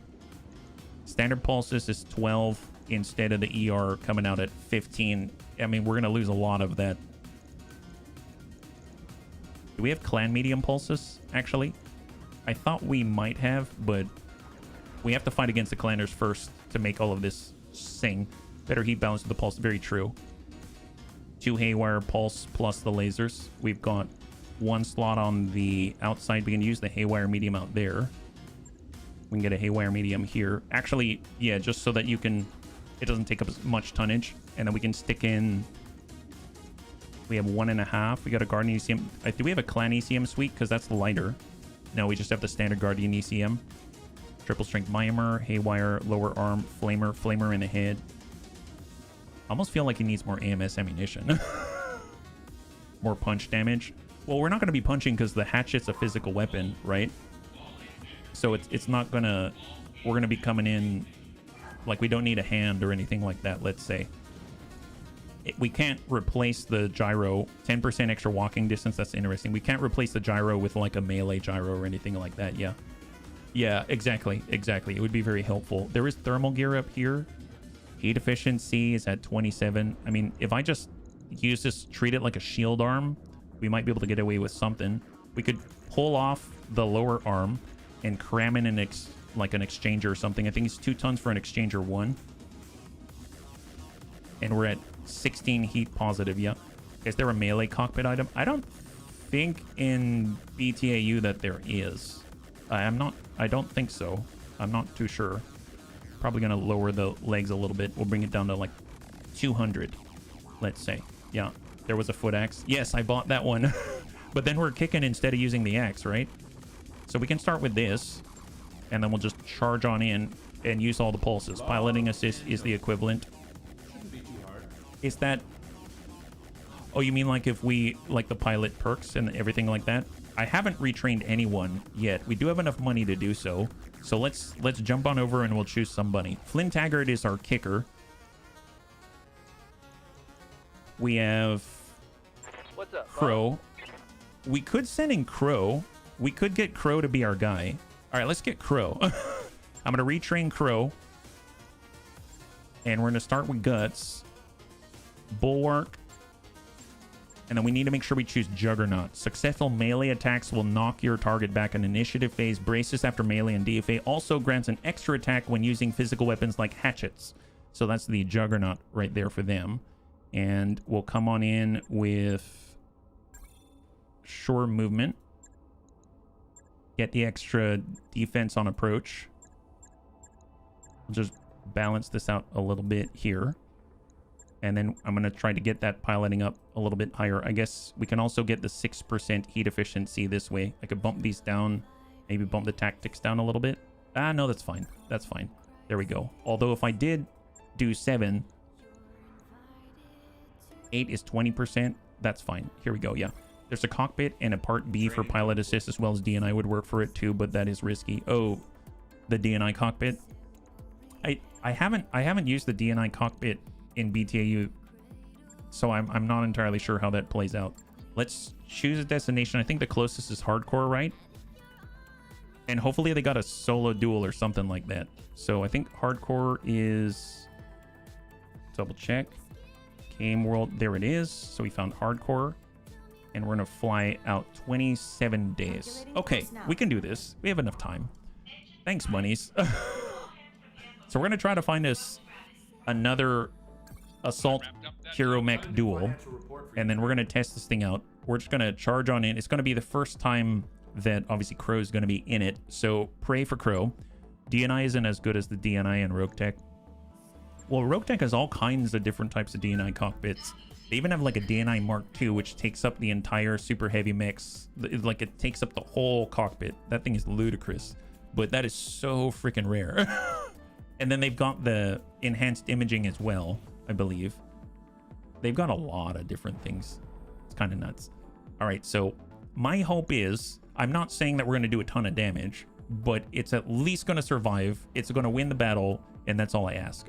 Standard pulses is 12 instead of the ER coming out at 15. I mean, we're going to lose a lot of that. Do we have clan medium pulses, actually? I thought we might have, but we have to fight against the clanners first to make all of this sing. Better heat balance with the pulse. Very true. 2 haywire pulse plus the lasers. We've got 1 slot on the outside. We can use the haywire medium out there. We can get a haywire medium here. Actually, yeah, just so that you can... It doesn't take up as much tonnage. And then we can stick in... We have 1.5. We got a Guardian ECM. Do we have a Clan ECM suite? Because that's the lighter. No, we just have the standard Guardian ECM. Triple strength Myanmar, haywire, lower arm, flamer in the head. Almost feel like he needs more AMS ammunition. More punch damage. Well, we're not going to be punching because the hatchet's a physical weapon, right? So it's not going to... We're going to be coming in... Like, we don't need a hand or anything like that, let's say. We can't replace the gyro. 10% extra walking distance, that's interesting. We can't replace the gyro with, like, a melee gyro or anything like that, yeah. Yeah, exactly. It would be very helpful. There is thermal gear up here. Heat efficiency is at 27. I mean, if I just use this, treat it like a shield arm, we might be able to get away with something. We could pull off the lower arm and cram in like an exchanger or something. I think it's 2 tons for an exchanger 1. And we're at 16 heat positive. Yeah. Is there a melee cockpit item? I don't think in BTAU that there is. I don't think so. I'm not too sure. Probably gonna lower the legs a little bit. We'll bring it down to like 200, let's say. Yeah, there was a foot axe. Yes, I bought that one. But then we're kicking instead of using the axe, right? So we can start with this, and then we'll just charge on in and use all the pulses. Piloting assist is the equivalent. Shouldn't be too hard. Is that... Oh, you mean like if we... like the pilot perks and everything like that? I haven't retrained anyone yet. We do have enough money to do so. So let's jump on over and we'll choose somebody. Flynn Taggart is our kicker. We have What's up, Crow. We could send in Crow. We could get Crow to be our guy. All right, let's get Crow. I'm going to retrain Crow. And we're going to start with Guts. Bulwark. And then we need to make sure we choose Juggernaut. Successful melee attacks will knock your target back in initiative phase. Braces after melee and DFA also grants an extra attack when using physical weapons like hatchets. So that's the Juggernaut right there for them. And we'll come on in with Shore Movement. Get the extra defense on approach. We'll just balance this out a little bit here. And then I'm going to try to get that piloting up a little bit higher. I guess we can also get the 6% heat efficiency this way. I could bump these down, maybe bump the tactics down a little bit. Ah, no, that's fine. That's fine. There we go. Although if I did do 7, 8 is 20%. That's fine. Here we go. Yeah. There's a cockpit and a part B for pilot assist, as well as DNI would work for it too, but that is risky. Oh, the DNI cockpit. I haven't used the DNI cockpit in BTAU, so I'm not entirely sure how that plays out. Let's choose a destination. I think the closest is hardcore, right? And hopefully they got a solo duel or something like that. So I think hardcore is... double check. Gameworld, there it is. So we found hardcore. And we're gonna fly out 27 days. Okay, we can do this. We have enough time. Thanks, bunnies. So we're gonna try to find us another assault hero mech duel, and then we're gonna test this thing out. We're just gonna charge on in. It's gonna be the first time that obviously Crow is gonna be in it, so pray for Crow. DNI isn't as good as the DNI and Rogue Tech. Well, Rogue Tech has all kinds of different types of DNI cockpits. They even have like a DNI Mark II, which takes up the entire super heavy mechs. Like it takes up the whole cockpit. That thing is ludicrous, but that is so freaking rare. And then they've got the enhanced imaging as well, I believe. They've got a lot of different things. It's kind of nuts. All right, so my hope is, I'm not saying that we're going to do a ton of damage, but it's at least going to survive. It's going to win the battle, and that's all I ask.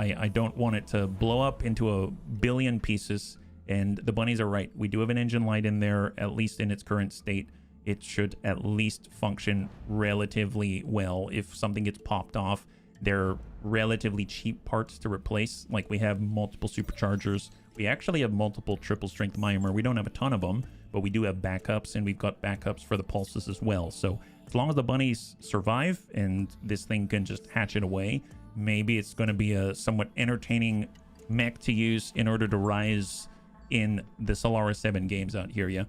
I don't want it to blow up into a billion pieces, and the bunnies are right. We do have an engine light in there, at least in its current state. It should at least function relatively well. If something gets popped off, they're relatively cheap parts to replace. Like, we have multiple superchargers. We actually have multiple triple strength Myanmar. We don't have a ton of them, but we do have backups, and we've got backups for the pulses as well. So as long as the bunnies survive and this thing can just hatch it away, maybe it's going to be a somewhat entertaining mech to use in order to rise in the Solaris 7 games out here. Yeah,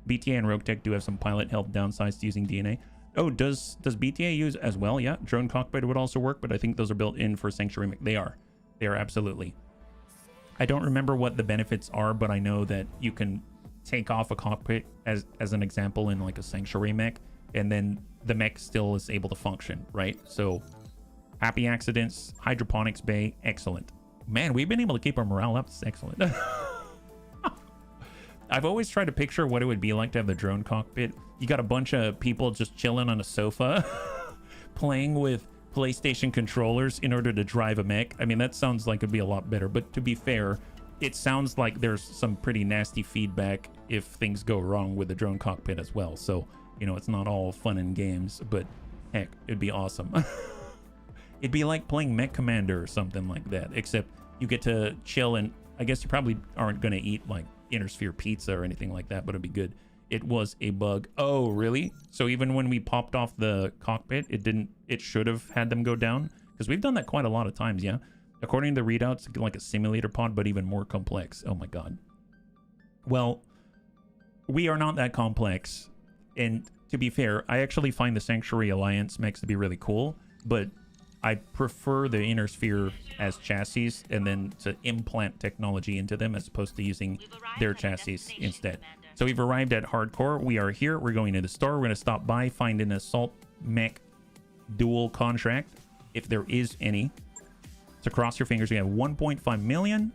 BTA and Rogue Tech do have some pilot health downsides to using DNA. Oh, does BTA use as well? Yeah, drone cockpit would also work, but I think those are built in for Sanctuary mech. They are absolutely. I don't remember what the benefits are, but I know that you can take off a cockpit as an example in like a Sanctuary mech, and then the mech still is able to function, right? So happy accidents, hydroponics bay, excellent. Man, we've been able to keep our morale up. It's excellent. I've always tried to picture what it would be like to have the drone cockpit. You got a bunch of people just chilling on a sofa playing with PlayStation controllers in order to drive a mech. I mean, that sounds like it'd be a lot better, but to be fair, it sounds like there's some pretty nasty feedback if things go wrong with the drone cockpit as well. So, you know, it's not all fun and games, but Heck, it'd be awesome. It'd be like playing Mech Commander or something like that, except you get to chill, and I guess you probably aren't going to eat like Inner Sphere pizza or anything like that, but it'd be good. It was a bug. Oh, really? So even when we popped off the cockpit, it should have had them go down? Because we've done that quite a lot of times, yeah? According to the readouts, like a simulator pod, but even more complex. Oh my god. Well, we are not that complex. And to be fair, I actually find the Sanctuary Alliance mechs to be really cool, but I prefer the Inner Sphere as chassis and then to implant technology into them as opposed to using their chassis instead. So we've arrived at Hardcore. We are here. We're going to the store. We're going to stop by, find an Assault Mech dual contract, if there is any. So cross your fingers. We have 1.5 million.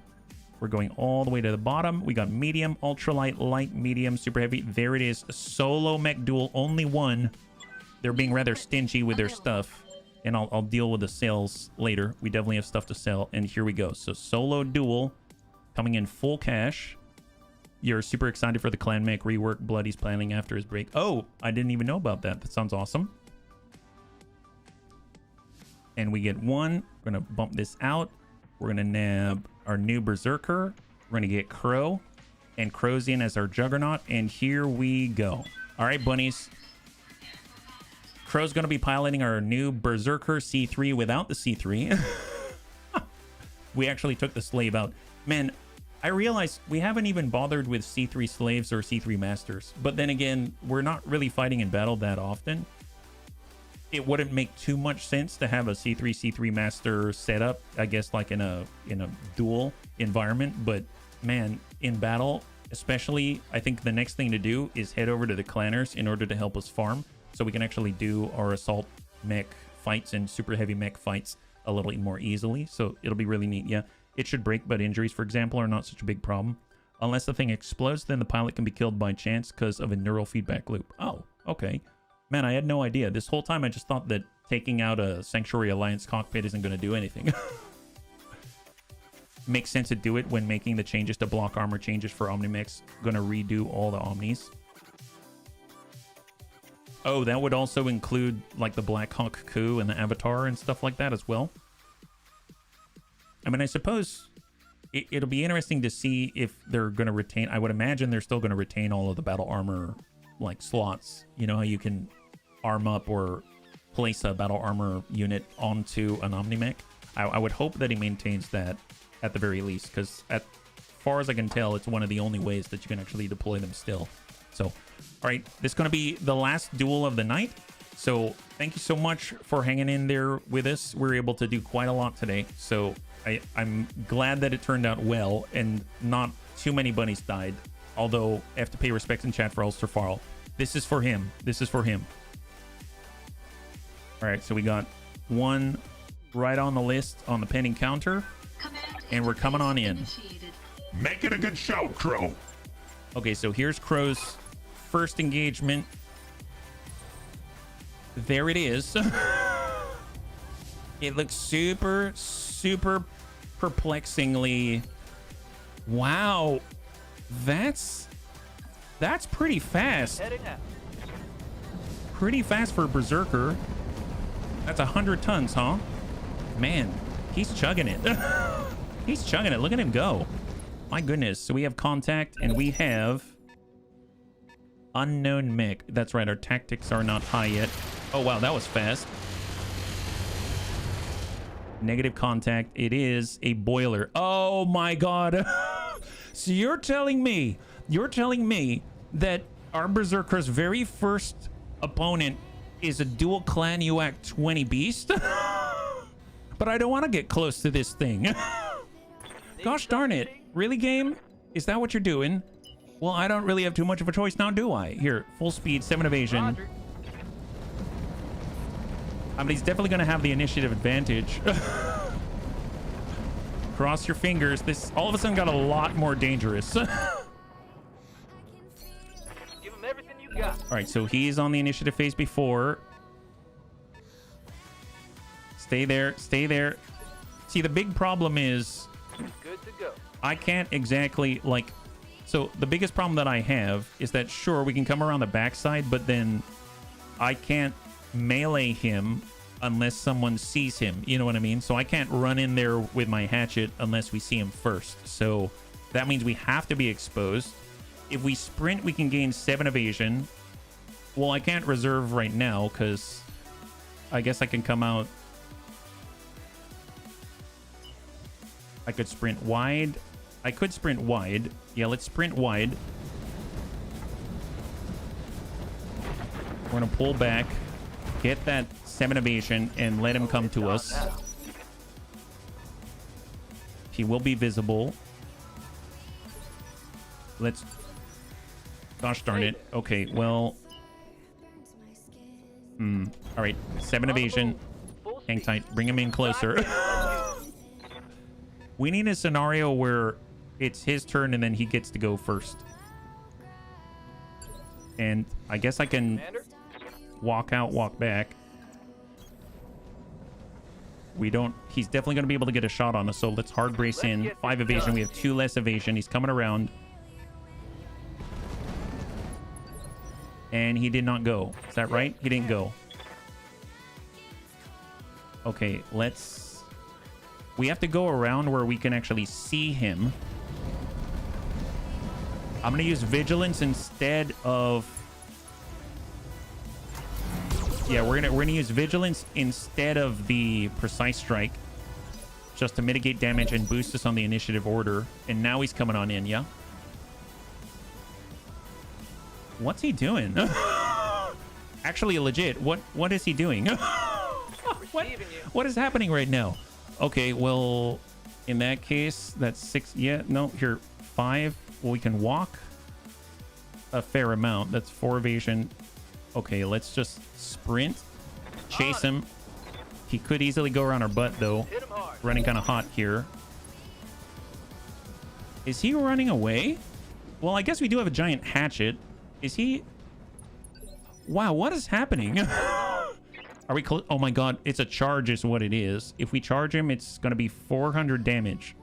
We're going all the way to the bottom. We got medium, ultralight, light, medium, super heavy. There it is. Solo mech duel. Only one. They're being rather stingy with their stuff. And I'll deal with the sales later. We definitely have stuff to sell. And here we go. So solo duel coming in full cash. You're super excited for the clan mech rework Bloody's planning after his break. Oh, I didn't even know about that. That sounds awesome. And we get one. We're going to bump this out. We're going to nab our new Berserker. We're going to get Crow. And Crow's in as our Juggernaut. And here we go. All right, bunnies. Crow's going to be piloting our new Berserker C3 without the C3. We actually took the slave out. Man, I realize we haven't even bothered with C3 slaves or C3 masters. But then again, we're not really fighting in battle that often. It wouldn't make too much sense to have a C3 master setup, I guess, like in a duel environment. But man, in battle, especially, I think the next thing to do is head over to the clanners in order to help us farm, so we can actually do our assault mech fights and super heavy mech fights a little more easily. So it'll be really neat. Yeah, it should break, but injuries, for example, are not such a big problem. Unless the thing explodes, then the pilot can be killed by chance because of a neural feedback loop. Oh, okay. Man, I had no idea. This whole time I just thought that taking out a Sanctuary Alliance cockpit isn't going to do anything. Makes sense to do it when making the changes to block armor changes for Omnimechs. Going to redo all the Omnis. Oh, that would also include like the Black Hawk coup and the Avatar and stuff like that as well. I mean, I suppose it'll be interesting to see if they're going to retain... I would imagine they're still going to retain all of the battle armor like slots. You know how you can arm up or place a battle armor unit onto an Omnimech? I would hope that he maintains that at the very least, because as far as I can tell, it's one of the only ways that you can actually deploy them still. So, all right, this is going to be the last duel of the night. So thank you so much for hanging in there with us. We were able to do quite a lot today. So I'm glad that it turned out well and not too many bunnies died. Although I have to pay respects in chat for Ulster Farrell. This is for him. This is for him. All right, so we got one right on the list on the pending counter. And we're coming on in. Make it a good show, Crow. Okay, so here's Crow's first engagement. There it is. It looks super, super perplexingly... Wow. That's pretty fast. Pretty fast for a Berserker. That's 100 tons, huh? Man, he's chugging it. He's chugging it. Look at him go. My goodness. So we have contact and we have unknown mech. That's right. Our tactics are not high yet. Oh, wow. That was fast. Negative contact. It is a boiler. Oh, my God. So you're telling me that our Berserker's very first opponent is a dual clan UAC 20 beast? But I don't want to get close to this thing. Gosh darn it. Really, game? Is that what you're doing? Well, I don't really have too much of a choice now, do I? Here, full speed, 7 evasion. Roger. I mean, he's definitely going to have the initiative advantage. Cross your fingers. This all of a sudden got a lot more dangerous. Give him everything you got. All right, so he's on the initiative phase before. Stay there. Stay there. See, the big problem is... Good to go. I can't exactly, like... So, the biggest problem that I have is that, sure, we can come around the backside, but then I can't melee him unless someone sees him. You know what I mean? So I can't run in there with my hatchet unless we see him first. So that means we have to be exposed. If we sprint, we can gain 7 evasion. Well, I can't reserve right now because I guess I can come out. I could sprint wide. I could sprint wide. Yeah, let's sprint wide. We're going to pull back, get that 7 evasion, and let him come to us. He will be visible. Let's... Gosh darn it. Okay, well... All right, 7 evasion. Hang tight. Bring him in closer. We need a scenario where it's his turn and then he gets to go first. And I guess I can walk out, walk back. We don't... He's definitely going to be able to get a shot on us, so let's hard brace in. 5 evasion. We have 2 less evasion. He's coming around. And he did not go. Is that right? He didn't go. Okay, let's... We have to go around where we can actually see him. I'm going to use Vigilance instead of... Yeah, we're gonna use Vigilance instead of the Precise Strike. Just to mitigate damage and boost us on the initiative order. And now he's coming on in, yeah? What's he doing? Actually, legit, what is he doing? What is happening right now? Okay, well, in that case, that's 6. Yeah, no, here, 5. Well, we can walk a fair amount. That's 4 evasion. Okay, let's just sprint, chase him. He could easily go around our butt, though. Running kind of hot here. Is he running away? Well, I guess we do have a giant hatchet. Is he... Wow, what is happening? Are we close? Oh my god, it's a charge is what it is. If we charge him, it's going to be 400 damage.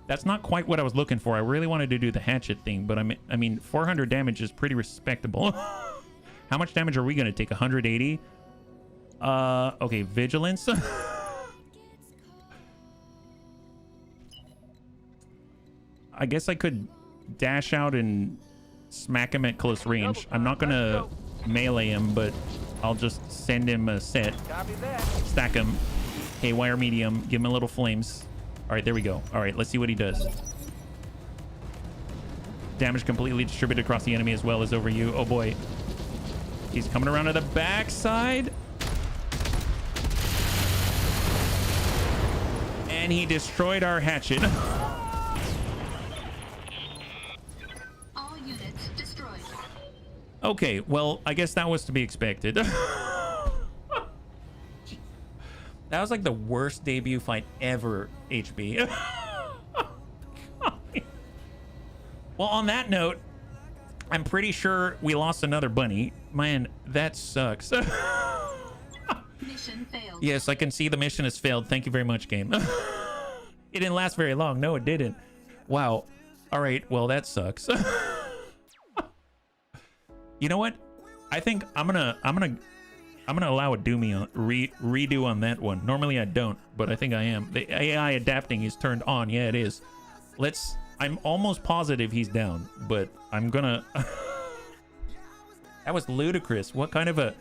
That's not quite what I was looking for. I really wanted to do the hatchet thing, but I mean 400 damage is pretty respectable. How much damage are we going to take? 180? Okay, Vigilance. I guess I could dash out and smack him at close range. I'm not going to melee him, but I'll just send him a set. Stack him. Hey, wire medium. Give him a little flames. All right, there we go. All right, let's see what he does. Damage completely distributed across the enemy as well as over you. Oh boy. He's coming around to the backside. And he destroyed our hatchet. All units destroyed. Okay, well, I guess that was to be expected. That was like the worst debut fight ever, HB. Well, on that note, I'm pretty sure we lost another bunny. Man, that sucks. Mission failed. Yes, I can see the mission has failed. Thank you very much, game. It didn't last very long. No, it didn't. Wow. All right, well, that sucks. You know what? I think I'm gonna allow a redo on that one. Normally I don't, but I think I am. The AI adapting is turned on. Yeah, it is. I'm almost positive he's down, but I'm gonna... That was ludicrous. What kind of a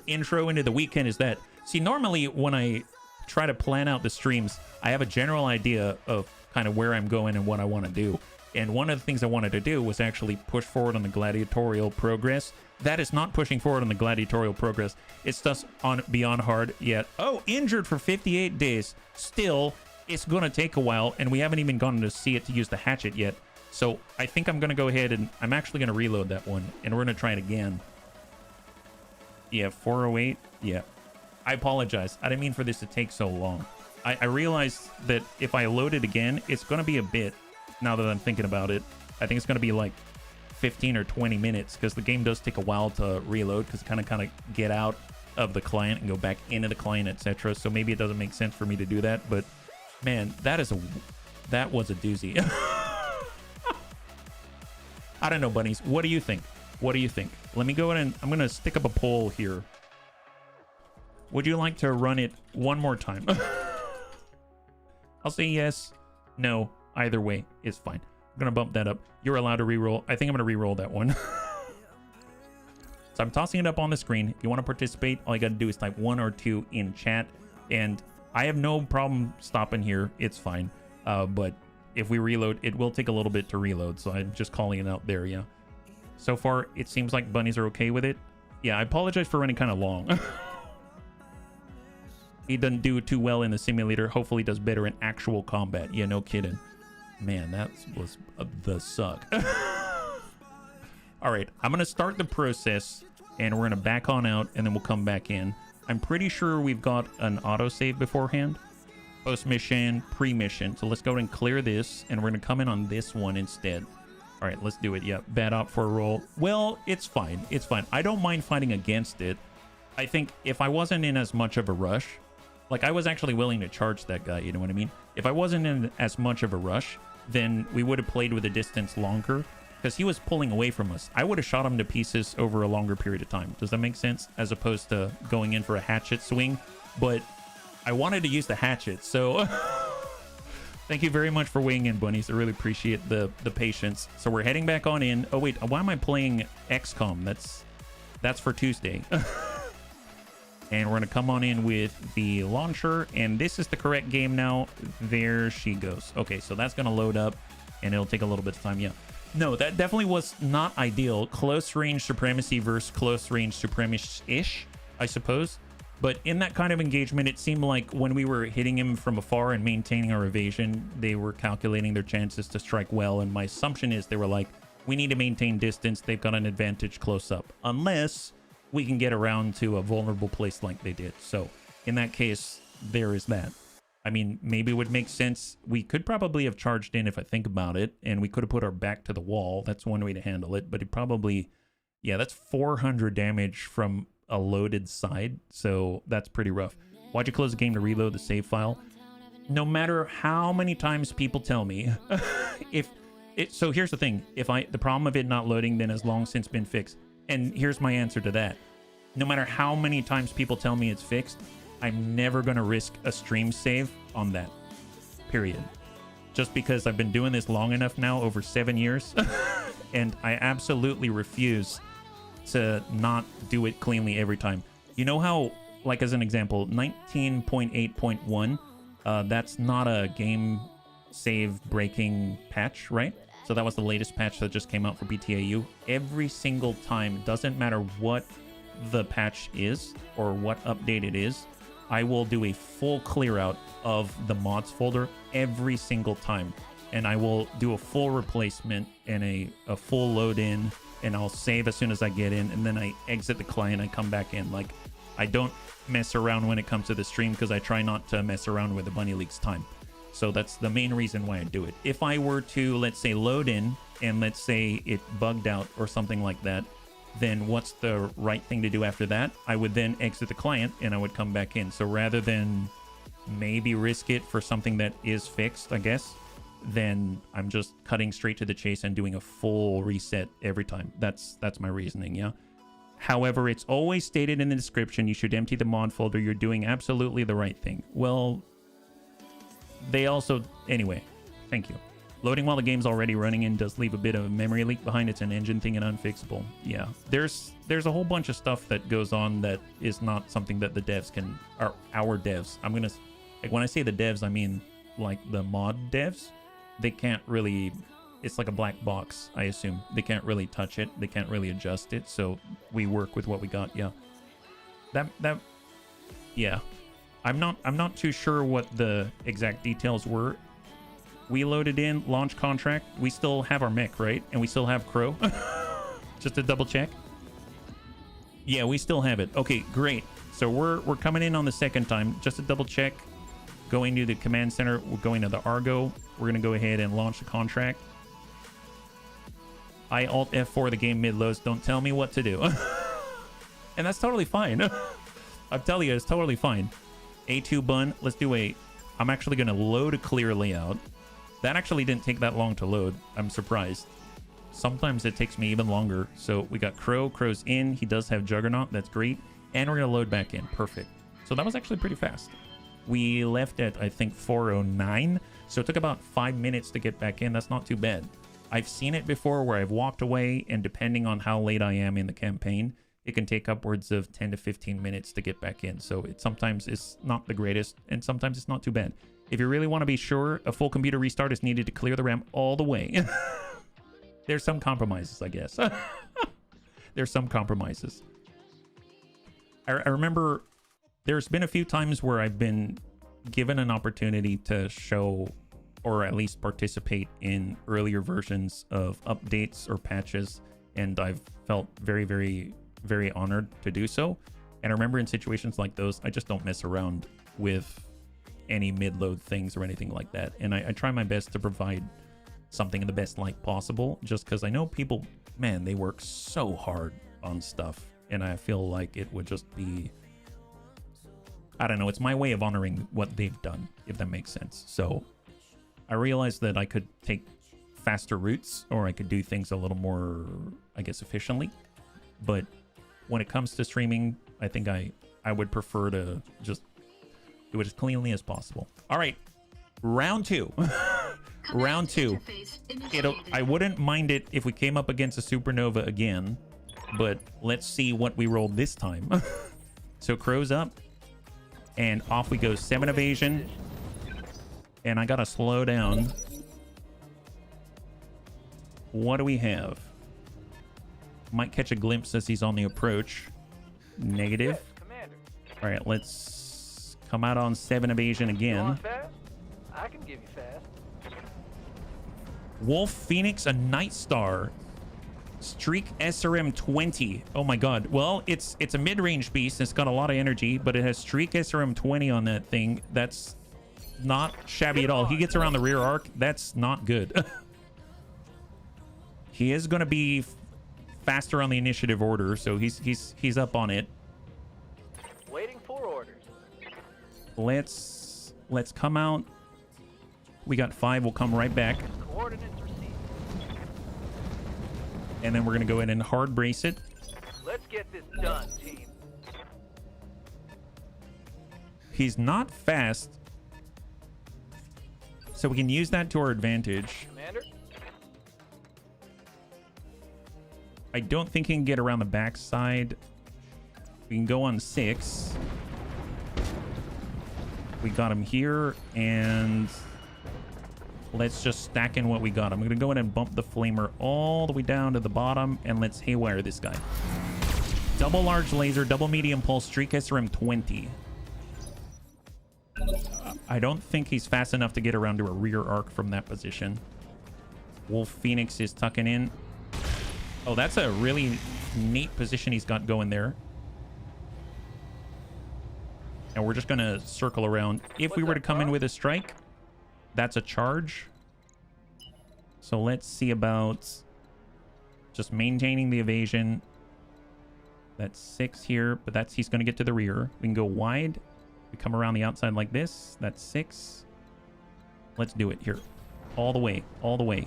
intro into the weekend is that? See, normally when I try to plan out the streams, I have a general idea of kind of where I'm going and what I want to do. And one of the things I wanted to do was actually push forward on the gladiatorial progress. That is not pushing forward on the gladiatorial progress. It's just on Beyond Hard yet. Oh, injured for 58 days. Still, it's going to take a while, and we haven't even gone to see it to use the hatchet yet. So I think I'm going to go ahead and I'm actually going to reload that one, and we're going to try it again. Yeah, 408. Yeah. I apologize. I didn't mean for this to take so long. I realized that if I load it again, it's going to be a bit, now that I'm thinking about it. I think it's going to be like 15 or 20 minutes because the game does take a while to reload because kind of get out of the client and go back into the client, etc. So maybe it doesn't make sense for me to do that, but man, that was a doozy. I don't know, bunnies. What do you think? What do you think? Let me go in and I'm going to stick up a poll here. Would you like to run it one more time? I'll say yes, no, either way is fine. I'm gonna bump that up. You're allowed to reroll. I think I'm gonna reroll that one. So I'm tossing it up on the screen. If you want to participate, all you gotta do is type 1 or 2 in chat, and I have no problem stopping here. It's fine. But if we reload, it will take a little bit to reload, so I'm just calling it out there, yeah. So far, it seems like bunnies are okay with it. Yeah, I apologize for running kind of long. He doesn't do too well in the simulator. Hopefully does better in actual combat. Yeah, no kidding. Man, that was the suck. All right, I'm going to start the process, and we're going to back on out, and then we'll come back in. I'm pretty sure we've got an autosave beforehand. Post-mission, pre-mission. So let's go ahead and clear this, and we're going to come in on this one instead. All right, let's do it. Yeah, bad op for a roll. Well, it's fine. It's fine. I don't mind fighting against it. I think if I wasn't in as much of a rush, like I was actually willing to charge that guy, you know what I mean? If I wasn't in as much of a rush, then we would have played with a distance longer, because he was pulling away from us. I would have shot him to pieces over a longer period of time. Does that make sense? As opposed to going in for a hatchet swing. But I wanted to use the hatchet, so thank you very much for weighing in, bunnies. I really appreciate the patience. So we're heading back on in. Oh wait, why am I playing XCOM? That's for Tuesday. And we're gonna come on in with the launcher, and this is the correct game now. There she goes. Okay, so that's gonna load up, and it'll take a little bit of time. Yeah. No, that definitely was not ideal. Close range supremacy versus close range supremacy-ish, I suppose. But in that kind of engagement, it seemed like when we were hitting him from afar and maintaining our evasion, they were calculating their chances to strike well. And my assumption is they were like, we need to maintain distance. They've got an advantage close up, unless we can get around to a vulnerable place like they did. So in that case, there is that. I mean, maybe it would make sense. We could probably have charged in if I think about it, and we could have put our back to the wall. That's one way to handle it, but it probably, yeah, that's 400 damage from a loaded side, so that's pretty rough. Why'd you close the game to reload the save file? No matter how many times people tell me, so here's the thing, the problem of it not loading then has long since been fixed, and here's my answer to that. No matter how many times people tell me it's fixed, I'm never going to risk a stream save on that, period. Just because I've been doing this long enough now, over 7 years, and I absolutely refuse to not do it cleanly every time. You know how, like as an example, 19.8.1, that's not a game save breaking patch, right? So that was the latest patch that just came out for BTAU. Every single time, doesn't matter what the patch is or what update it is, I will do a full clear out of the mods folder every single time. And I will do a full replacement and a full load in, and I'll save as soon as I get in, and then I exit the client, I come back in. Like, I don't mess around when it comes to the stream, because I try not to mess around with the Bunny League's time. So that's the main reason why I do it. If I were to, let's say, load in, and let's say it bugged out or something like that, then what's the right thing to do after that? I would then exit the client and I would come back in. So rather than maybe risk it for something that is fixed, I guess, then I'm just cutting straight to the chase and doing a full reset every time. That's my reasoning, yeah? However, it's always stated in the description, you should empty the mod folder. You're doing absolutely the right thing. Well, they also... Anyway, thank you. Loading while the game's already running in does leave a bit of a memory leak behind. It's an engine thing and unfixable. Yeah, there's a whole bunch of stuff that goes on that is not something that the devs can... Or our devs. I'm gonna... Like, when I say the devs, I mean, like, the mod devs. They can't really... It's like a black box, I assume. They can't really touch it. They can't really adjust it. So we work with what we got. Yeah. Yeah. I'm not too sure what the exact details were. We loaded in launch contract. We still have our mech, right? And we still have Crow. Just to double check. Yeah, we still have it. Okay, great. So we're coming in on the second time. Just to double check. Going to the command center. We're going to the Argo. We're going to go ahead and launch the contract. I Alt F4 the game mid-loads. Don't tell me what to do. And that's totally fine. I'm telling you, it's totally fine. A2 bun. Let's do a... I'm actually going to load a clear layout. That actually didn't take that long to load. I'm surprised. Sometimes it takes me even longer. So we got Crow. Crow's in. He does have Juggernaut. That's great. And we're going to load back in. Perfect. So that was actually pretty fast. We left at, I think, 4:09. So it took about 5 minutes to get back in. That's not too bad. I've seen it before where I've walked away, and depending on how late I am in the campaign, it can take upwards of 10 to 15 minutes to get back in. So it sometimes it's not the greatest, and sometimes it's not too bad. If you really want to be sure, a full computer restart is needed to clear the RAM all the way. There's some compromises, I guess. There's some compromises. I remember there's been a few times where I've been given an opportunity to show or at least participate in earlier versions of updates or patches, and I've felt very, very, very honored to do so. And I remember in situations like those, I just don't mess around with any mid-load things or anything like that. And I try my best to provide something in the best light possible, just because I know people, man, they work so hard on stuff, and I feel like it would just be, I don't know, it's my way of honoring what they've done, if that makes sense. So I realized that I could take faster routes, or I could do things a little more, I guess, efficiently. But when it comes to streaming, I think I would prefer to just do it as cleanly as possible. All right, round 2. Round 2. I wouldn't mind it if we came up against a supernova again, but let's see what we rolled this time. So crow's up, and off we go. 7 evasion, and I gotta slow down. What do we have? Might catch a glimpse as he's on the approach. Negative. All right, let's come out on 7 evasion again. I can give you fast. Wolf Phoenix, a Night Star. Streak SRM 20. Oh my god. Well, it's a mid-range beast. It's got a lot of energy, but it has Streak SRM 20 on that thing. That's not shabby at all. He gets around the rear arc. That's not good. He is going to be faster on the initiative order, so he's up on it. Waiting for orders. Let's come out. We got 5. We'll come right back. Coordinates received. And then we're going to go in and hard brace it. Let's get this done, team. He's not fast, so we can use that to our advantage. Commander? I don't think he can get around the backside. We can go on 6. We got him here, and let's just stack in what we got. I'm going to go in and bump the flamer all the way down to the bottom, and let's haywire this guy. Double large laser, double medium pulse, Streak SRM 20. I don't think he's fast enough to get around to a rear arc from that position. Wolf Phoenix is tucking in. Oh, that's a really neat position he's got going there. And we're just going to circle around. If we were to come in with a strike, that's a charge. So let's see about just maintaining the evasion. That's 6 here, but he's going to get to the rear. We can go wide. We come around the outside like this. That's 6. Let's do it here. All the way. All the way.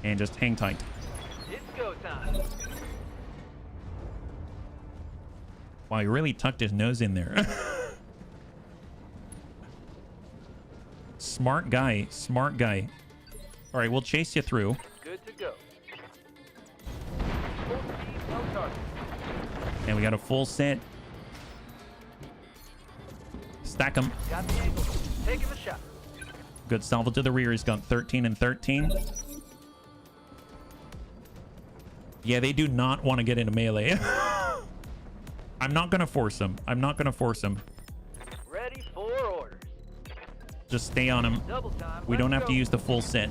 And just hang tight. It's go time. Wow, he really tucked his nose in there. Smart guy. Smart guy. All right, we'll chase you through. Good to go. Full speed, no target. And we got a full set. Stack him. Got the angle. Taking the shot. Good salvo to the rear. He's got 13 and 13. Yeah, they do not want to get into melee. I'm not going to force him. I'm not going to force him. Ready for orders. Just stay on him. Double time. We don't Let's have to go. use the full set.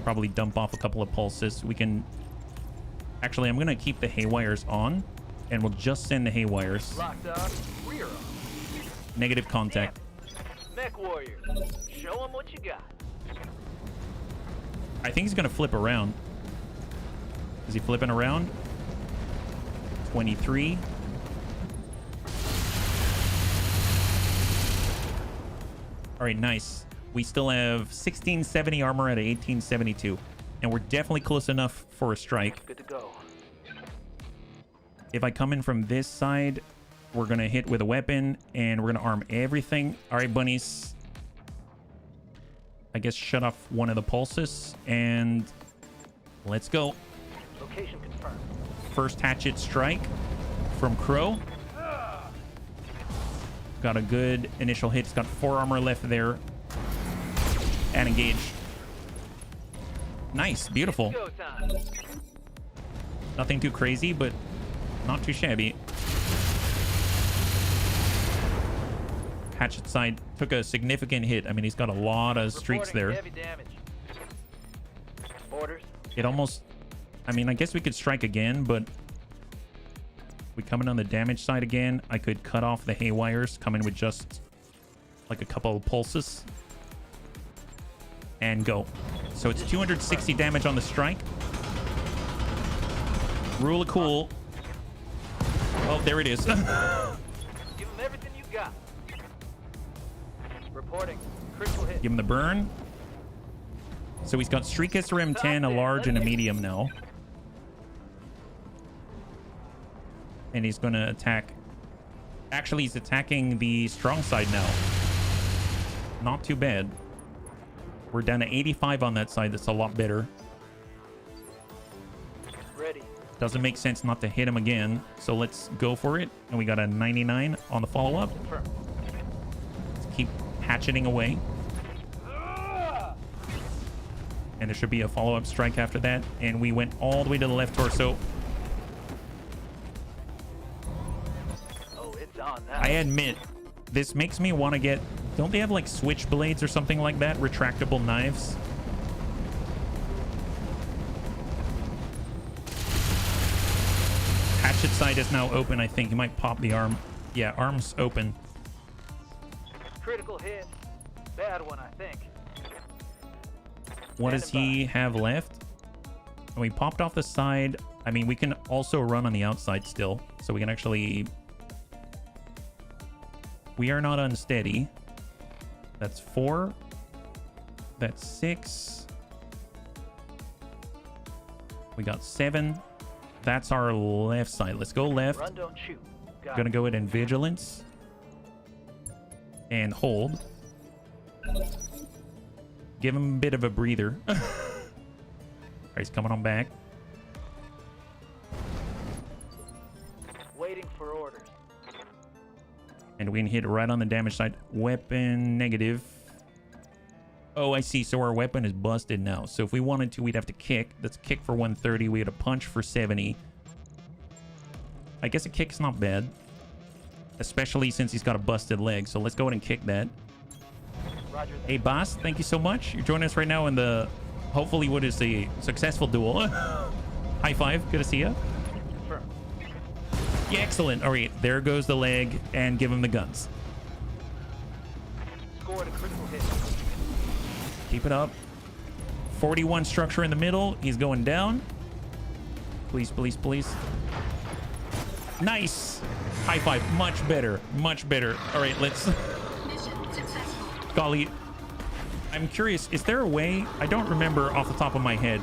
Probably dump off a couple of pulses. We can... Actually, I'm going to keep the haywires on, and we'll just send the haywires. Locked on. Rear up. Negative contact. Mech warrior. Show them what you got. I think he's going to flip around. Is he flipping around? 23. All right, nice. We still have 1670 armor at a 1872. And we're definitely close enough for a strike. Good to go. If I come in from this side, We're gonna hit with a weapon, and we're gonna arm everything. All right, bunnies. I guess shut off one of the pulses, and let's go. Location confirmed. First hatchet strike from Crow. Got a good initial hit. It's got 4 armor left there. And engage. Nice, beautiful. Go time. Nothing too crazy, but not too shabby. Hatchet side took a significant hit. I mean, he's got a lot of streaks Reporting there. heavy damage. Orders. It almost... I mean, I guess we could strike again, but... we come in on the damage side again. I could cut off the haywires, come in with just like a couple of pulses. And go. So it's 260 damage on the strike. Rule of cool. Oh, there it is. Give him everything you got. Reporting. Critical hit. Give him the burn. So he's got Streak SRM-10, a large, and a medium now. And he's going to attack... actually, he's attacking the strong side now. Not too bad. We're down to 85 on that side. That's a lot better. Ready. Doesn't make sense not to hit him again. So let's go for it. And we got a 99 on the follow-up. Confirmed. Let's keep hatcheting away. And there should be a follow-up strike after that. And we went all the way to the left torso. Oh, it's on now. I admit, this makes me want to get... don't they have like switchblades or something like that? Retractable knives? Hatchet side is now open, I think. You might pop the arm. Yeah, arm's open. Critical hit. Bad one, I think. What does he have left? And we popped off the side. I mean, we can also run on the outside still. So we can actually... we are not unsteady. That's 4. That's 6. We got 7. That's our left side. Let's go left. Run, don't shoot. Got Gonna it. go in vigilance. And hold. Give him a bit of a breather. All right, he's coming on back. Waiting for orders. And we can hit right on the damage side. Weapon negative. Oh, I see. So our weapon is busted now. So if we wanted to, we'd have to kick. Let's kick for 130. We had a punch for 70. I guess a kick's not bad. Especially since he's got a busted leg. So let's go ahead and kick that. Roger that. Hey, boss. Thank you so much. You're joining us right now in the... hopefully what is a successful duel. High five. Good to see you. Confirmed. Yeah, excellent. All right. There goes the leg. And give him the guns. Scored a critical hit. Keep it up. 41 structure in the middle. He's going down. Please, please, please. Nice. High five. Much better. Much better. All right, let's... Mission successful. golly. I'm curious. Is there a way... I don't remember off the top of my head.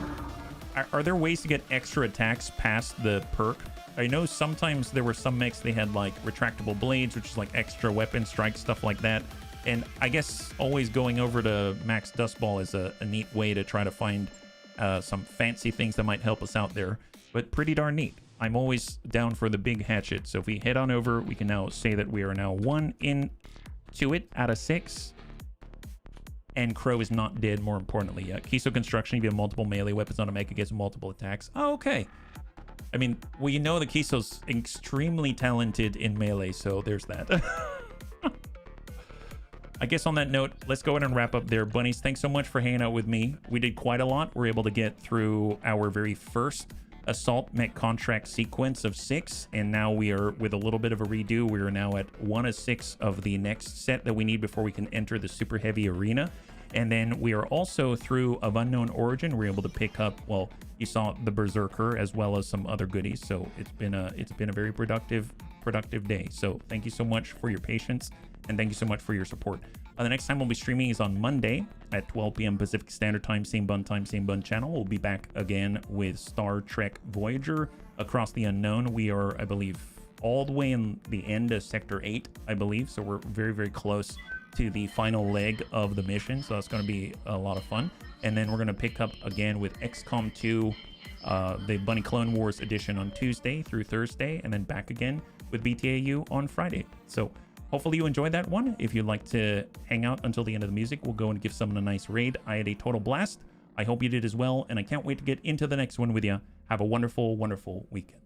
Are there ways to get extra attacks past the perk? I know sometimes there were some mechs they had like retractable blades, which is like extra weapon strike, stuff like that. And I guess always going over to Max Dustball is a neat way to try to find some fancy things that might help us out there. But pretty darn neat. I'm always down for the big hatchet. So if we head on over, we can now say that we are now 1 into it out of 6. And Crow is not dead, more importantly. Kiso Construction, you have multiple melee weapons on a mech against multiple attacks. Oh, okay. I mean, we know the Kiso's extremely talented in melee, so there's that. I guess on that note, let's go ahead and wrap up there. Bunnies, thanks so much for hanging out with me. We did quite a lot. We're able to get through our very first Assault Mech contract sequence of 6, and now we are, with a little bit of a redo, we are now at 1 of 6 of the next set that we need before we can enter the Super Heavy Arena. And then we are also, through of Unknown Origin, we're able to pick up, well, you saw the Berserker as well as some other goodies. So it's been a very productive day. So thank you so much for your patience, and thank you so much for your support. The next time we'll be streaming is on Monday at 12 p.m. Pacific Standard Time, same bun channel. We'll be back again with Star Trek Voyager Across the Unknown. We are, I believe, all the way in the end of Sector 8, I believe. So we're very, very close to the final leg of the mission. So that's going to be a lot of fun. And then we're going to pick up again with XCOM 2, the Bunny Clone Wars edition on Tuesday through Thursday, and then back again with BTAU on Friday. So hopefully you enjoyed that one. If you'd like to hang out until the end of the music, we'll go and give someone a nice raid. I had a total blast. I hope you did as well, and I can't wait to get into the next one with you. Have a wonderful, wonderful weekend.